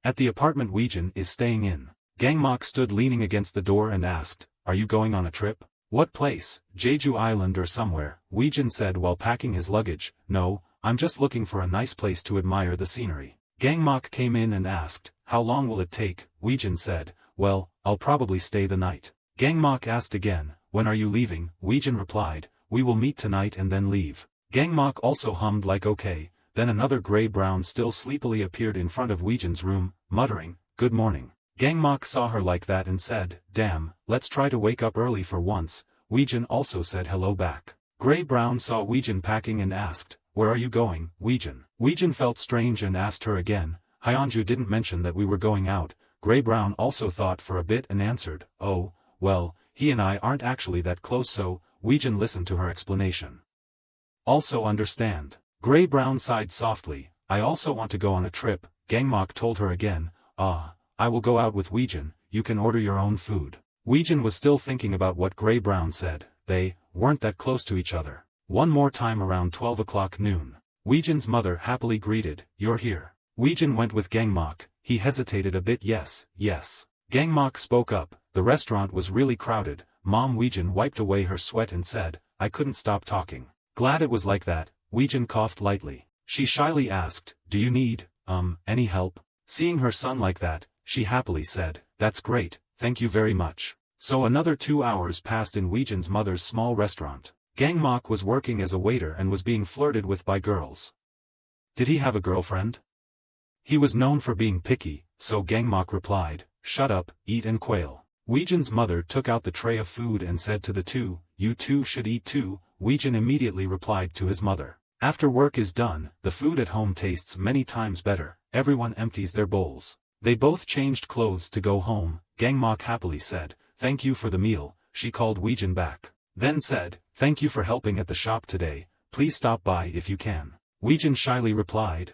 [SPEAKER 1] At the apartment Weijin is staying in. Gangmach stood leaning against the door and asked, are you going on a trip? What place? Jeju Island or somewhere? Weijin said while packing his luggage. No, I'm just looking for a nice place to admire the scenery. Gangmach came in and asked, how long will it take? Weijin said, well, I'll probably stay the night. Gangmach asked again, when are you leaving? Weijin replied, we will meet tonight and then leave. Gangmach also hummed like okay, then another gray-brown still sleepily appeared in front of Weijin's room, muttering, good morning. Gangmach saw her like that and said, damn, let's try to wake up early for once. Weijin also said hello back. Gray-brown saw Weijin packing and asked, where are you going, Weijin? Weijin felt strange and asked her again. Hyunju didn't mention that we were going out. Gray-brown also thought for a bit and answered, oh, well, he and I aren't actually that close, so. Weijin listened to her explanation. Also understand. Gray-brown sighed softly, I also want to go on a trip. Gangmach told her again, I will go out with Weijin, you can order your own food. Weijin was still thinking about what Gray-brown said. They weren't that close to each other. One more time around 12 o'clock noon. Weijin's mother happily greeted, you're here. Weijin went with Gangmach. He hesitated a bit. Yes. Gangmach spoke up, the restaurant was really crowded. Mom. Weijin wiped away her sweat and said, I couldn't stop talking. Glad it was like that. Weijin coughed lightly. She shyly asked, do you need, any help? Seeing her son like that, she happily said, that's great, thank you very much. So another 2 hours passed in Weijin's mother's small restaurant. Gangmach was working as a waiter and was being flirted with by girls. Did he have a girlfriend? He was known for being picky, so Gangmach replied, shut up, eat and quail. Weijin's mother took out the tray of food and said to the two, you two should eat too. Weijin immediately replied to his mother. After work is done, the food at home tastes many times better. Everyone empties their bowls. They both changed clothes to go home. Gangmach happily said, thank you for the meal. She called Weijin back. Then said, thank you for helping at the shop today. please stop by if you can. Weijin shyly replied,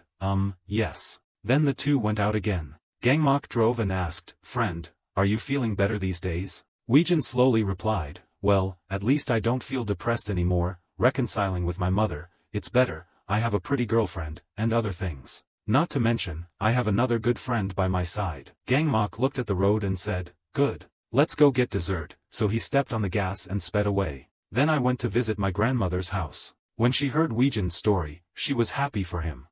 [SPEAKER 1] yes. Then the two went out again. Gangmak drove and asked, friend, are you feeling better these days? Weijin slowly replied, well, at least I don't feel depressed anymore, reconciling with my mother, it's better, I have a pretty girlfriend, and other things. Not to mention, I have another good friend by my side. Gangmak looked at the road and said, good. Let's go get dessert, so he stepped on the gas and sped away. Then I went to visit my grandmother's house. When she heard Weijin's story, she was happy for him.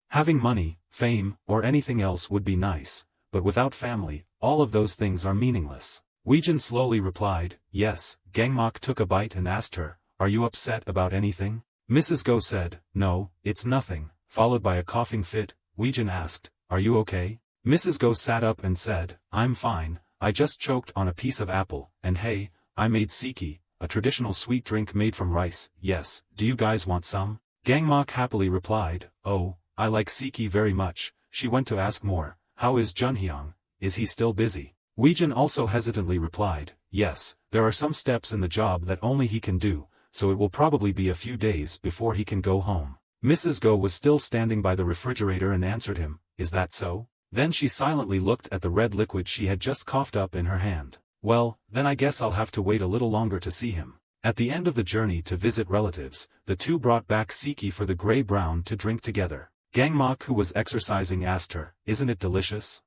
[SPEAKER 1] Having money, fame, or anything else would be nice, but without family, all of those things are meaningless. Weijin slowly replied, yes. Gangmak took a bite and asked her, are you upset about anything? Mrs. Go said, no, it's nothing, followed by a coughing fit. Weijin asked, are you okay? Mrs. Go sat up and said, I'm fine, I just choked on a piece of apple, and hey, I made siki, a traditional sweet drink made from rice, yes, do you guys want some? Gangmak happily replied, oh, I like siki very much. She went to ask more, how is Junhyang, is he still busy? Weijin also hesitantly replied, yes, there are some steps in the job that only he can do, so it will probably be a few days before he can go home. Mrs. Go was still standing by the refrigerator and answered him, is that so? Then she silently looked at the red liquid she had just coughed up in her hand. Well, then I guess I'll have to wait a little longer to see him. At the end of the journey to visit relatives, the two brought back siki for the grey-brown to drink together. Gangmak, who was exercising, asked her, isn't it delicious?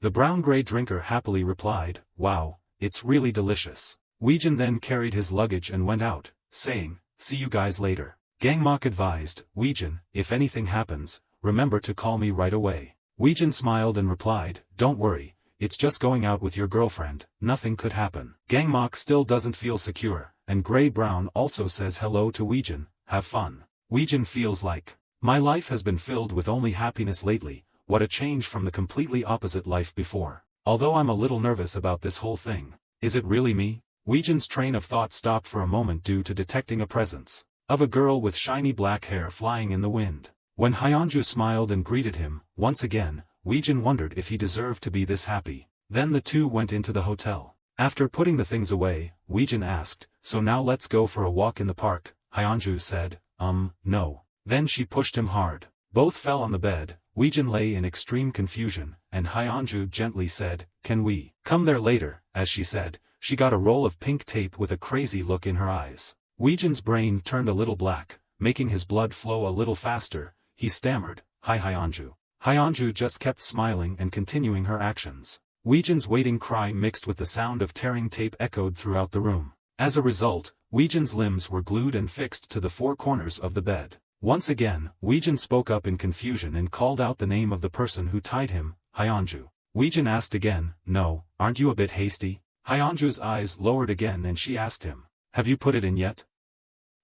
[SPEAKER 1] The brown-gray drinker happily replied, wow, it's really delicious. Weijin then carried his luggage and went out, saying, see you guys later. Gangmak advised, Weijin, if anything happens, remember to call me right away. Weijin smiled and replied, don't worry, it's just going out with your girlfriend, nothing could happen. Gangmak still doesn't feel secure, and Grey-Brown also says hello to Weijin, have fun. Weijin feels like, my life has been filled with only happiness lately, what a change from the completely opposite life before. Although I'm a little nervous about this whole thing. Is it really me? Weijin's train of thought stopped for a moment due to detecting a presence of a girl with shiny black hair flying in the wind. When Hyunju smiled and greeted him, once again, Weijin wondered if he deserved to be this happy. Then the two went into the hotel. After putting the things away, Weijin asked, so now let's go for a walk in the park. Hyunju said, no. Then she pushed him hard. Both fell on the bed. Weijin lay in extreme confusion, and Hyunju gently said, can we come there later? As she said, she got a roll of pink tape with a crazy look in her eyes. Weijin's brain turned a little black, making his blood flow a little faster. He stammered, hi Hyunju. Hyunju just kept smiling and continuing her actions. Weijin's waiting cry mixed with the sound of tearing tape echoed throughout the room. As a result, Weijin's limbs were glued and fixed to the four corners of the bed. Once again, Weijin spoke up in confusion and called out the name of the person who tied him, Hyunju. Weijin asked again, no, aren't you a bit hasty? Hyunju's eyes lowered again and she asked him, have you put it in yet?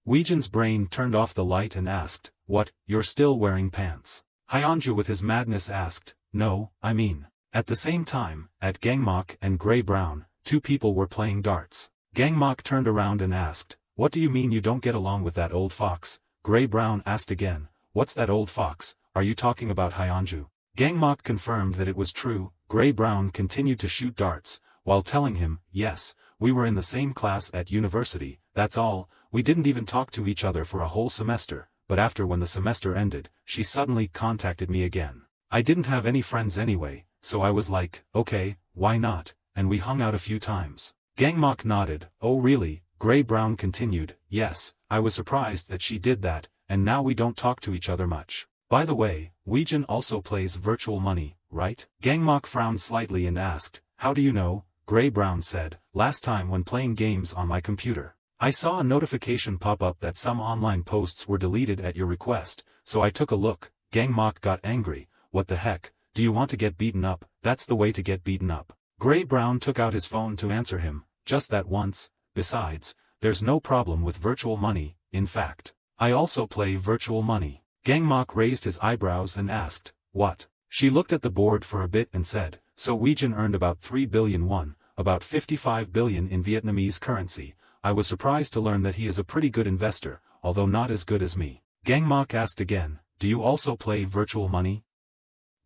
[SPEAKER 1] Weijin's brain turned off the light and asked, what, you're still wearing pants? Hyunju with his madness asked, no, I mean. At the same time, at Gangmak and Grey-Brown, two people were playing darts. Gangmak turned around and asked, what do you mean you don't get along with that old fox? Grey-Brown asked again, what's that old fox, are you talking about Hyunju? Gangmak confirmed that it was true. Grey-Brown continued to shoot darts, while telling him, yes, we were in the same class at university, that's all, we didn't even talk to each other for a whole semester, but after when the semester ended, she suddenly contacted me again. I didn't have any friends anyway, so I was like, okay, why not, and we hung out a few times. Gangmak nodded, oh really? Grey-Brown continued, yes, I was surprised that she did that, and now we don't talk to each other much. By the way, Weijin also plays virtual money, right? Gangmak frowned slightly and asked, how do you know? Grey-Brown said, last time when playing games on my computer, I saw a notification pop up that some online posts were deleted at your request, so I took a look. Gangmak got angry, what the heck, do you want to get beaten up? That's the way to get beaten up. Grey-Brown took out his phone to answer him, just that once. Besides, there's no problem with virtual money, in fact, I also play virtual money. Gangmak raised his eyebrows and asked, what? She looked at the board for a bit and said, so Weijin earned about 3 billion won, about 55 billion in Vietnamese currency. I was surprised to learn that he is a pretty good investor, although not as good as me. Gangmak asked again, do you also play virtual money?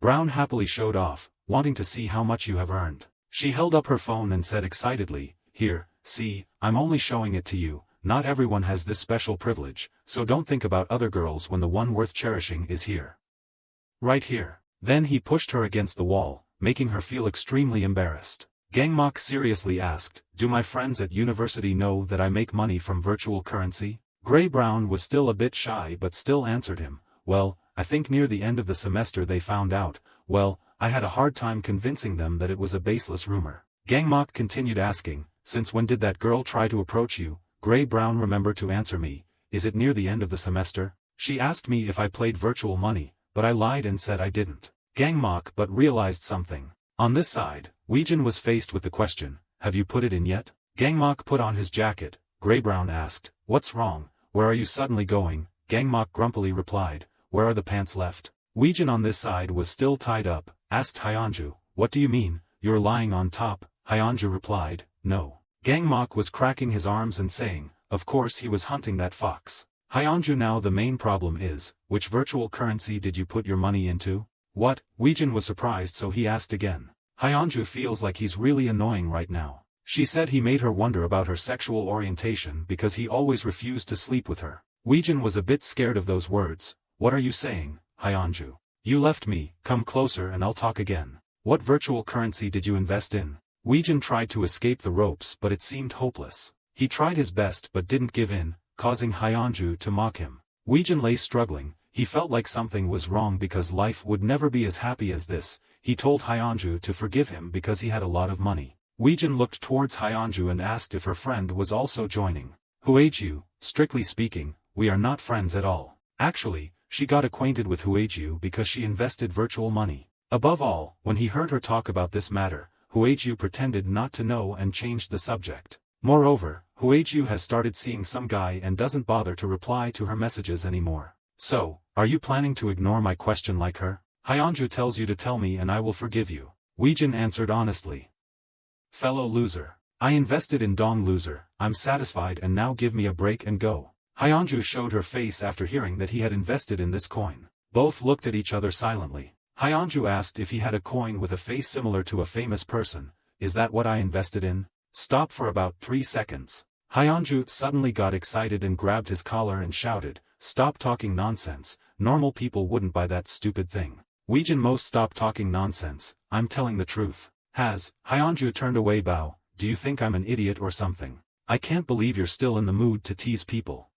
[SPEAKER 1] Brown happily showed off, wanting to see how much you have earned. She held up her phone and said excitedly, here, see, I'm only showing it to you, not everyone has this special privilege, so don't think about other girls when the one worth cherishing is here. Right here. Then he pushed her against the wall, making her feel extremely embarrassed. Gmach seriously asked, do my friends at university know that I make money from virtual currency? Grey Brown was still a bit shy but still answered him, well, I think near the end of the semester they found out. Well, I had a hard time convincing them that it was a baseless rumor. Gmach continued asking, since when did that girl try to approach you? Grey Brown remembered to answer me, is it near the end of the semester? She asked me if I played virtual money, but I lied and said I didn't. Gmach but realized something. On this side, Weijin was faced with the question, have you put it in yet? Gmach put on his jacket. Grey Brown asked, what's wrong, where are you suddenly going? Gmach grumpily replied, where are the pants left? Weijin on this side was still tied up, asked Hyunju, what do you mean, you're lying on top? Hyunju replied, no. Gmach was cracking his arms and saying, of course he was hunting that fox. Hyunju now the main problem is, which virtual currency did you put your money into? What? Weijin was surprised so he asked again. Hyunju feels like he's really annoying right now. She said he made her wonder about her sexual orientation because he always refused to sleep with her. Weijin was a bit scared of those words. What are you saying, Hyunju? You left me, come closer and I'll talk again. What virtual currency did you invest in? Weijin tried to escape the ropes but it seemed hopeless. He tried his best but didn't give in, causing Hyunju to mock him. Weijin lay struggling. He felt like something was wrong because life would never be as happy as this. He told Hyunju to forgive him because he had a lot of money. Weijin looked towards Hyunju and asked if her friend was also joining. Huiju, strictly speaking, we are not friends at all. Actually, she got acquainted with Huiju because she invested virtual money. Above all, when he heard her talk about this matter, Huiju pretended not to know and changed the subject. Moreover, Huiju has started seeing some guy and doesn't bother to reply to her messages anymore. So, are you planning to ignore my question like her? Hyunju tells you to tell me and I will forgive you. Weijin answered honestly. Fellow loser. I invested in Dong loser, I'm satisfied and now give me a break and go. Hyunju showed her face after hearing that he had invested in this coin. Both looked at each other silently. Hyunju asked if he had a coin with a face similar to a famous person. Is that what I invested in? Stop for about 3 seconds. Hyunju suddenly got excited and grabbed his collar and shouted, stop talking nonsense, normal people wouldn't buy that stupid thing. Weijin most stop talking nonsense, I'm telling the truth. Hyunju turned away. Bow, do you think I'm an idiot or something? I can't believe you're still in the mood to tease people.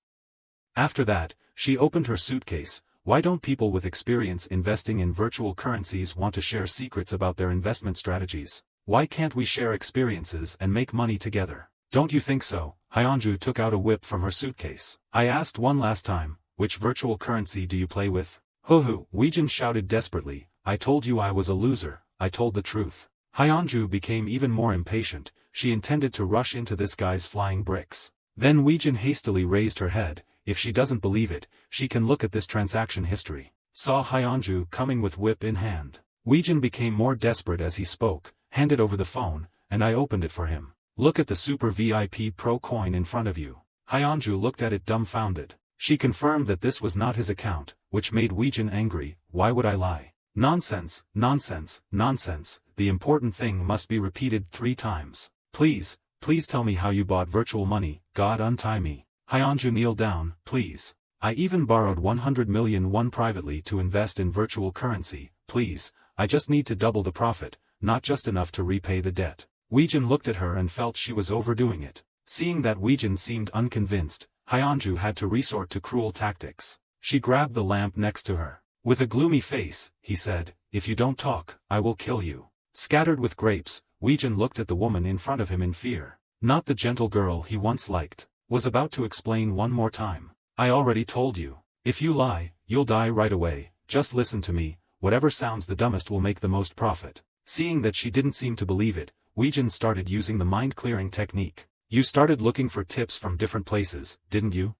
[SPEAKER 1] After that, she opened her suitcase. Why don't people with experience investing in virtual currencies want to share secrets about their investment strategies? Why can't we share experiences and make money together? Don't you think so? Hyunju took out a whip from her suitcase. I asked one last time, which virtual currency do you play with? Hoo-hoo, Weijin shouted desperately, I told you I was a loser, I told the truth. Hyunju became even more impatient, she intended to rush into this guy's flying bricks. Then Weijin hastily raised her head, if she doesn't believe it, she can look at this transaction history. Saw Hyunju coming with whip in hand. Weijin became more desperate as he spoke, handed over the phone, and I opened it for him. Look at the Super VIP Pro coin in front of you. Hyunju looked at it dumbfounded. She confirmed that this was not his account, which made Weijin angry. Why would I lie? Nonsense, nonsense, nonsense, the important thing must be repeated 3 times. Please tell me how you bought virtual money, God untie me. Hyunju kneel down, please. I even borrowed 100 million won privately to invest in virtual currency, please, I just need to double the profit, not just enough to repay the debt. Weijin looked at her and felt she was overdoing it. Seeing that Weijin seemed unconvinced, Hyunju had to resort to cruel tactics. She grabbed the lamp next to her. With a gloomy face, he said, if you don't talk, I will kill you. Scattered with grapes, Weijin looked at the woman in front of him in fear. Not the gentle girl he once liked. Was about to explain one more time. I already told you. If you lie, you'll die right away, just listen to me, whatever sounds the dumbest will make the most profit. Seeing that she didn't seem to believe it, Weijin started using the mind-clearing technique. You started looking for tips from different places, didn't you?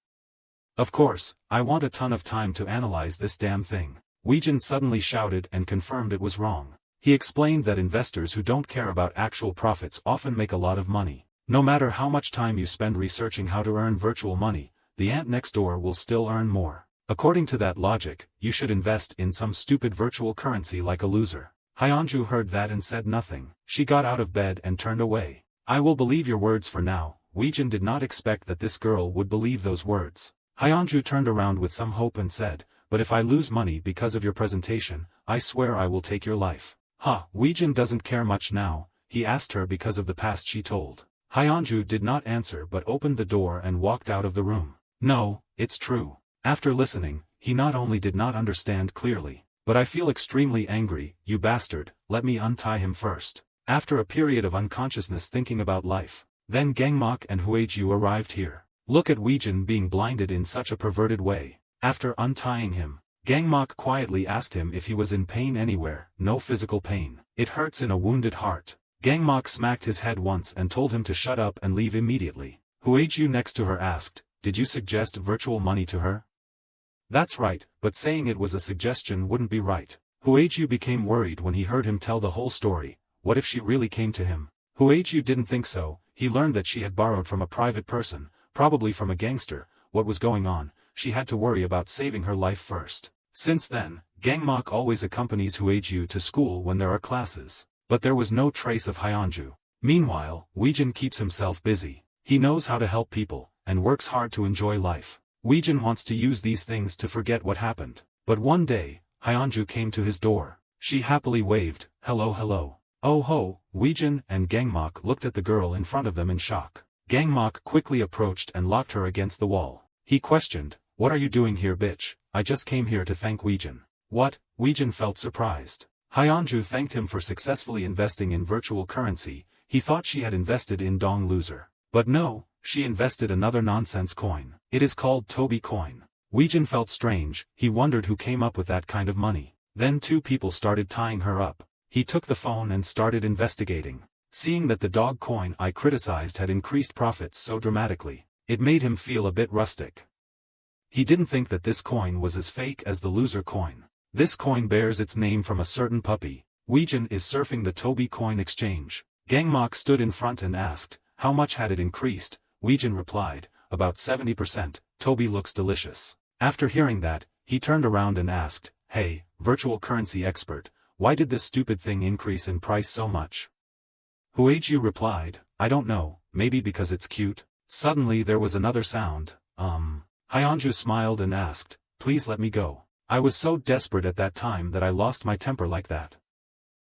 [SPEAKER 1] Of course, I want a ton of time to analyze this damn thing. Weijin suddenly shouted and confirmed it was wrong. He explained that investors who don't care about actual profits often make a lot of money. No matter how much time you spend researching how to earn virtual money, the ant next door will still earn more. According to that logic, you should invest in some stupid virtual currency like a loser. Hyunju heard that and said nothing. She got out of bed and turned away. I will believe your words for now, Weijin did not expect that this girl would believe those words. Hyunju turned around with some hope and said, "But if I lose money because of your presentation, I swear I will take your life." Weijin doesn't care much now, he asked her because of the past she told. Hyunju did not answer but opened the door and walked out of the room. No, it's true. After listening, he not only did not understand clearly, but I feel extremely angry, you bastard, let me untie him first. After a period of unconsciousness thinking about life, then Gmach and Hueju arrived here. Look at Weijin being blinded in such a perverted way. After untying him, Gmach quietly asked him if he was in pain anywhere. No physical pain. It hurts in a wounded heart. Gmach smacked his head once and told him to shut up and leave immediately. Hueju next to her asked, "Did you suggest virtual money to her?" "That's right, but saying it was a suggestion wouldn't be right." Hueju became worried when he heard him tell the whole story. What if she really came to him? Hueju didn't think so. He learned that she had borrowed from a private person, probably from a gangster. What was going on? She had to worry about saving her life first. Since then, Gmach always accompanies Hueju to school when there are classes. But there was no trace of Hyunju. Meanwhile, Weijin keeps himself busy. He knows how to help people, and works hard to enjoy life. Weijin wants to use these things to forget what happened. But one day, Hyunju came to his door. She happily waved, "Hello hello." "Oh ho," Weijin and Gmach looked at the girl in front of them in shock. Gmach quickly approached and locked her against the wall. He questioned, "What are you doing here, bitch?" "I just came here to thank Weijin." "What?" Weijin felt surprised. Hyunju thanked him for successfully investing in virtual currency. He thought she had invested in Dong Loser. But no, she invested another nonsense coin. It is called Toby coin. Weijin felt strange. He wondered who came up with that kind of money. Then two people started tying her up. He took the phone and started investigating. Seeing that the dog coin I criticized had increased profits so dramatically, it made him feel a bit rustic. He didn't think that this coin was as fake as the loser coin. This coin bears its name from a certain puppy. Weijin is surfing the Toby coin exchange. Gmach stood in front and asked, "How much had it increased?" Weijin replied, "About 70%, Toby looks delicious." After hearing that, he turned around and asked, "Hey, virtual currency expert, why did this stupid thing increase in price so much?" Hueju replied, "I don't know, maybe because it's cute." Suddenly there was another sound, Hyunju smiled and asked, "Please let me go. I was so desperate at that time that I lost my temper like that.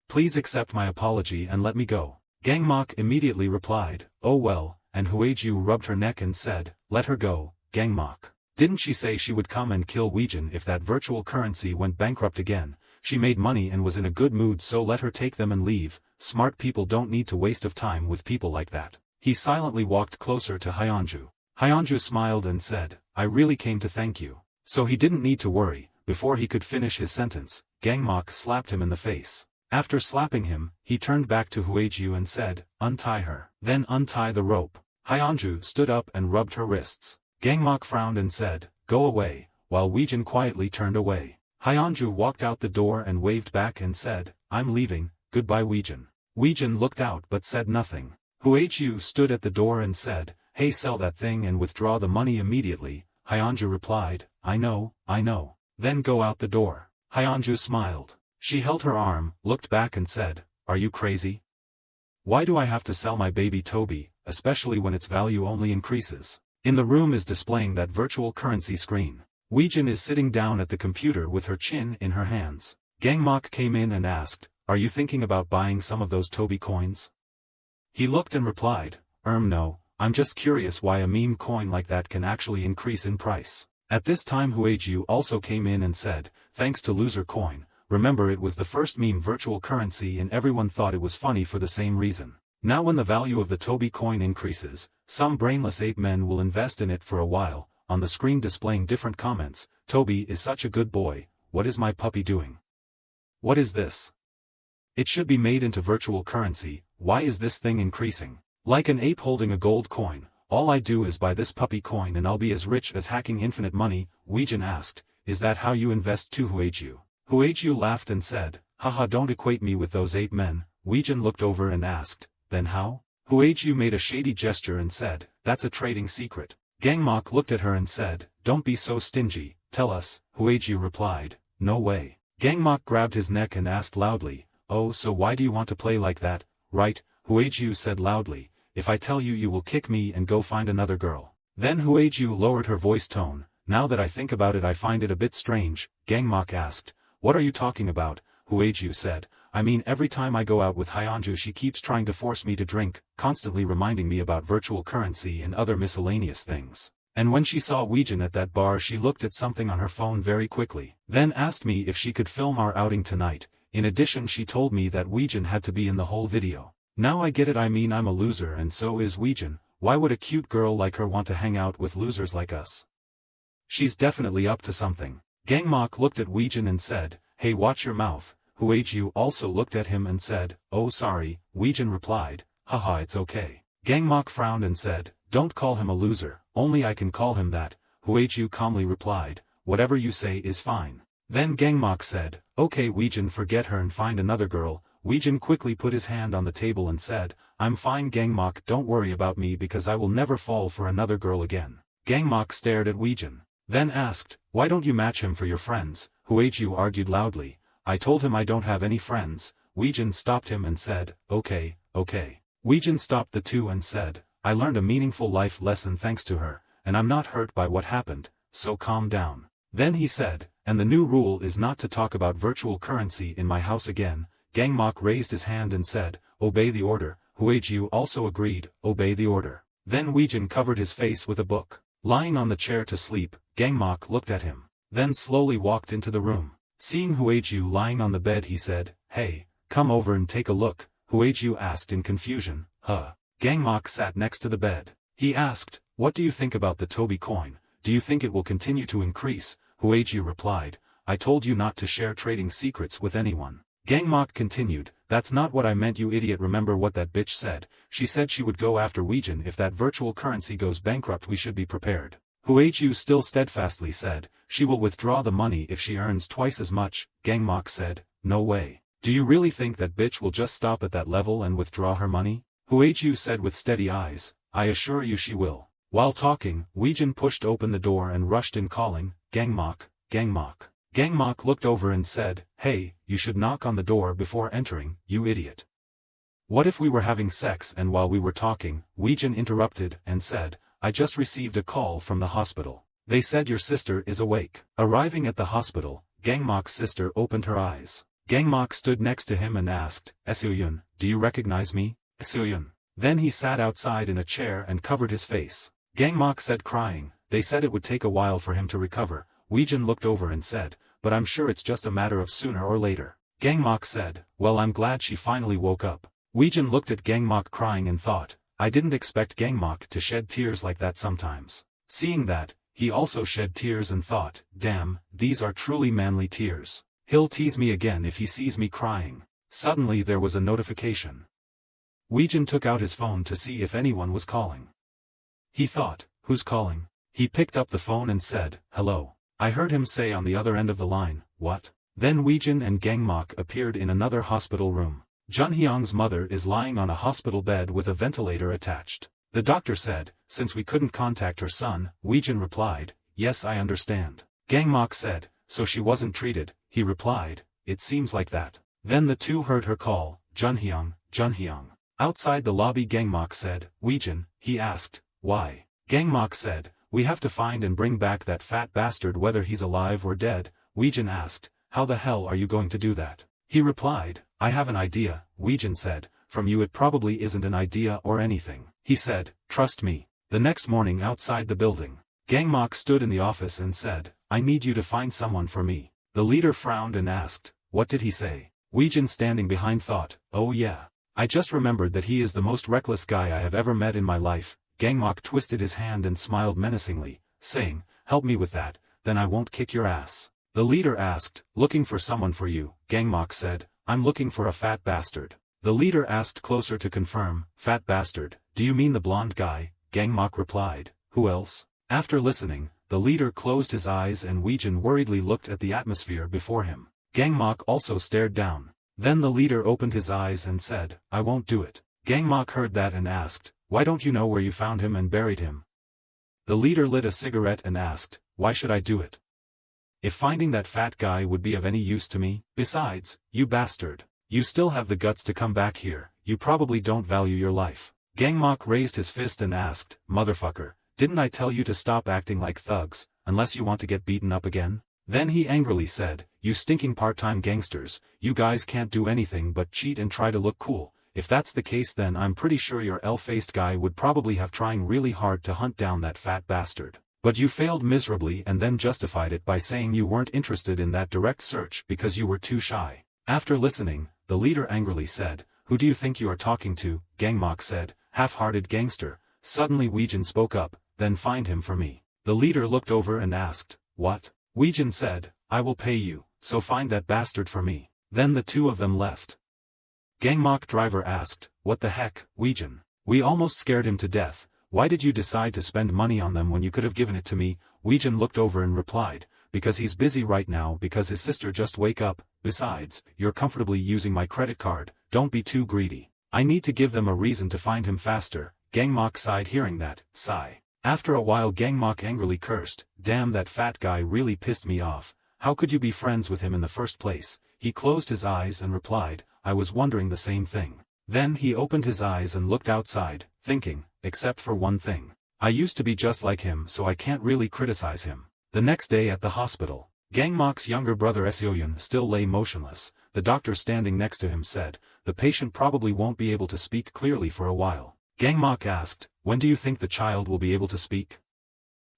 [SPEAKER 1] Please accept my apology and let me go." Gmach immediately replied, "Oh well," and Hueju rubbed her neck and said, "Let her go, Gmach. Didn't she say she would come and kill Weijin if that virtual currency went bankrupt again? She made money and was in a good mood, so let her take them and leave. Smart people don't need to waste of time with people like that." He silently walked closer to Hyunju. Hyunju smiled and said, "I really came to thank you." So he didn't need to worry. Before he could finish his sentence, Gmach slapped him in the face. After slapping him, he turned back to Hueju and said, "Untie her. Then untie the rope." Hyunju stood up and rubbed her wrists. Gmach frowned and said, "Go away," while Weijin quietly turned away. Hyunju walked out the door and waved back and said, "I'm leaving, goodbye Weijin." Weijin looked out but said nothing. Hueju stood at the door and said, "Hey, sell that thing and withdraw the money immediately." Hyunju replied, I know. Then go out the door." Hyunju smiled. She held her arm, looked back and said, "Are you crazy? Why do I have to sell my baby Toby, especially when its value only increases?" In the room is displaying that virtual currency screen. Weijin is sitting down at the computer with her chin in her hands. Gmach came in and asked, "Are you thinking about buying some of those Toby coins?" He looked and replied, No, I'm just curious why a meme coin like that can actually increase in price." At this time Hueju also came in and said, "Thanks to loser coin, remember it was the first meme virtual currency and everyone thought it was funny for the same reason. Now when the value of the Toby coin increases, some brainless ape men will invest in it for a while." On the screen displaying different comments, "Toby is such a good boy, what is my puppy doing? What is this? It should be made into virtual currency, why is this thing increasing? Like an ape holding a gold coin, all I do is buy this puppy coin and I'll be as rich as hacking infinite money." Weijin asked, "Is that how you invest too, Hueju?" Hueju laughed and said, "Haha, don't equate me with those ape men." Weijin looked over and asked, "Then how?" Hueju made a shady gesture and said, "That's a trading secret." Gmach looked at her and said, "Don't be so stingy, tell us." Hueju replied, "No way." Gmach grabbed his neck and asked loudly, "Oh, so why do you want to play like that, right?" Hueju said loudly, if I tell you you will kick me and go find another girl. Then Huiju lowered her voice tone. Now that I think about it I find it a bit strange, Gmach asked. What are you talking about? Huiju said. I mean every time I go out with Hyunju she keeps trying to force me to drink, constantly reminding me about virtual currency and other miscellaneous things. And when she saw Weijin at that bar she looked at something on her phone very quickly, then asked me if she could film our outing tonight. In addition she told me that Weijin had to be in the whole video. Now I get it, I mean I'm a loser and so is Weijin. Why would a cute girl like her want to hang out with losers like us? She's definitely up to something. Gmach looked at Weijin and said, hey, watch your mouth. Huiju also looked at him and said, oh sorry. Weijin replied, haha, it's okay. Gmach frowned and said, don't call him a loser, only I can call him that. Huiju calmly replied, whatever you say is fine. Then Gmach said, okay Weijin, forget her and find another girl. Weijin quickly put his hand on the table and said, I'm fine Gmach, don't worry about me because I will never fall for another girl again. Gmach stared at Weijin, then asked, why don't you match him for your friends? Huiju argued loudly, I told him I don't have any friends. Weijin stopped him and said, okay. Weijin stopped the two and said, I learned a meaningful life lesson thanks to her, and I'm not hurt by what happened, so calm down. Then he said, and the new rule is not to talk about virtual currency in my house again. Gmach raised his hand and said, obey the order. Huiju also agreed, obey the order. Then Weijin covered his face with a book. Lying on the chair to sleep, Gmach looked at him, then slowly walked into the room. Seeing Huiju lying on the bed he said, hey, come over and take a look. Huiju asked in confusion, huh? Gmach sat next to the bed. He asked, what do you think about the Toby coin? Do you think it will continue to increase? Huiju replied, I told you not to share trading secrets with anyone. Gmach continued, that's not what I meant you idiot, remember what that bitch said? She said she would go after Weijin if that virtual currency goes bankrupt, we should be prepared. Huiju still steadfastly said, she will withdraw the money if she earns twice as much. Gmach said, no way. Do you really think that bitch will just stop at that level and withdraw her money? Huiju said with steady eyes, I assure you she will. While talking, Weijin pushed open the door and rushed in calling, Gmach. Gmach looked over and said, hey, you should knock on the door before entering, you idiot. What if we were having sex and while we were talking? Weijin interrupted and said, I just received a call from the hospital. They said your sister is awake. Arriving at the hospital, Gmach's sister opened her eyes. Gmach stood next to him and asked, Esuhyun, do you recognize me? Esuhyun. Then he sat outside in a chair and covered his face. Gmach said crying, they said it would take a while for him to recover. Weijin looked over and said, but I'm sure it's just a matter of sooner or later. Gmach said, well I'm glad she finally woke up. Weijin looked at Gmach crying and thought, I didn't expect Gmach to shed tears like that sometimes. Seeing that, he also shed tears and thought, damn, these are truly manly tears. He'll tease me again if he sees me crying. Suddenly there was a notification. Weijin took out his phone to see if anyone was calling. He thought, who's calling? He picked up the phone and said, hello. I heard him say on the other end of the line, what? Then Weijin and Gmach appeared in another hospital room. Junhyung's mother is lying on a hospital bed with a ventilator attached. The doctor said, since we couldn't contact her son, Weijin replied, yes I understand. Gmach said, so she wasn't treated? He replied, it seems like that. Then the two heard her call, Junhyung. Outside the lobby Gmach said, Weijin, he asked, why? Gmach said, we have to find and bring back that fat bastard whether he's alive or dead. Weijin asked, how the hell are you going to do that? He replied, I have an idea. Weijin said, from you it probably isn't an idea or anything. He said, trust me. The next morning outside the building, Gmach stood in the office and said, I need you to find someone for me. The leader frowned and asked, what did he say? Weijin standing behind thought, oh yeah. I just remembered that he is the most reckless guy I have ever met in my life. Gmach twisted his hand and smiled menacingly, saying, help me with that, then I won't kick your ass. The leader asked, looking for someone for you? Gmach said, I'm looking for a fat bastard. The leader asked closer to confirm, fat bastard, do you mean the blonde guy? Gmach replied, who else? After listening, the leader closed his eyes and Weijin worriedly looked at the atmosphere before him. Gmach also stared down. Then the leader opened his eyes and said, I won't do it. Gmach heard that and asked, why don't you know where you found him and buried him? The leader lit a cigarette and asked, why should I do it? If finding that fat guy would be of any use to me? Besides, you bastard, you still have the guts to come back here, you probably don't value your life. Gangmach raised his fist and asked, "Motherfucker, didn't I tell you to stop acting like thugs, unless you want to get beaten up again?" Then he angrily said, "You stinking part-time gangsters, you guys can't do anything but cheat and try to look cool. If that's the case, then I'm pretty sure your L-faced guy would probably have trying really hard to hunt down that fat bastard. But you failed miserably and then justified it by saying you weren't interested in that direct search because you were too shy." After listening, the leader angrily said, "Who do you think you are talking to?" Gangmach said, "Half-hearted gangster." Suddenly Weijin spoke up, "Then find him for me." The leader looked over and asked, "What?" Weijin said, "I will pay you, so find that bastard for me." Then the two of them left. Gangmach driver asked, "What the heck, Weijin? We almost scared him to death. Why did you decide to spend money on them when you could have given it to me?" Weijin looked over and replied, "Because he's busy right now because his sister just wake up. Besides, you're comfortably using my credit card, don't be too greedy. I need to give them a reason to find him faster." Gangmach sighed hearing that, sigh. After a while Gangmach angrily cursed, "Damn, that fat guy really pissed me off. How could you be friends with him in the first place?" He closed his eyes and replied, "I was wondering the same thing." Then he opened his eyes and looked outside, thinking, except for one thing. I used to be just like him, so I can't really criticize him. The next day at the hospital, Gangmach's younger brother Seoyun still lay motionless. The doctor standing next to him said, "The patient probably won't be able to speak clearly for a while." Gangmach asked, "When do you think the child will be able to speak?"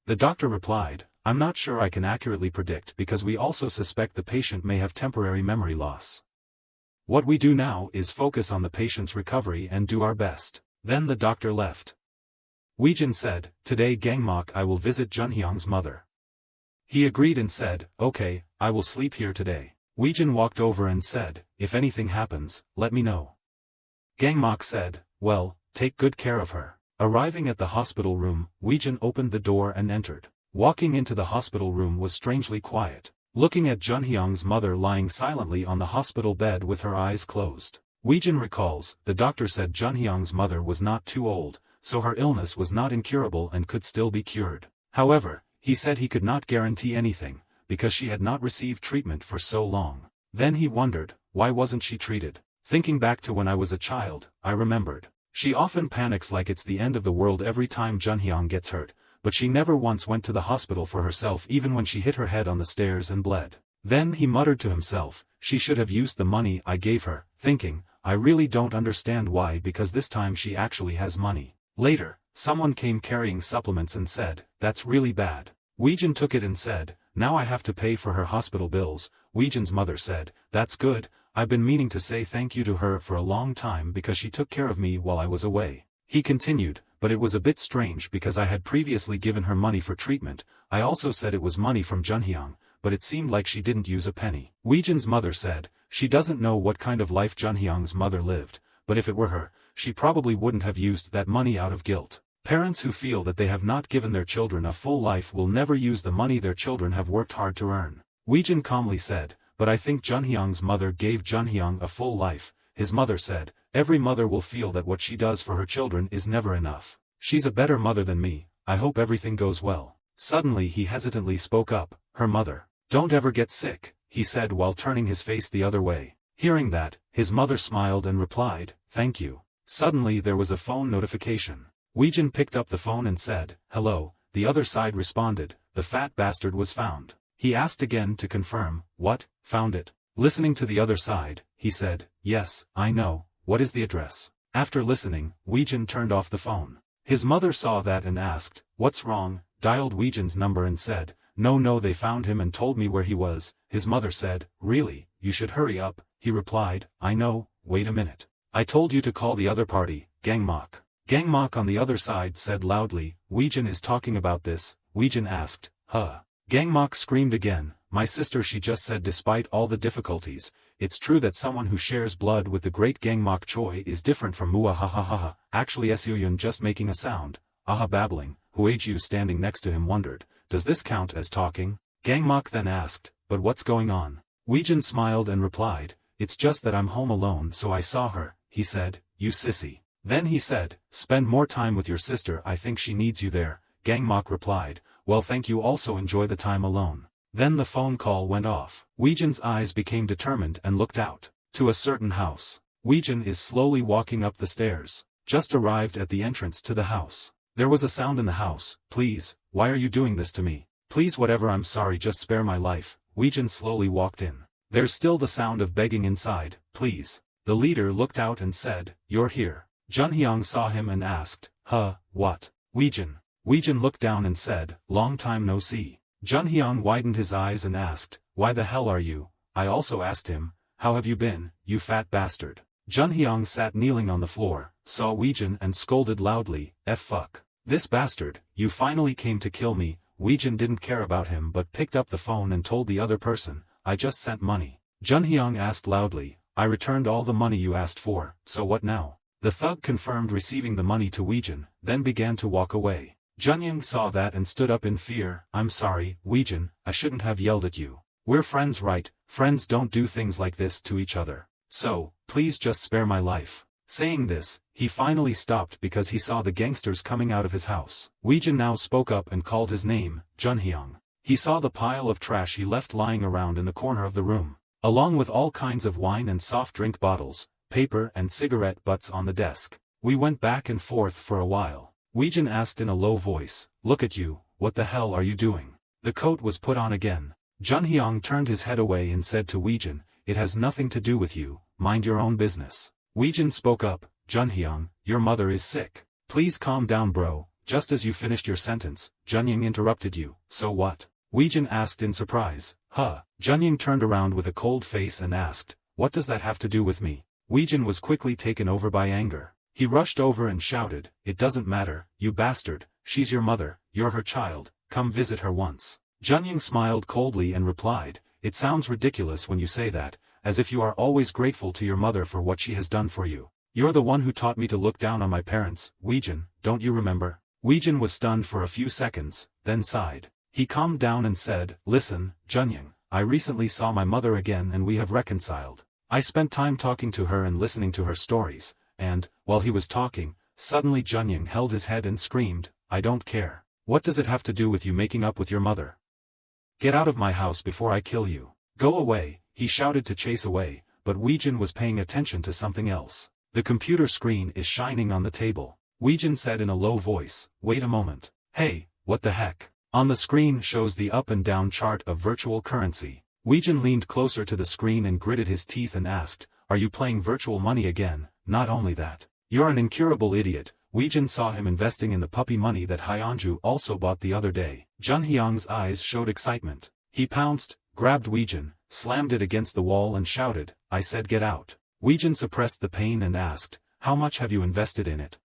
[SPEAKER 1] The doctor replied, "I'm not sure I can accurately predict because we also suspect the patient may have temporary memory loss. What we do now is focus on the patient's recovery and do our best." Then the doctor left. Weijin said, "Today Gangmach I will visit Junhyang's mother." He agreed and said, "Okay, I will sleep here today." Weijin walked over and said, "If anything happens, let me know." Gangmach said, "Well, take good care of her." Arriving at the hospital room, Weijin opened the door and entered. Walking into the hospital room was strangely quiet. Looking at Junhyang's mother lying silently on the hospital bed with her eyes closed. Weijin recalls, the doctor said Junhyang's mother was not too old, so her illness was not incurable and could still be cured. However, he said he could not guarantee anything, because she had not received treatment for so long. Then he wondered, why wasn't she treated? Thinking back to when I was a child, I remembered. She often panics like it's the end of the world every time Junhyang gets hurt, but she never once went to the hospital for herself even when she hit her head on the stairs and bled. Then he muttered to himself, she should have used the money I gave her, thinking, I really don't understand why because this time she actually has money. Later, someone came carrying supplements and said, that's really bad. Weijin took it and said, now I have to pay for her hospital bills. Weijin's mother said, that's good, I've been meaning to say thank you to her for a long time because she took care of me while I was away. He continued, but it was a bit strange because I had previously given her money for treatment. I also said it was money from Junhyang, but it seemed like she didn't use a penny. Weijin's mother said, she doesn't know what kind of life Junhyang's mother lived, but if it were her, she probably wouldn't have used that money out of guilt. Parents who feel that they have not given their children a full life will never use the money their children have worked hard to earn. Weijin calmly said, but I think Junhyang's mother gave Junhyang a full life. His mother said, every mother will feel that what she does for her children is never enough. She's a better mother than me, I hope everything goes well. Suddenly he hesitantly spoke up, her mother. Don't ever get sick, he said while turning his face the other way. Hearing that, his mother smiled and replied, thank you. Suddenly there was a phone notification. Weijin picked up the phone and said, hello. The other side responded, the fat bastard was found. He asked again to confirm, what, found it? Listening to the other side, he said, yes, I know, what is the address? After listening, Weijin turned off the phone. His mother saw that and asked, what's wrong? Dialed Weijin's number and said, no they found him and told me where he was. His mother said, really, you should hurry up. He replied, I know, wait a minute. I told you to call the other party, Gangmach. Gangmach on the other side said loudly, Weijin is talking about this. Weijin asked, huh? Gangmach screamed again, my sister, she just said despite all the difficulties, it's true that someone who shares blood with the great Gangmach Choi is different from Muahahaha. Actually Seoyun just making a sound, aha babbling. Huiju standing next to him wondered, does this count as talking? Gangmach then asked, but what's going on? Weijin smiled and replied, it's just that I'm home alone so I saw her. He said, you sissy. Then he said, spend more time with your sister, I think she needs you there. Gangmach replied, well thank you, also enjoy the time alone. Then the phone call went off. Weijin's eyes became determined and looked out. To a certain house. Weijin is slowly walking up the stairs. just arrived at the entrance to the house. There was a sound in the house. Please, why are you doing this to me? Please whatever, I'm sorry, just spare my life. Weijin slowly walked in. There's still the sound of begging inside. Please. The leader looked out and said, you're here. Junhyang saw him and asked, what? Weijin. Weijin looked down and said, long time no see. Junhyang widened his eyes and asked, why the hell are you? I also asked him, how have you been, you fat bastard? Junhyang sat kneeling on the floor, saw Weijin and scolded loudly, fuck. This bastard, you finally came to kill me. Weijin didn't care about him but picked up the phone and told the other person, I just sent money. Junhyang asked loudly, I returned all the money you asked for, so what now? The thug confirmed receiving the money to Weijin, then began to walk away. Junhyang saw that and stood up in fear. I'm sorry, Weijin, I shouldn't have yelled at you. We're friends, right? Friends don't do things like this to each other. So, please just spare my life. Saying this, he finally stopped because he saw the gangsters coming out of his house. Weijin now spoke up and called his name, Junhyang. He saw the pile of trash he left lying around in the corner of the room, along with all kinds of wine and soft drink bottles, paper and cigarette butts on the desk. We went back and forth for a while. Weijin asked in a low voice, look at you, what the hell are you doing? The coat was put on again. Junhyang turned his head away and said to Weijin, it has nothing to do with you, mind your own business. Weijin spoke up, Junhyang, your mother is sick. Please calm down bro. Just as you finished your sentence, Junhyang interrupted you, so what? Weijin asked in surprise. Junhyang turned around with a cold face and asked, what does that have to do with me? Weijin was quickly taken over by anger. He rushed over and shouted, it doesn't matter, you bastard, she's your mother, you're her child, come visit her once. Junhyang smiled coldly and replied, it sounds ridiculous when you say that, as if you are always grateful to your mother for what she has done for you. You're the one who taught me to look down on my parents, Weijin, don't you remember? Weijin was stunned for a few seconds, then sighed. He calmed down and said, listen, Junhyang, I recently saw my mother again and we have reconciled. I spent time talking to her and listening to her stories, and, while he was talking, suddenly Junhyang held his head and screamed, I don't care. What does it have to do with you making up with your mother? Get out of my house before I kill you. Go away, he shouted to chase away, but Weijin was paying attention to something else. The computer screen is shining on the table. Weijin said in a low voice, wait a moment. Hey, what the heck? On the screen shows the up and down chart of virtual currency. Weijin leaned closer to the screen and gritted his teeth and asked, are you playing virtual money again? Not only that. You're an incurable idiot. Weijin saw him investing in the puppy money that Hyunju also bought the other day. Junhyang's eyes showed excitement. He pounced, grabbed Weijin, slammed it against the wall and shouted, I said get out. Weijin suppressed the pain and asked, how much have you invested in it?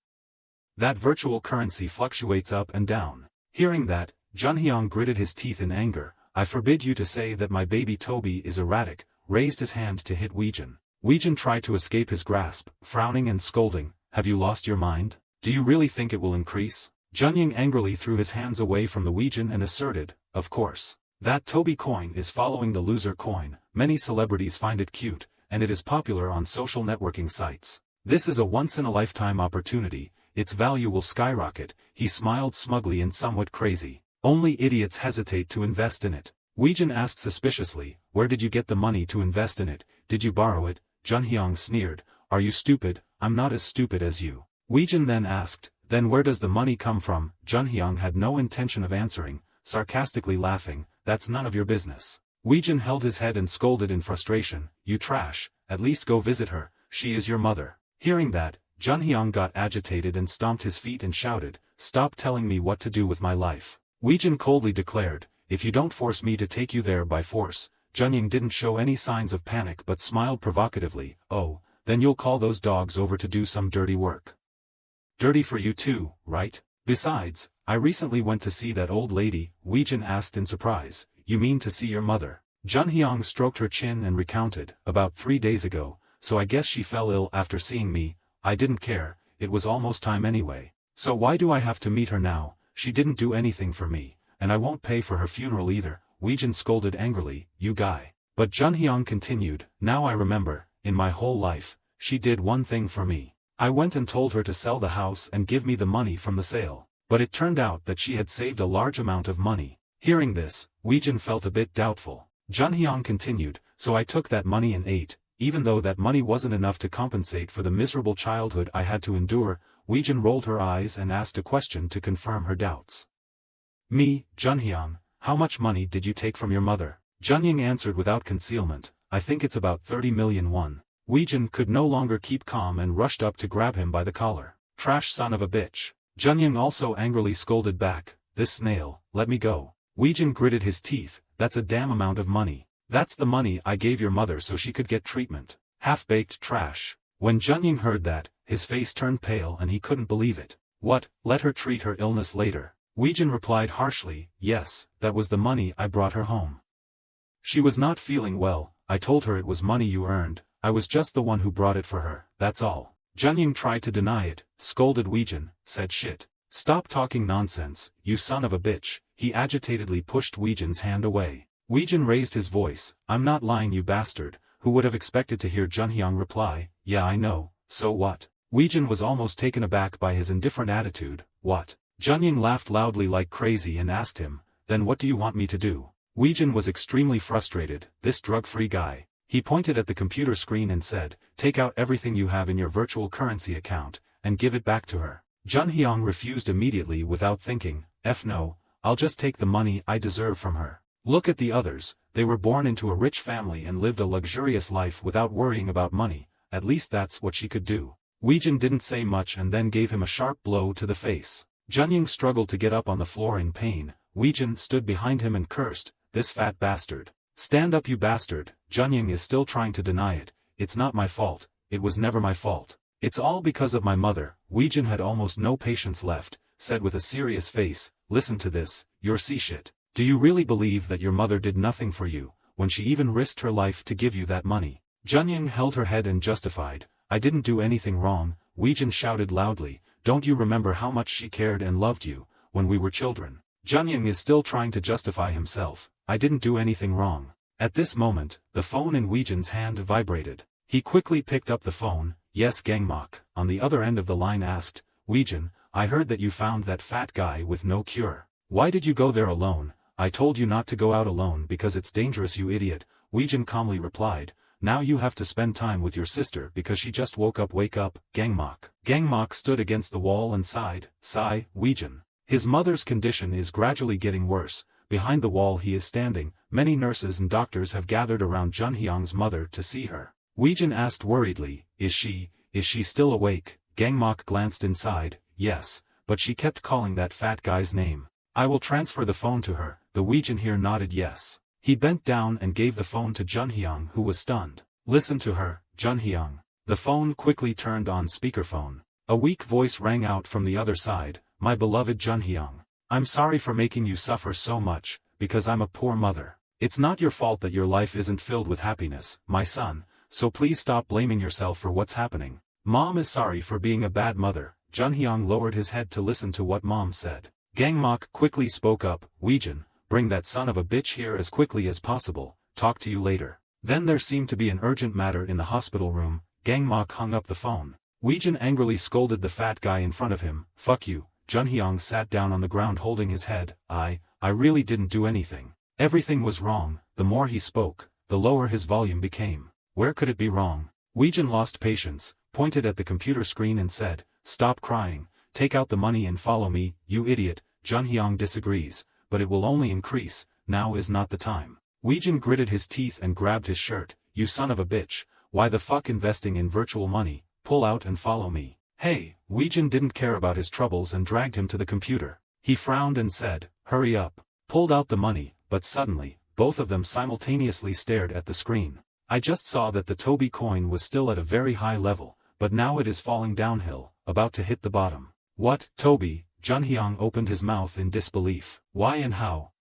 [SPEAKER 1] That virtual currency fluctuates up and down. Hearing that, Junhyang gritted his teeth in anger. I forbid you to say that my baby Toby is erratic, raised his hand to hit Weijin. Weijin tried to escape his grasp, frowning and scolding, have you lost your mind? Do you really think it will increase? Junhyang angrily threw his hands away from the Weijin and asserted, of course. That Toby coin is following the loser coin. Many celebrities find it cute, and it is popular on social networking sites. This is a once-in-a-lifetime opportunity, its value will skyrocket. He smiled smugly and somewhat crazy. Only idiots hesitate to invest in it. Weijin asked suspiciously, where did you get the money to invest in it? Did you borrow it? Junhyang sneered, are you stupid? I'm not as stupid as you. Weijin then asked, then where does the money come from? Junhyang had no intention of answering, sarcastically laughing, that's none of your business. Weijin held his head and scolded in frustration, you trash, at least go visit her, she is your mother. Hearing that, Junhyang got agitated and stomped his feet and shouted, stop telling me what to do with my life. Weijin coldly declared, if you don't force me to take you there by force. Junhyang didn't show any signs of panic but smiled provocatively, oh, then you'll call those dogs over to do some dirty work. Dirty for you too, right? Besides, I recently went to see that old lady, Weijin asked in surprise, you mean to see your mother? Junhyang stroked her chin and recounted, about 3 days ago, so I guess she fell ill after seeing me. I didn't care, it was almost time anyway. So why do I have to meet her now? She didn't do anything for me, and I won't pay for her funeral either. Weijin scolded angrily, you guy. But Junhyang continued, now I remember, in my whole life, she did one thing for me. I went and told her to sell the house and give me the money from the sale. But it turned out that she had saved a large amount of money. Hearing this, Weijin felt a bit doubtful. Junhyang continued, so I took that money and ate, even though that money wasn't enough to compensate for the miserable childhood I had to endure. Weijin rolled her eyes and asked a question to confirm her doubts. Me, Junhyang, how much money did you take from your mother? Junying answered without concealment, I think it's about 30 million won. Weijin could no longer keep calm and rushed up to grab him by the collar. Trash son of a bitch. Junying also angrily scolded back, this snail, let me go. Weijin gritted his teeth, that's a damn amount of money. That's the money I gave your mother so she could get treatment. Half-baked trash. When Junying heard that, his face turned pale and he couldn't believe it. What, let her treat her illness later? Weijin replied harshly, yes, that was the money I brought her home. She was not feeling well, I told her it was money you earned, I was just the one who brought it for her, that's all. Junying tried to deny it, scolded Weijin, said shit. Stop talking nonsense, you son of a bitch. He agitatedly pushed Weijin's hand away. Weijin raised his voice, I'm not lying you bastard, who would have expected to hear Junhyang reply, yeah I know, so what? Weijin was almost taken aback by his indifferent attitude, what? Junying laughed loudly like crazy and asked him, then what do you want me to do? Weijin was extremely frustrated, this drug-free guy. He pointed at the computer screen and said, take out everything you have in your virtual currency account, and give it back to her. Junhyang refused immediately without thinking, no, I'll just take the money I deserve from her. Look at the others, they were born into a rich family and lived a luxurious life without worrying about money, at least that's what she could do. Weijin didn't say much and then gave him a sharp blow to the face. Junying struggled to get up on the floor in pain. Weijin stood behind him and cursed, this fat bastard. Stand up you bastard. Junying is still trying to deny it, it's not my fault, it was never my fault. It's all because of my mother. Weijin had almost no patience left, said with a serious face, listen to this, you're shit. Do you really believe that your mother did nothing for you, when she even risked her life to give you that money? Junying held her head and justified, I didn't do anything wrong. Weijin shouted loudly, don't you remember how much she cared and loved you, when we were children? Junying is still trying to justify himself, I didn't do anything wrong. At this moment, the phone in Weijin's hand vibrated. He quickly picked up the phone. Yes Gmach, on the other end of the line asked, Weijin, I heard that you found that fat guy with no cure. Why did you go there alone? I told you not to go out alone because it's dangerous you idiot. Weijin calmly replied, now you have to spend time with your sister because she just woke up. Wake up, Gmach. Gmach stood against the wall and sighed, sigh, Weijin. His mother's condition is gradually getting worse. Behind the wall he is standing, many nurses and doctors have gathered around Junhyang's mother to see her. Weijin asked worriedly, is she still awake? Gmach glanced inside, yes, but she kept calling that fat guy's name. I will transfer the phone to her. The Weijin here nodded yes. He bent down and gave the phone to Junhyang who was stunned. Listen to her, Junhyang. The phone quickly turned on speakerphone. A weak voice rang out from the other side, my beloved Junhyang. I'm sorry for making you suffer so much, because I'm a poor mother. It's not your fault that your life isn't filled with happiness, my son, so please stop blaming yourself for what's happening. Mom is sorry for being a bad mother. Junhyang lowered his head to listen to what Mom said. Gmach quickly spoke up, Weijin, bring that son of a bitch here as quickly as possible, talk to you later. Then there seemed to be an urgent matter in the hospital room. Gmach hung up the phone. Weijin angrily scolded the fat guy in front of him, fuck you. Junhyang sat down on the ground holding his head, I really didn't do anything. Everything was wrong. The more he spoke, the lower his volume became. Where could it be wrong? Weijin lost patience, pointed at the computer screen and said, stop crying, take out the money and follow me, you idiot. Junhyang disagrees, but it will only increase, now is not the time. Weijin gritted his teeth and grabbed his shirt, you son of a bitch, why the fuck investing in virtual money, pull out and follow me. Hey, Weijin didn't care about his troubles and dragged him to the computer. He frowned and said, hurry up. Pulled out the money, but suddenly, both of them simultaneously stared at the screen. I just saw that the Toby coin was still at a very high level, but now it is falling downhill, about to hit the bottom. What, Toby? Junhyang opened his mouth in disbelief. Why and how?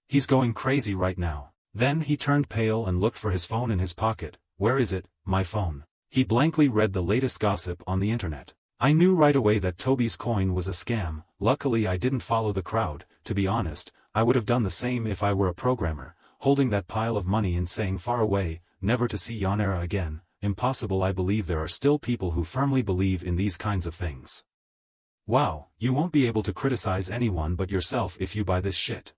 [SPEAKER 1] He's going crazy right now. Then he turned pale and looked for his phone in his pocket. Where is it, my phone? He blankly read the latest gossip on the internet. I knew right away that Toby's coin was a scam. Luckily I didn't follow the crowd. To be honest, I would have done the same if I were a programmer, holding that pile of money and saying far away, never to see yon era again. Impossible. I believe there are still people who firmly believe in these kinds of things. Wow, you won't be able to criticize anyone but yourself if you buy this shit.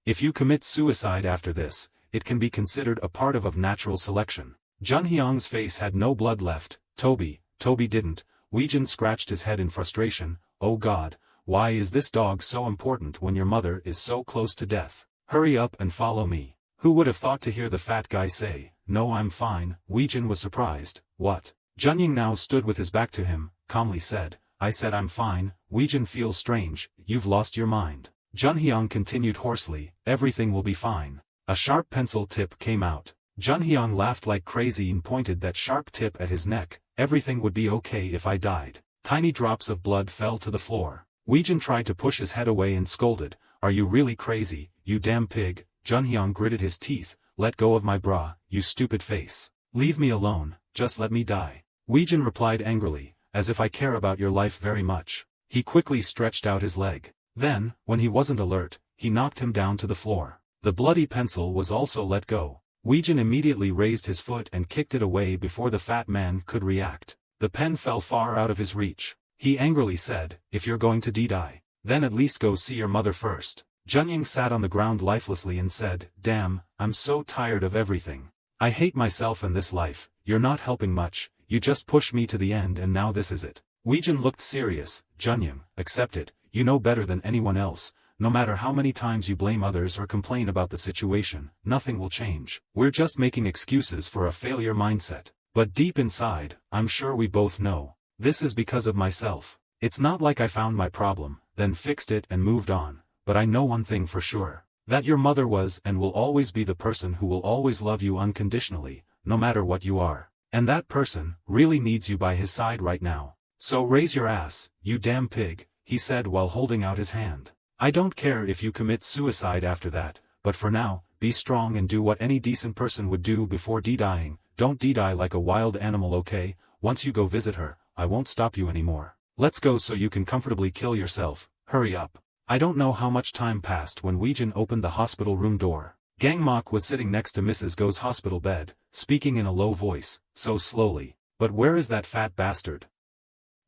[SPEAKER 1] If you commit suicide after this, it can be considered a part of natural selection. Junhyang's face had no blood left. Toby didn't. Weijin scratched his head in frustration. Oh God, why is this dog so important when your mother is so close to death? Hurry up and follow me. Who would have thought to hear the fat guy say, no, I'm fine? Weijin was surprised. What? Junying now stood with his back to him, calmly said, I said I'm fine. Weijin feels strange. You've lost your mind. Junhyang continued hoarsely, everything will be fine. A sharp pencil tip came out. Junhyang laughed like crazy and pointed that sharp tip at his neck. Everything would be okay if I died. Tiny drops of blood fell to the floor. Weijin tried to push his head away and scolded, are you really crazy, you damn pig? Junhyang gritted his teeth, let go of my bra, you stupid face. Leave me alone, just let me die. Weijin replied angrily, as if I care about your life very much. He quickly stretched out his leg. Then, when he wasn't alert, he knocked him down to the floor. The bloody pencil was also let go. Weijin immediately raised his foot and kicked it away before the fat man could react. The pen fell far out of his reach. He angrily said, if you're going to die, then at least go see your mother first. Junying sat on the ground lifelessly and said, damn, I'm so tired of everything. I hate myself and this life. You're not helping much, you just pushed me to the end and now this is it. Weijin looked serious. Junying, accept it, you know better than anyone else. No matter how many times you blame others or complain about the situation, nothing will change. We're just making excuses for a failure mindset. But deep inside, I'm sure we both know. This is because of myself. It's not like I found my problem, then fixed it and moved on. But I know one thing for sure. That your mother was and will always be the person who will always love you unconditionally, no matter what you are. And that person really needs you by his side right now. So raise your ass, you damn pig, he said while holding out his hand. I don't care if you commit suicide after that, but for now, be strong and do what any decent person would do before dying. Don't die like a wild animal, okay? Once you go visit her, I won't stop you anymore. Let's go so you can comfortably kill yourself. Hurry up. I don't know how much time passed when Weijin opened the hospital room door. Gmach was sitting next to Mrs. Go's hospital bed, speaking in a low voice, so slowly. But where is that fat bastard?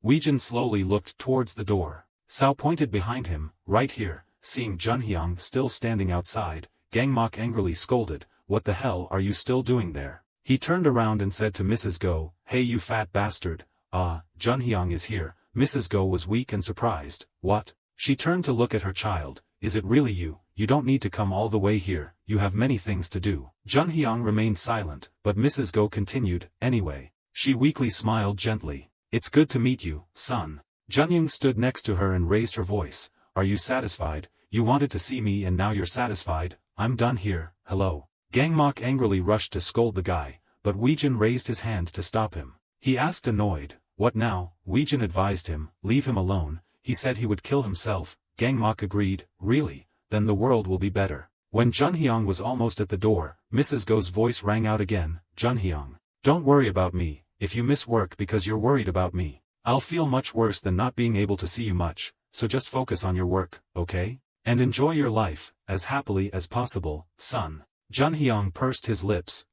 [SPEAKER 1] Weijin slowly looked towards the door. Sao pointed behind him, right here. Seeing Junhyang still standing outside, Gmach angrily scolded, what the hell are you still doing there? He turned around and said to Mrs. Go, hey you fat bastard. Ah, Junhyang is here. Mrs. Go was weak and surprised. What? She turned to look at her child. Is it really you? You don't need to come all the way here, you have many things to do. Junhyang remained silent, but Mrs. Go continued, anyway. She weakly smiled gently. It's good to meet you, son. Junying stood next to her and raised her voice. Are you satisfied? You wanted to see me and now you're satisfied. I'm done here, hello. Gmach angrily rushed to scold the guy, but Weijin raised his hand to stop him. He asked annoyed, what now? Weijin advised him, leave him alone. He said he would kill himself. Gmach agreed, really? Then the world will be better. When Junhyang was almost at the door, Mrs. Go's voice rang out again, Junhyang. Don't worry about me, if you miss work because you're worried about me. I'll feel much worse than not being able to see you much, so just focus on your work, okay? And enjoy your life, as happily as possible, son. Junhyang pursed his lips,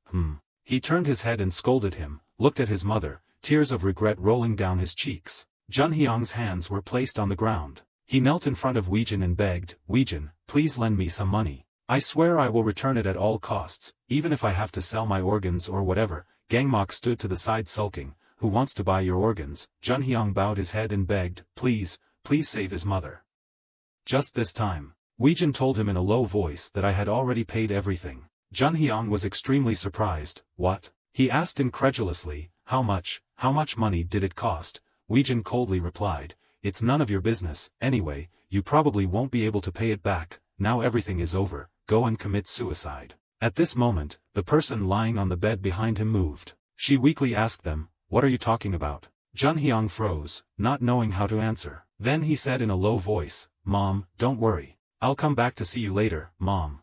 [SPEAKER 1] He turned his head and scolded him, looked at his mother, tears of regret rolling down his cheeks. Junhyang's hands were placed on the ground. He knelt in front of Weijin and begged, Weijin, please lend me some money. I swear I will return it at all costs, even if I have to sell my organs or whatever. Gmach stood to the side sulking, who wants to buy your organs? Junhyang bowed his head and begged, please save his mother. Just this time, Weijin told him in a low voice that I had already paid everything. Junhyang was extremely surprised. What? He asked incredulously, how much money did it cost? Weijin coldly replied, it's none of your business, anyway, you probably won't be able to pay it back, now everything is over, go and commit suicide. At this moment, the person lying on the bed behind him moved. She weakly asked them, what are you talking about? Junhyang froze, not knowing how to answer. Then he said in a low voice, Mom, don't worry. I'll come back to see you later, Mom.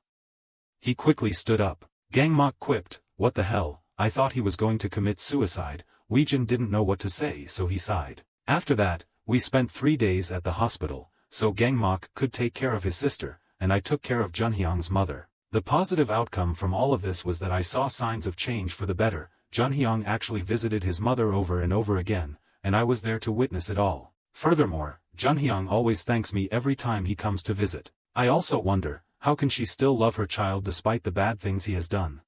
[SPEAKER 1] He quickly stood up. Gmach quipped, what the hell, I thought he was going to commit suicide. Weijin didn't know what to say so he sighed. After that, we spent 3 days at the hospital, so Gmach could take care of his sister, and I took care of Junhyang's mother. The positive outcome from all of this was that I saw signs of change for the better. Junhyang actually visited his mother over and over again, and I was there to witness it all. Furthermore, Junhyang always thanks me every time he comes to visit. I also wonder, how can she still love her child despite the bad things he has done?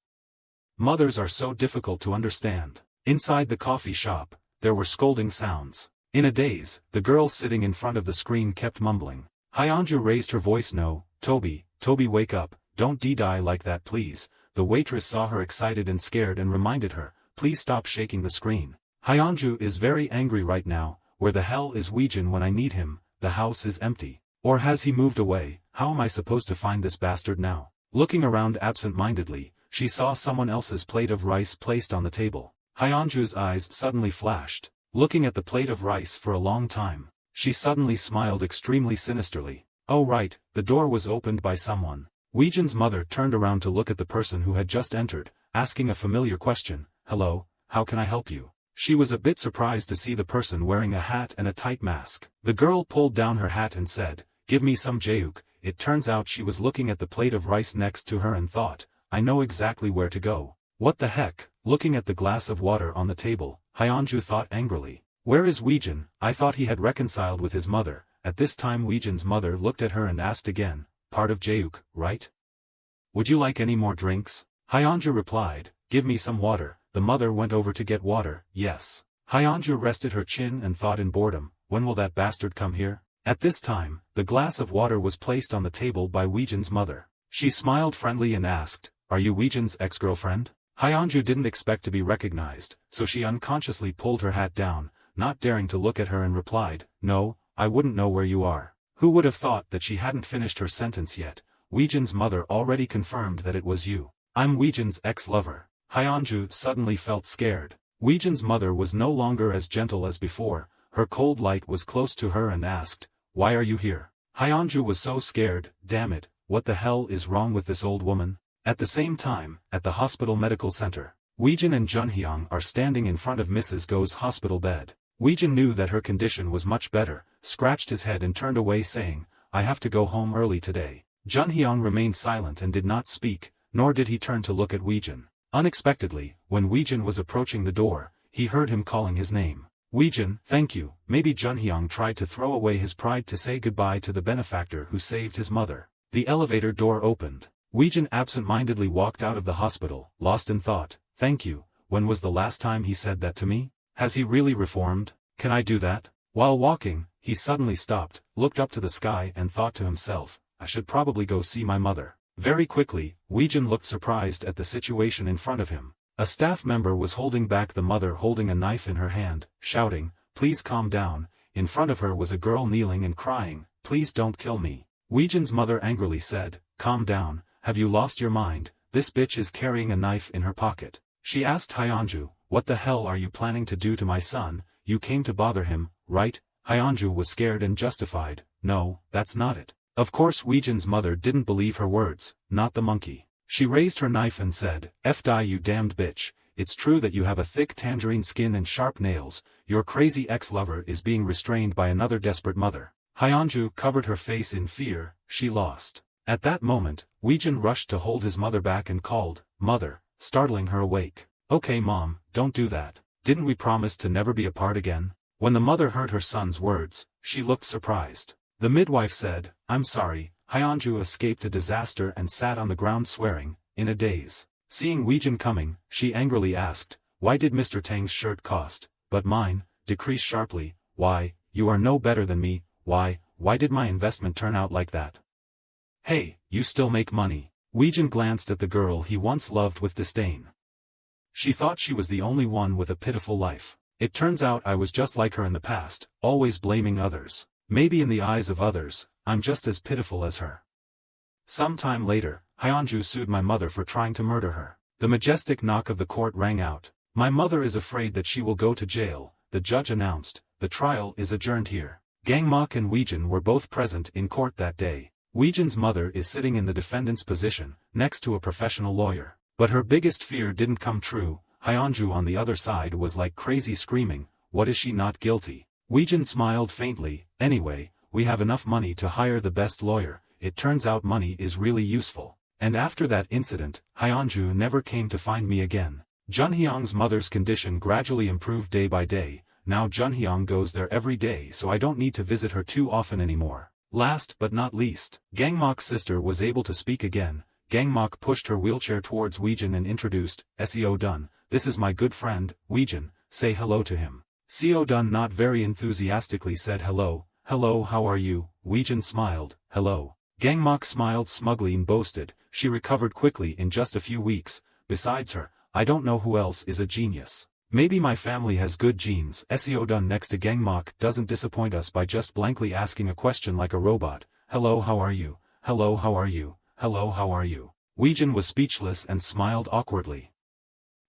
[SPEAKER 1] Mothers are so difficult to understand. Inside the coffee shop, there were scolding sounds. In a daze, the girl sitting in front of the screen kept mumbling. Hyunju raised her voice. No, Toby, wake up, don't die like that please. The waitress saw her excited and scared and reminded her, please stop shaking the screen. Hyunju is very angry right now. Where the hell is Weejin when I need him? The house is empty. Or has he moved away? How am I supposed to find this bastard now? Looking around absent-mindedly, she saw someone else's plate of rice placed on the table. Hyunju's eyes suddenly flashed. Looking at the plate of rice for a long time, she suddenly smiled extremely sinisterly. Oh right, the door was opened by someone. Weejin's mother turned around to look at the person who had just entered, asking a familiar question. Hello, how can I help you? She was a bit surprised to see the person wearing a hat and a tight mask. The girl pulled down her hat and said, give me some jaeuk. It turns out she was looking at the plate of rice next to her and thought, I know exactly where to go. What the heck? Looking at the glass of water on the table, Hyunju thought angrily. Where is Weejin? I thought he had reconciled with his mother. At this time Weejin's mother looked at her and asked again, part of jaeuk, right? Would you like any more drinks? Hyunju replied, give me some water. The mother went over to get water. Yes. Hyunju rested her chin and thought in boredom, when will that bastard come here? At this time, the glass of water was placed on the table by Weejin's mother. She smiled friendly and asked, are you Weejin's ex-girlfriend? Hyunju didn't expect to be recognized, so she unconsciously pulled her hat down, not daring to look at her and replied, no, I wouldn't know where you are. Who would have thought that she hadn't finished her sentence yet? Weejin's mother already confirmed that it was you. I'm Weejin's ex-lover. Hyunju suddenly felt scared. Weejin's mother was no longer as gentle as before. Her cold light was close to her and asked, why are you here? Hyunju was so scared. Damn it, what the hell is wrong with this old woman? At the same time, at the hospital medical center, Weejin and Junhyung are standing in front of Mrs. Go's hospital bed. Weejin knew that her condition was much better, scratched his head and turned away saying, I have to go home early today. Junhyung remained silent and did not speak, nor did he turn to look at Weejin. Unexpectedly, when Weejin was approaching the door, he heard him calling his name. Weejin, thank you. Maybe Junhyung tried to throw away his pride to say goodbye to the benefactor who saved his mother. The elevator door opened. Weejin absent-mindedly walked out of the hospital, lost in thought. Thank you. When was the last time he said that to me? Has he really reformed? Can I do that? While walking, he suddenly stopped, looked up to the sky and thought to himself, I should probably go see my mother. Very quickly, Weejin looked surprised at the situation in front of him. A staff member was holding back the mother holding a knife in her hand, shouting, please calm down. In front of her was a girl kneeling and crying, please don't kill me. Weejin's mother angrily said, calm down, have you lost your mind? This bitch is carrying a knife in her pocket. She asked Hyunju, what the hell are you planning to do to my son? You came to bother him, right? Hyunju was scared and justified, no, that's not it. Of course Weejin's mother didn't believe her words, not the monkey. She raised her knife and said, F*** you damned bitch, it's true that you have a thick tangerine skin and sharp nails, your crazy ex-lover is being restrained by another desperate mother. Hyunju covered her face in fear, she lost. At that moment, Weejin rushed to hold his mother back and called, Mother, startling her awake. Okay mom, don't do that. Didn't we promise to never be apart again? When the mother heard her son's words, she looked surprised. The midwife said, I'm sorry. Hyunju escaped a disaster and sat on the ground swearing, in a daze. Seeing Weejin coming, she angrily asked, why did Mr. Tang's shirt cost, but mine, decrease sharply? Why, you are no better than me. Why did my investment turn out like that? Hey, you still make money. Weejin glanced at the girl he once loved with disdain. She thought she was the only one with a pitiful life. It turns out I was just like her in the past, always blaming others. Maybe in the eyes of others, I'm just as pitiful as her. Some time later, Hyunju sued my mother for trying to murder her. The majestic knock of the court rang out. My mother is afraid that she will go to jail, the judge announced. The trial is adjourned here. Gmach and Weejin were both present in court that day. Weejin's mother is sitting in the defendant's position, next to a professional lawyer. But her biggest fear didn't come true. Hyunju on the other side was like crazy screaming, what is she not guilty? Weejin smiled faintly, anyway, we have enough money to hire the best lawyer, it turns out money is really useful. And after that incident, Hyunju never came to find me again. Junhyung's mother's condition gradually improved day by day, now Junhyung goes there every day so I don't need to visit her too often anymore. Last but not least, Gmach's sister was able to speak again. Gmach pushed her wheelchair towards Weejin and introduced, SEO done, this is my good friend, Weejin, say hello to him. Showdown not very enthusiastically said hello, hello how are you, Weijin smiled, hello. Gmach smiled smugly and boasted, she recovered quickly in just a few weeks, besides her, I don't know who else is a genius. Maybe my family has good genes. Showdown next to Gmach doesn't disappoint us by just blankly asking a question like a robot, hello how are you, hello how are you, hello how are you. Weijin was speechless and smiled awkwardly.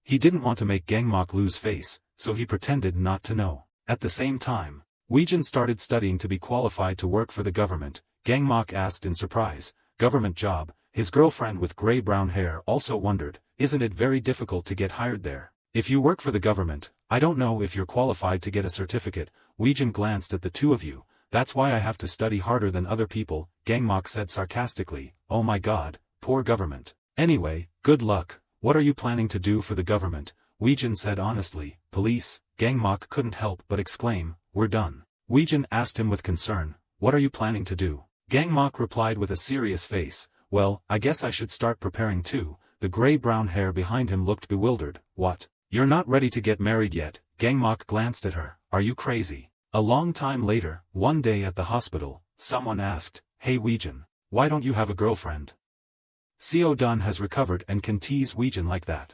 [SPEAKER 1] He didn't want to make Gmach lose face, so he pretended not to know. At the same time, Weijin started studying to be qualified to work for the government. Gmach asked in surprise, government job? His girlfriend with gray-brown hair also wondered, isn't it very difficult to get hired there? If you work for the government, I don't know if you're qualified to get a certificate. Weijin glanced at the two of you, that's why I have to study harder than other people, Gmach said sarcastically, oh my god, poor government. Anyway, good luck, what are you planning to do for the government? Weijin said honestly, police. Gmach couldn't help but exclaim, we're done. Weijin asked him with concern, what are you planning to do? Gmach replied with a serious face, well, I guess I should start preparing too. The gray-brown hair behind him looked bewildered, what? You're not ready to get married yet? Gmach glanced at her, are you crazy? A long time later, one day at the hospital, someone asked, hey Weijin, why don't you have a girlfriend? Showdown has recovered and can tease Weijin like that.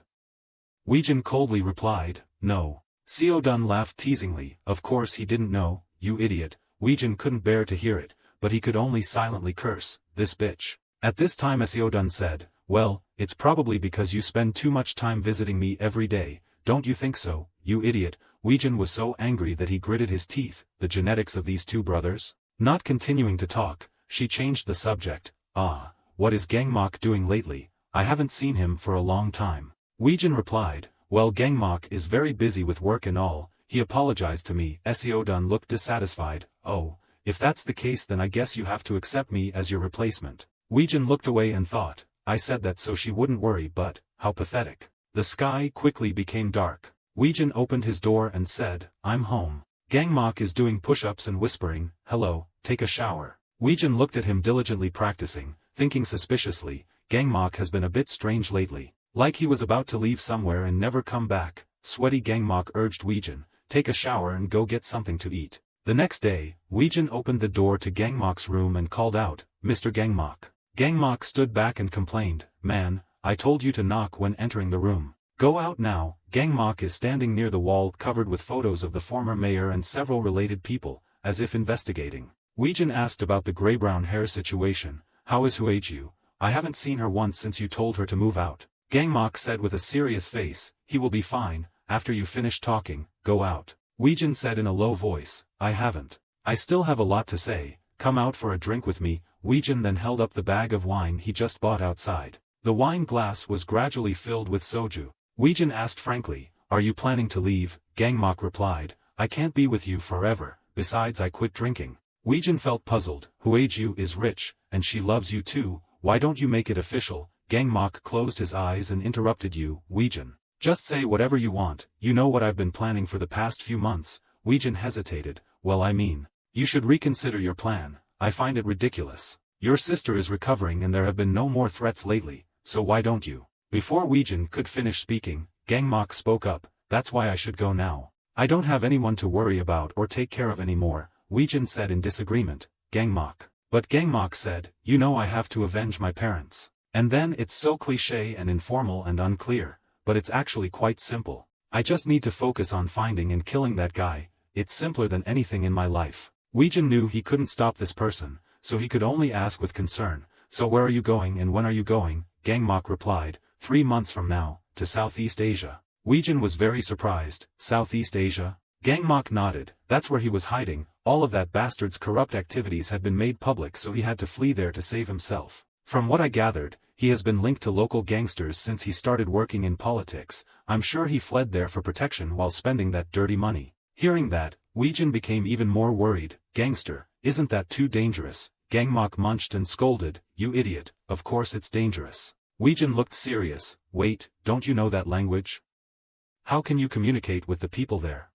[SPEAKER 1] Weijin coldly replied, no. Showdown laughed teasingly, of course he didn't know, you idiot. Weijin couldn't bear to hear it, but he could only silently curse, this bitch. At this time Showdown said, well, it's probably because you spend too much time visiting me every day, don't you think so, you idiot? Weijin was so angry that he gritted his teeth, the genetics of these two brothers? Not continuing to talk, she changed the subject, what is Gmach doing lately? I haven't seen him for a long time. Weijin replied, well Gmach is very busy with work and all, he apologized to me. Showdown looked dissatisfied, oh, if that's the case then I guess you have to accept me as your replacement. Weijin looked away and thought, I said that so she wouldn't worry but, how pathetic. The sky quickly became dark. Weijin opened his door and said, I'm home. Gmach is doing push-ups and whispering, hello, take a shower. Weijin looked at him diligently practicing, thinking suspiciously, Gmach has been a bit strange lately, like he was about to leave somewhere and never come back. Sweaty Gmach urged Weijin, take a shower and go get something to eat. The next day, Weijin opened the door to Gmach's room and called out, Mr. Gmach. Gmach stood back and complained, man, I told you to knock when entering the room. Go out now. Gmach is standing near the wall covered with photos of the former mayor and several related people, as if investigating. Weijin asked about the gray-brown hair situation, how is Huiju? I haven't seen her once since you told her to move out. Gmach said with a serious face, he will be fine, after you finish talking, go out. Weijin said in a low voice, I haven't. I still have a lot to say, come out for a drink with me. Weijin then held up the bag of wine he just bought outside. The wine glass was gradually filled with soju. Weijin asked frankly, are you planning to leave? Gmach replied, I can't be with you forever, besides I quit drinking. Weijin felt puzzled, Huiju is rich, and she loves you too, why don't you make it official? Gmach closed his eyes and interrupted you, Weijin. Just say whatever you want, you know what I've been planning for the past few months. Weijin hesitated, well I mean, you should reconsider your plan, I find it ridiculous. Your sister is recovering and there have been no more threats lately, so why don't you? Before Weijin could finish speaking, Gmach spoke up, that's why I should go now. I don't have anyone to worry about or take care of anymore, Weijin said in disagreement, Gmach. But Gmach said, you know I have to avenge my parents. And then it's so cliché and informal and unclear, but it's actually quite simple. I just need to focus on finding and killing that guy, it's simpler than anything in my life. Weijin knew he couldn't stop this person, so he could only ask with concern, so where are you going and when are you going? Gmach replied, 3 months from now, to Southeast Asia. Weijin was very surprised, Southeast Asia? Gmach nodded, that's where he was hiding, all of that bastard's corrupt activities had been made public so he had to flee there to save himself. From what I gathered, he has been linked to local gangsters since he started working in politics, I'm sure he fled there for protection while spending that dirty money. Hearing that, Weijin became even more worried, gangster, isn't that too dangerous? Gmach munched and scolded, you idiot, of course it's dangerous. Weijin looked serious, wait, don't you know that language? How can you communicate with the people there?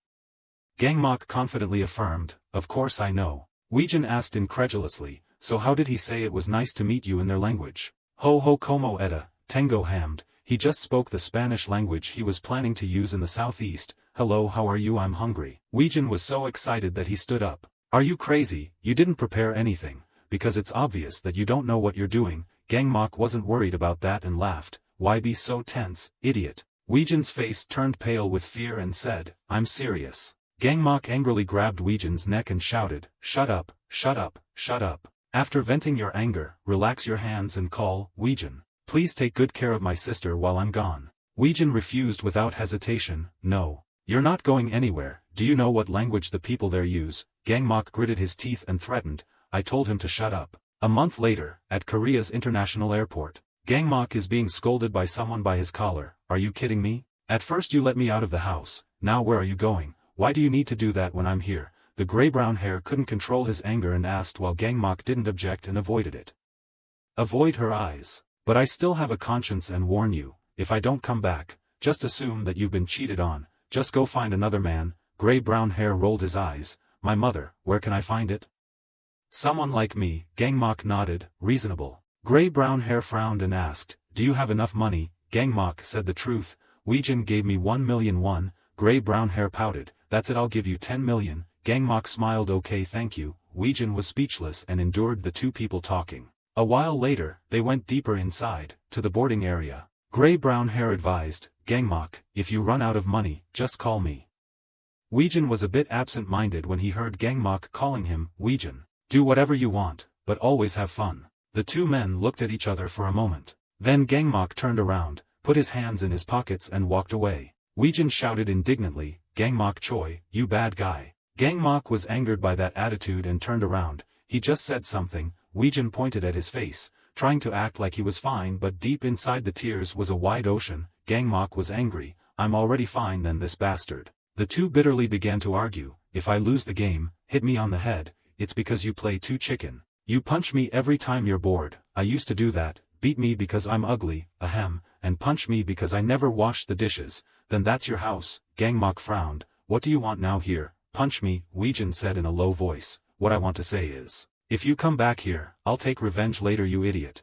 [SPEAKER 1] Gmach confidently affirmed, of course I know. Weijin asked incredulously, so how did he say it was nice to meet you in their language? Ho ho como eta, tengo hammed, he just spoke the Spanish language he was planning to use in the southeast, hello, how are you, I'm hungry. Weijin was so excited that he stood up. Are you crazy? You didn't prepare anything, because it's obvious that you don't know what you're doing. Gmach wasn't worried about that and laughed. Why be so tense, idiot? Weijin's face turned pale with fear and said, I'm serious. Gmach angrily grabbed Weijin's neck and shouted, shut up, shut up, shut up. After venting your anger, relax your hands and call, Weijin. Please take good care of my sister while I'm gone. Weijin refused without hesitation, no. You're not going anywhere. Do you know what language the people there use? Gmach gritted his teeth and threatened, I told him to shut up. A month later, at Korea's international airport, Gmach is being scolded by someone by his collar. Are you kidding me? At first you let me out of the house, now where are you going? Why do you need to do that when I'm here? The gray-brown hair couldn't control his anger and asked while Gmach didn't object and avoided it. Avoid her eyes. But I still have a conscience and warn you, if I don't come back, just assume that you've been cheated on, just go find another man. Gray-brown hair rolled his eyes, my mother, where can I find it? Someone like me, Gmach nodded, reasonable. Gray-brown hair frowned and asked, do you have enough money? Gmach said the truth, Weijin gave me 1 million won. Gray-brown hair pouted, that's it, I'll give you 10 million. Gmach smiled, okay thank you. Weijin was speechless and endured the two people talking. A while later, they went deeper inside, to the boarding area. Gray-brown hair advised, Gmach, if you run out of money, just call me. Weijin was a bit absent-minded when he heard Gmach calling him, Weijin. Do whatever you want, but always have fun. The two men looked at each other for a moment. Then Gmach turned around, put his hands in his pockets and walked away. Weijin shouted indignantly, Gmach Choi, you bad guy. Gmach was angered by that attitude and turned around. He just said something. Weijin pointed at his face, trying to act like he was fine, but deep inside the tears was a wide ocean. Gmach was angry, I'm already fine than this bastard. The two bitterly began to argue, if I lose the game, hit me on the head, it's because you play too chicken. You punch me every time you're bored, I used to do that, beat me because I'm ugly, ahem, and punch me because I never washed the dishes, then that's your house. Gmach frowned, what do you want now here? Punch me, Weijin said in a low voice, what I want to say is, if you come back here, I'll take revenge later you idiot.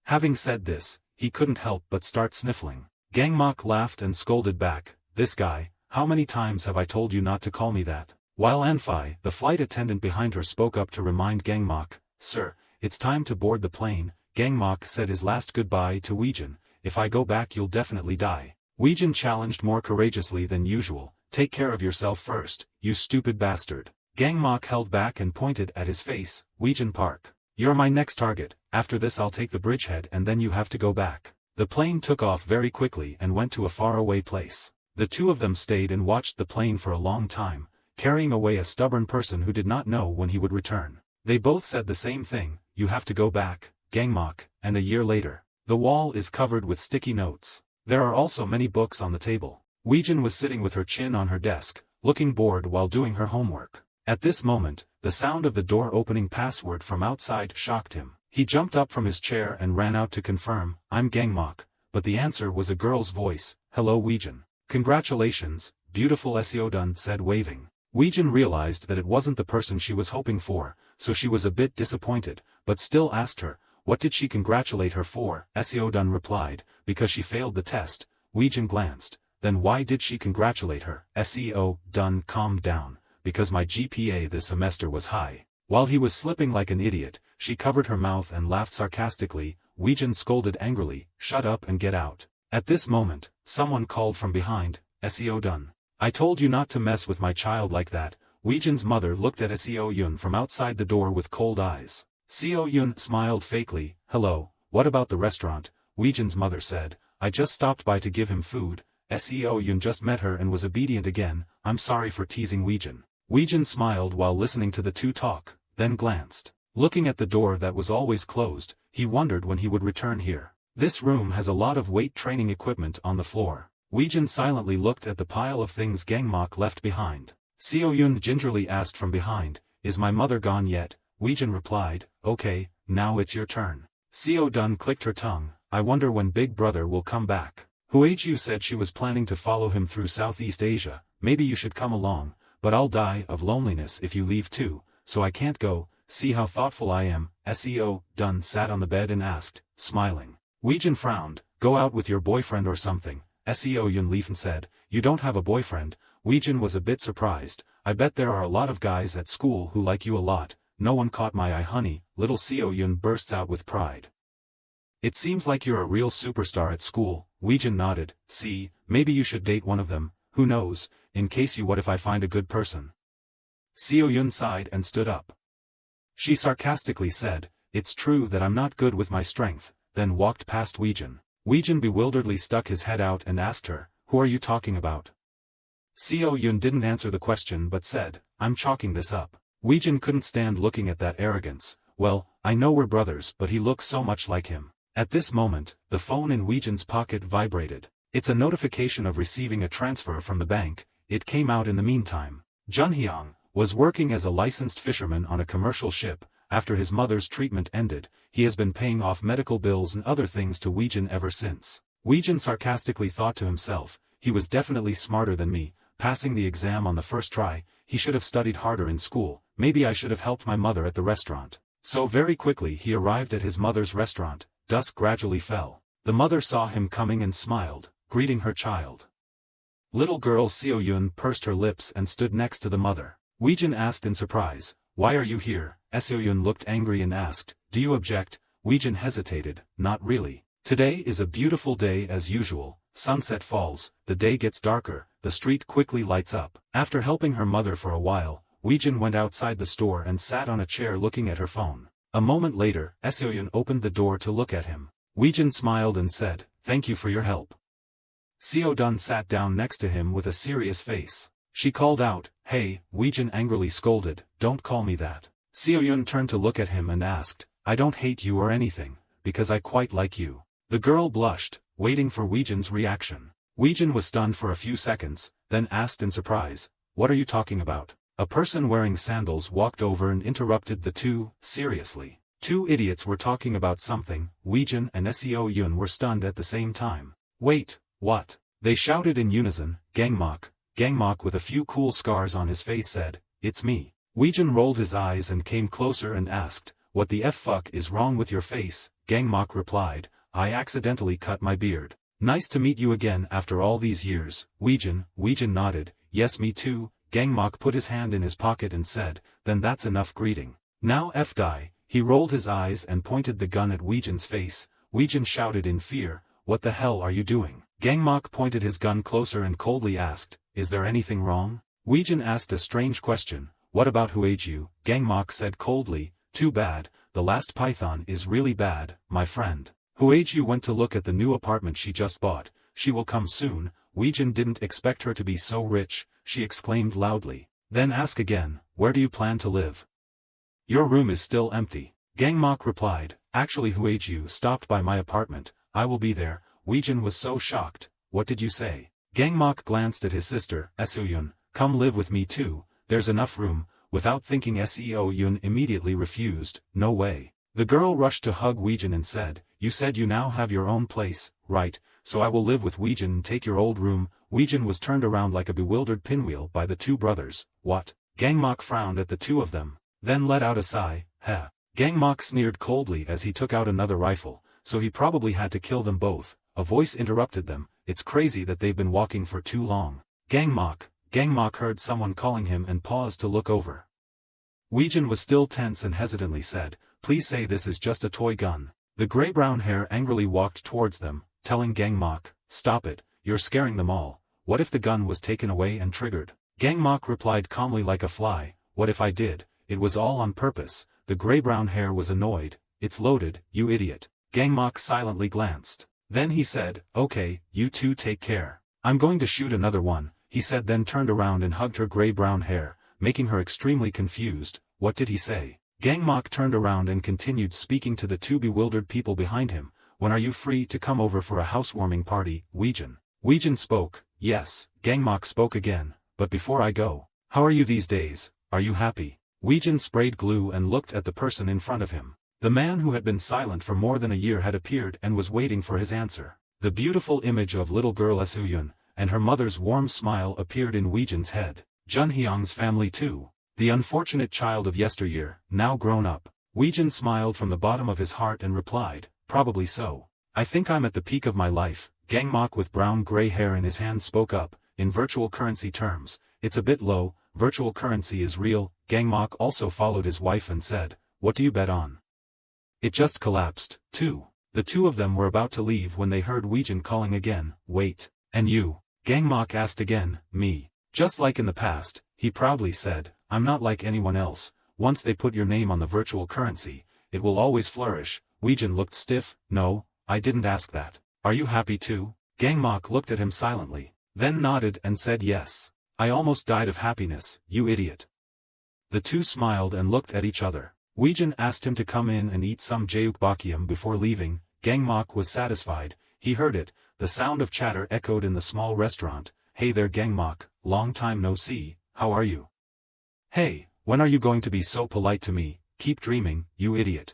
[SPEAKER 1] Having said this, he couldn't help but start sniffling. Gmach laughed and scolded back, this guy, how many times have I told you not to call me that? While Anfai, the flight attendant behind her, spoke up to remind Gmach, sir, it's time to board the plane. Gmach said his last goodbye to Weijin, if I go back you'll definitely die. Weijin challenged more courageously than usual, take care of yourself first, you stupid bastard. Gmach held back and pointed at his face, Weijin Park. You're my next target, after this I'll take the bridgehead and then you have to go back. The plane took off very quickly and went to a faraway place. The two of them stayed and watched the plane for a long time, carrying away a stubborn person who did not know when he would return. They both said the same thing, you have to go back, Gmach, and a year later. The wall is covered with sticky notes. There are also many books on the table. Weijin was sitting with her chin on her desk, looking bored while doing her homework. At this moment, the sound of the door opening password from outside shocked him. He jumped up from his chair and ran out to confirm, I'm Gmach, but the answer was a girl's voice, hello Weijin. Congratulations, beautiful showdown, said waving. Weijin realized that it wasn't the person she was hoping for, so she was a bit disappointed, but still asked her, what did she congratulate her for? Showdown replied, because she failed the test. Weijin glanced, then why did she congratulate her? Showdown calmed down, because my GPA this semester was high. While he was slipping like an idiot, she covered her mouth and laughed sarcastically. Weijin scolded angrily, shut up and get out. At this moment, someone called from behind, Showdown. I told you not to mess with my child like that. Weijin's mother looked at Seo-yun from outside the door with cold eyes. Seo-yun smiled fakely, hello, what about the restaurant? Weijin's mother said, I just stopped by to give him food. Seo-yun just met her and was obedient again, I'm sorry for teasing Weijin. Weijin smiled while listening to the two talk, then glanced. Looking at the door that was always closed, he wondered when he would return here. This room has a lot of weight training equipment on the floor. Weijin silently looked at the pile of things Gmach left behind. Seo-yun gingerly asked from behind, is my mother gone yet? Weijin replied, okay, now it's your turn. Seo-dun clicked her tongue, I wonder when Big Brother will come back. Huiju said she was planning to follow him through Southeast Asia, maybe you should come along, but I'll die of loneliness if you leave too, so I can't go, see how thoughtful I am. Seo-dun sat on the bed and asked, smiling. Weijin frowned, go out with your boyfriend or something. Seo Yun Leaf said, "You don't have a boyfriend?" Weijin was a bit surprised. "I bet there are a lot of guys at school who like you a lot." "No one caught my eye, honey," little Seo Yun bursts out with pride. "It seems like you're a real superstar at school." Weijin nodded. "See, maybe you should date one of them, who knows, in case you what if I find a good person." Seo Yun sighed and stood up. She sarcastically said, "It's true that I'm not good with my strength," then walked past Weijin. Weijin bewilderedly stuck his head out and asked her, "Who are you talking about?" Seo Yun didn't answer the question but said, "I'm chalking this up." Weijin couldn't stand looking at that arrogance. "Well, I know we're brothers but he looks so much like him." At this moment, the phone in Weijin's pocket vibrated. It's a notification of receiving a transfer from the bank. It came out in the meantime. Junhyang was working as a licensed fisherman on a commercial ship. After his mother's treatment ended, he has been paying off medical bills and other things to Weijin ever since. Weijin sarcastically thought to himself, "He was definitely smarter than me, passing the exam on the first try. He should have studied harder in school. Maybe I should have helped my mother at the restaurant." So very quickly he arrived at his mother's restaurant. Dusk gradually fell. The mother saw him coming and smiled, greeting her child. Little girl Seo Yun pursed her lips and stood next to the mother. Weijin asked in surprise, "Why are you here?" Seo Yun looked angry and asked, "Do you object?" Weijin hesitated, "Not really. Today is a beautiful day as usual. Sunset falls, the day gets darker, the street quickly lights up." After helping her mother for a while, Weijin went outside the store and sat on a chair looking at her phone. A moment later, Seo Yun opened the door to look at him. Weijin smiled and said, "Thank you for your help." Seo Dun sat down next to him with a serious face. She called out, "Hey," Weijin angrily scolded, "Don't call me that." Seo Yun turned to look at him and asked, "I don't hate you or anything, because I quite like you." The girl blushed, waiting for Weijin's reaction. Weijin was stunned for a few seconds, then asked in surprise, "What are you talking about?" A person wearing sandals walked over and interrupted the two. Seriously. Two idiots were talking about something. Weijin and Seo Yun were stunned at the same time. "Wait, what?" They shouted in unison. "Gangmach." Gangmach with a few cool scars on his face said, "It's me." Weijin rolled his eyes and came closer and asked, "What the fuck is wrong with your face?" Gangmach replied, "I accidentally cut my beard." "Nice to meet you again after all these years, Weijin." Weijin nodded, "Yes, me too." Gangmach put his hand in his pocket and said, "Then that's enough greeting. Now die." He rolled his eyes and pointed the gun at Weijin's face. Weijin shouted in fear, "What the hell are you doing?" Gangmach pointed his gun closer and coldly asked, "Is there anything wrong?" Weijin asked a strange question, "What about Huiju?" Gangmach said coldly, "Too bad, the last python is really bad, my friend." Huiju went to look at the new apartment she just bought. "She will come soon." Weijin didn't expect her to be so rich, she exclaimed loudly. "Then ask again, where do you plan to live? Your room is still empty." Gangmach replied, "Actually Huiju stopped by my apartment, I will be there." Weijin was so shocked. "What did you say?" Gangmach glanced at his sister, Seo Yun. "Come live with me too, there's enough room." Without thinking Seo Yun immediately refused, "No way." The girl rushed to hug Weijin and said, "You said you now have your own place, right? So I will live with Weijin and take your old room." Weijin was turned around like a bewildered pinwheel by the two brothers. "What?" Gangmach frowned at the two of them, then let out a sigh. "Heh." Gangmach sneered coldly as he took out another rifle, "So he probably had to kill them both." A voice interrupted them, "It's crazy that they've been walking for too long." Gangmach. Gangmach heard someone calling him and paused to look over. Weijin was still tense and hesitantly said, "Please say this is just a toy gun." The gray-brown hair angrily walked towards them, telling Gangmach, "Stop it, you're scaring them all. What if the gun was taken away and triggered?" Gangmach replied calmly like a fly, "What if I did? It was all on purpose." The gray-brown hair was annoyed, "It's loaded, you idiot." Gangmach silently glanced. Then he said, "Okay, you two take care. I'm going to shoot another one," he said, then turned around and hugged her gray-brown hair, making her extremely confused. What did he say? Gangmach turned around and continued speaking to the two bewildered people behind him. "When are you free to come over for a housewarming party, Weijin?" Weijin spoke. "Yes." Gangmach spoke again, "But before I go, how are you these days? Are you happy?" Weijin sprayed glue and looked at the person in front of him. The man who had been silent for more than a year had appeared and was waiting for his answer. The beautiful image of little girl Seo Yun, and her mother's warm smile appeared in Weijin's head. Junhyang's family too. The unfortunate child of yesteryear, now grown up. Weijin smiled from the bottom of his heart and replied, "Probably so. I think I'm at the peak of my life, Gangmach with brown-gray hair in his hand spoke up, in virtual currency terms, it's a bit low, virtual currency is real. Gangmach also followed his wife and said, what do you bet on? It just collapsed, too. The two of them were about to leave when they heard Weijin calling again, wait, and you? Gangmach asked again, me. Just like in the past, he proudly said, I'm not like anyone else, once they put your name on the virtual currency, it will always flourish. Weijin looked stiff, no, I didn't ask that. Are you happy too? Gangmach looked at him silently, then nodded and said yes. I almost died of happiness, you idiot. The two smiled and looked at each other. Weijin asked him to come in and eat some jjukbakium before leaving. Gangmach was satisfied, he heard it, the sound of chatter echoed in the small restaurant. Hey there Gangmach, long time no see, how are you? Hey, when are you going to be so polite to me? Keep dreaming, you idiot.